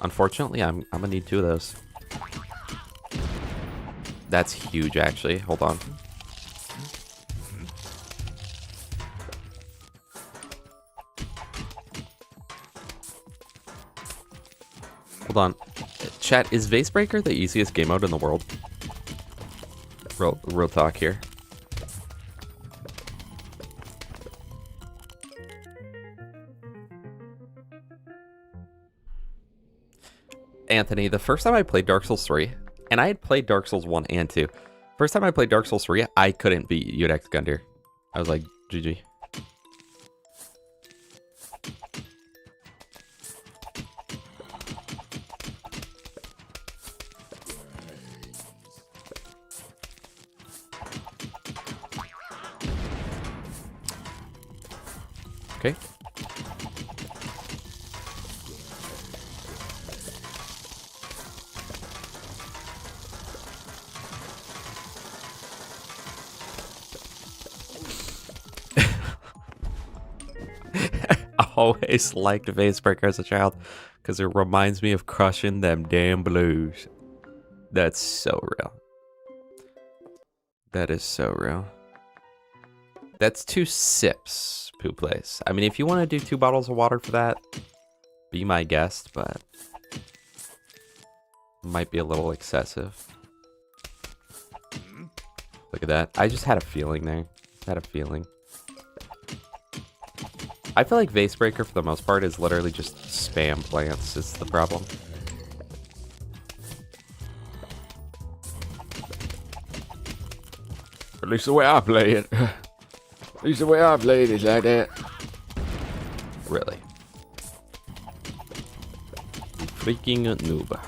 Unfortunately, I'm gonna need 2 of those. That's huge, actually. Hold on. Hold on. Chat, is Vase Breaker the easiest game mode in the world? Real talk here. Anthony, the first time I played Dark Souls 3, and I had played Dark Souls 1 and 2. First time I played Dark Souls 3, I couldn't beat Udex Gundyr. I was like, GG. Okay. always liked Vacebreaker as a child because it reminds me of crushing them damn blues. That's so real. That is so real. That's 2 sips, Poo Place. I mean, if you want to do 2 bottles of water for that, be my guest, but might be a little excessive. Look at that. I just had a feeling there. Had a feeling. I feel like Vacebreaker, for the most part, is literally just spam plants is the problem. At least the way I play it. At least the way I play it is like that. Really. Freaking noob.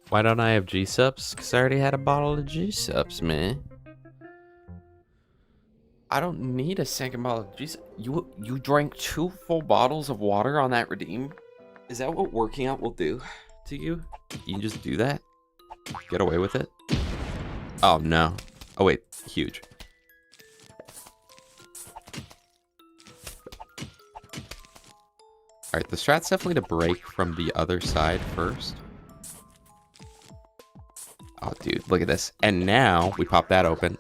Why don't I have G-Sups? Because I already had a bottle of G-Sups, man. I don't need a second bottle of G-Sups. You drank 2 full bottles of water on that redeem? Is that what working out will do to you? You can just do that? Get away with it? Oh, no. Oh, wait. Huge. Alright, the strat's definitely to break from the other side first. Oh, dude, look at this. And now we pop that open.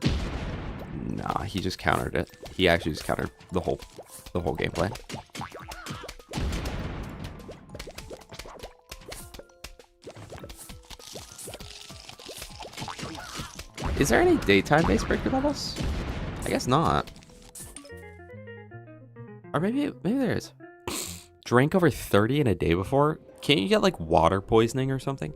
Nah, he just countered it. He actually just countered the whole gameplay. Is there any daytime Vacebreaker levels? I guess not. Or maybe there is. Drank over 30 in a day before? Can't you get like water poisoning or something?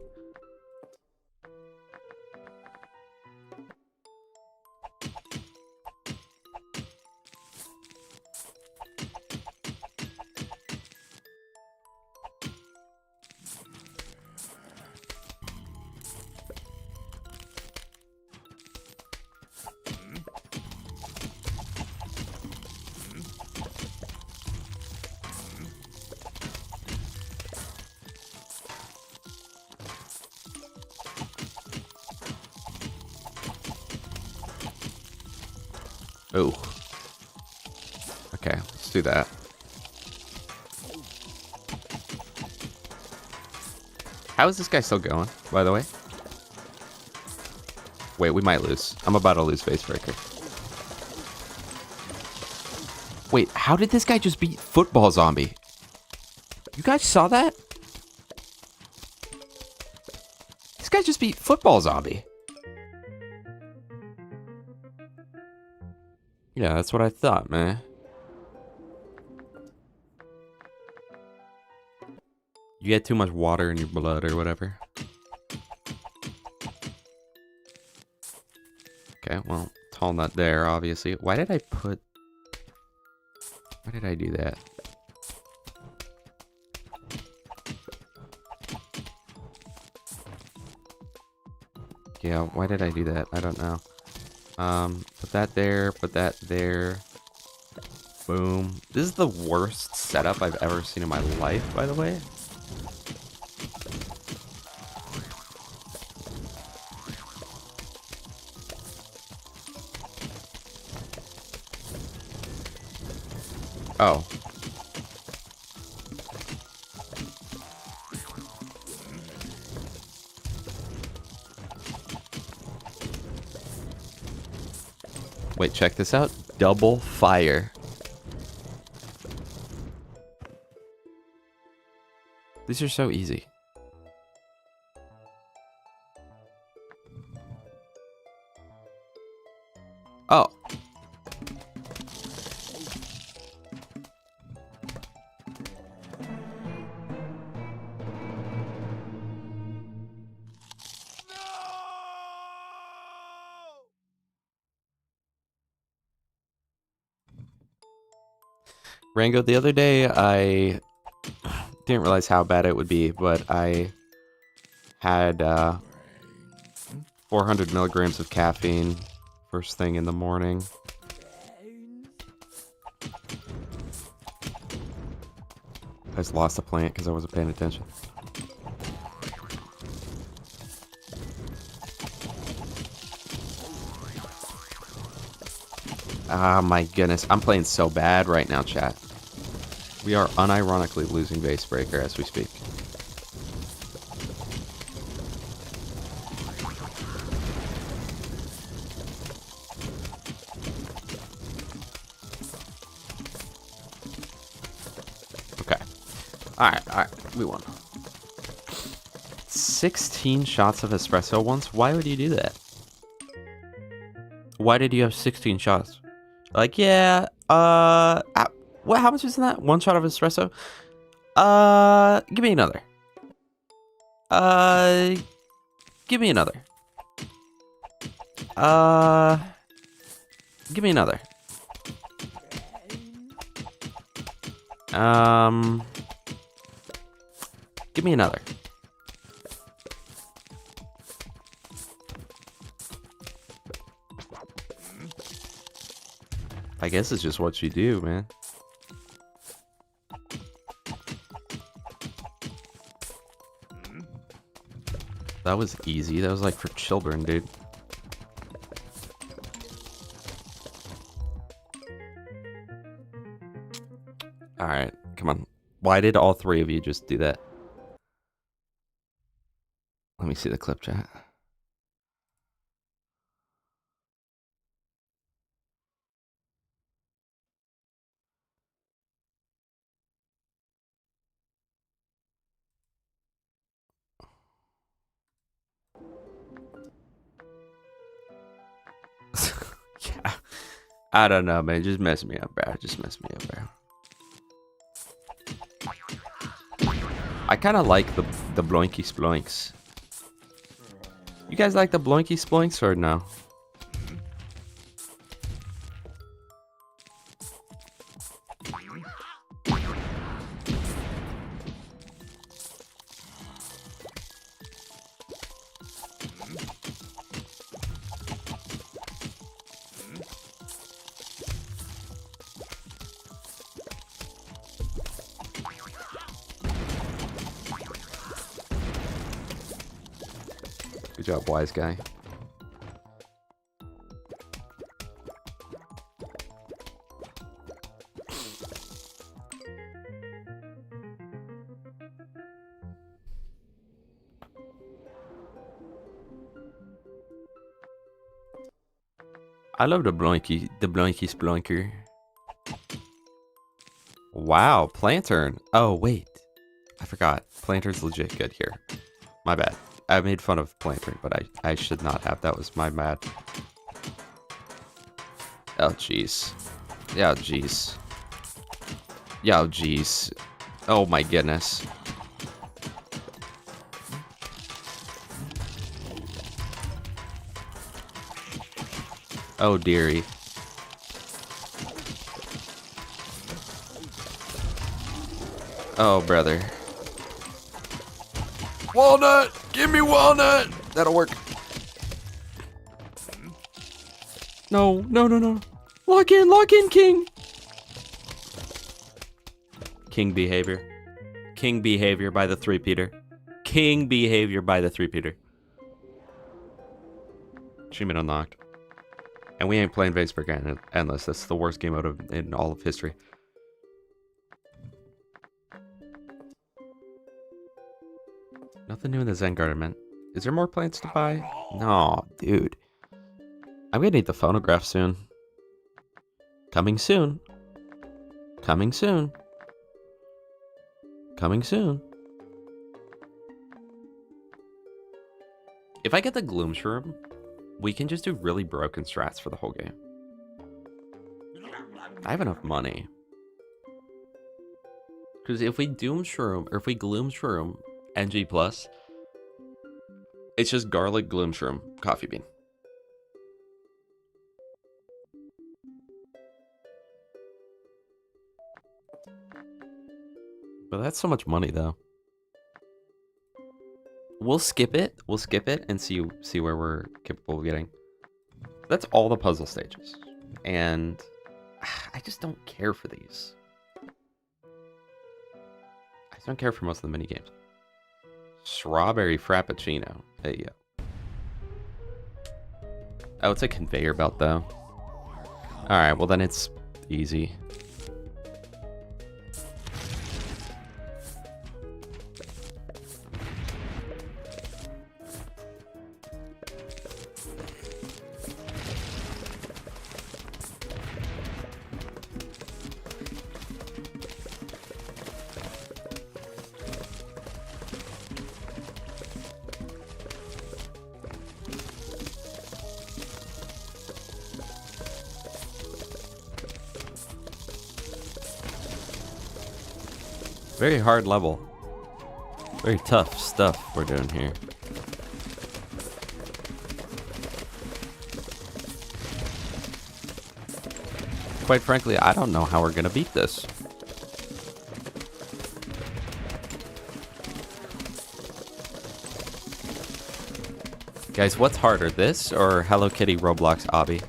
Oh. Okay, let's do that. How is this guy still going, by the way? Wait, we might lose. I'm about to lose Vacebreaker. Wait, how did this guy just beat Football Zombie? You guys saw that? This guy just beat Football Zombie. Yeah, that's what I thought, man. You get too much water in your blood or whatever. Okay, well, tall nut there, obviously. Why did I do that? Yeah, why did I do that? I don't know. Put that there, put that there. Boom. This is the worst setup I've ever seen in my life, by the way. Oh. Wait, check this out. Double fire. These are so easy. Oh. Rango, the other day I didn't realize how bad it would be, but I had 400 milligrams of caffeine first thing in the morning. I just lost the plant because I wasn't paying attention. Ah, my goodness. I'm playing so bad right now, chat. We are unironically losing Vase Breaker as we speak. Okay. Alright. We won. 16 shots of espresso once? Why would you do that? Why did you have 16 shots? Like, yeah, what, how much is that? One shot of espresso? Give me another. Give me another. Give me another. Give me another. I guess it's just what you do, man. That was easy. That was like for children, dude. Alright, come on. Why did all three of you just do that? Let me see the clip, chat. Yeah. I don't know, man. Just mess me up, bro. Just mess me up, bro. I kind of like the bloinky sploinks. You guys like the bloinky sploinks or no? Good job, wise guy. I love the blanky splunker. Wow, Plantern. Oh wait, I forgot. Plantern's legit good here. My bad. I made fun of Plantern, but I should not have. That was my bad. Oh jeez. Yeah, jeez. Yeah, jeez. Oh my goodness. Oh dearie. Oh brother. Walnut! Give me walnut! That'll work. No, no, no, no. Lock in, King! King behavior. King behavior by the three-peater. King behavior by the three-peater. Achievement unlocked. And we ain't playing Vaceburg Endless. That's the worst game mode in all of history. Nothing new in the Zen Garden. Is there more plants to buy? No, dude. I'm gonna need the phonograph soon. Coming soon. Coming soon. Coming soon. If I get the Gloom Shroom, we can just do really broken strats for the whole game. I have enough money. Because if we Doom Shroom, or if we Gloom Shroom, NG+, it's just garlic Gloom Shroom, coffee bean. But that's so much money, though. We'll skip it. We'll skip it and see where we're capable of getting. That's all the puzzle stages. And I just don't care for these. I don't care for most of the mini games. Strawberry Frappuccino. There you go. Oh, it's a conveyor belt, though. Alright, well then it's easy. Very hard level. Very tough stuff we're doing here. Quite frankly, I don't know how we're gonna beat this. Guys, what's harder, this or Hello Kitty Roblox Obby?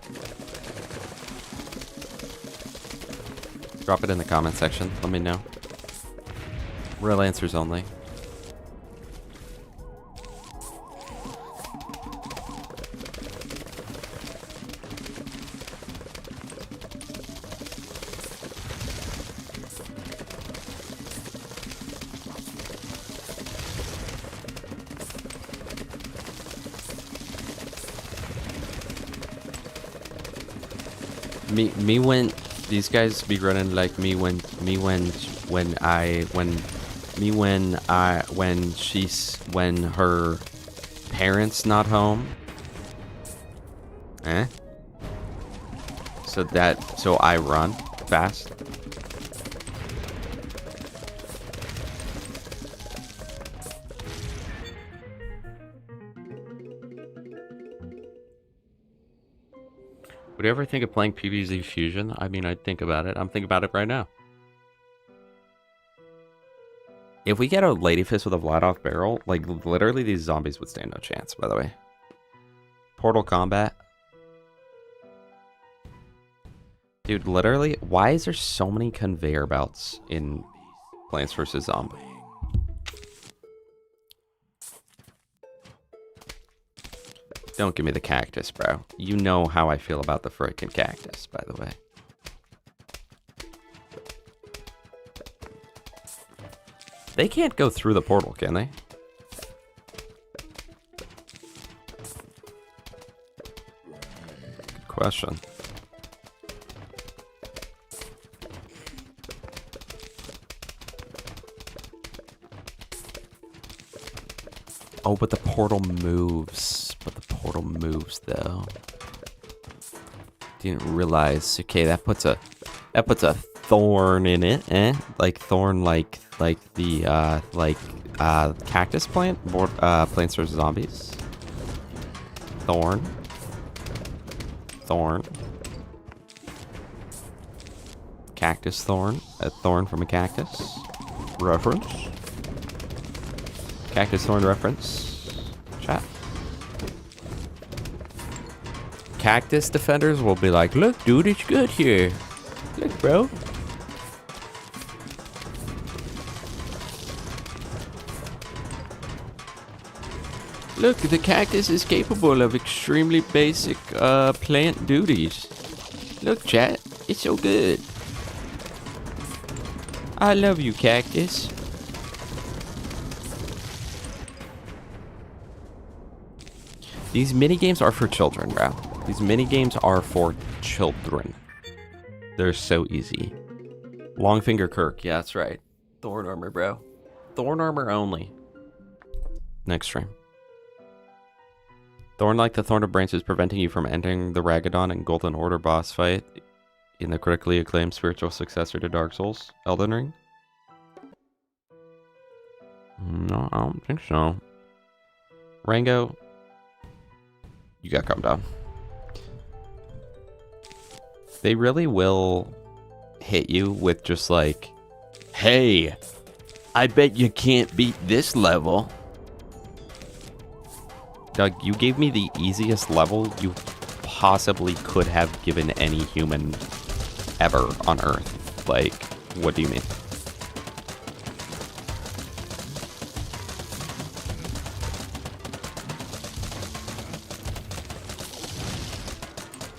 Drop it in the comment section. Let me know. Real answers only. Me when these guys be running like me when her parents not home. Eh? So I run fast. Would you ever think of playing PvZ Fusion? I mean, I'd think about it. I'm thinking about it right now. If we get a Lady Fist with a Vlad-off barrel, like, literally these zombies would stand no chance, by the way. Portal Combat. Dude, literally, why is there so many conveyor belts in Plants vs. Zombies? Don't give me the cactus, bro. You know how I feel about the frickin' cactus, by the way. They can't go through the portal, can they? Good question. Oh, but the portal moves. Portal moves though. Didn't realize. Okay, that puts a thorn in it, eh? Like thorn, like the cactus plant. Plants vs. Zombies. Thorn. Cactus thorn. A thorn from a cactus. Reference. Cactus thorn reference. Chat. Cactus defenders will be like, look, dude, it's good here. Look, bro. Look, the cactus is capable of extremely basic plant duties. Look, chat, it's so good. I love you, cactus. These minigames are for children, bro. These minigames are for children. They're so easy. Longfinger Kirk. Yeah, that's right. Thorn armor, bro. Thorn armor only. Next stream. Thorn like the Thorn of Branches, preventing you from entering the Ragadon and Golden Order boss fight in the critically acclaimed spiritual successor to Dark Souls, Elden Ring? No, I don't think so. Rango, you gotta calm down. They really will hit you with just like, hey, I bet you can't beat this level. Doug, you gave me the easiest level you possibly could have given any human ever on Earth. Like, what do you mean?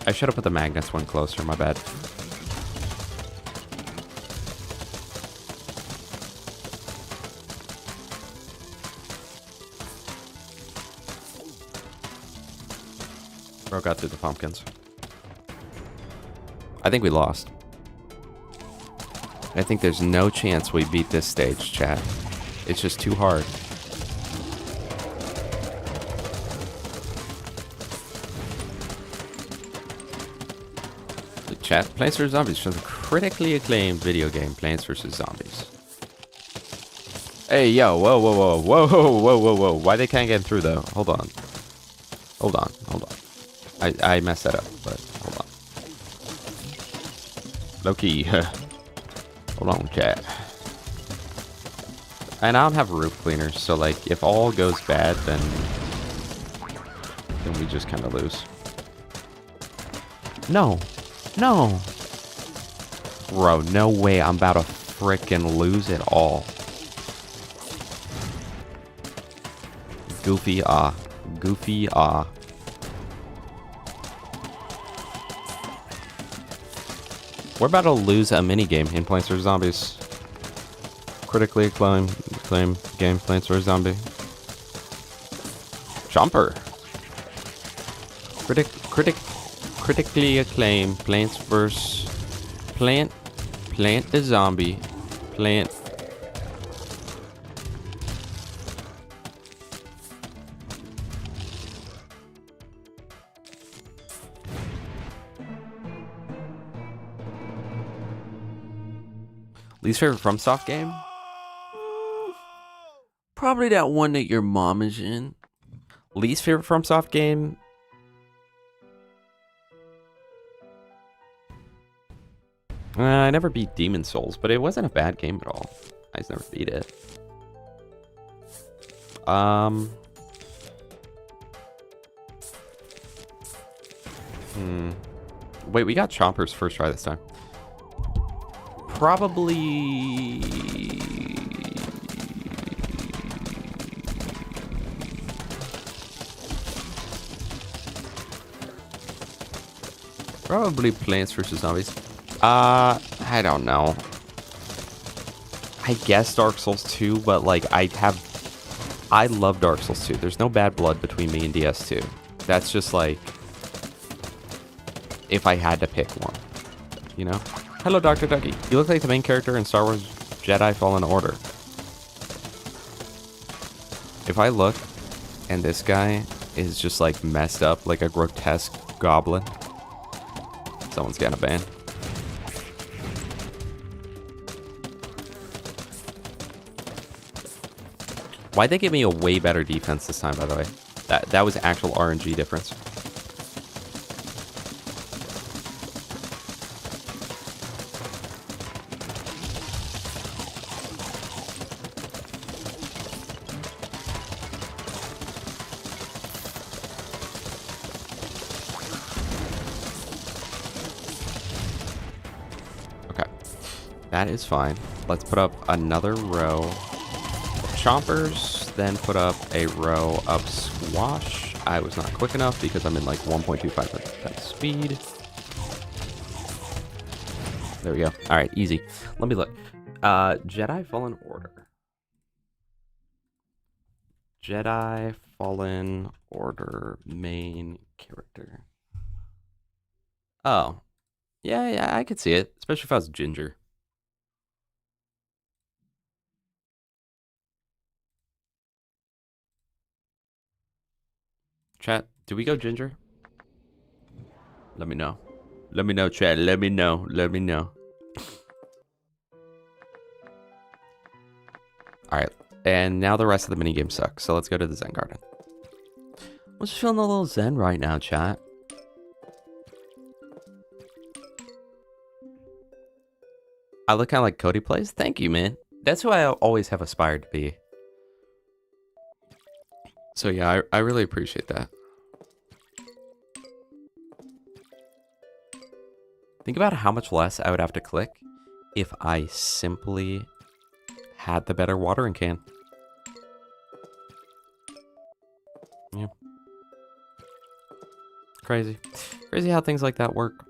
I should have put the magnets one closer, my bad. Bro got through the pumpkins. I think we lost. I think there's no chance we beat this stage, chat. It's just too hard. The chat, Plants vs. Zombies from the critically acclaimed video game Plants vs. Zombies. Hey, yo, whoa, whoa, whoa, whoa, whoa, whoa, whoa. Why they can't get through, though? Hold on. Hold on, hold on. I messed that up, but hold on. Low-key. Hold on, chat. And I don't have roof cleaners, so like if all goes bad, then we just kind of lose. No, no, bro, no way. I'm about to frickin' lose it all. Goofy goofy We're about to lose a minigame in Plants vs. Zombies. Critically acclaimed game Plants vs. Zombie. Jumper. Critically acclaimed Plants vs. Plant the Zombie. Plant. Least favorite FromSoft game? Probably that one that your mom is in. Least favorite FromSoft game? I never beat Demon Souls, but it wasn't a bad game at all. I just never beat it. Wait, we got Chompers first try this time. Probably Plants vs. Zombies. I don't know. I guess Dark Souls 2, but like I love Dark Souls 2. There's no bad blood between me and DS2. That's just like if I had to pick one, you know? Hello, Dr. Ducky. You look like the main character in Star Wars Jedi Fallen Order. If I look and this guy is just like messed up like a grotesque goblin, someone's getting a ban. Why'd they give me a way better defense this time, by the way? That was actual RNG difference. That is fine. Let's put up another row of chompers, then put up a row of squash. I was not quick enough because I'm in like 1.25% speed. There we go. All right, easy. Let me look. Jedi Fallen Order. Jedi Fallen Order main character. Oh. Yeah, I could see it. Especially if I was Ginger. Chat, do we go Ginger? Let me know. Let me know, chat. Let me know. Let me know. Alright. And now the rest of the minigame sucks. So let's go to the Zen Garden. I'm just feeling a little zen right now, chat. I look kind of like Cody plays. Thank you, man. That's who I always have aspired to be. So yeah, I really appreciate that. Think about how much less I would have to click if I simply had the better watering can. Yeah. Crazy. Crazy how things like that work.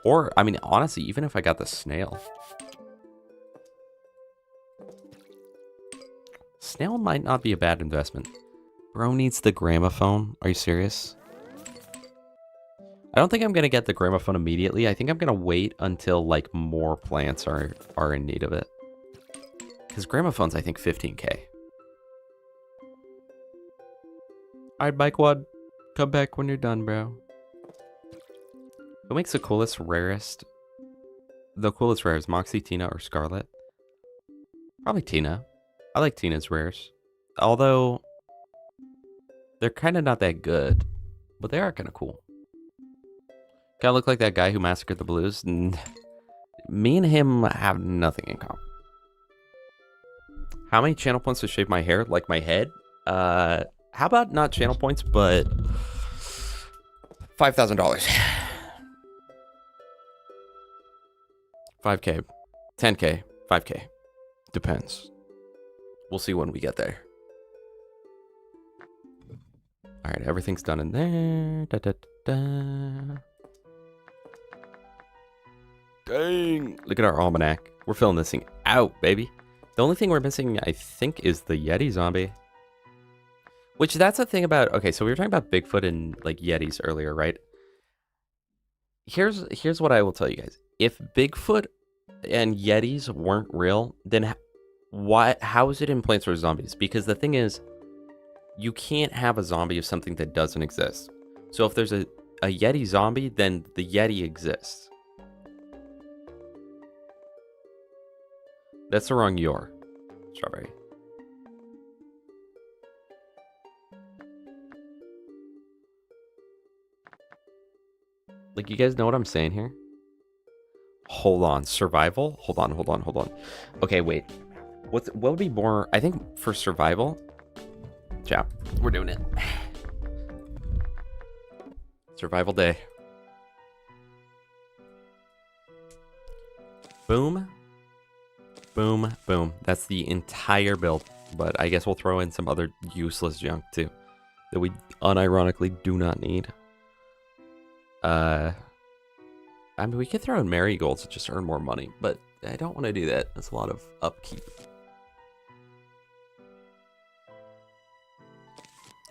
Or, I mean, honestly, even if I got the snail. Snail might not be a bad investment. Bro needs the gramophone. Are you serious? I don't think I'm going to get the gramophone immediately. I think I'm going to wait until, like, more plants are in need of it. Because gramophone's, I think, 15k. Alright, Bikewad. Come back when you're done, bro. Who makes the coolest, rarest? The coolest rares, Moxie, Tina, or Scarlet? Probably Tina. I like Tina's rares. Although, they're kind of not that good. But they are kind of cool. Kind of look like that guy who massacred the Blues. Me and him have nothing in common. How many channel points to shave my hair? Like my head? How about not channel points, but $5,000. 5k, 10k, 5k. Depends. We'll see when we get there. All right, everything's done in there. Da, da, da. Dang. Look at our almanac. We're filling this thing out, baby. The only thing we're missing, I think, is the Yeti zombie. Which, that's the thing about... Okay, so we were talking about Bigfoot and, like, Yetis earlier, right? Here's what I will tell you guys. If Bigfoot and Yetis weren't real, then how is it in Plants vs. Zombies? Because the thing is, you can't have a zombie of something that doesn't exist. So if there's a Yeti zombie, then the Yeti exists. That's the wrong Yor. Strawberry. Like, you guys know what I'm saying here? Hold on. Survival? Hold on. Okay, wait. What would be more... I think for survival... Chap, we're doing it. Survival day. Boom. Boom, boom. That's the entire build. But I guess we'll throw in some other useless junk, too. That we unironically do not need. I mean, we could throw in marigolds to just earn more money, but I don't want to do that. That's a lot of upkeep.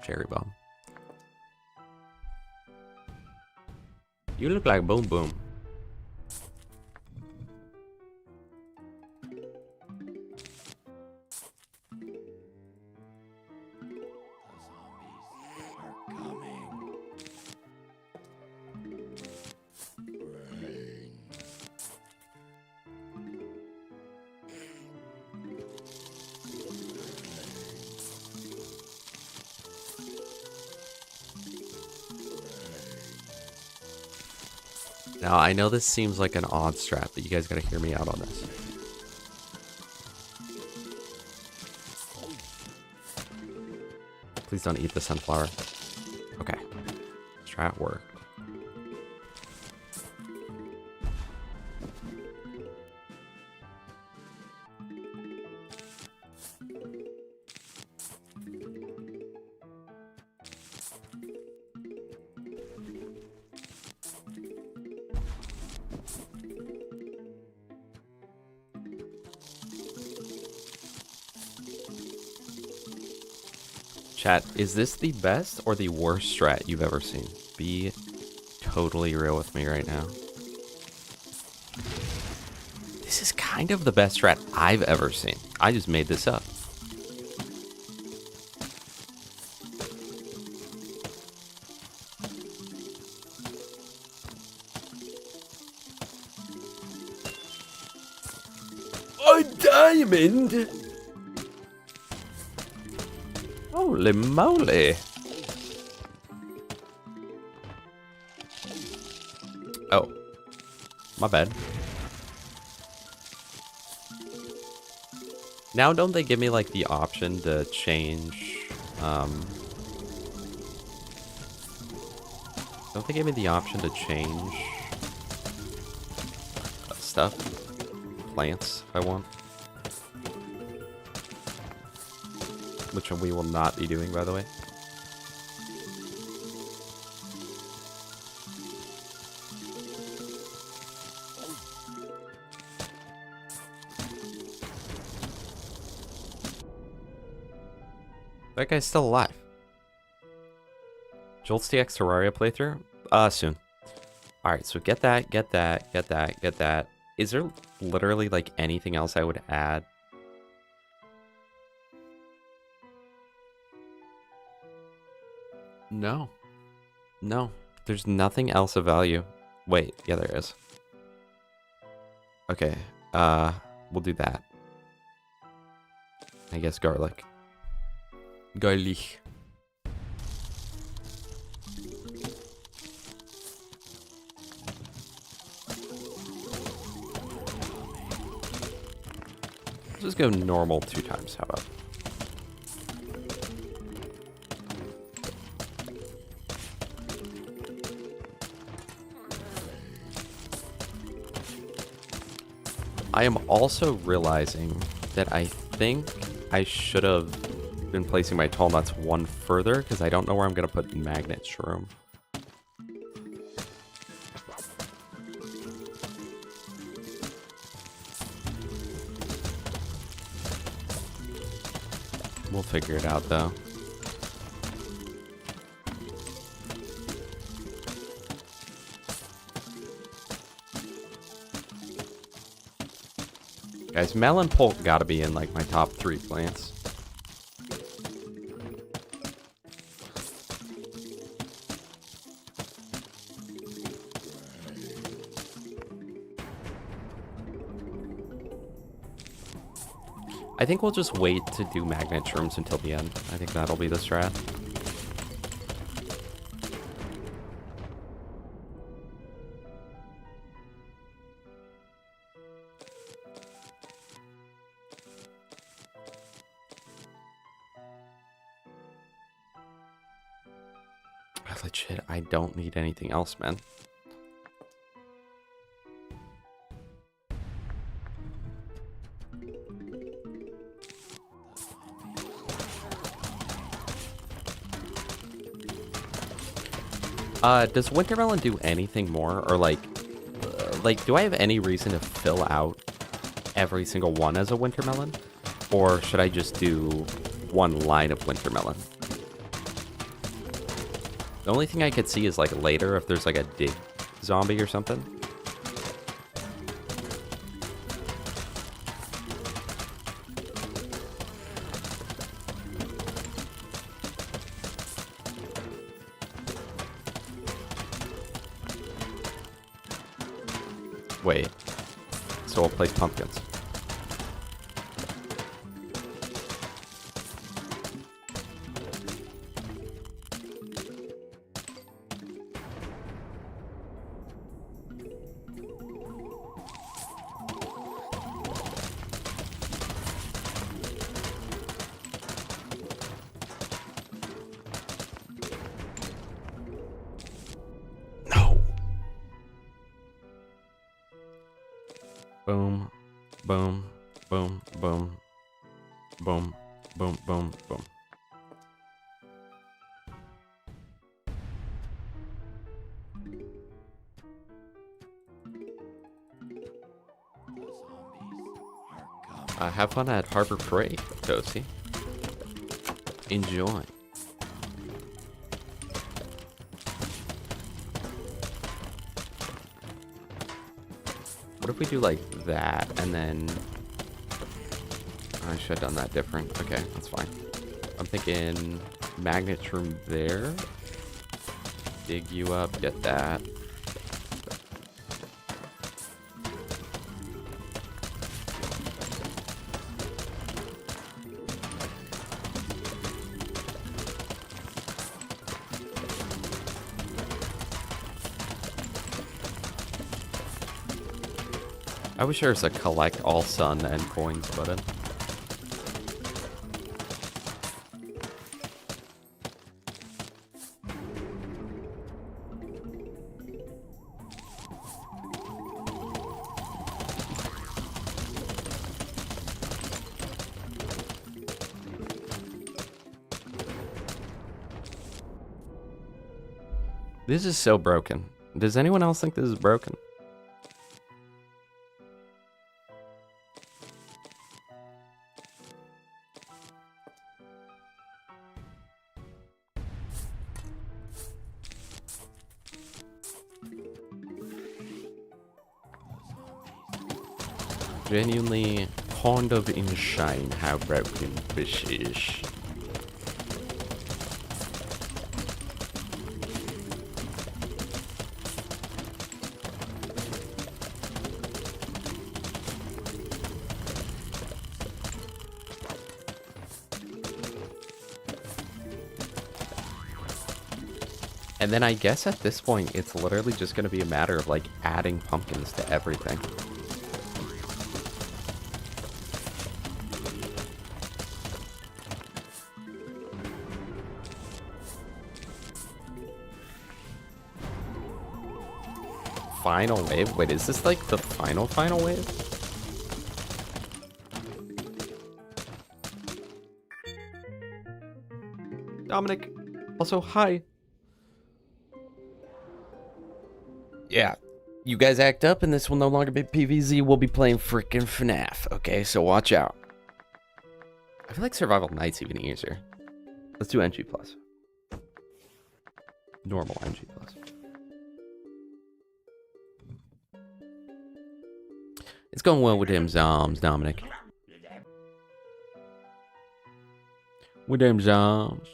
Cherry bomb. You look like Boom Boom. Now, I know this seems like an odd strat, but you guys gotta hear me out on this. Please don't eat the sunflower. Okay. Strat worked. Chat, is this the best or the worst strat you've ever seen? Be totally real with me right now. This is kind of the best strat I've ever seen. I just made this up. A diamond? Holy moly. Oh. My bad. Now don't they give me like the option to change don't they give me the option to change stuff? Plants if I want. Which we will not be doing, by the way. That guy's still alive. Jolts TX Terraria playthrough? Soon. Alright, so get that, get that, get that, get that. Is there literally, like, anything else I would add? No. No. There's nothing else of value. Wait, yeah, there is. Okay, we'll do that. I guess garlic. Garlic. Let's just go normal 2 times, how about? I am also realizing that I think I should have been placing my tall nuts one further because I don't know where I'm going to put magnet shroom. We'll figure it out though. Guys, melon pulp gotta be in like my top 3 plants. I think we'll just wait to do magnet shrooms until the end. I think that'll be the strat. Legit, I don't need anything else, man. Does Wintermelon do anything more? Or like, do I have any reason to fill out every single one as a Wintermelon? Or should I just do one line of Wintermelon? The only thing I could see is like later if there's like a dig zombie or something. Wait. So we'll place pumpkins. Boom, boom, boom, boom, boom, boom, boom, boom. Have fun at Harbor Parade, Toasty. Enjoy. What if we do like that and then I should have done that different. Okay, that's fine. I'm thinking magnet room there. Dig you up, get that. I wish there was a collect all sun and coins button. This is so broken. Does anyone else think this is broken? Genuinely kind of insane how broken this is. And then I guess at this point, it's literally just going to be a matter of, like, adding pumpkins to everything. Final wave? Wait, is this, like, the final wave? Dominic. Also, hi. Yeah, you guys act up and this will no longer be PvZ. We'll be playing frickin' FNAF, okay? So watch out. I feel like Survival Night's even easier. Let's do NG+. Normal NG+. It's going well with them zombs, Dominic. With them zombs.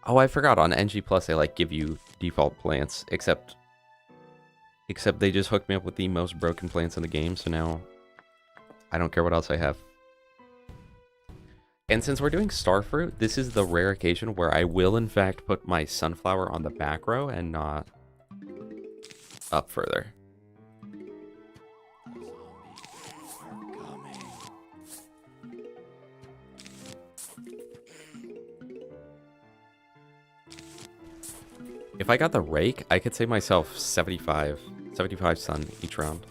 Oh, I forgot. On NG+, they, like, give you default plants, except they just hooked me up with the most broken plants in the game, so now I don't care what else I have. And since we're doing Starfruit, this is the rare occasion where I will, in fact, put my sunflower on the back row and not up further. If I got the rake, I could save myself 75 sun each round.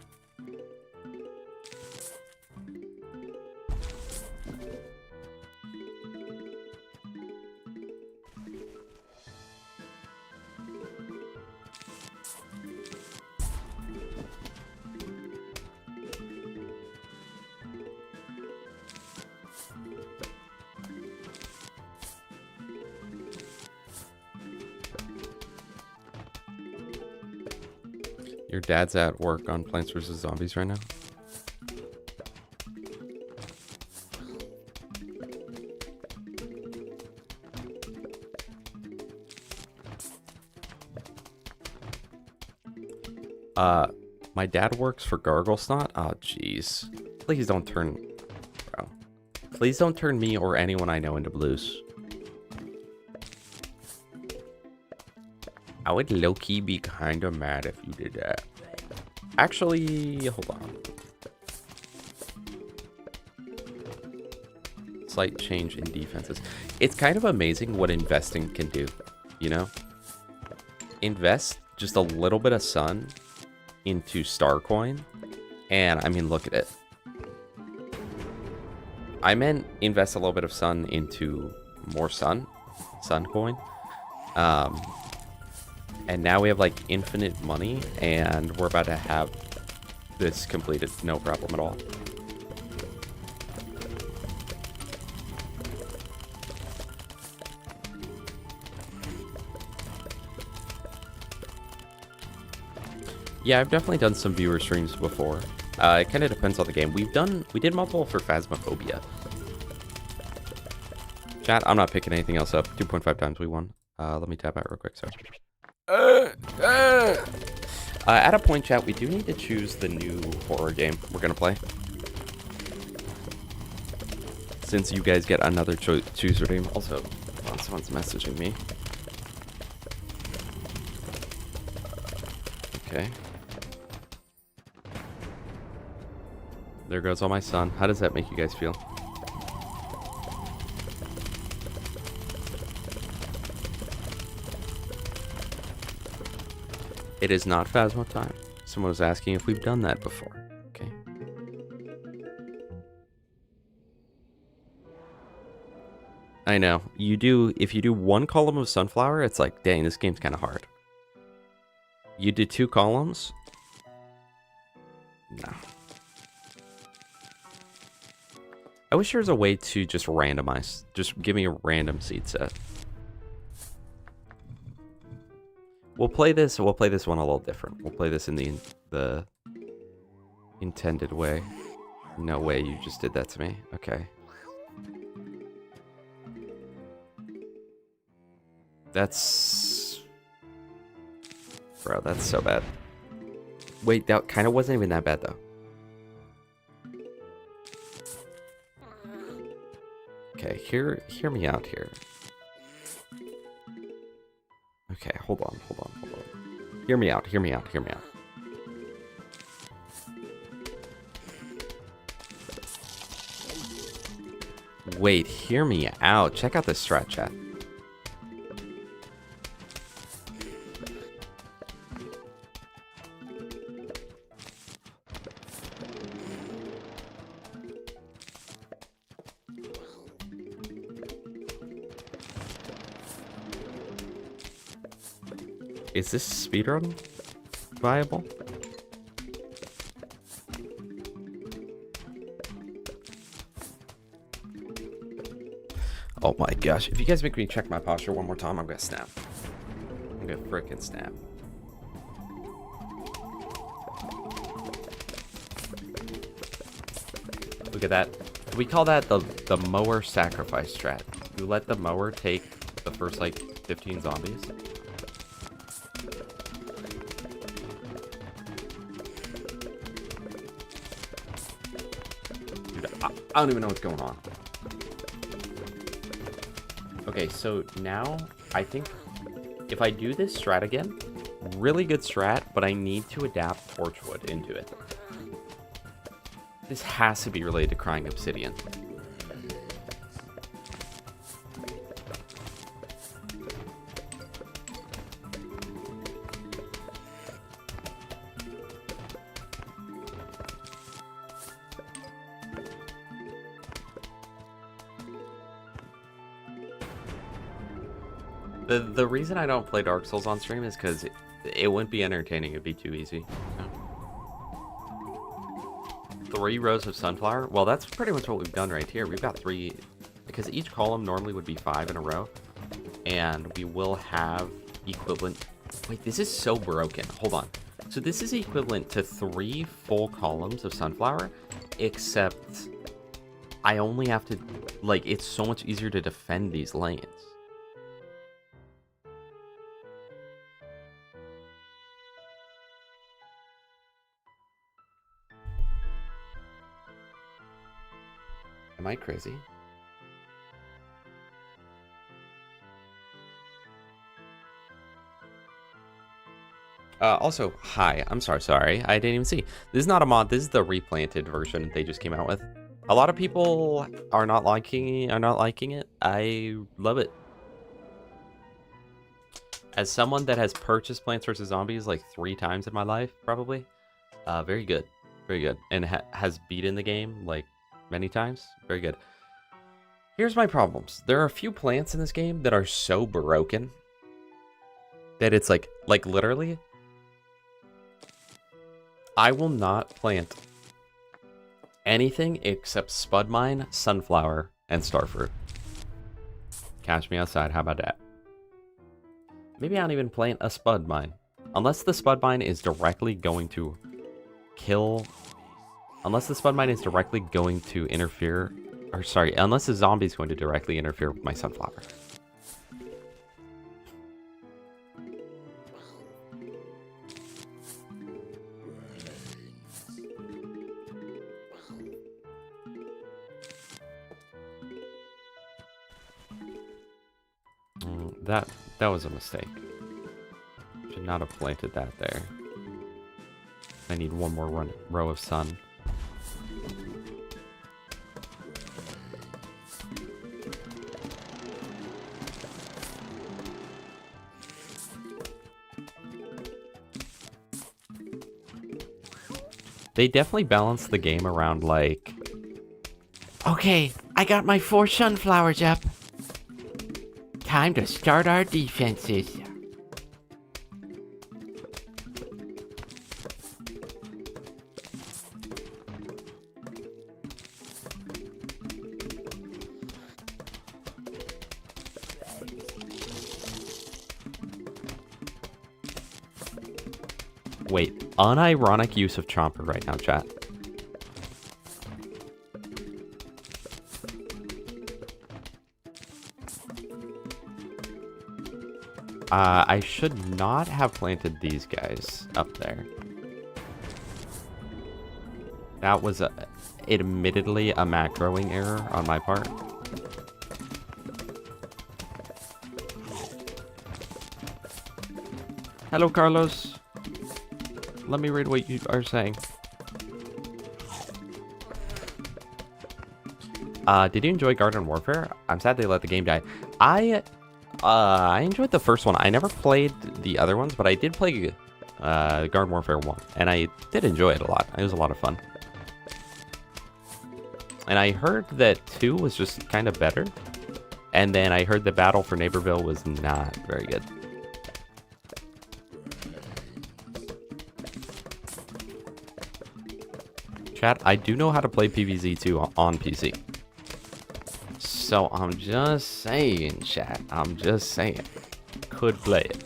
Your dad's at work on Plants vs. Zombies right now? My dad works for Gargle Snot? Oh, jeez. Please don't turn... Bro. Please don't turn me or anyone I know into blues. I would low-key be kind of mad if you did that. Actually, hold on. Slight change in defenses. It's kind of amazing what investing can do, you know? Invest just a little bit of sun into Starcoin, and I mean, look at it. I meant invest a little bit of sun into more Suncoin. And now we have like infinite money, and we're about to have this completed, no problem at all. Yeah, I've definitely done some viewer streams before. It kind of depends on the game. We did multiple for Phasmophobia. Chat, I'm not picking anything else up. 2.5 times we won. Let me tap out real quick, sorry. At a point, chat, we do need to choose the new horror game we're gonna play. Since you guys get another chooser name. Also, oh, someone's messaging me. Okay. There goes all my sun. How does that make you guys feel? It is not Phasmo time. Someone was asking if we've done that before. Okay. I know. You do, if you do one column of Sunflower, it's like, dang, this game's kind of hard. You did 2 columns? No. I wish there was a way to just randomize. Just give me a random seed set. We'll play this one a little different. We'll play this in intended way. No way you just did that to me. Okay. That's... Bro, that's so bad. Wait, that kind of wasn't even that bad, though. Okay, hear me out here. Okay, hold on. Hear me out. Wait, hear me out. Check out this strat, chat. Is this speedrun viable? Oh my gosh. If you guys make me check my posture one more time, I'm gonna snap. I'm gonna frickin' snap. Look at that. We call that the mower sacrifice strat. You let the mower take the first like 15 zombies. Dude, I don't even know what's going on. Okay, so now I think if I do this strat again, really good strat, but I need to adapt Torchwood into it. This has to be related to crying obsidian. The reason I don't play Dark Souls on stream is because it wouldn't be entertaining. It'd be too easy. 3 rows of sunflower. Well, that's pretty much what we've done right here. We've got 3, because each column normally would be 5 in a row, and we will have equivalent. Wait, this is so broken. Hold on. So this is equivalent to 3 full columns of sunflower, except I only have to, like, it's so much easier to defend these lanes. Am I crazy? Also, hi. I'm sorry. I didn't even see. This is not a mod. This is the replanted version they just came out with. A lot of people are not liking it. I love it. As someone that has purchased Plants vs. Zombies like 3 times in my life, probably. Very good. Very good. And has beaten the game like many times. Very good. Here's my problems. There are a few plants in this game that are so broken that it's like literally, I will not plant anything except spud mine, sunflower, and starfruit. Catch me outside. How about that? Maybe I don't even plant a spud mine. Unless the spud mine is directly going to kill... Unless the spud mine is directly going to interfere... Or sorry, unless the zombie is going to directly interfere with my sunflower. That was a mistake. Should not have planted that there. I need one more row of sun. They definitely balance the game around like... Okay, I got my 4 sunflowers up. Time to start our defenses. Wait, unironic use of Chomper right now, chat. I should not have planted these guys up there. That was admittedly a macroing error on my part. Hello, Carlos. Let me read what you are saying. Did you enjoy Garden Warfare? I'm sad they let the game die. I enjoyed the first one. I never played the other ones, but I did play Garden Warfare 1, and I did enjoy it a lot. It was a lot of fun. And I heard that 2 was just kind of better, and then I heard the Battle for Neighborville was not very good. Chat, I do know how to play PvZ2 on PC. So I'm just saying, chat. I'm just saying. Could play it.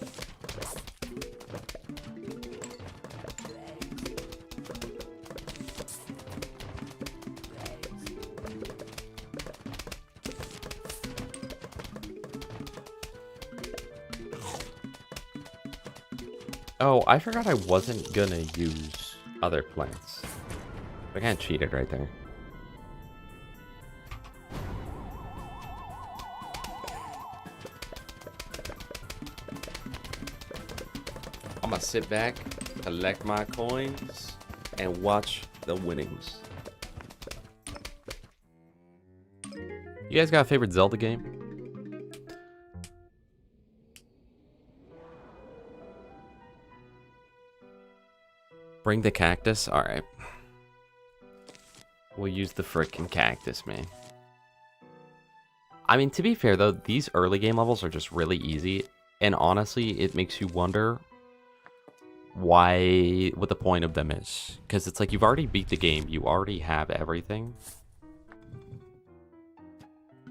Oh, I forgot I wasn't gonna use other plants. I kind of cheated right there. I'm gonna sit back, collect my coins, and watch the winnings. You guys got a favorite Zelda game? Bring the cactus? Alright. We'll use the frickin' cactus, man. I mean, to be fair, though, these early game levels are just really easy. And honestly, it makes you wonder what the point of them is. Because it's like, you've already beat the game. You already have everything.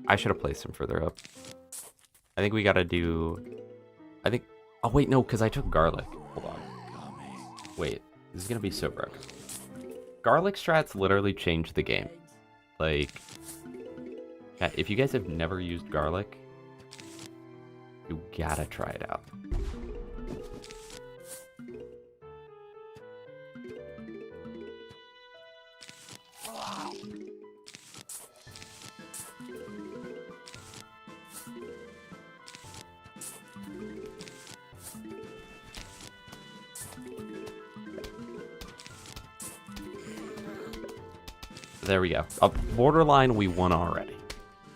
I should have placed them further up. I think we gotta do... Oh, wait, no, because I took garlic. Hold on. Wait. This is gonna be so broken. Garlic strats literally changed the game. Like, if you guys have never used garlic, you gotta try it out. There we go. Borderline, we won already.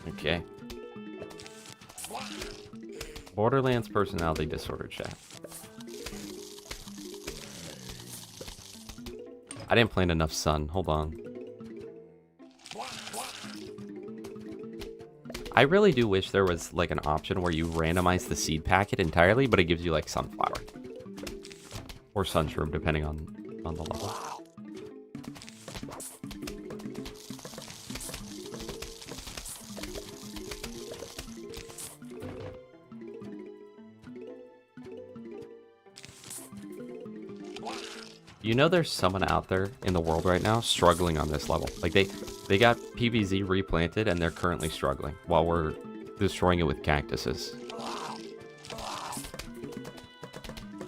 Okay. Borderlands personality disorder chat. I didn't plant enough sun. Hold on. I really do wish there was like an option where you randomize the seed packet entirely, but it gives you like sunflower. Or sunshroom, depending on the level. You know there's someone out there in the world right now struggling on this level. Like they got PvZ replanted and they're currently struggling while we're destroying it with cactuses.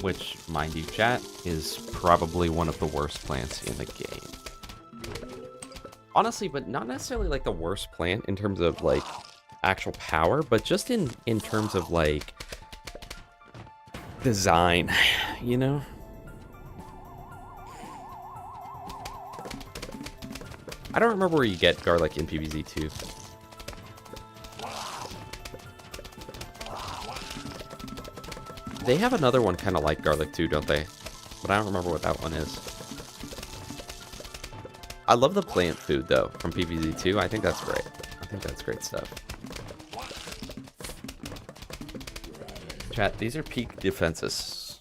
Which, mind you, chat, is probably one of the worst plants in the game. Honestly, but not necessarily like the worst plant in terms of like actual power, but just in terms of like design, you know? I don't remember where you get garlic in PvZ 2. They have another one kind of like garlic too, don't they? But I don't remember what that one is. I love the plant food though from PvZ 2. I think that's great. I think that's great stuff. Chat, these are peak defenses.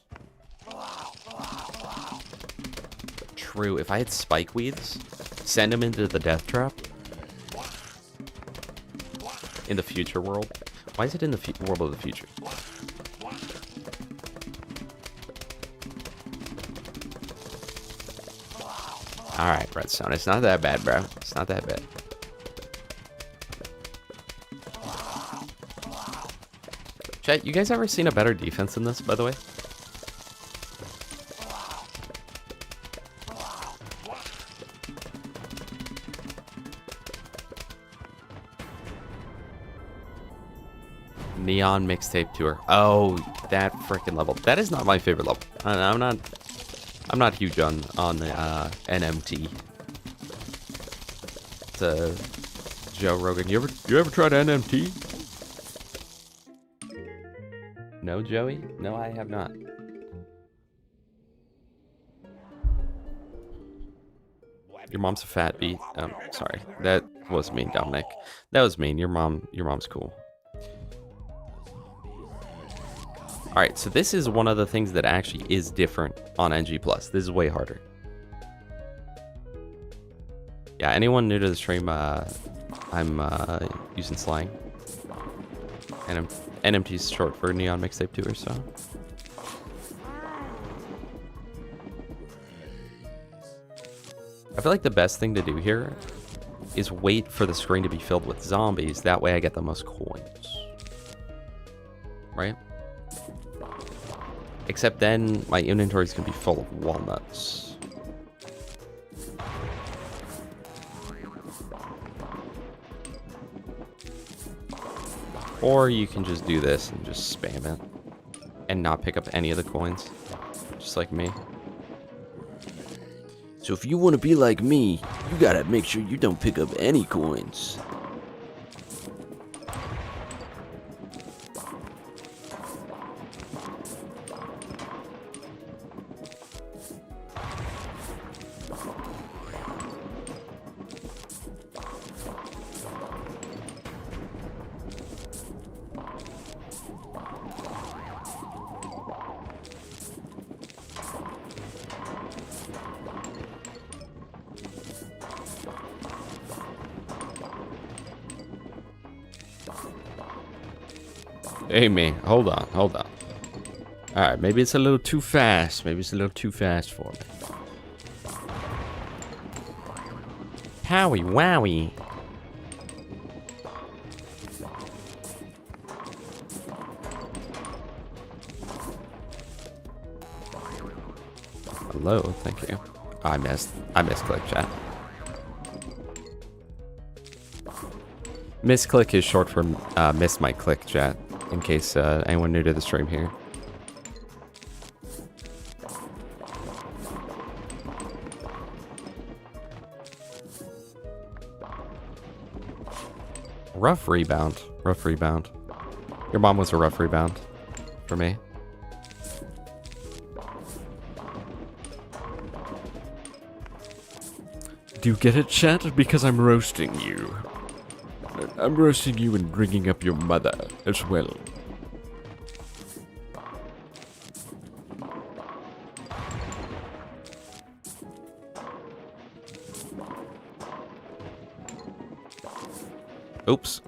True, if I had spike weeds, send them into the death trap. In the future world. Why is it in the world of the future? Alright, redstone. It's not that bad, bro. It's not that bad. Chat, you guys ever seen a better defense than this, by the way? Neon Mixtape Tour. Oh, that freaking level. That is not my favorite level. I'm not huge on NMT. It's Joe Rogan. You ever tried NMT? No, Joey? No, I have not. Your mom's a fat beat. Sorry. That was mean, Dominic. That was mean. Your mom's cool. Alright, so this is one of the things that actually is different on NG+. This is way harder. Yeah, anyone new to the stream, I'm using slang. And NMT is short for Neon Mixtape Tour, so. I feel like the best thing to do here is wait for the screen to be filled with zombies. That way I get the most coins. Right? Except then my inventory is going to be full of walnuts. Or you can just do this and just spam it and not pick up any of the coins, just like me. So if you want to be like me, you gotta make sure you don't pick up any coins. Hey man, hold on. Alright, maybe it's a little too fast. Maybe it's a little too fast for me. Howie wowie. Hello, thank you. I missed click chat. Misclick is short for miss my click chat, in case anyone new to the stream here. Rough rebound. Your mom was a rough rebound for me. Do you get it, chat? Because I'm roasting you. I'm roasting you and bringing up your mother as well. Oops.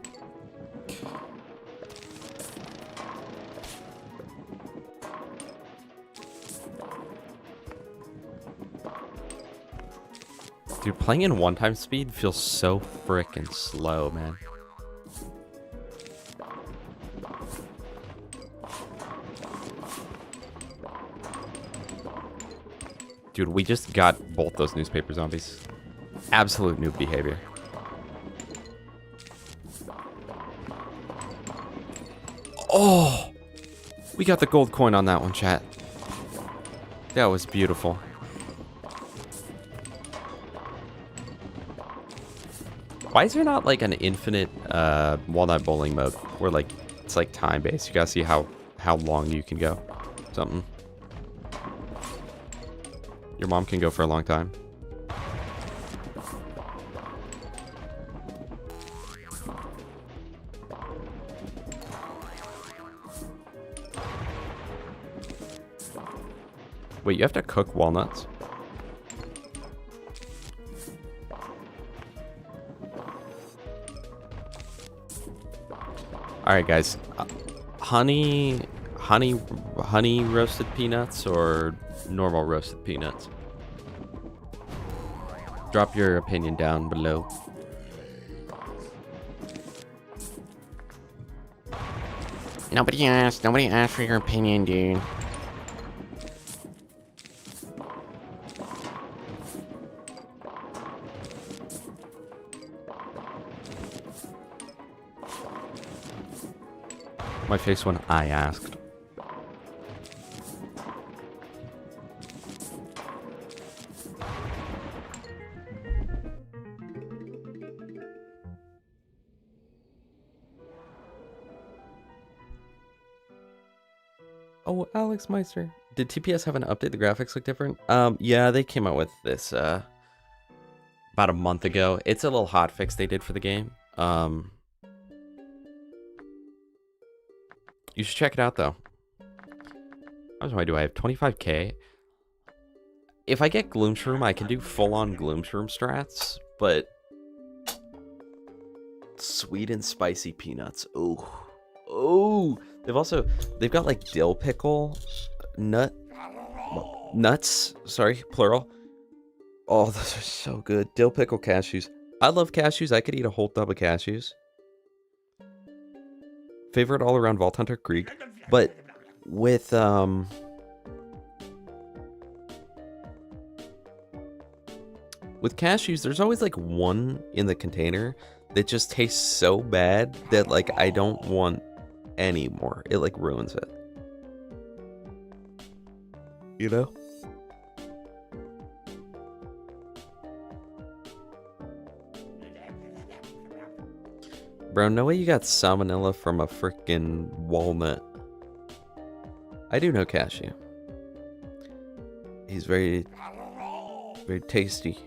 Dude, playing in one-time speed feels so frickin' slow, man. Dude, we just got both those newspaper zombies. Absolute noob behavior. Oh! We got the gold coin on that one, chat. That was beautiful. Why is there not like an infinite walnut bowling mode where like it's like time based? You gotta see how long you can go. Something. Your mom can go for a long time. Wait, you have to cook walnuts? All right, guys. Honey roasted peanuts or normal roasted peanuts? Drop your opinion down below. Nobody asked. Nobody asked for your opinion, dude. My face when I asked. Oh, Alex Meister. Did TPS have an update? The graphics look different? Yeah, they came out with this about a month ago. It's a little hot fix they did for the game. You should check it out though. How much do I have? 25k. If I get Gloomshroom, I can do full-on Gloomshroom strats, but sweet and spicy peanuts. Ooh. Oh, they've got like dill pickle nuts, sorry, plural. Oh, those are so good. Dill pickle cashews. I love cashews. I could eat a whole tub of cashews. Favorite all around Vault Hunter Krieg, but with cashews, there's always like one in the container that just tastes so bad that like I don't want any more. It like ruins it. You know? Bro, no way you got salmonella from a freaking walnut. I do know cashew. He's very, very tasty.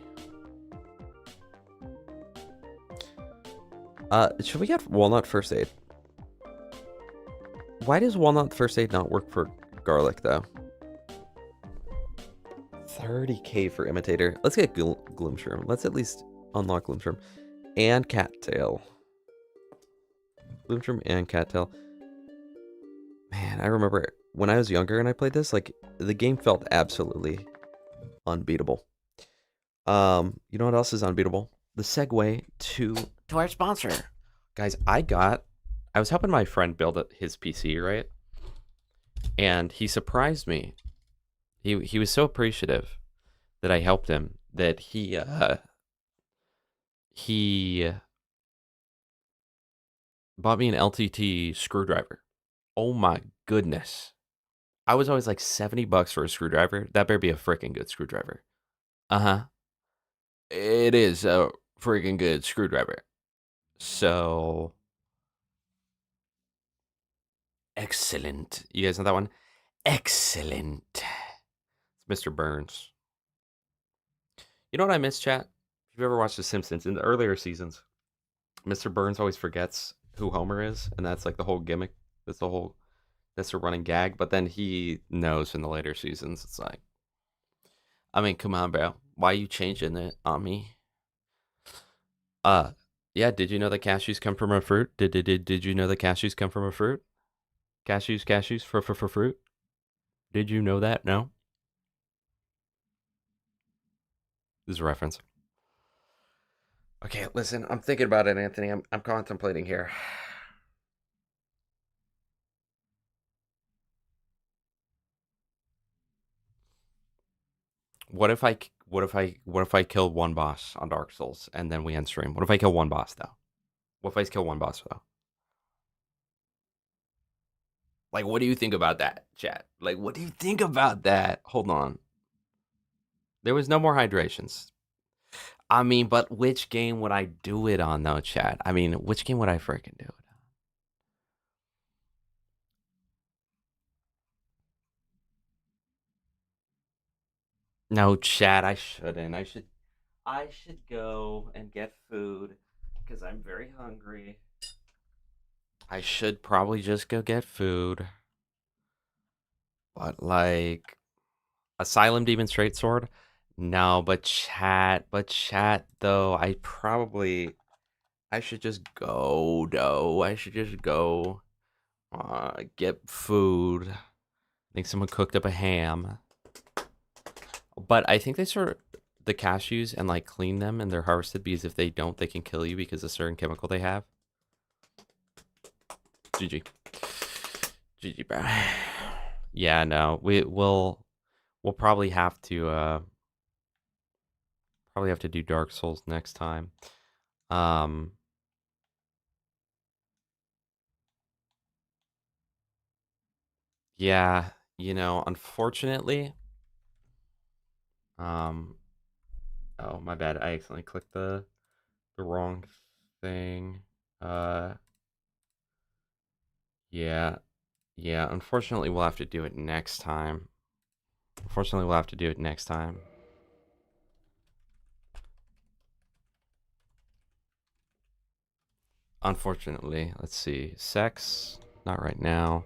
Should we get walnut first aid? Why does walnut first aid not work for garlic though? 30k for imitator. Let's get Gloomshroom. Let's at least unlock Gloomshroom and cattail. Gloomshroom and cattail. Man, I remember when I was younger and I played this, like the game felt absolutely unbeatable. You know what else is unbeatable? The segue to our sponsor. Guys, I was helping my friend build his PC, right? And he surprised me. He was so appreciative that I helped him that he bought me an LTT screwdriver. Oh my goodness. I was always like $70 for a screwdriver. That better be a freaking good screwdriver. Uh-huh. It is a freaking good screwdriver. So excellent. You guys know that one? Excellent. It's Mr. Burns. You know what I miss, chat? If you've ever watched The Simpsons, in the earlier seasons, Mr. Burns always forgets who Homer is, and that's like the whole gimmick. That's a running gag. But then he knows in the later seasons. It's like, I mean, come on, bro. Why are you changing it on me? Yeah, did you know that cashews come from a fruit? Did you know that cashews come from a fruit? Cashews, for fruit? Did you know that? No? This is a reference. Okay, listen, I'm thinking about it, Anthony. I'm contemplating here. What if I kill one boss on Dark Souls and then we end stream? What if I kill one boss though? What if I kill one boss though? Like, what do you think about that, chat? Like, what do you think about that? Hold on. There was no more hydrations. I mean, but which game would I do it on though, chat? I mean, which game would I freaking do it on? No, chat, I shouldn't. I should go and get food because I'm very hungry. I should probably just go get food. But like Asylum Demon Straight Sword? No, but chat though, I should just go though. I should just go get food. I think someone cooked up a ham. But I think they sort the cashews and like clean them and they're harvested because if they don't, they can kill you because of a certain chemical they have. GG. GG, bro. Yeah, no, we'll probably have to do Dark Souls next time. Yeah, unfortunately, oh, my bad. I accidentally clicked the wrong thing. Yeah. Yeah, unfortunately, we'll have to do it next time. Unfortunately, let's see. Sex, not right now.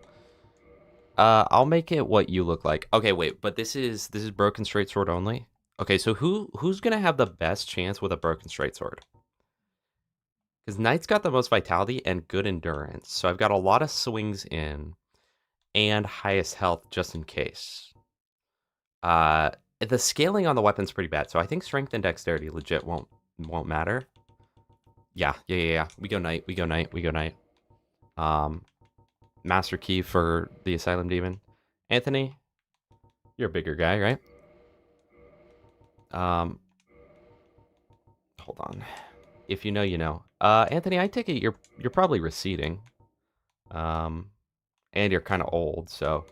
I'll make it what you look like. Okay, wait, but this is broken straight sword only. Okay, so who's gonna have the best chance with a broken straight sword? Because Knight's got the most vitality and good endurance, so I've got a lot of swings in, and highest health just in case. The scaling on the weapon's pretty bad, so I think strength and dexterity legit won't matter. Yeah. We go Knight. Master Key for the Asylum Demon. Anthony, you're a bigger guy, right? Hold on. If you know, you know. Anthony, I take it you're probably receding. And you're kind of old, so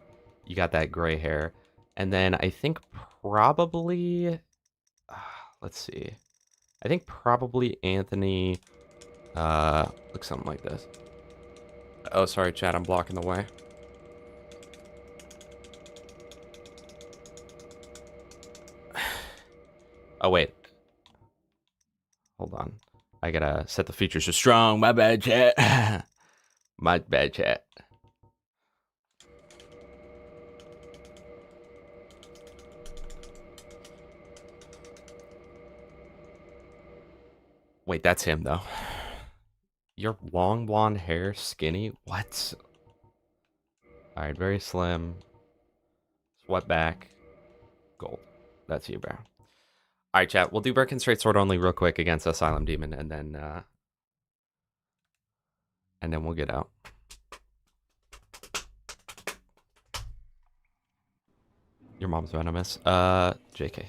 you got that gray hair. And then I think probably, let's see. I think probably Anthony looks something like this. Oh, sorry, chat, I'm blocking the way. Oh, wait. Hold on. I gotta set the features to strong. My bad, chat. My bad, chat. Wait, that's him, though. Your long blonde hair, skinny? What? Alright, very slim. Sweat back. Gold. That's you, bro. Alright, chat. We'll do Broken Straight Sword only real quick against Asylum Demon, and then we'll get out. Your mom's venomous. JK.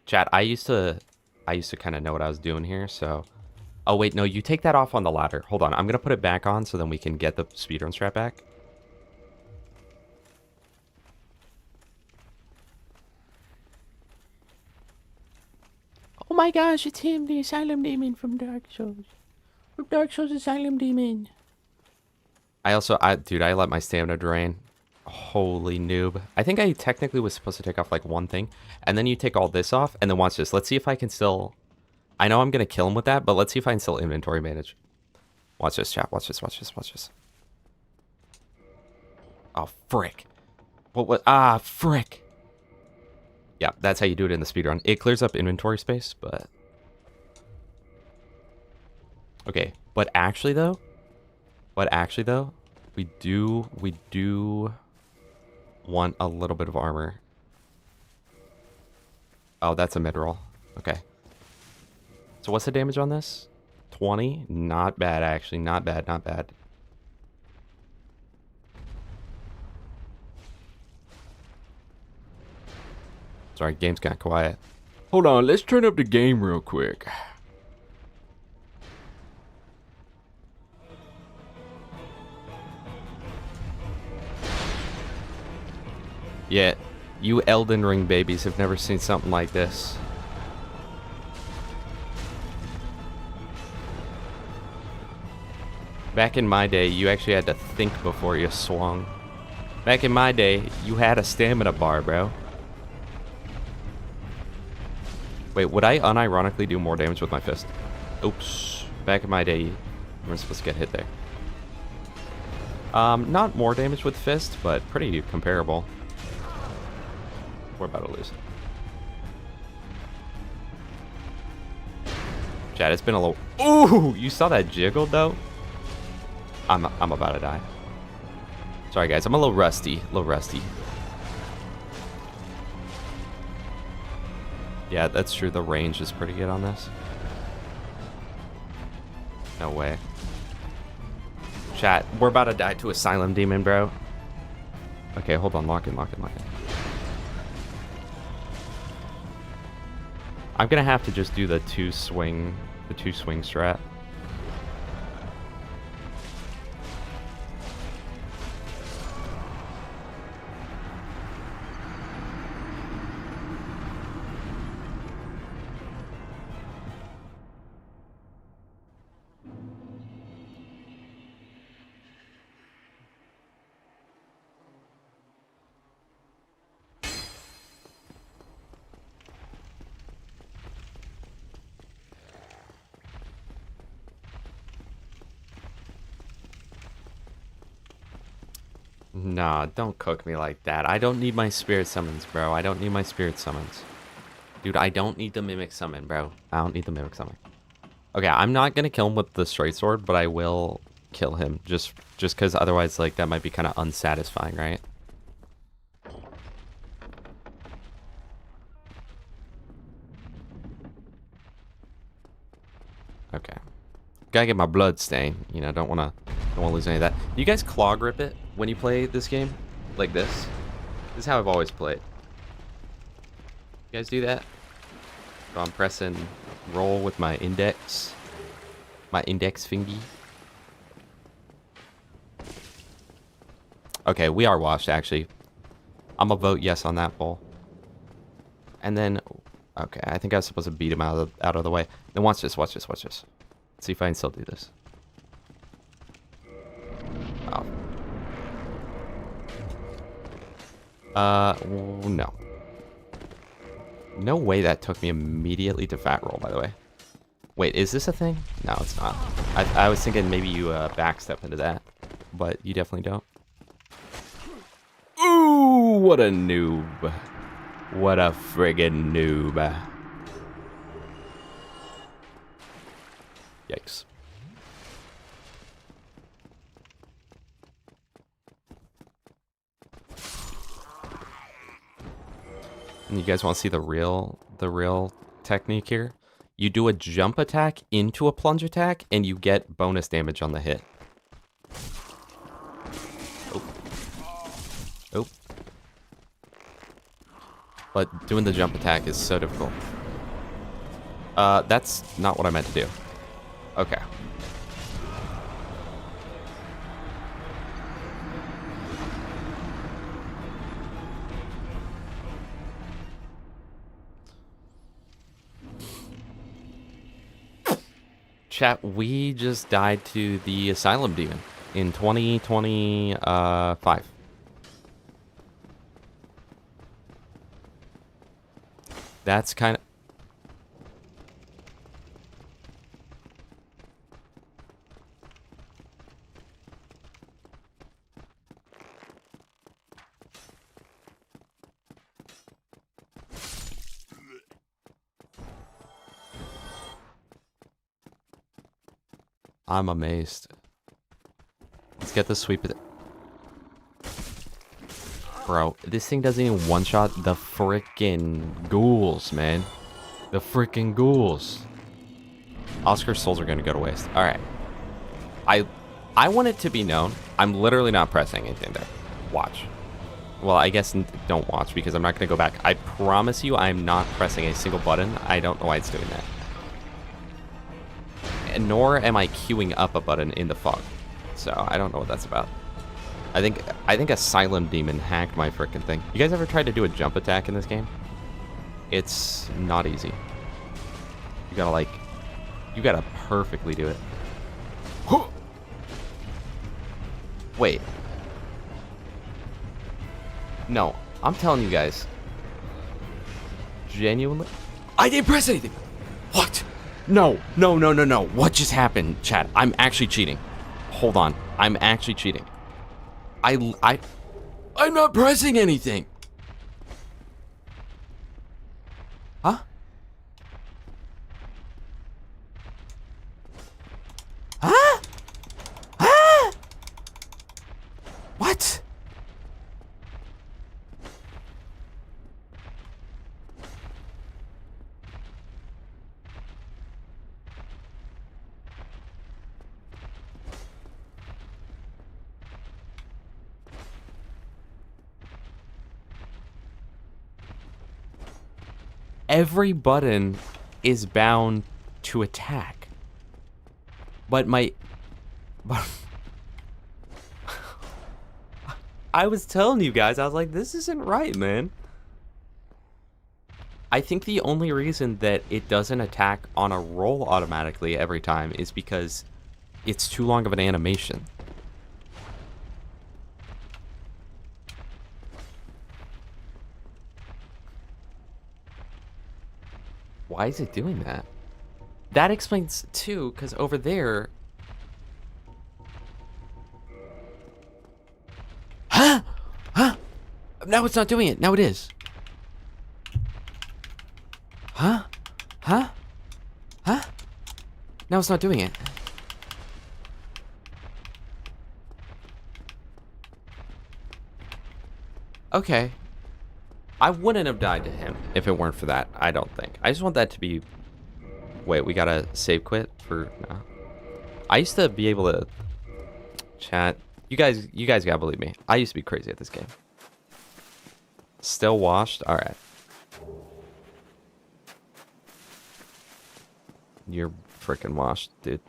Chat, I used to kind of know what I was doing here, so... Oh, wait, no, you take that off on the ladder. Hold on, I'm gonna put it back on so then we can get the speedrun strap back. Oh my gosh, it's him, the Asylum Demon from Dark Souls. From Dark Souls Asylum Demon. Dude, I let my stamina drain. Holy noob. I think I technically was supposed to take off like one thing, and then you take all this off, and then watch this. Let's see if I can still... I know I'm gonna kill him with that, but let's see if I can still inventory manage. Watch this, chat. Watch this. Oh, frick. What? Ah, frick. Yeah, that's how you do it in the speedrun. It clears up inventory space, but... Okay, but actually though, we do want a little bit of armor. Oh, that's a mid-roll. Okay. So what's the damage on this? 20? Not bad, actually. Not bad. Sorry, game's kind of quiet. Hold on, let's turn up the game real quick. Yeah, you Elden Ring babies have never seen something like this. Back in my day, you actually had to think before you swung. Back in my day, you had a stamina bar, bro. Wait, would I unironically do more damage with my fist? Oops. Back in my day, you weren't supposed to get hit there. Not more damage with fist, but pretty comparable. We're about to lose. Chat, it's been a little... Ooh! You saw that jiggle, though? I'm about to die. Sorry, guys. I'm a little rusty. Yeah, that's true. The range is pretty good on this. No way. Chat, we're about to die to Asylum Demon, bro. Okay, hold on. Lock in, lock in, lock in. I'm gonna have to just do the two swing strat. Nah, don't cook me like that. I don't need my spirit summons, bro. I don't need my spirit summons. Dude, I don't need the mimic summon, bro. I don't need the mimic summon. Okay, I'm not gonna kill him with the straight sword, but I will kill him. Just because otherwise, like, that might be kind of unsatisfying, right? Okay. Gotta get my blood stain. You know, don't wanna lose any of that. Do you guys claw grip it when you play this game? Like this? This is how I've always played. You guys do that? So I'm pressing roll with my index. My index fingy. Okay, we are washed, actually. I'm gonna vote yes on that poll. And then, okay, I think I was supposed to beat him out of the way. Then watch this, watch this, watch this. Let's see if I can still do this. Oh. No. No way that took me immediately to fat roll, by the way. Wait, is this a thing? No, it's not. I was thinking maybe you backstep into that, but you definitely don't. Ooh, what a noob. What a friggin' noob. Yikes. And you guys want to see the real technique here? You do a jump attack into a plunge attack, and you get bonus damage on the hit. Oh. Oh. But doing the jump attack is so difficult. That's not what I meant to do. Okay. Chat, we just died to the Asylum Demon in 2025. That's kind of... I'm amazed. Let's get the sweep of it. Bro, this thing doesn't even one-shot the frickin' ghouls, man. The frickin' ghouls. Oscar's souls are gonna go to waste. Alright. I want it to be known. I'm literally not pressing anything there. Watch. Well, I guess don't watch because I'm not gonna go back. I promise you I'm not pressing a single button. I don't know why it's doing that. Nor am I queuing up a button in the fog. So I don't know what that's about. I think Asylum Demon hacked my frickin' thing. You guys ever tried to do a jump attack in this game? It's not easy. You gotta perfectly do it. Wait. No, I'm telling you guys. Genuinely, I didn't press anything. What? No. What just happened, chat? I'm actually cheating. Hold on. I'm actually cheating. I'm not pressing anything. Huh? Huh? Huh? What? every button is bound to attack. But I was telling you guys, I was like, this isn't right, man. I think the only reason that it doesn't attack on a roll automatically every time is because it's too long of an animation. Why is it doing that? That explains too, because over there... Huh? Huh? Now it's not doing it. Now it is. Huh? Huh? Huh? Now it's not doing it. Okay. I wouldn't have died to him if it weren't for that, I don't think. I just want that to be... Wait, we gotta save quit for... No. I used to be able to... Chat. You guys gotta believe me. I used to be crazy at this game. Still washed? Alright. You're freaking washed, dude.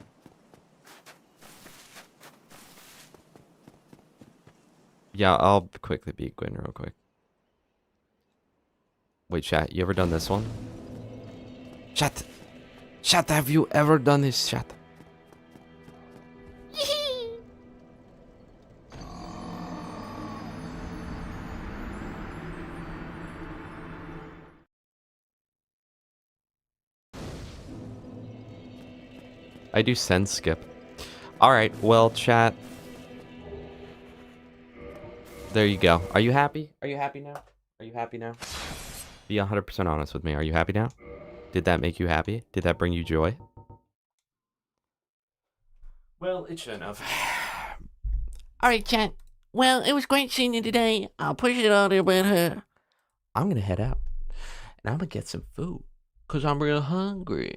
Yeah, I'll quickly beat Gwyn real quick. Wait, chat, you ever done this one? Chat. Chat, have you ever done this, chat? I do send skip. Alright, well, chat. There you go. Are you happy? Are you happy now? Are you happy now? Be 100% honest with me. Are you happy now? Did that make you happy? Did that bring you joy? Well, it shouldn't have. Alright, chat. Well, it was great seeing you today. I'll push it out there with her. I'm gonna head out. And I'm gonna get some food. Cause I'm real hungry.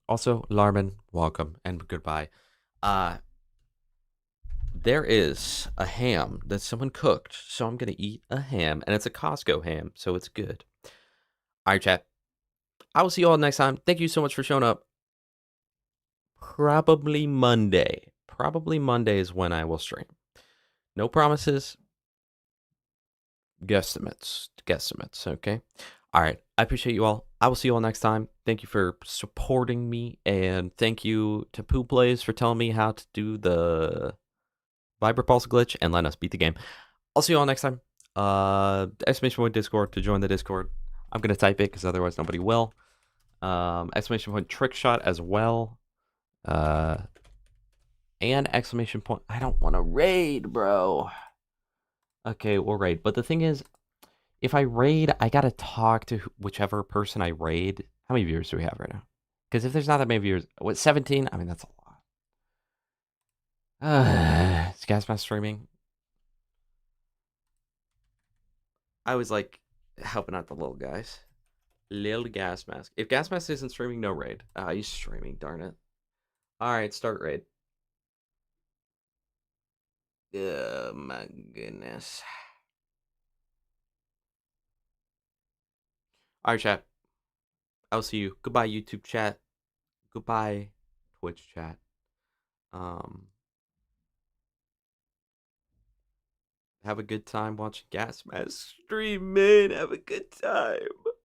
Also, Larman, welcome and goodbye. There is a ham that someone cooked, so I'm gonna eat a ham, and it's a Costco ham, so it's good. Alright, chat. I will see you all next time. Thank you so much for showing up. Probably Monday. Probably Monday is when I will stream. No promises. Guesstimates. Guesstimates, okay? Alright, I appreciate you all. I will see you all next time. Thank you for supporting me, and thank you to Poo Plays for telling me how to do the Vibra Pulse glitch and letting us beat the game. I'll see you all next time. Exclamation point Discord to join the Discord. I'm going to type it because otherwise nobody will. Exclamation point trick shot as well. And exclamation point. I don't want to raid, bro. Okay, we'll raid. But the thing is, if I raid, I got to talk to whichever person I raid. How many viewers do we have right now? Because if there's not that many viewers, what, 17? I mean, that's a lot. Is Gasmask streaming? I was like helping out the little guys. Little Gasmask. If Gasmask isn't streaming, no raid. He's streaming, darn it. Alright, start raid. Oh my goodness. Alright, chat. I'll see you. Goodbye, YouTube chat. Goodbye, Twitch chat. Have a good time watching Gasmask stream, man. Have a good time.